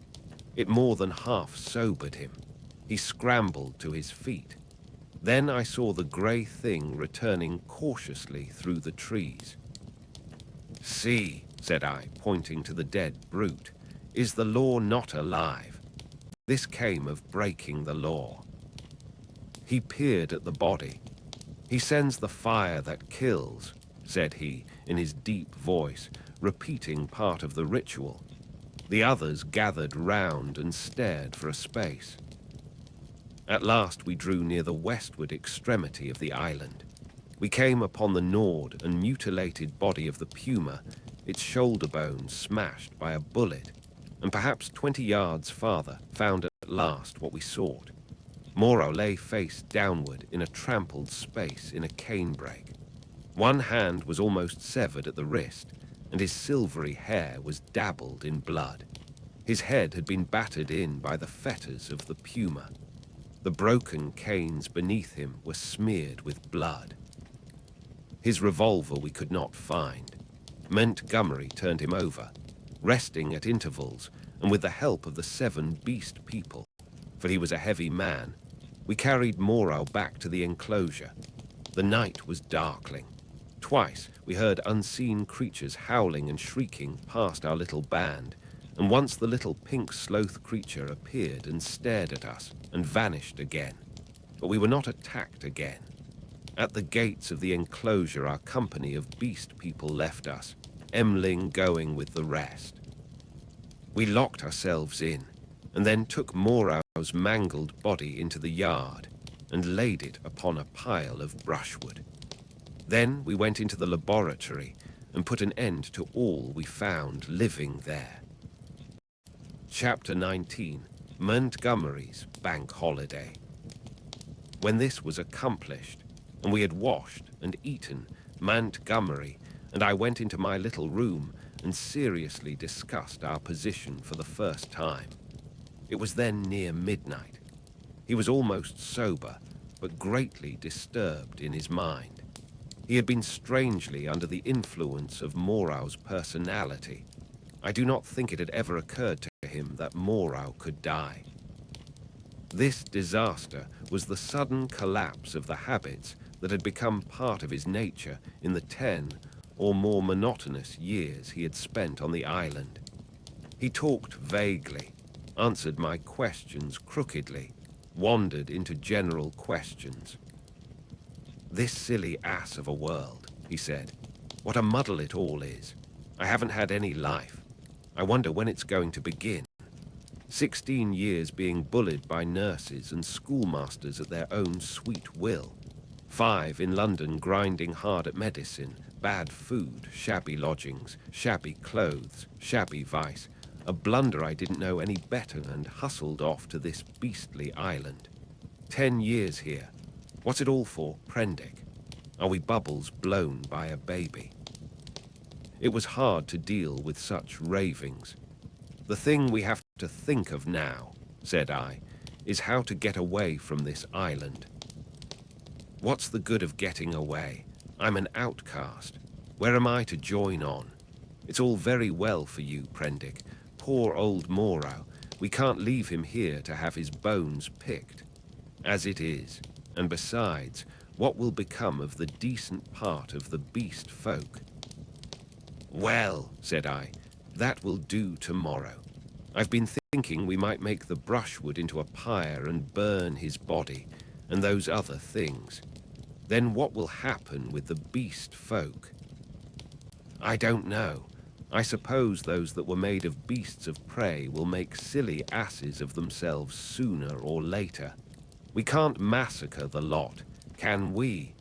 It more than half sobered him. He scrambled to his feet. Then I saw the grey thing returning cautiously through the trees. "See," said I, pointing to the dead brute, "is the law not alive? This came of breaking the law." He peered at the body. "He sends the fire that kills," said he in his deep voice, repeating part of the ritual. The others gathered round and stared for a space. At last we drew near the westward extremity of the island. We came upon the gnawed and mutilated body of the puma, its shoulder bones smashed by a bullet, and perhaps 20 yards farther found at last what we sought. Moreau lay face downward in a trampled space in a canebrake. One hand was almost severed at the wrist, and his silvery hair was dabbled in blood. His head had been battered in by the fetters of the puma. The broken canes beneath him were smeared with blood. His revolver we could not find. Montgomery turned him over, resting at intervals, and with the help of the 7 beast people, for he was a heavy man, we carried Moreau back to the enclosure. The night was darkling. Twice we heard unseen creatures howling and shrieking past our little band, and once the little pink sloth creature appeared and stared at us and vanished again. But we were not attacked again. At the gates of the enclosure our company of beast people left us, Ling going with the rest. We locked ourselves in, and then took Moreau's mangled body into the yard and laid it upon a pile of brushwood. Then we went into the laboratory and put an end to all we found living there. Chapter 19. Montgomery's Bank Holiday. When this was accomplished, and we had washed and eaten, Montgomery and I went into my little room and seriously discussed our position for the first time. It was then near midnight. He was almost sober, but greatly disturbed in his mind. He had been strangely under the influence of Moreau's personality. I do not think it had ever occurred to him that Moreau could die. This disaster was the sudden collapse of the habits that had become part of his nature in the 10 or more monotonous years he had spent on the island. He talked vaguely, answered my questions crookedly, wandered into general questions. "This silly ass of a world," he said. "What a muddle it all is. I haven't had any life. I wonder when it's going to begin. 16 years being bullied by nurses and schoolmasters at their own sweet will. 5 in London grinding hard at medicine, bad food, shabby lodgings, shabby clothes, shabby vice. A blunder I didn't know any better and hustled off to this beastly island. 10 years here. What's it all for, Prendick? Are we bubbles blown by a baby? It was hard to deal with such ravings. The thing we have to think of now, said I, is how to get away from this island. What's the good of getting away? I'm an outcast. Where am I to join on? It's all very well for you, Prendick. Poor old Moreau. We can't leave him here to have his bones picked. As it is. And besides, what will become of the decent part of the beast folk? Well, said I, that will do tomorrow. I've been thinking we might make the brushwood into a pyre and burn his body, and those other things. Then what will happen with the beast folk? I don't know. I suppose those that were made of beasts of prey will make silly asses of themselves sooner or later. We can't massacre the lot, can we?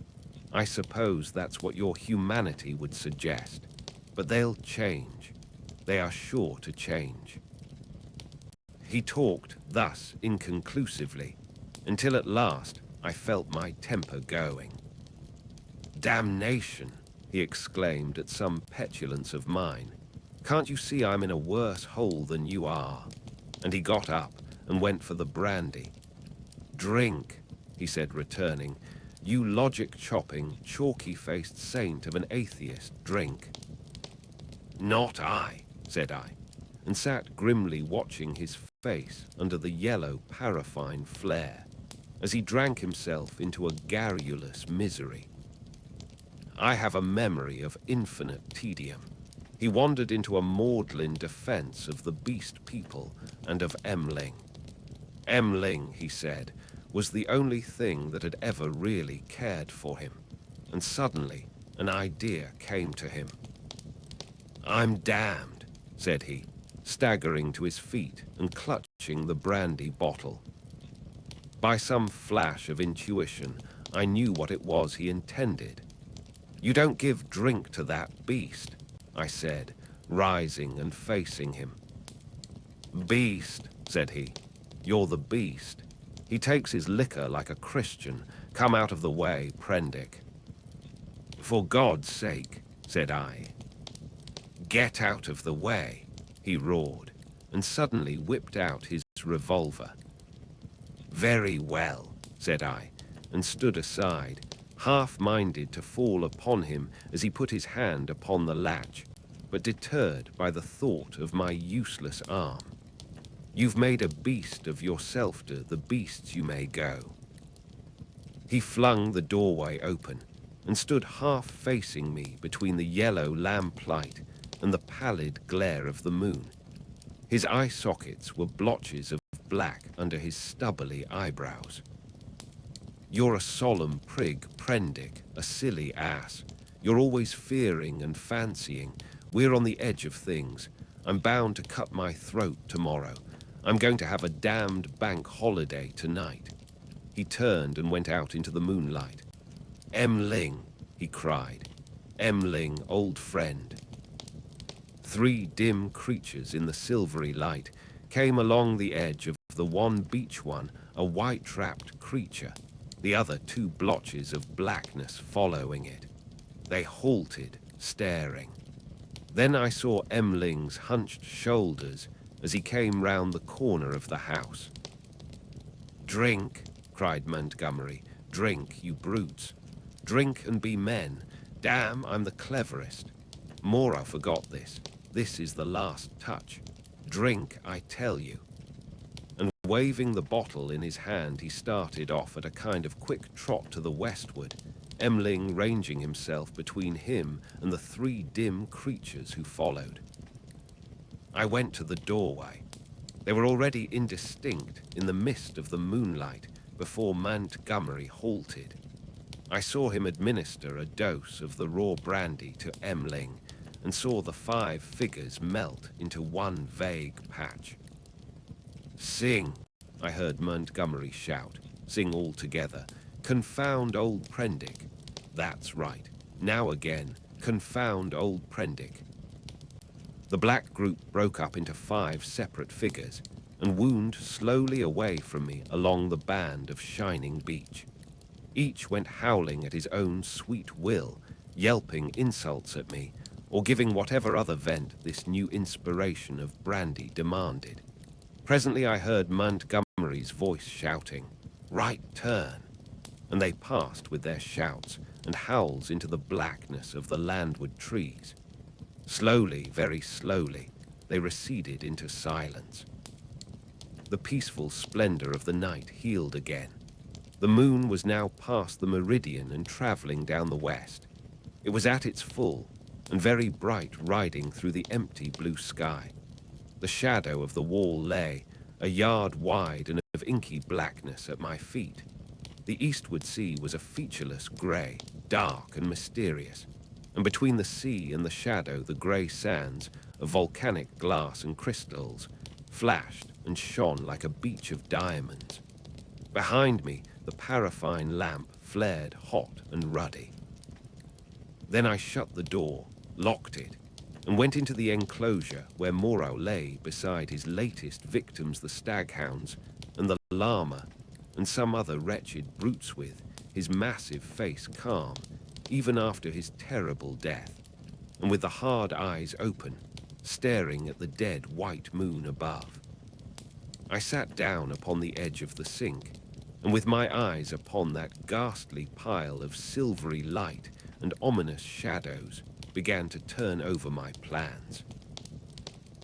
I suppose that's what your humanity would suggest. But they'll change. They are sure to change. He talked thus inconclusively, until at last I felt my temper going. Damnation, he exclaimed at some petulance of mine. Can't you see I'm in a worse hole than you are? And he got up and went for the brandy. Drink, he said, returning. You logic-chopping, chalky-faced saint of an atheist, drink. Not I, said I, and sat grimly watching his face under the yellow paraffine flare, as he drank himself into a garrulous misery. I have a memory of infinite tedium. He wandered into a maudlin defense of the beast people and of Emling. Emling, he said, was the only thing that had ever really cared for him, and suddenly an idea came to him. I'm damned, said he, staggering to his feet and clutching the brandy bottle. By some flash of intuition, I knew what it was he intended. You don't give drink to that beast, I said, rising and facing him. Beast, said he, you're the beast. He takes his liquor like a Christian. Come out of the way, Prendick. For God's sake, said I. Get out of the way, he roared, and suddenly whipped out his revolver. Very well, said I, and stood aside, half-minded to fall upon him as he put his hand upon the latch, but deterred by the thought of my useless arm. You've made a beast of yourself, to the beasts you may go. He flung the doorway open and stood half facing me between the yellow lamplight and the pallid glare of the moon. His eye sockets were blotches of black under his stubbly eyebrows. You're a solemn prig, Prendick, a silly ass. You're always fearing and fancying. We're on the edge of things. I'm bound to cut my throat tomorrow. I'm going to have a damned bank holiday tonight. He turned and went out into the moonlight. Emling, he cried. Emling, old friend. 3 dim creatures in the silvery light came along the edge of the one beach one, a white-wrapped creature, the other 2 blotches of blackness following it. They halted, staring. Then I saw Emling's hunched shoulders as he came round the corner of the house. Drink, cried Montgomery. Drink, you brutes. Drink and be men. Damn, I'm the cleverest. Moreau forgot this. This is the last touch. Drink, I tell you. And waving the bottle in his hand, he started off at a kind of quick trot to the westward, Emling ranging himself between him and the 3 dim creatures who followed. I went to the doorway. They were already indistinct in the mist of the moonlight before Montgomery halted. I saw him administer a dose of the raw brandy to Emling and saw the 5 figures melt into one vague patch. Sing, I heard Montgomery shout. Sing all together. Confound old Prendick. That's right. Now again, confound old Prendick. The black group broke up into 5 separate figures and wound slowly away from me along the band of shining beach. Each went howling at his own sweet will, yelping insults at me, or giving whatever other vent this new inspiration of brandy demanded. Presently I heard Montgomery's voice shouting, "Right turn!" and they passed with their shouts and howls into the blackness of the landward trees. Slowly, very slowly, they receded into silence. The peaceful splendor of the night healed again. The moon was now past the meridian and traveling down the west. It was at its full and very bright, riding through the empty blue sky. The shadow of the wall lay, a yard wide and of inky blackness at my feet. The eastward sea was a featureless grey, dark and mysterious, and between the sea and the shadow the grey sands of volcanic glass and crystals flashed and shone like a beach of diamonds. Behind me the paraffin lamp flared hot and ruddy. Then I shut the door, locked it, and went into the enclosure where Moreau lay beside his latest victims, the staghounds and the llama, and some other wretched brutes, with his massive face calm, even after his terrible death, and with the hard eyes open, staring at the dead white moon above. I sat down upon the edge of the sink, and with my eyes upon that ghastly pile of silvery light and ominous shadows, began to turn over my plans.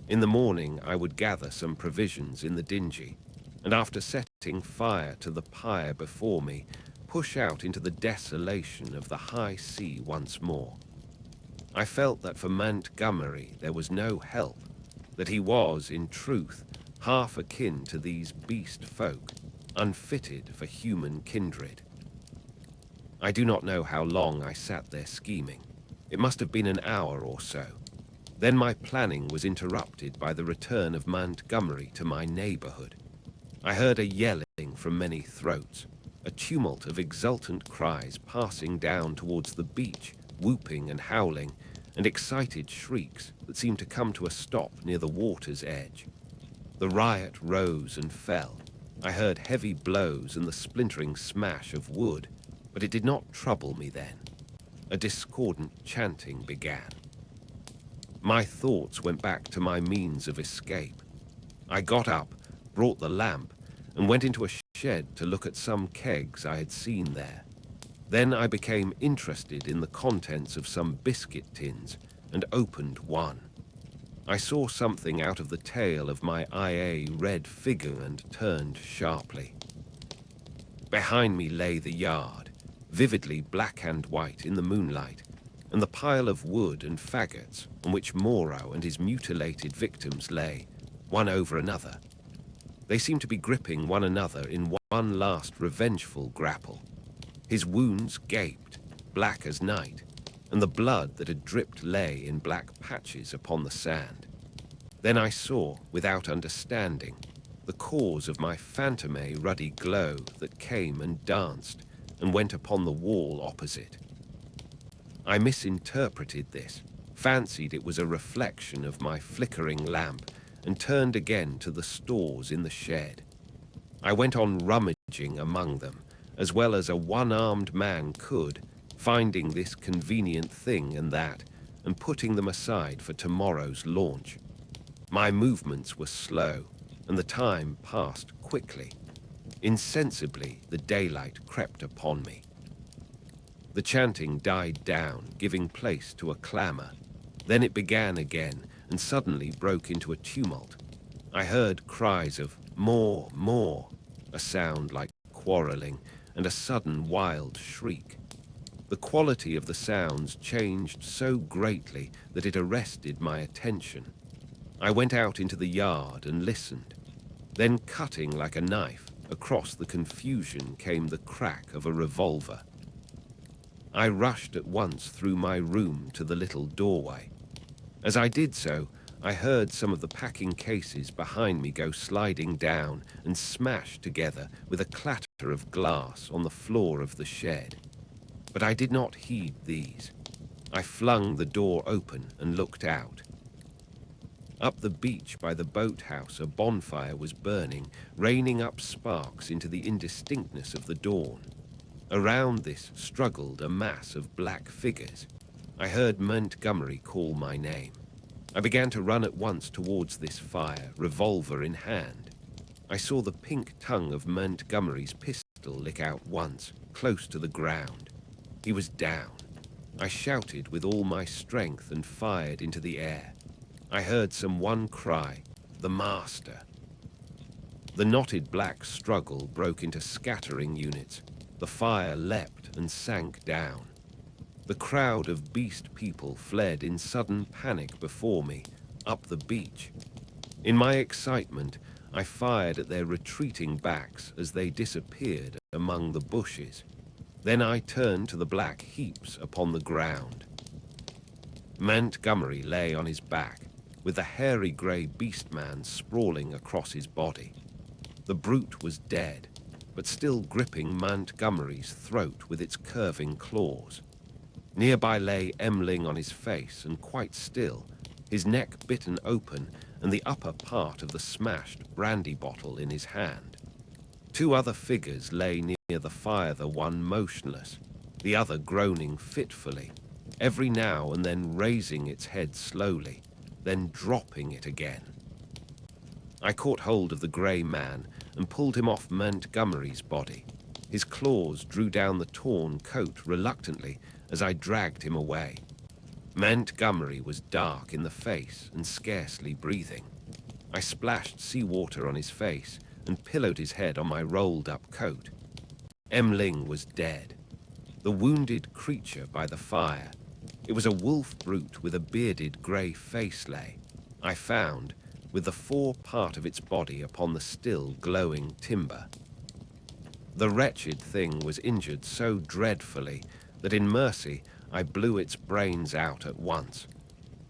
In the morning I would gather some provisions in the DINGEY, and after setting fire to the pyre before me, push out into the desolation of the high sea once more. I felt that for Montgomery there was no help, that he was, in truth, half akin to these beast folk, unfitted for human kindred. I do not know how long I sat there scheming. It must have been an hour or so. Then my planning was interrupted by the return of Montgomery to my neighborhood. I heard a yelling from many throats, a tumult of exultant cries passing down towards the beach, whooping and howling, and excited shrieks that seemed to come to a stop near the water's edge. The riot rose and fell. I heard heavy blows and the splintering smash of wood, but it did not trouble me then. A discordant chanting began. My thoughts went back to my means of escape. I got up, brought the lamp, and went into a shed to look at some kegs I had seen there. Then I became interested in the contents of some biscuit tins and opened one. I saw something out of the tail of my IA red figure and turned sharply. Behind me lay the yard, vividly black and white in the moonlight, and the pile of wood and faggots on which Moreau and his mutilated victims lay, one over another. They seemed to be gripping one another in one last revengeful grapple. His wounds gaped, black as night, and the blood that had dripped lay in black patches upon the sand. Then I saw, without understanding, the cause of my phantomé ruddy glow that came and danced and went upon the wall opposite. I misinterpreted this, fancied it was a reflection of my flickering lamp, and turned again to the stores in the shed. I went on rummaging among them, as well as a one-armed man could, finding this convenient thing and that, and putting them aside for tomorrow's launch. My movements were slow, and the time passed quickly. Insensibly, the daylight crept upon me. The chanting died down, giving place to a clamor. Then it began again, and suddenly broke into a tumult. I heard cries of "more, more," a sound like quarreling, and a sudden wild shriek. The quality of the sounds changed so greatly that it arrested my attention. I went out into the yard and listened. Then, cutting like a knife, across the confusion came the crack of a revolver. I rushed at once through my room to the little doorway. As I did so, I heard some of the packing cases behind me go sliding down and smash together with a clatter of glass on the floor of the shed. But I did not heed these. I flung the door open and looked out. Up the beach by the boathouse, a bonfire was burning, raining up sparks into the indistinctness of the dawn. Around this struggled a mass of black figures. I heard Montgomery call my name. I began to run at once towards this fire, revolver in hand. I saw the pink tongue of Montgomery's pistol lick out once, close to the ground. He was down. I shouted with all my strength and fired into the air. I heard someone cry, "The Master." The knotted black struggle broke into scattering units. The fire leapt and sank down. The crowd of beast people fled in sudden panic before me, up the beach. In my excitement, I fired at their retreating backs as they disappeared among the bushes. Then I turned to the black heaps upon the ground. Montgomery lay on his back, with the hairy grey beast-man sprawling across his body. The brute was dead, but still gripping Montgomery's throat with its curving claws. Nearby lay Emling on his face and quite still, his neck bitten open and the upper part of the smashed brandy bottle in his hand. Two other figures lay near the fire, the one motionless, the other groaning fitfully, every now and then raising its head slowly, then dropping it again. I caught hold of the grey man and pulled him off Montgomery's body. His claws drew down the torn coat reluctantly as I dragged him away. Montgomery was dark in the face and scarcely breathing. I splashed seawater on his face and pillowed his head on my rolled-up coat. Emling was dead. The wounded creature by the fire. It was a wolf brute with a bearded grey face lay, I found, with the fore part of its body upon the still glowing timber. The wretched thing was injured so dreadfully that in mercy I blew its brains out at once.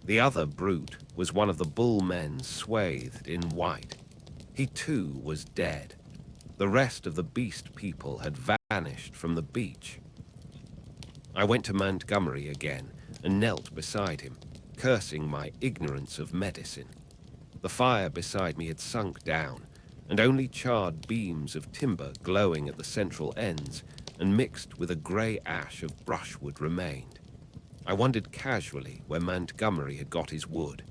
The other brute was one of the bullmen swathed in white. He too was dead. The rest of the beast people had vanished from the beach. I went to Montgomery again and knelt beside him, cursing my ignorance of medicine. The fire beside me had sunk down, and only charred beams of timber glowing at the central ends and mixed with a grey ash of brushwood remained. I wondered casually where Montgomery had got his wood.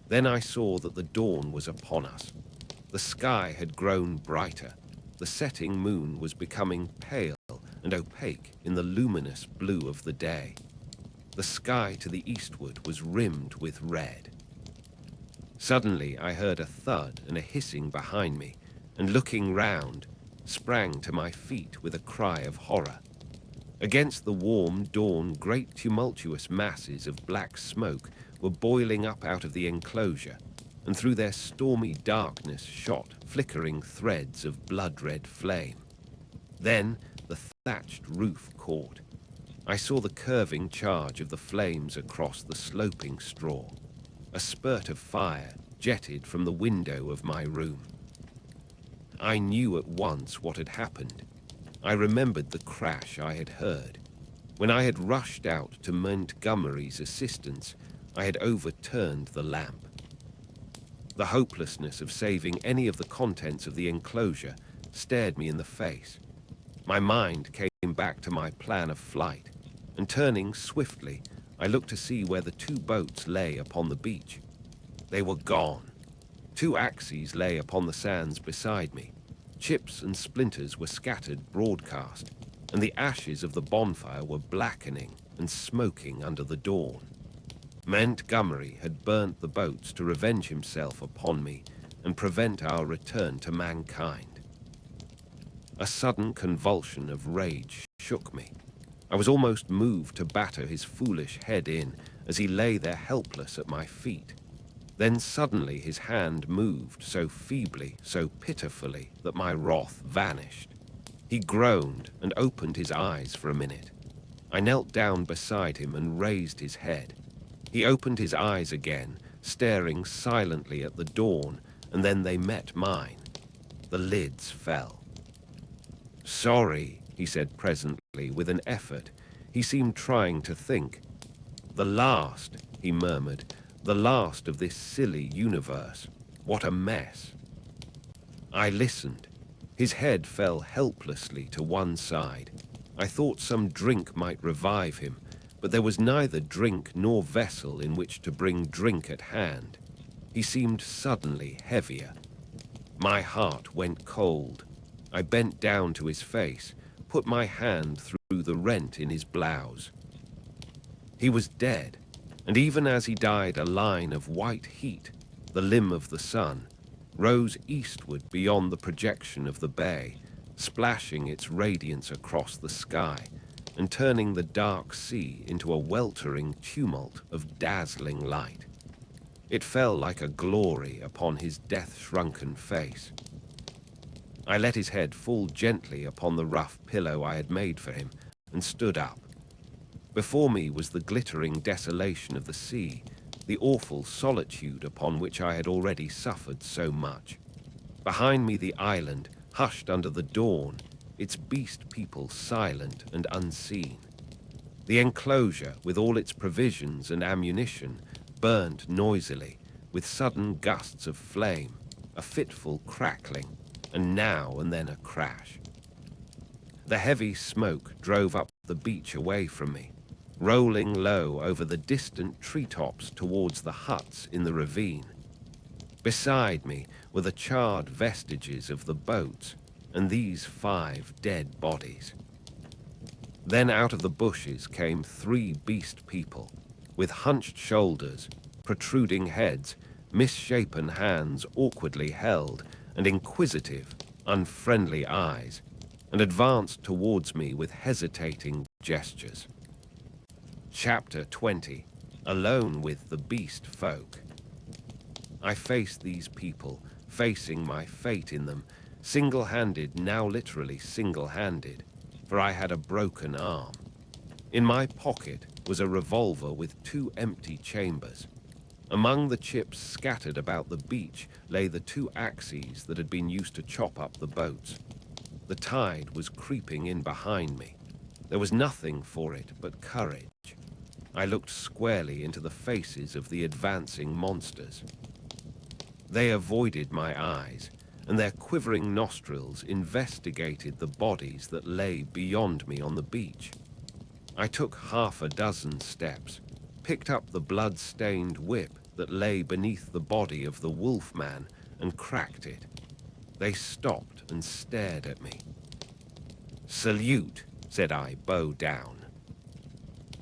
Then I saw that the dawn was upon us. The sky had grown brighter. The setting moon was becoming pale and opaque in the luminous blue of the day. The sky to the eastward was rimmed with red. Suddenly I heard a thud and a hissing behind me, and looking round, sprang to my feet with a cry of horror. Against the warm dawn, great tumultuous masses of black smoke were boiling up out of the enclosure, and through their stormy darkness shot flickering threads of blood-red flame. Then the thatched roof caught. I saw the curving charge of the flames across the sloping straw. A spurt of fire jetted from the window of my room. I knew at once what had happened. I remembered the crash I had heard. When I had rushed out to Montgomery's assistance, I had overturned the lamp. The hopelessness of saving any of the contents of the enclosure stared me in the face. My mind came back to my plan of flight, and turning swiftly, I looked to see where the two boats lay upon the beach. They were gone. Two axes lay upon the sands beside me. Chips and splinters were scattered broadcast, and the ashes of the bonfire were blackening and smoking under the dawn. Montgomery had burnt the boats to revenge himself upon me and prevent our return to mankind. A sudden convulsion of rage shook me. I was almost moved to batter his foolish head in as he lay there helpless at my feet. Then suddenly his hand moved so feebly, so pitifully, that my wrath vanished. He groaned and opened his eyes for a minute. I knelt down beside him and raised his head. He opened his eyes again, staring silently at the dawn, and then they met mine. The lids fell. "Sorry," he said presently, with an effort. He seemed trying to think. "The last," he murmured, "the last of this silly universe. What a mess." I listened. His head fell helplessly to one side. I thought some drink might revive him, but there was neither drink nor vessel in which to bring drink at hand. He seemed suddenly heavier. My heart went cold. I bent down to his face, put my hand through the rent in his blouse. He was dead, and even as he died, a line of white heat, the limb of the sun, rose eastward beyond the projection of the bay, splashing its radiance across the sky and turning the dark sea into a weltering tumult of dazzling light. It fell like a glory upon his death-shrunken face. I let his head fall gently upon the rough pillow I had made for him and stood up. Before me was the glittering desolation of the sea, the awful solitude upon which I had already suffered so much. Behind me the island, hushed under the dawn, its beast people silent and unseen. The enclosure, with all its provisions and ammunition, burnt noisily, with sudden gusts of flame, a fitful crackling, and now and then a crash. The heavy smoke drove up the beach away from me, rolling low over the distant treetops towards the huts in the ravine. Beside me were the charred vestiges of the boats, and these 5 dead bodies. Then out of the bushes came 3 beast people, with hunched shoulders, protruding heads, misshapen hands awkwardly held, and inquisitive, unfriendly eyes, and advanced towards me with hesitating gestures. Chapter 20. Alone with the beast folk. I faced these people, facing my fate in them, single-handed, now literally single-handed, for I had a broken arm. In my pocket was a revolver with 2 empty chambers. Among the chips scattered about the beach lay the 2 axes that had been used to chop up the boats. The tide was creeping in behind me. There was nothing for it but courage. I looked squarely into the faces of the advancing monsters. They avoided my eyes, and their quivering nostrils investigated the bodies that lay beyond me on the beach. I took 6 steps, picked up the blood-stained whip that lay beneath the body of the wolfman, and cracked it. They stopped and stared at me. "Salute," said I, bow down.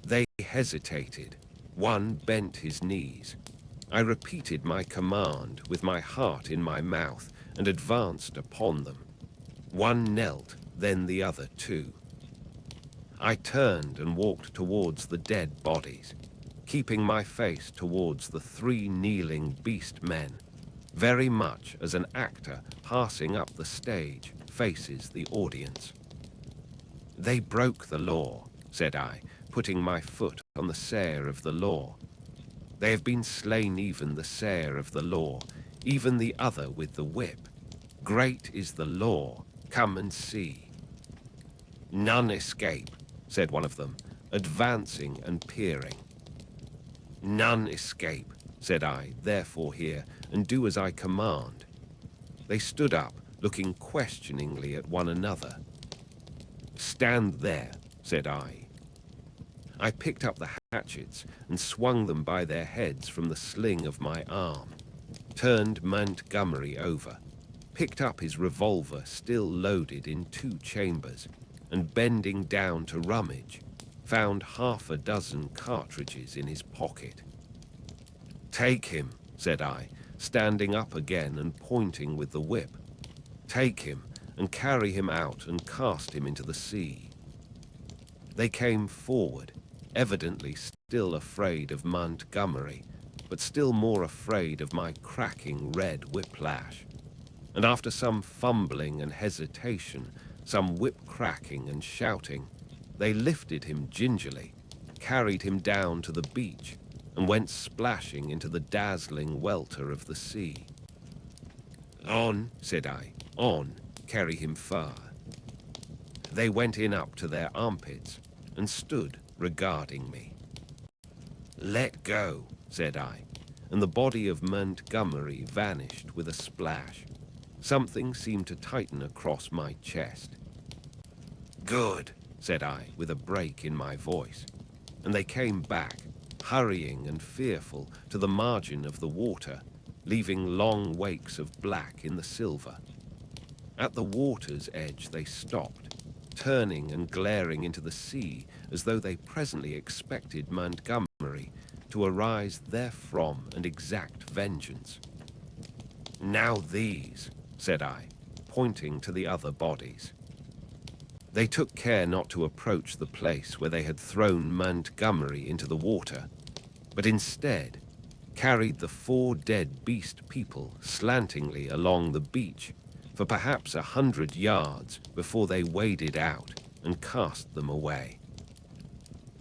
They hesitated. One bent his knees. I repeated my command with my heart in my mouth and advanced upon them. One knelt, then the other too. I turned and walked towards the dead bodies, keeping my face towards the 3 kneeling beast men, very much as an actor passing up the stage faces the audience. "They broke the law," said I, putting my foot on the sayer of the law. "They have been slain, even the sayer of the law, even the other with the whip. Great is the law, come and see." "None escape," said one of them, advancing and peering. "None escape," said I, "therefore hear, and do as I command." They stood up, looking questioningly at one another. "Stand there," said I. I picked up the hatchets and swung them by their heads from the sling of my arm, turned Montgomery over, picked up his revolver still loaded in 2 chambers, and bending down to rummage, found 6 cartridges in his pocket. "Take him," said I, standing up again and pointing with the whip. "Take him and carry him out and cast him into the sea." They came forward, evidently still afraid of Montgomery, but still more afraid of my cracking red whiplash. And after some fumbling and hesitation, some whip-cracking and shouting, they lifted him gingerly, carried him down to the beach, and went splashing into the dazzling welter of the sea. "On," said I, "on, carry him far." They went in up to their armpits and stood regarding me. "Let go," said I, and the body of Montgomery vanished with a splash. Something seemed to tighten across my chest. "Good," said I, with a break in my voice, and they came back, hurrying and fearful, to the margin of the water, leaving long wakes of black in the silver. At the water's edge they stopped, turning and glaring into the sea as though they presently expected Montgomery to arise therefrom and exact vengeance. "Now these," said I, pointing to the other bodies. They took care not to approach the place where they had thrown Montgomery into the water, but instead carried the 4 dead beast people slantingly along the beach for perhaps 100 yards before they waded out and cast them away.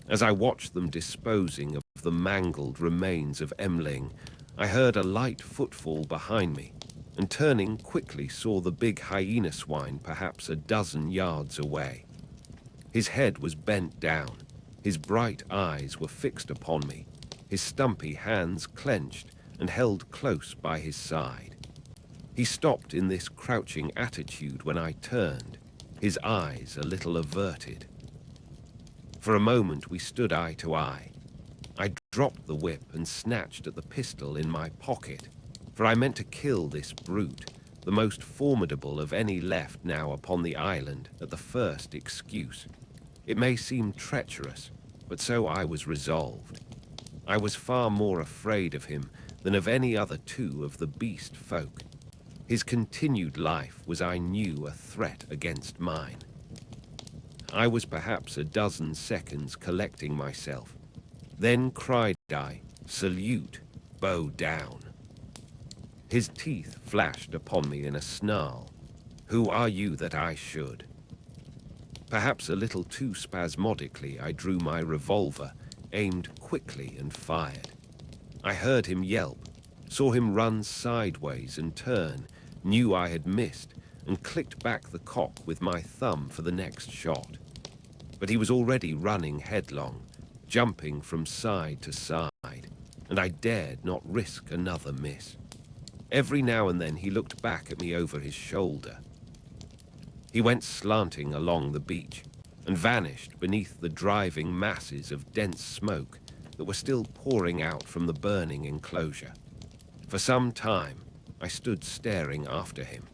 As I watched them disposing of the mangled remains of Emling, I heard a light footfall behind me, and turning quickly saw the big hyena swine perhaps a dozen yards away. His head was bent down, his bright eyes were fixed upon me, his stumpy hands clenched and held close by his side. He stopped in this crouching attitude when I turned, his eyes a little averted. For a moment we stood eye to eye. I dropped the whip and snatched at the pistol in my pocket, for I meant to kill this brute, the most formidable of any left now upon the island, at the first excuse. It may seem treacherous, but so I was resolved. I was far more afraid of him than of any other 2 of the beast folk. His continued life was, I knew, a threat against mine. I was perhaps a dozen seconds collecting myself. Then cried I, "Salute, bow down." His teeth flashed upon me in a snarl. "Who are you that I should?" Perhaps a little too spasmodically, I drew my revolver, aimed quickly and fired. I heard him yelp, saw him run sideways and turn, knew I had missed, and clicked back the cock with my thumb for the next shot. But he was already running headlong, jumping from side to side, and I dared not risk another miss. Every now and then he looked back at me over his shoulder. He went slanting along the beach and vanished beneath the driving masses of dense smoke that were still pouring out from the burning enclosure. For some time, I stood staring after him.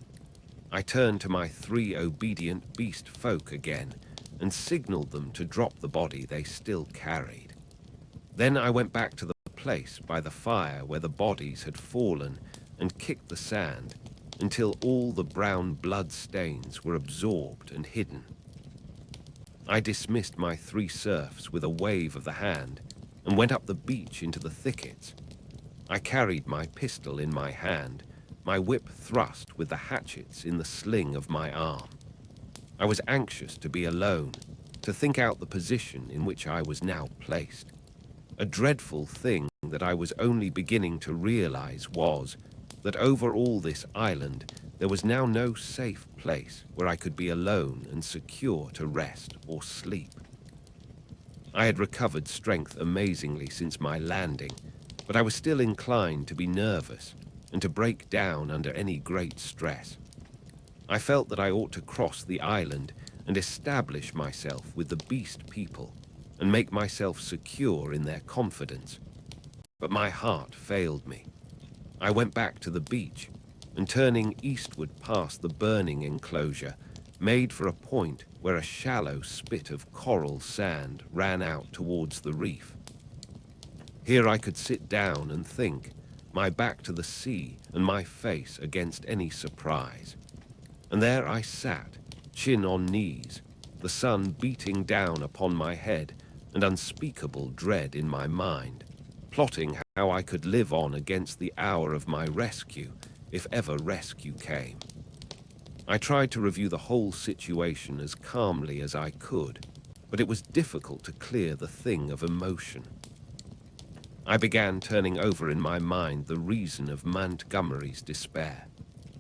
I turned to my 3 obedient beast folk again and signaled them to drop the body they still carried. Then I went back to the place by the fire where the bodies had fallen and kicked the sand until all the brown blood stains were absorbed and hidden. I dismissed my 3 serfs with a wave of the hand and went up the beach into the thickets. I carried my pistol in my hand, my whip thrust with the hatchets in the sling of my arm. I was anxious to be alone, to think out the position in which I was now placed. A dreadful thing that I was only beginning to realize was that over all this island there was now no safe place where I could be alone and secure to rest or sleep. I had recovered strength amazingly since my landing, but I was still inclined to be nervous and to break down under any great stress. I felt that I ought to cross the island and establish myself with the beast people and make myself secure in their confidence. But my heart failed me. I went back to the beach and, turning eastward past the burning enclosure, made for a point where a shallow spit of coral sand ran out towards the reef. Here I could sit down and think, my back to the sea and my face against any surprise. And there I sat, chin on knees, the sun beating down upon my head and unspeakable dread in my mind, plotting how I could live on against the hour of my rescue, if ever rescue came. I tried to review the whole situation as calmly as I could, but it was difficult to clear the thing of emotion. I began turning over in my mind the reason of Montgomery's despair.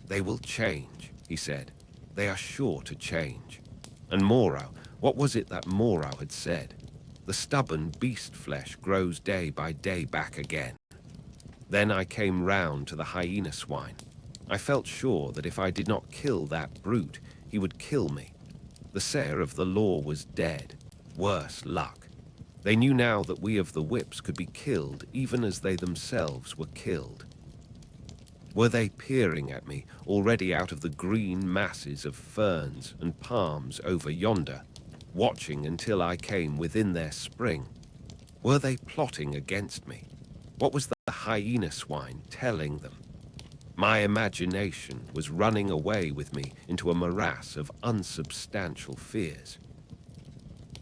"They will change," he said. "They are sure to change." And Moreau, what was it that Moreau had said? "The stubborn beast flesh grows day by day back again." Then I came round to the hyena swine. I felt sure that if I did not kill that brute, he would kill me. The sayer of the law was dead. Worse luck. They knew now that we of the whips could be killed even as they themselves were killed. Were they peering at me already out of the green masses of ferns and palms over yonder, watching until I came within their spring? Were they plotting against me? What was the hyena swine telling them? My imagination was running away with me into a morass of unsubstantial fears.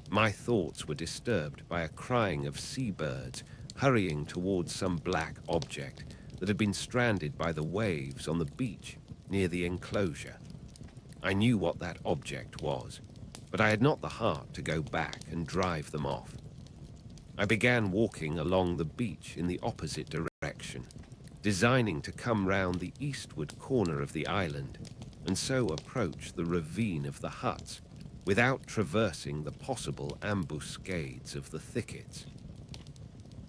My thoughts were disturbed by a crying of seabirds hurrying towards some black object that had been stranded by the waves on the beach near the enclosure. I knew what that object was, but I had not the heart to go back and drive them off. I began walking along the beach in the opposite direction, designing to come round the eastward corner of the island and so approach the ravine of the huts without traversing the possible ambuscades of the thickets.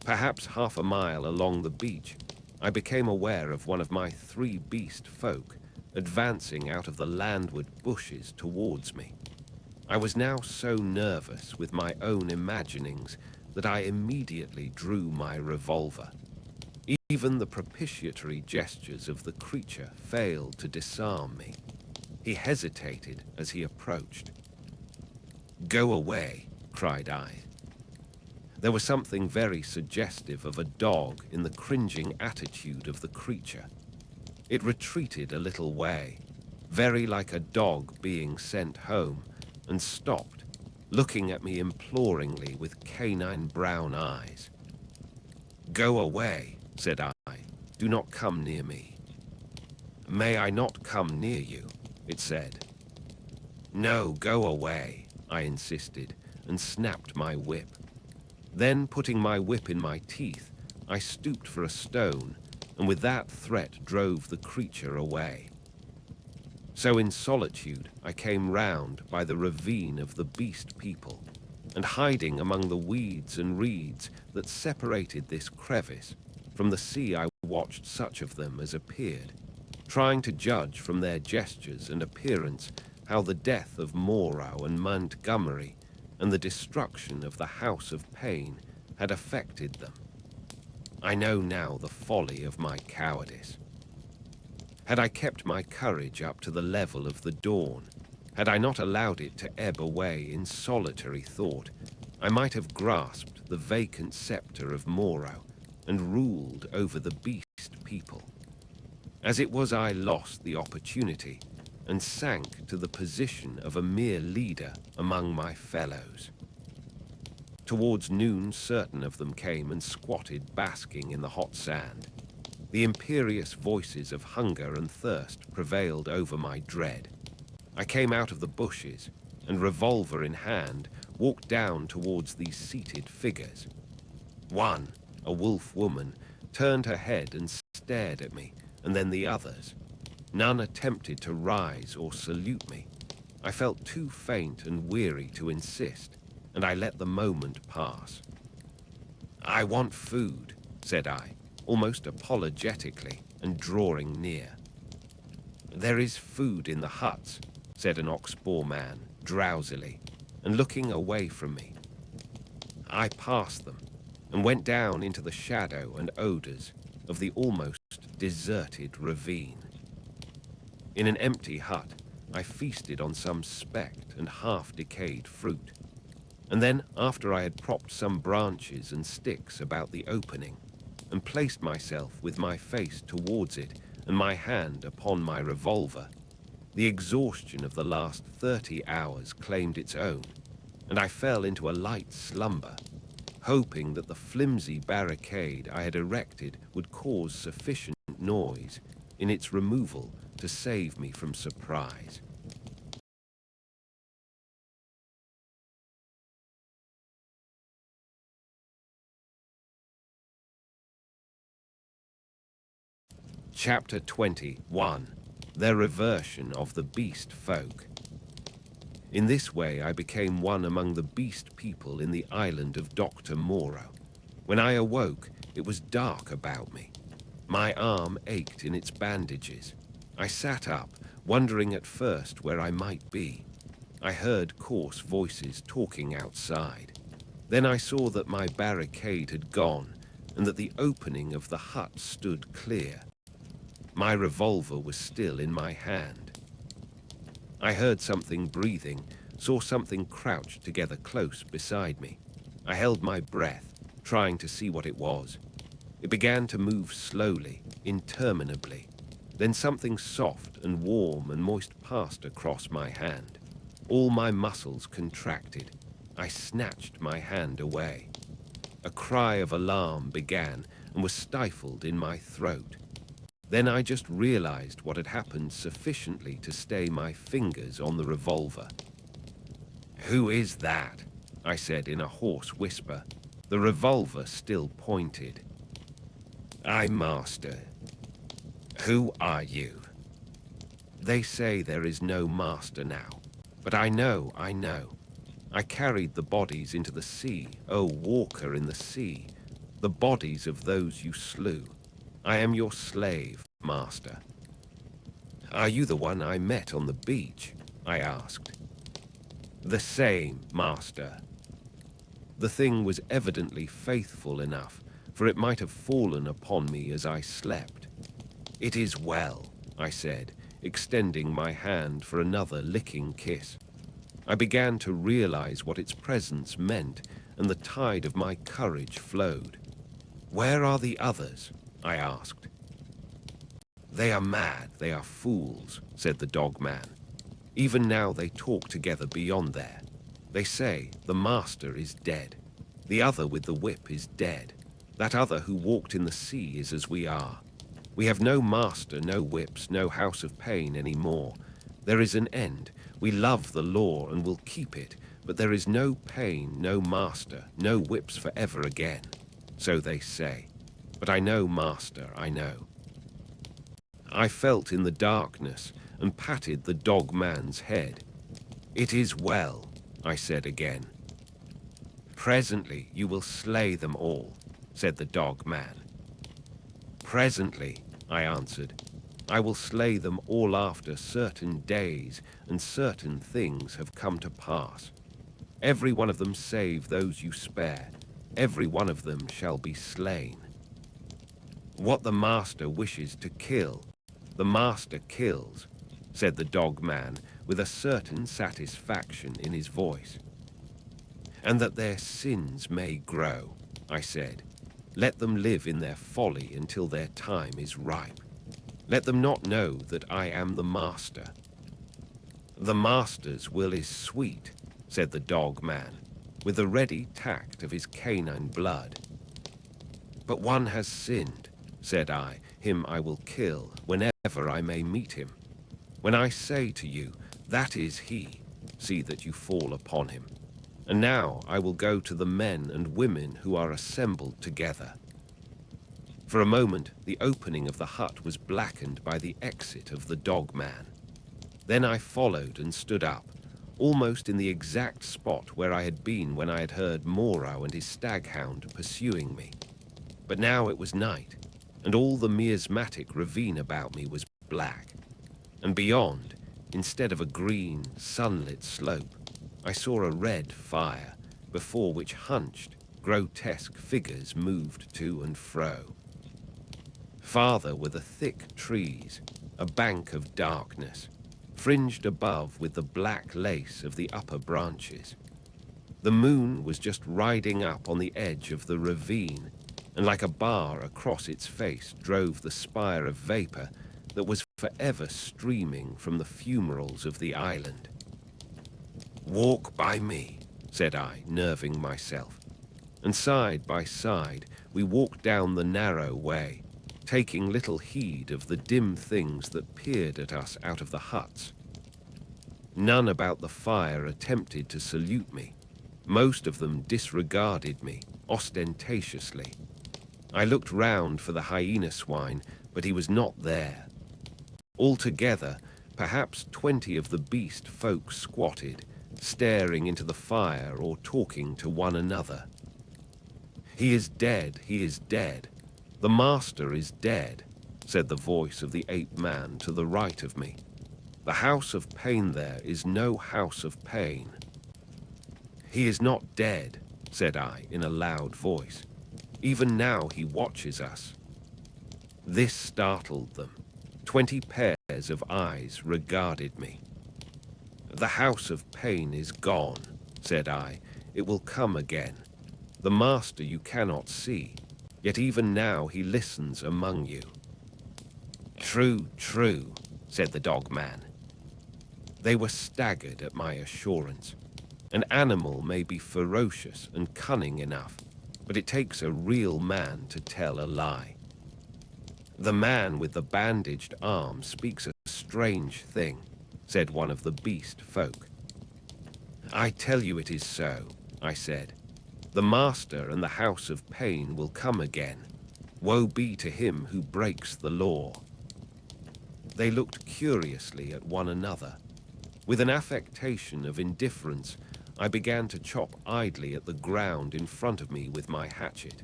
Perhaps half a mile along the beach, I became aware of one of my three beast folk advancing out of the landward bushes towards me. I was now so nervous with my own imaginings that I immediately drew my revolver. Even the propitiatory gestures of the creature failed to disarm me. He hesitated as he approached. "Go away," cried I. There was something very suggestive of a dog in the cringing attitude of the creature. It retreated a little way, very like a dog being sent home, and stopped, looking at me imploringly with canine brown eyes. "Go away," said I. "Do not come near me." "May I not come near you?" it said. "No, go away," I insisted, and snapped my whip. Then, putting my whip in my teeth, I stooped for a stone, and with that threat drove the creature away. So in solitude I came round by the ravine of the beast people, and hiding among the weeds and reeds that separated this crevice from the sea, I watched such of them as appeared, trying to judge from their gestures and appearance how the death of Moreau and Montgomery and the destruction of the House of Pain had affected them. I know now the folly of my cowardice. Had I kept my courage up to the level of the dawn, had I not allowed it to ebb away in solitary thought, I might have grasped the vacant scepter of Moreau and ruled over the beast people. As it was, I lost the opportunity and sank to the position of a mere leader among my fellows. Towards noon, certain of them came and squatted basking in the hot sand. The imperious voices of hunger and thirst prevailed over my dread. I came out of the bushes and, revolver in hand, walked down towards these seated figures. One, a wolf woman, turned her head and stared at me, and then the others. None attempted to rise or salute me. I felt too faint and weary to insist, and I let the moment pass. "I want food," said I, almost apologetically, and drawing near. "There is food in the huts," said an ox-boar man, drowsily, and looking away from me. I passed them, and went down into the shadow and odors of the almost deserted ravine. In an empty hut, I feasted on some specked and half-decayed fruit, and then, after I had propped some branches and sticks about the opening, and placed myself with my face towards it and my hand upon my revolver, the exhaustion of the last 30 hours claimed its own, and I fell into a light slumber, hoping that the flimsy barricade I had erected would cause sufficient noise in its removal to save me from surprise. Chapter 21. Their Reversion of the Beast Folk. In this way I became one among the beast people in the island of Dr. Moreau. When I awoke, it was dark about me. My arm ached in its bandages. I sat up, wondering at first where I might be. I heard coarse voices talking outside. Then I saw that my barricade had gone, and that the opening of the hut stood clear. My revolver was still in my hand. I heard something breathing, saw something crouched together close beside me. I held my breath, trying to see what it was. It began to move slowly, interminably. Then something soft and warm and moist passed across my hand. All my muscles contracted. I snatched my hand away. A cry of alarm began and was stifled in my throat. Then I just realized what had happened sufficiently to stay my fingers on the revolver. "Who is that?" I said in a hoarse whisper, the revolver still pointed. "I'm Master. Who are you?" "They say there is no master now, but I know. I carried the bodies into the sea, O walker in the sea, the bodies of those you slew. I am your slave, Master." "Are you the one I met on the beach?" I asked. "The same, Master." The thing was evidently faithful enough, for it might have fallen upon me as I slept. "It is well," I said, extending my hand for another licking kiss. I began to realize what its presence meant, and the tide of my courage flowed. "Where are the others?" I asked. "They are mad, they are fools," said the dog man. "Even now they talk together beyond there. They say, the master is dead. The other with the whip is dead. That other who walked in the sea is as we are. We have no master, no whips, no house of pain any more. There is an end. We love the law and will keep it, but there is no pain, no master, no whips forever again. So they say. But I know, Master, I know." I felt in the darkness and patted the dog man's head. "It is well," I said again. "Presently you will slay them all," said the dog man. "Presently," I answered. "I will slay them all after certain days, and certain things have come to pass. Every one of them save those you spare. Every one of them shall be slain. What the master wishes to kill, the master kills," said the dog man with a certain satisfaction in his voice. "And that their sins may grow," I said. "Let them live in their folly until their time is ripe. Let them not know that I am the master." "The master's will is sweet," said the dog man, with the ready tact of his canine blood. "But one has sinned," said I. "Him I will kill whenever I may meet him. When I say to you, that is he, see that you fall upon him. And now I will go to the men and women who are assembled together." For a moment, the opening of the hut was blackened by the exit of the dog man. Then I followed and stood up, almost in the exact spot where I had been when I had heard Moreau and his staghound pursuing me. But now it was night, and all the miasmatic ravine about me was black. And beyond, instead of a green, sunlit slope, I saw a red fire, before which hunched, grotesque figures moved to and fro. Farther were the thick trees, a bank of darkness, fringed above with the black lace of the upper branches. The moon was just riding up on the edge of the ravine, and like a bar across its face drove the spire of vapor that was forever streaming from the fumaroles of the island. "Walk by me," said I, nerving myself. And side by side we walked down the narrow way, taking little heed of the dim things that peered at us out of the huts. None about the fire attempted to salute me. Most of them disregarded me, ostentatiously. I looked round for the hyena swine, but he was not there. Altogether, perhaps 20 of the beast folk squatted, staring into the fire or talking to one another. "He is dead, he is dead. The master is dead," said the voice of the ape man to the right of me. "The house of pain there is no house of pain." "He is not dead," said I in a loud voice. "Even now he watches us." This startled them. 20 pairs of eyes regarded me. "The house of pain is gone," said I. "It will come again. The master you cannot see, yet even now he listens among you." "True, true," said the dog man. They were staggered at my assurance. An animal may be ferocious and cunning enough, but it takes a real man to tell a lie. "The man with the bandaged arm speaks a strange thing," said one of the beast folk. "I tell you it is so," I said. "The master and the house of pain will come again. Woe be to him who breaks the law." They looked curiously at one another. With an affectation of indifference, I began to chop idly at the ground in front of me with my hatchet.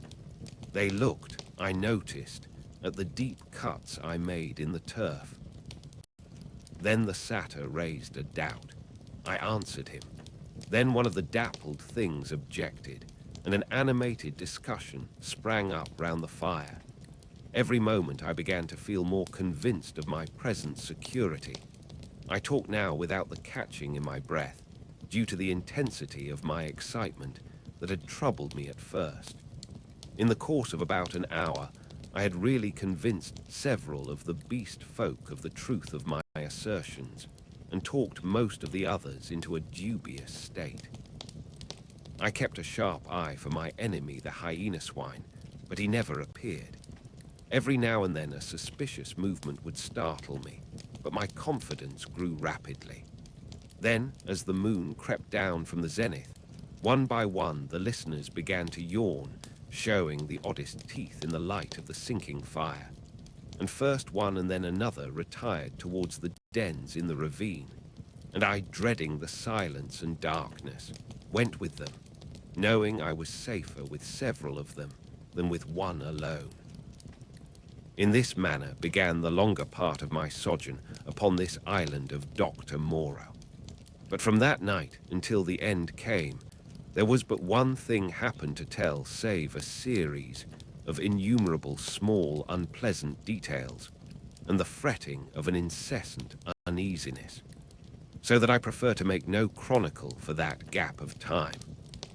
They looked, I noticed, at the deep cuts I made in the turf. Then the satyr raised a doubt. I answered him. Then one of the dappled things objected, and an animated discussion sprang up round the fire. Every moment I began to feel more convinced of my present security. I talked now without the catching in my breath, due to the intensity of my excitement that had troubled me at first. In the course of about an hour, I had really convinced several of the beast folk of the truth of my assertions, and talked most of the others into a dubious state. I kept a sharp eye for my enemy, the hyena swine, but he never appeared. Every now and then a suspicious movement would startle me, but my confidence grew rapidly. Then, as the moon crept down from the zenith, one by one the listeners began to yawn, showing the oddest teeth in the light of the sinking fire. And first one and then another retired towards the dens in the ravine, and I, dreading the silence and darkness, went with them, knowing I was safer with several of them than with one alone. In this manner began the longer part of my sojourn upon this island of Doctor Moreau. But from that night until the end came, there was but one thing happened to tell save a series of innumerable small unpleasant details, and the fretting of an incessant uneasiness, so that I prefer to make no chronicle for that gap of time,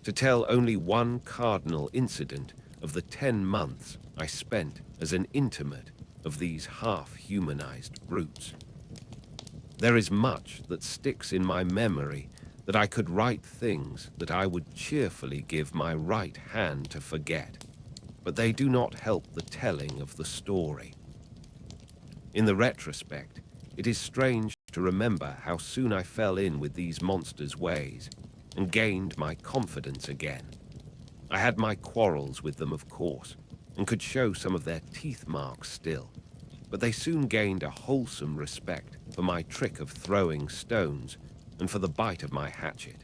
to tell only one cardinal incident of the 10 months I spent as an intimate of these half-humanized brutes. There is much that sticks in my memory that I could write things that I would cheerfully give my right hand to forget, but they do not help the telling of the story. In the retrospect, it is strange to remember how soon I fell in with these monsters' ways and gained my confidence again. I had my quarrels with them, of course, and could show some of their teeth marks still, but they soon gained a wholesome respect for my trick of throwing stones and for the bite of my hatchet,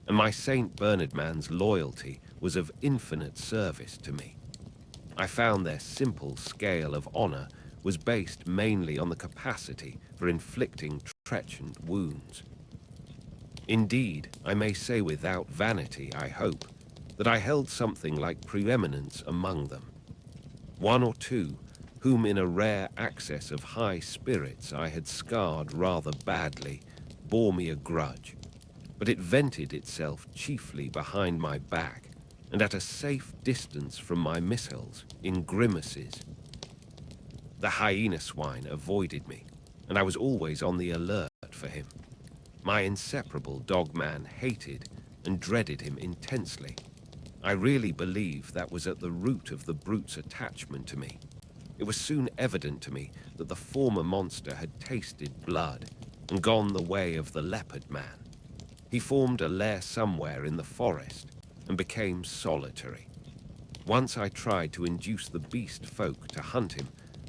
and my St. Bernard man's loyalty was of infinite service to me. I found their simple scale of honor was based mainly on the capacity for inflicting trenchant wounds. Indeed, I may say without vanity, I hope, that I held something like preeminence among them. One or two, whom in a rare access of high spirits I had scarred rather badly, bore me a grudge, but it vented itself chiefly behind my back and at a safe distance from my missiles in grimaces. The hyena swine avoided me, and I was always on the alert for him. My inseparable dog-man hated and dreaded him intensely. I really believe that was at the root of the brute's attachment to me. It was soon evident to me that the former monster had tasted blood and gone the way of the leopard man. He formed a lair somewhere in the forest and became solitary. Once I tried to induce the beast folk to hunt him,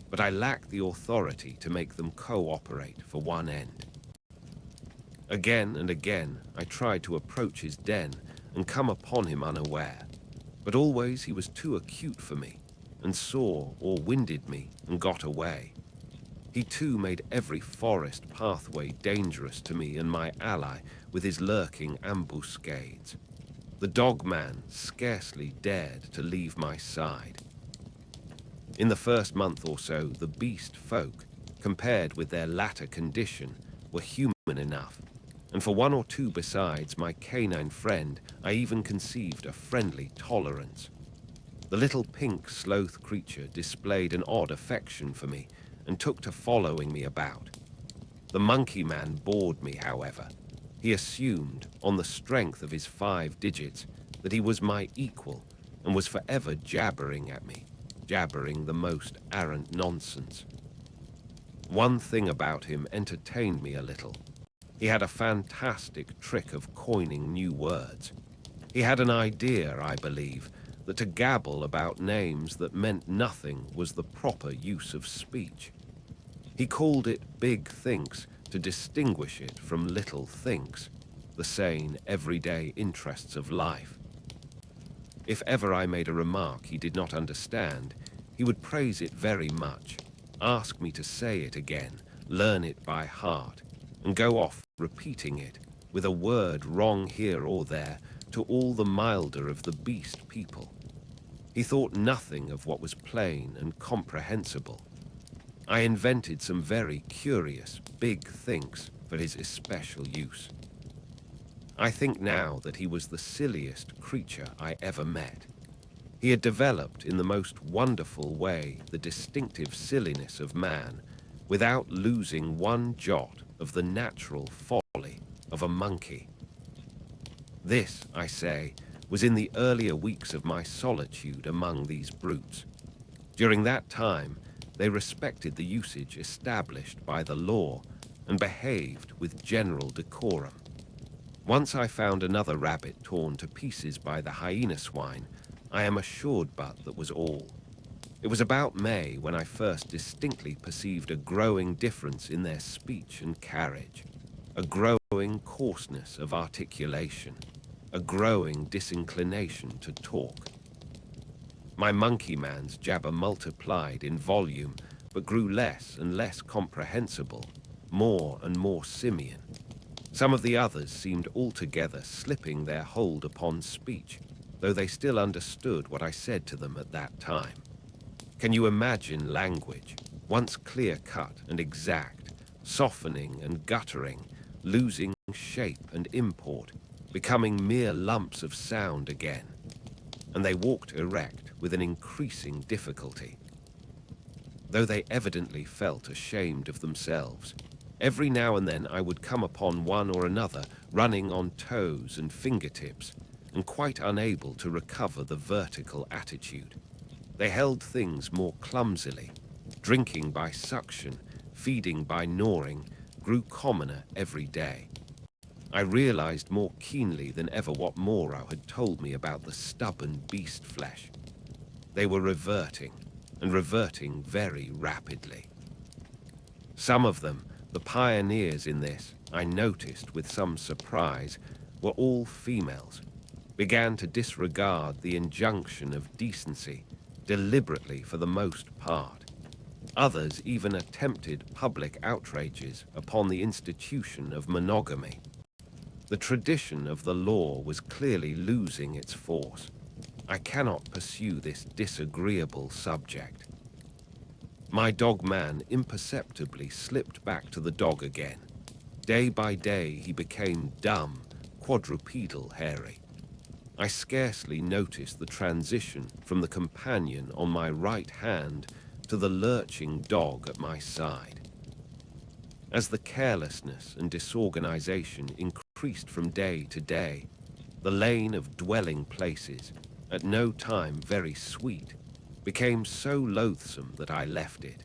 but I lacked the authority to make them cooperate for one end. Again and again I tried to approach his den and come upon him unaware, but always he was too acute for me, and saw or winded me and got away. He too made every forest pathway dangerous to me and my ally with his lurking ambuscades. The dog-man scarcely dared to leave my side. In the first month or so, the beast folk, compared with their latter condition, were human enough, and for one or two besides my canine friend, I even conceived a friendly tolerance. The little pink sloth creature displayed an odd affection for me and took to following me about. The monkey man bored me, however. He assumed, on the strength of his 5 digits, that he was my equal and was forever jabbering at me, jabbering the most arrant nonsense. One thing about him entertained me a little. He had a fantastic trick of coining new words. He had an idea, I believe, that to gabble about names that meant nothing was the proper use of speech. He called it big thinks to distinguish it from little thinks, the sane, everyday interests of life. If ever I made a remark he did not understand, he would praise it very much, ask me to say it again, learn it by heart, and go off repeating it, with a word wrong here or there, to all the milder of the beast people. He thought nothing of what was plain and comprehensible. I invented some very curious, big thinks for his especial use. I think now that he was the silliest creature I ever met. He had developed in the most wonderful way the distinctive silliness of man, without losing one jot of the natural folly of a monkey. This, I say, was in the earlier weeks of my solitude among these brutes. During that time, they respected the usage established by the law and behaved with general decorum. Once I found another rabbit torn to pieces by the hyena swine, I am assured but that was all. It was about May when I first distinctly perceived a growing difference in their speech and carriage, a growing coarseness of articulation, a growing disinclination to talk. My monkey man's jabber multiplied in volume, but grew less and less comprehensible, more and more simian. Some of the others seemed altogether slipping their hold upon speech, though they still understood what I said to them at that time. Can you imagine language, once clear-cut and exact, softening and guttering, losing shape and import, becoming mere lumps of sound again? And they walked erect with an increasing difficulty. Though they evidently felt ashamed of themselves, every now and then I would come upon one or another running on toes and fingertips, and quite unable to recover the vertical attitude. They held things more clumsily. Drinking by suction, feeding by gnawing, grew commoner every day. I realized more keenly than ever what Moreau had told me about the stubborn beast flesh. They were reverting, and reverting very rapidly. Some of them, the pioneers in this, I noticed with some surprise, were all females, began to disregard the injunction of decency, deliberately for the most part. Others even attempted public outrages upon the institution of monogamy. The tradition of the law was clearly losing its force. I cannot pursue this disagreeable subject. My dog-man imperceptibly slipped back to the dog again. Day by day he became dumb, quadrupedal hairy. I scarcely noticed the transition from the companion on my right hand to the lurching dog at my side. As the carelessness and disorganization increased from day to day, the lane of dwelling places, at no time very sweet, became so loathsome that I left it,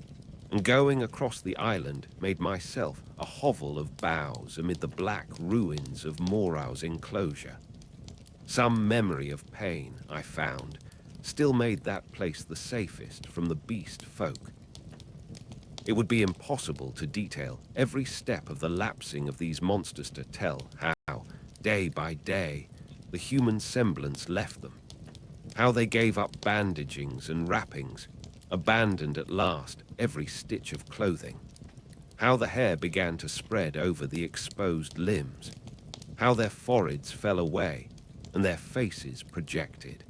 and going across the island made myself a hovel of boughs amid the black ruins of Moreau's enclosure. Some memory of pain, I found, still made that place the safest from the beast folk. It would be impossible to detail every step of the lapsing of these monsters to tell how, day by day, the human semblance left them, how they gave up bandagings and wrappings, abandoned at last every stitch of clothing, how the hair began to spread over the exposed limbs, how their foreheads fell away and their faces projected,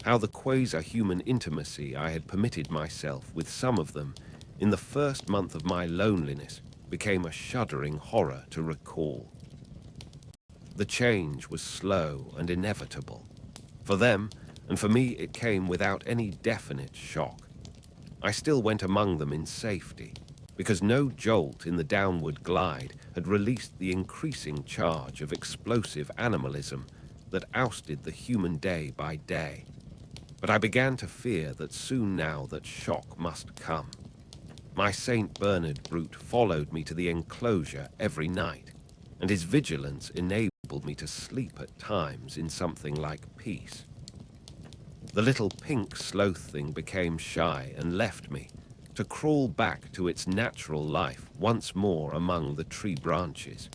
how the quasi-human intimacy I had permitted myself with some of them in the first month of my loneliness became a shuddering horror to recall. The change was slow and inevitable. For them, and for me it came without any definite shock. I still went among them in safety, because no jolt in the downward glide had released the increasing charge of explosive animalism that ousted the human day by day. But I began to fear that soon now that shock must come. My St. Bernard brute followed me to the enclosure every night, and his vigilance enabled me to sleep at times in something like peace. The little pink sloth thing became shy and left me, to crawl back to its natural life once more among the tree branches.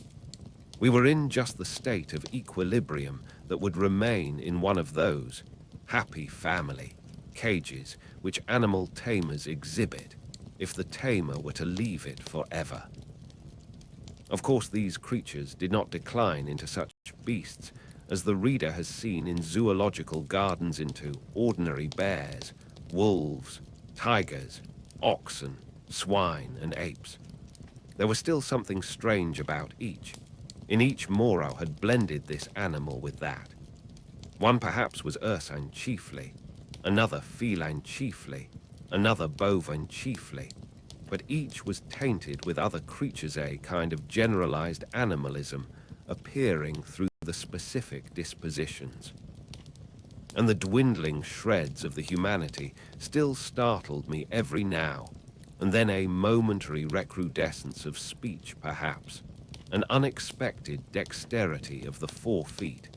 We were in just the state of equilibrium that would remain in one of those happy family cages which animal tamers exhibit if the tamer were to leave it forever. Of course, these creatures did not decline into such beasts as the reader has seen in zoological gardens into ordinary bears, wolves, tigers, oxen, swine, and apes. There was still something strange about each. In each Moreau had blended this animal with that. One perhaps was ursine chiefly, another feline chiefly, another bovine chiefly, but each was tainted with other creatures, a kind of generalized animalism appearing through the specific dispositions. And the dwindling shreds of the humanity still startled me every now and then, a momentary recrudescence of speech perhaps, an unexpected dexterity of the 4 feet,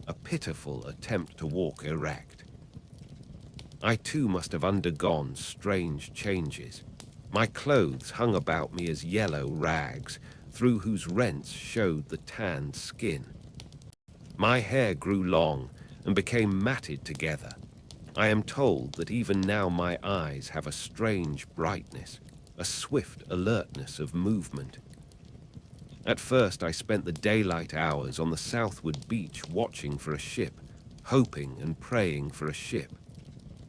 a pitiful attempt to walk erect. I too must have undergone strange changes. My clothes hung about me as yellow rags, through whose rents showed the tanned skin. My hair grew long and became matted together. I am told that even now my eyes have a strange brightness, a swift alertness of movement. At first I spent the daylight hours on the southward beach watching for a ship, hoping and praying for a ship.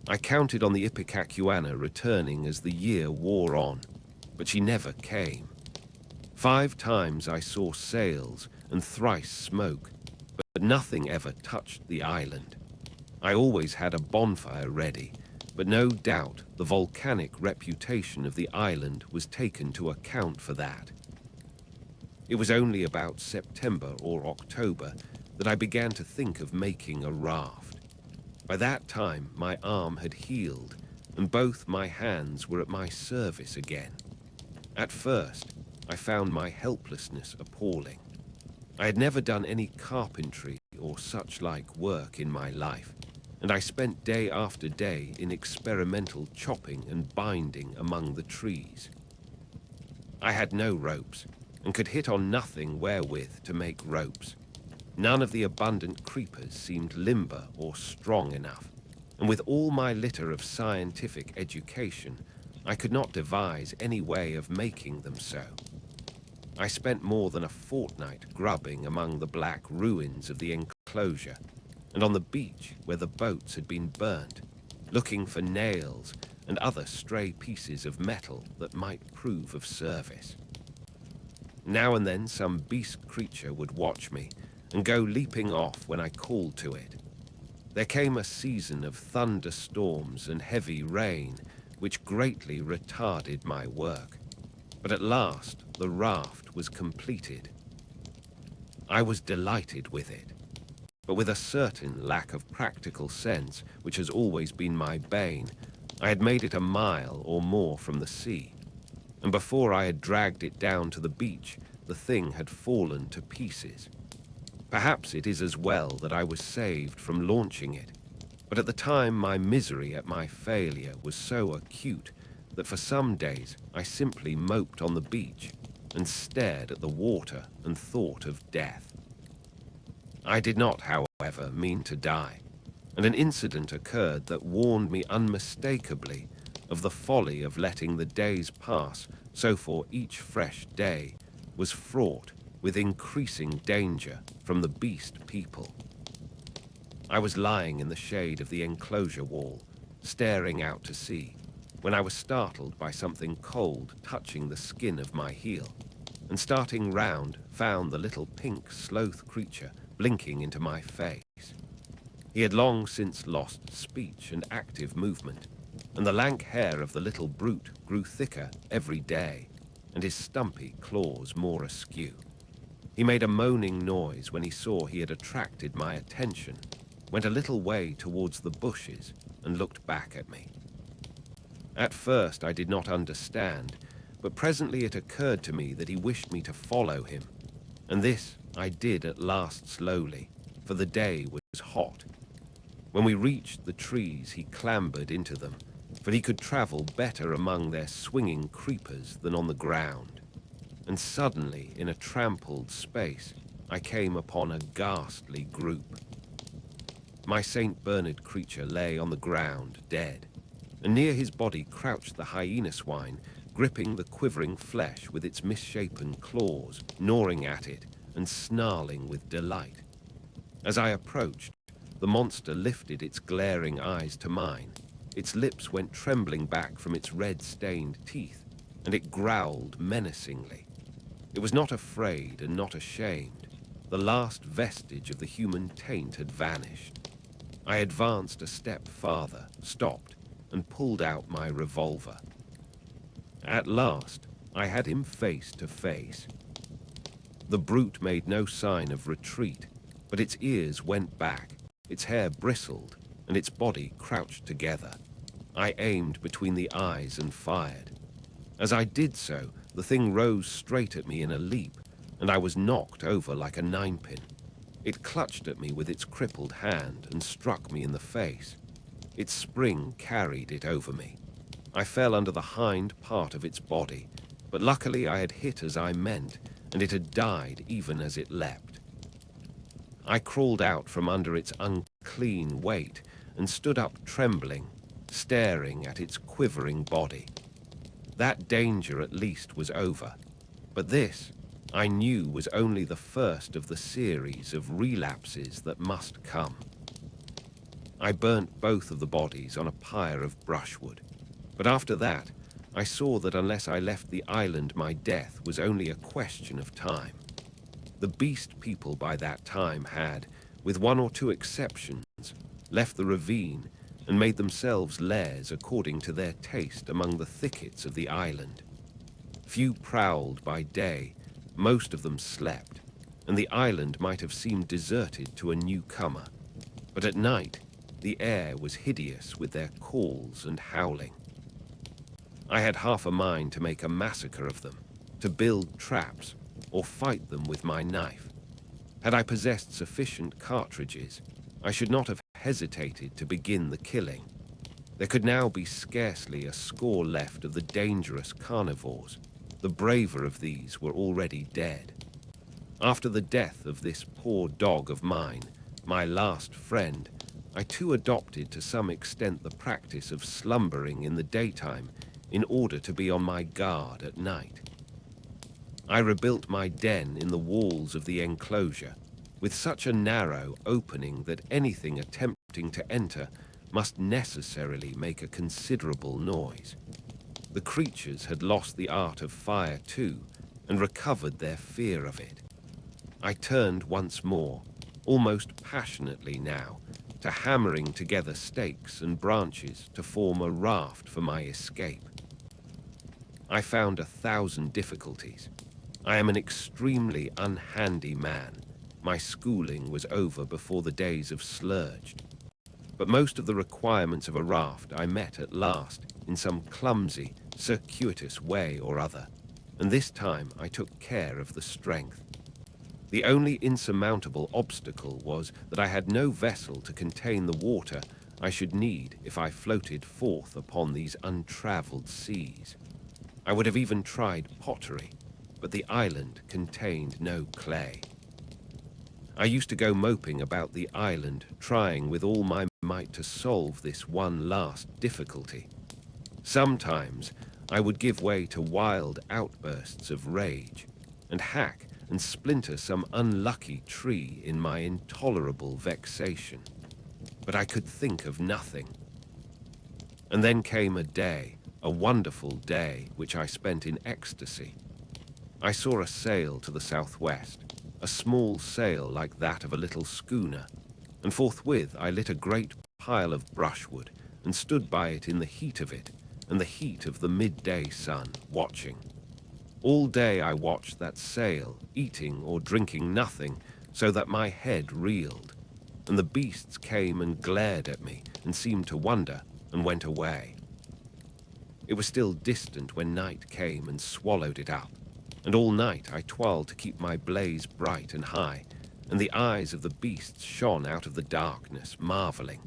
I counted on the Ipecacuanha returning as the year wore on, but she never came. 5 times I saw sails and thrice smoke, but nothing ever touched the island. I always had a bonfire ready, but no doubt the volcanic reputation of the island was taken to account for that. It was only about September or October that I began to think of making a raft. By that time, my arm had healed, and both my hands were at my service again. At first, I found my helplessness appalling. I had never done any carpentry or such-like work in my life, and I spent day after day in experimental chopping and binding among the trees. I had no ropes, and could hit on nothing wherewith to make ropes. None of the abundant creepers seemed limber or strong enough, and with all my litter of scientific education, I could not devise any way of making them so. I spent more than a fortnight grubbing among the black ruins of the enclosure, and on the beach where the boats had been burnt, looking for nails and other stray pieces of metal that might prove of service. Now and then some beast creature would watch me and go leaping off when I called to it. There came a season of thunderstorms and heavy rain, which greatly retarded my work. But at last the raft was completed. I was delighted with it, but with a certain lack of practical sense, which has always been my bane, I had made it a mile or more from the sea, and before I had dragged it down to the beach, the thing had fallen to pieces. Perhaps it is as well that I was saved from launching it, but at the time my misery at my failure was so acute that for some days I simply moped on the beach and stared at the water and thought of death. I did not, however, mean to die, and an incident occurred that warned me unmistakably of the folly of letting the days pass, so for each fresh day was fraught with increasing danger from the beast people. I was lying in the shade of the enclosure wall, staring out to sea, when I was startled by something cold touching the skin of my heel, and starting round, found the little pink sloth creature blinking into my face. He had long since lost speech and active movement, and the lank hair of the little brute grew thicker every day, and his stumpy claws more askew. He made a moaning noise when he saw he had attracted my attention, went a little way towards the bushes, and looked back at me. At first I did not understand, but presently it occurred to me that he wished me to follow him, and this I did at last slowly, for the day was hot. When we reached the trees, he clambered into them, for he could travel better among their swinging creepers than on the ground. And suddenly, in a trampled space, I came upon a ghastly group. My St. Bernard creature lay on the ground, dead, and near his body crouched the hyena swine, gripping the quivering flesh with its misshapen claws, gnawing at it and snarling with delight. As I approached, the monster lifted its glaring eyes to mine. Its lips went trembling back from its red-stained teeth, and it growled menacingly. It was not afraid and not ashamed. The last vestige of the human taint had vanished. I advanced a step farther, stopped, and pulled out my revolver. At last, I had him face to face. The brute made no sign of retreat, but its ears went back, its hair bristled, and its body crouched together. I aimed between the eyes and fired. As I did so, the thing rose straight at me in a leap, and I was knocked over like a ninepin. It clutched at me with its crippled hand and struck me in the face. Its spring carried it over me. I fell under the hind part of its body, but luckily I had hit as I meant, and it had died even as it leapt. I crawled out from under its unclean weight and stood up trembling, staring at its quivering body. That danger at least was over, but this, I knew, was only the first of the series of relapses that must come. I burnt both of the bodies on a pyre of brushwood, but after that, I saw that unless I left the island, my death was only a question of time. The beast people by that time had, with one or two exceptions, left the ravine and made themselves lairs according to their taste among the thickets of the island. Few prowled by day, most of them slept, and the island might have seemed deserted to a newcomer. But at night, the air was hideous with their calls and howling. I had half a mind to make a massacre of them, to build traps, or fight them with my knife. Had I possessed sufficient cartridges, I should not have hesitated to begin the killing. There could now be scarcely a score left of the dangerous carnivores. The braver of these were already dead. After the death of this poor dog of mine, my last friend, I too adopted to some extent the practice of slumbering in the daytime in order to be on my guard at night. I rebuilt my den in the walls of the enclosure, with such a narrow opening that anything attempting to enter must necessarily make a considerable noise. The creatures had lost the art of fire too, and recovered their fear of it. I turned once more, almost passionately now, to hammering together stakes and branches to form a raft for my escape. I found 1,000 difficulties. I am an extremely unhandy man. My schooling was over before the days of Slurged. But most of the requirements of a raft I met at last, in some clumsy, circuitous way or other, and this time I took care of the strength. The only insurmountable obstacle was that I had no vessel to contain the water I should need if I floated forth upon these untravelled seas. I would have even tried pottery, but the island contained no clay. I used to go moping about the island, trying with all my might to solve this one last difficulty. Sometimes I would give way to wild outbursts of rage, and hack and splinter some unlucky tree in my intolerable vexation. But I could think of nothing. And then came a day, a wonderful day, which I spent in ecstasy. I saw a sail to the southwest, a small sail like that of a little schooner, and forthwith I lit a great pile of brushwood and stood by it in the heat of it, and the heat of the midday sun, watching. All day I watched that sail, eating or drinking nothing, so that my head reeled, and the beasts came and glared at me and seemed to wonder and went away. It was still distant when night came and swallowed it up, and all night I toiled to keep my blaze bright and high, and the eyes of the beasts shone out of the darkness, marveling.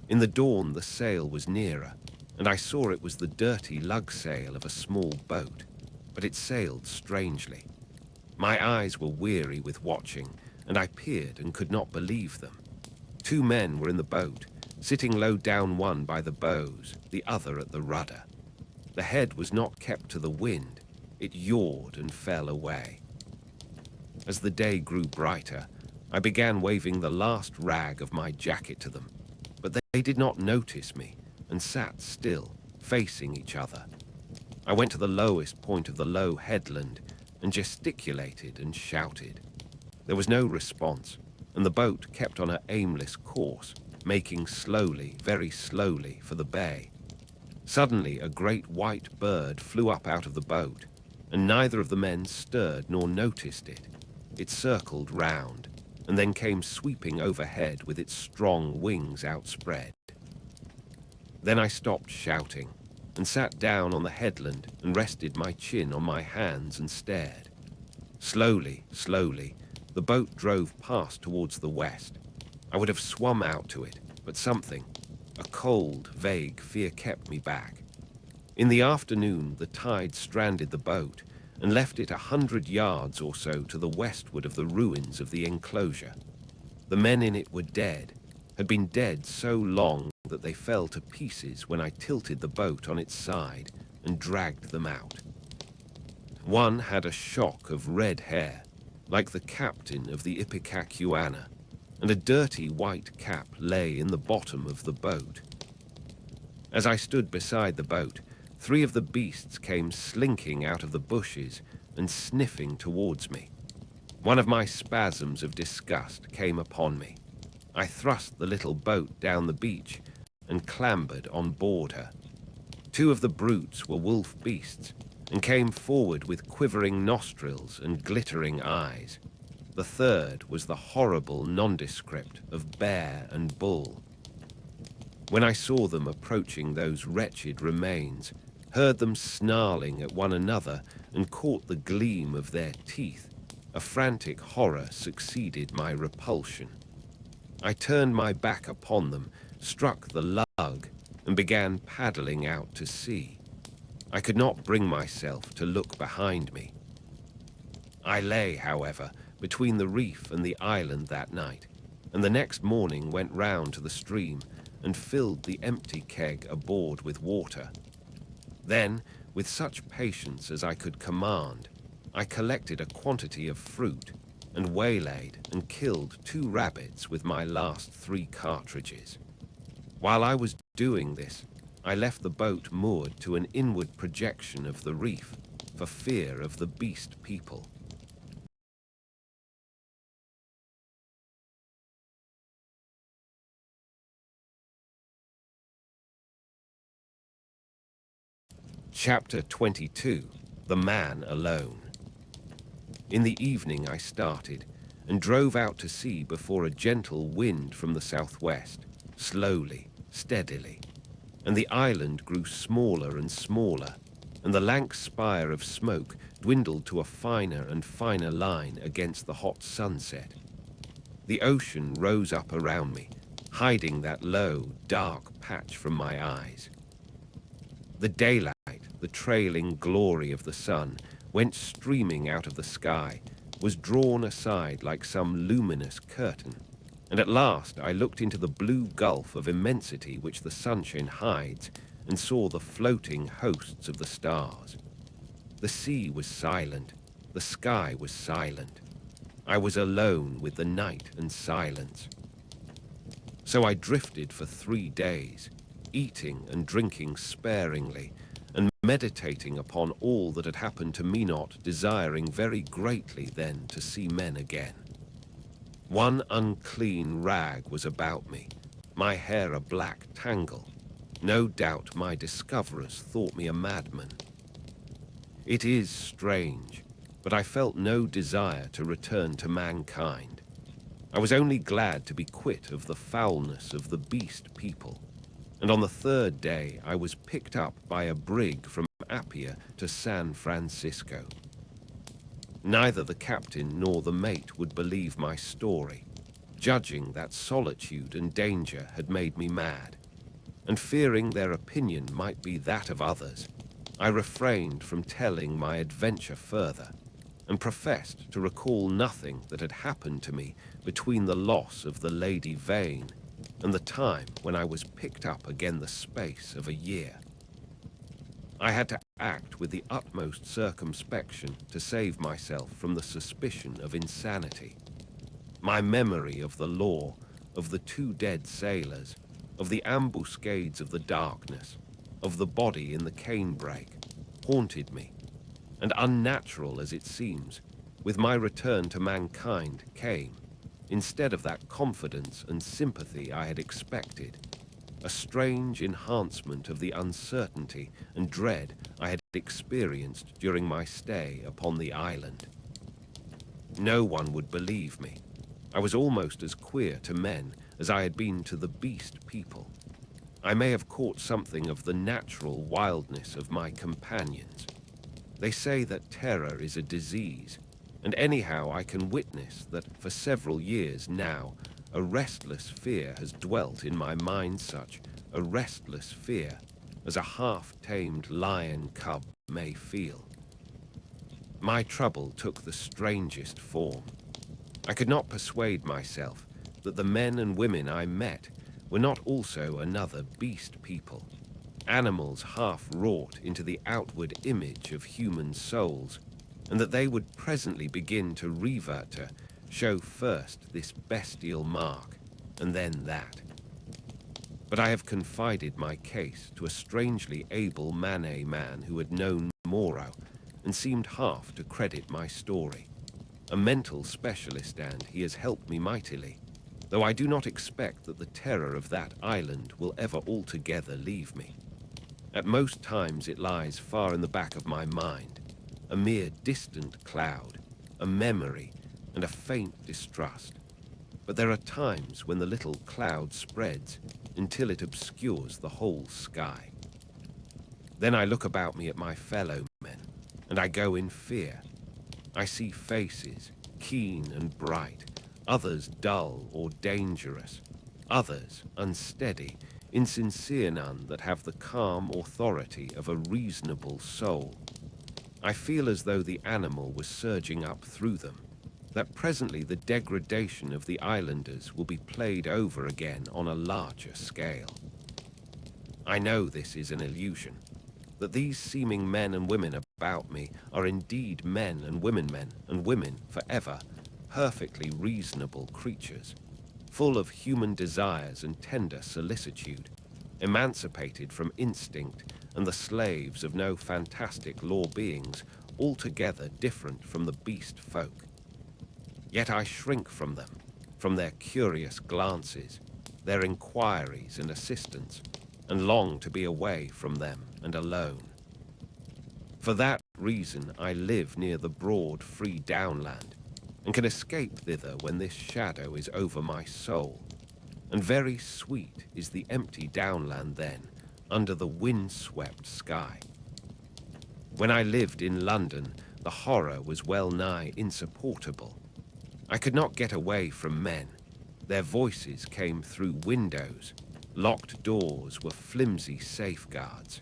In the dawn the sail was nearer, and I saw it was the dirty lug sail of a small boat, but it sailed strangely. My eyes were weary with watching, and I peered and could not believe them. 2 men were in the boat, sitting low down, one by the bows, the other at the rudder. The head was not kept to the wind, it yawed and fell away. As the day grew brighter, I began waving the last rag of my jacket to them, but they did not notice me and sat still, facing each other. I went to the lowest point of the low headland and gesticulated and shouted. There was no response, and the boat kept on her aimless course, making slowly, very slowly, for the bay. Suddenly a great white bird flew up out of the boat, and neither of the men stirred nor noticed it. It circled round, and then came sweeping overhead with its strong wings outspread. Then I stopped shouting, and sat down on the headland and rested my chin on my hands and stared. Slowly, slowly, the boat drove past towards the west. I would have swum out to it, but something, a cold, vague fear kept me back. In the afternoon, the tide stranded the boat and left it 100 yards or so to the westward of the ruins of the enclosure. The men in it were dead, had been dead so long that they fell to pieces when I tilted the boat on its side and dragged them out. One had a shock of red hair, like the captain of the Ipecacuanha, and a dirty white cap lay in the bottom of the boat. As I stood beside the boat, 3 of the beasts came slinking out of the bushes and sniffing towards me. One of my spasms of disgust came upon me. I thrust the little boat down the beach and clambered on board her. 2 of the brutes were wolf beasts and came forward with quivering nostrils and glittering eyes. The third was the horrible nondescript of bear and bull. When I saw them approaching those wretched remains, heard them snarling at one another, and caught the gleam of their teeth, a frantic horror succeeded my repulsion. I turned my back upon them, struck the lug, and began paddling out to sea. I could not bring myself to look behind me. I lay, however, between the reef and the island that night, and the next morning went round to the stream and filled the empty keg aboard with water. Then, with such patience as I could command, I collected a quantity of fruit and waylaid and killed 2 rabbits with my last 3 cartridges. While I was doing this, I left the boat moored to an inward projection of the reef for fear of the beast people. Chapter 22. The Man Alone. In the evening I started and drove out to sea before a gentle wind from the southwest, slowly, steadily, and the island grew smaller and smaller, and the lank spire of smoke dwindled to a finer and finer line against the hot sunset. The ocean rose up around me, hiding that low, dark patch from my eyes. The daylight, the trailing glory of the sun, went streaming out of the sky, was drawn aside like some luminous curtain, and at last I looked into the blue gulf of immensity which the sunshine hides, and saw the floating hosts of the stars. The sea was silent, the sky was silent. I was alone with the night and silence. So I drifted for 3 days, eating and drinking sparingly, and meditating upon all that had happened to me, not desiring very greatly then to see men again. One unclean rag was about me, my hair a black tangle. No doubt my discoverers thought me a madman. It is strange, but I felt no desire to return to mankind. I was only glad to be quit of the foulness of the beast people, and on the 3rd day I was picked up by a brig from Apia to San Francisco. Neither the captain nor the mate would believe my story, judging that solitude and danger had made me mad, and fearing their opinion might be that of others, I refrained from telling my adventure further, and professed to recall nothing that had happened to me between the loss of the Lady Vane and the time when I was picked up again the space of a year. I had to act with the utmost circumspection to save myself from the suspicion of insanity. My memory of the law, of the 2 dead sailors, of the ambuscades of the darkness, of the body in the canebrake, haunted me, and unnatural as it seems, with my return to mankind came, instead of that confidence and sympathy I had expected, a strange enhancement of the uncertainty and dread I had experienced during my stay upon the island. No one would believe me. I was almost as queer to men as I had been to the beast people. I may have caught something of the natural wildness of my companions. They say that terror is a disease, and anyhow I can witness that for several years now a restless fear has dwelt in my mind, such a restless fear as a half-tamed lion cub may feel. My trouble took the strangest form. I could not persuade myself that the men and women I met were not also another beast people, animals half wrought into the outward image of human souls, and that they would presently begin to revert to show first this bestial mark, and then that. But I have confided my case to a strangely able Manet man who had known Moreau, and seemed half to credit my story. A mental specialist, and he has helped me mightily, though I do not expect that the terror of that island will ever altogether leave me. At most times it lies far in the back of my mind, a mere distant cloud, a memory, and a faint distrust. But there are times when the little cloud spreads until it obscures the whole sky. Then I look about me at my fellow men, and I go in fear. I see faces, keen and bright, others dull or dangerous, others unsteady, insincere, none that have the calm authority of a reasonable soul. I feel as though the animal was surging up through them, that presently the degradation of the islanders will be played over again on a larger scale. I know this is an illusion, that these seeming men and women about me are indeed men and women forever, perfectly reasonable creatures, full of human desires and tender solicitude, emancipated from instinct and the slaves of no fantastic law beings, altogether different from the beast folk. Yet I shrink from them, from their curious glances, their inquiries and assistance, and long to be away from them and alone. For that reason I live near the broad, free downland, and can escape thither when this shadow is over my soul. And very sweet is the empty downland then, under the wind-swept sky. When I lived in London, the horror was well nigh insupportable. I could not get away from men. Their voices came through windows. Locked doors were flimsy safeguards.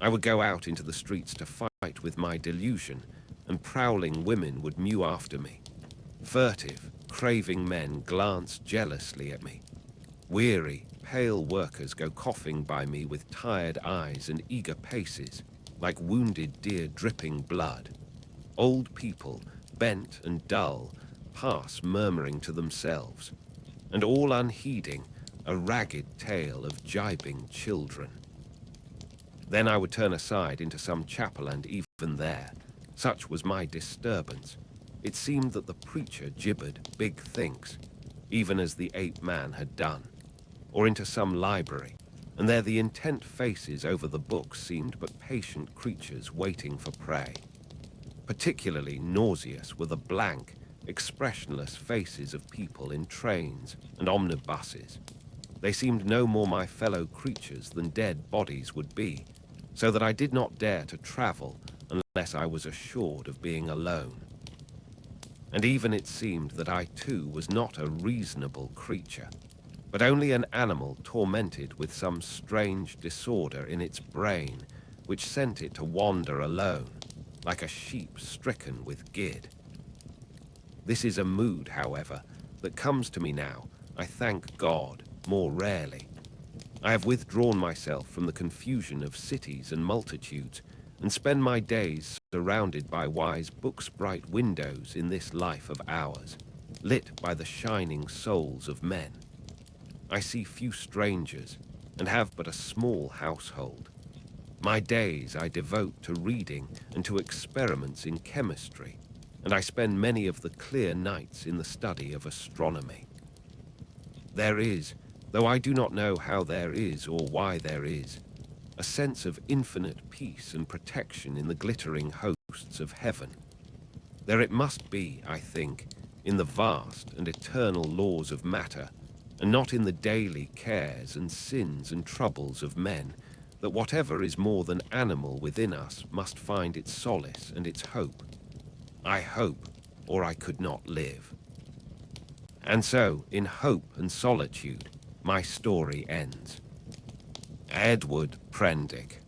I would go out into the streets to fight with my delusion, and prowling women would mew after me. Furtive, craving men glance jealously at me. Weary, pale workers go coughing by me with tired eyes and eager paces, like wounded deer dripping blood. Old people, bent and dull, pass murmuring to themselves, and all unheeding, a ragged tale of gibing children. Then I would turn aside into some chapel, and even there, such was my disturbance, it seemed that the preacher gibbered big things, even as the ape man had done, or into some library, and there the intent faces over the books seemed but patient creatures waiting for prey. Particularly nauseous were the blank, expressionless faces of people in trains and omnibuses. They seemed no more my fellow creatures than dead bodies would be, so that I did not dare to travel unless I was assured of being alone. And even it seemed that I too was not a reasonable creature, but only an animal tormented with some strange disorder in its brain, which sent it to wander alone, like a sheep stricken with gid. This is a mood, however, that comes to me now, I thank God, more rarely. I have withdrawn myself from the confusion of cities and multitudes, and spend my days surrounded by wise books' bright windows in this life of ours, lit by the shining souls of men. I see few strangers, and have but a small household. My days I devote to reading and to experiments in chemistry, and I spend many of the clear nights in the study of astronomy. There is, though I do not know how there is or why there is, a sense of infinite peace and protection in the glittering hosts of heaven. There it must be, I think, in the vast and eternal laws of matter, and not in the daily cares and sins and troubles of men, that whatever is more than animal within us must find its solace and its hope. I hope, or I could not live. And so, in hope and solitude, my story ends. Edward Prendick.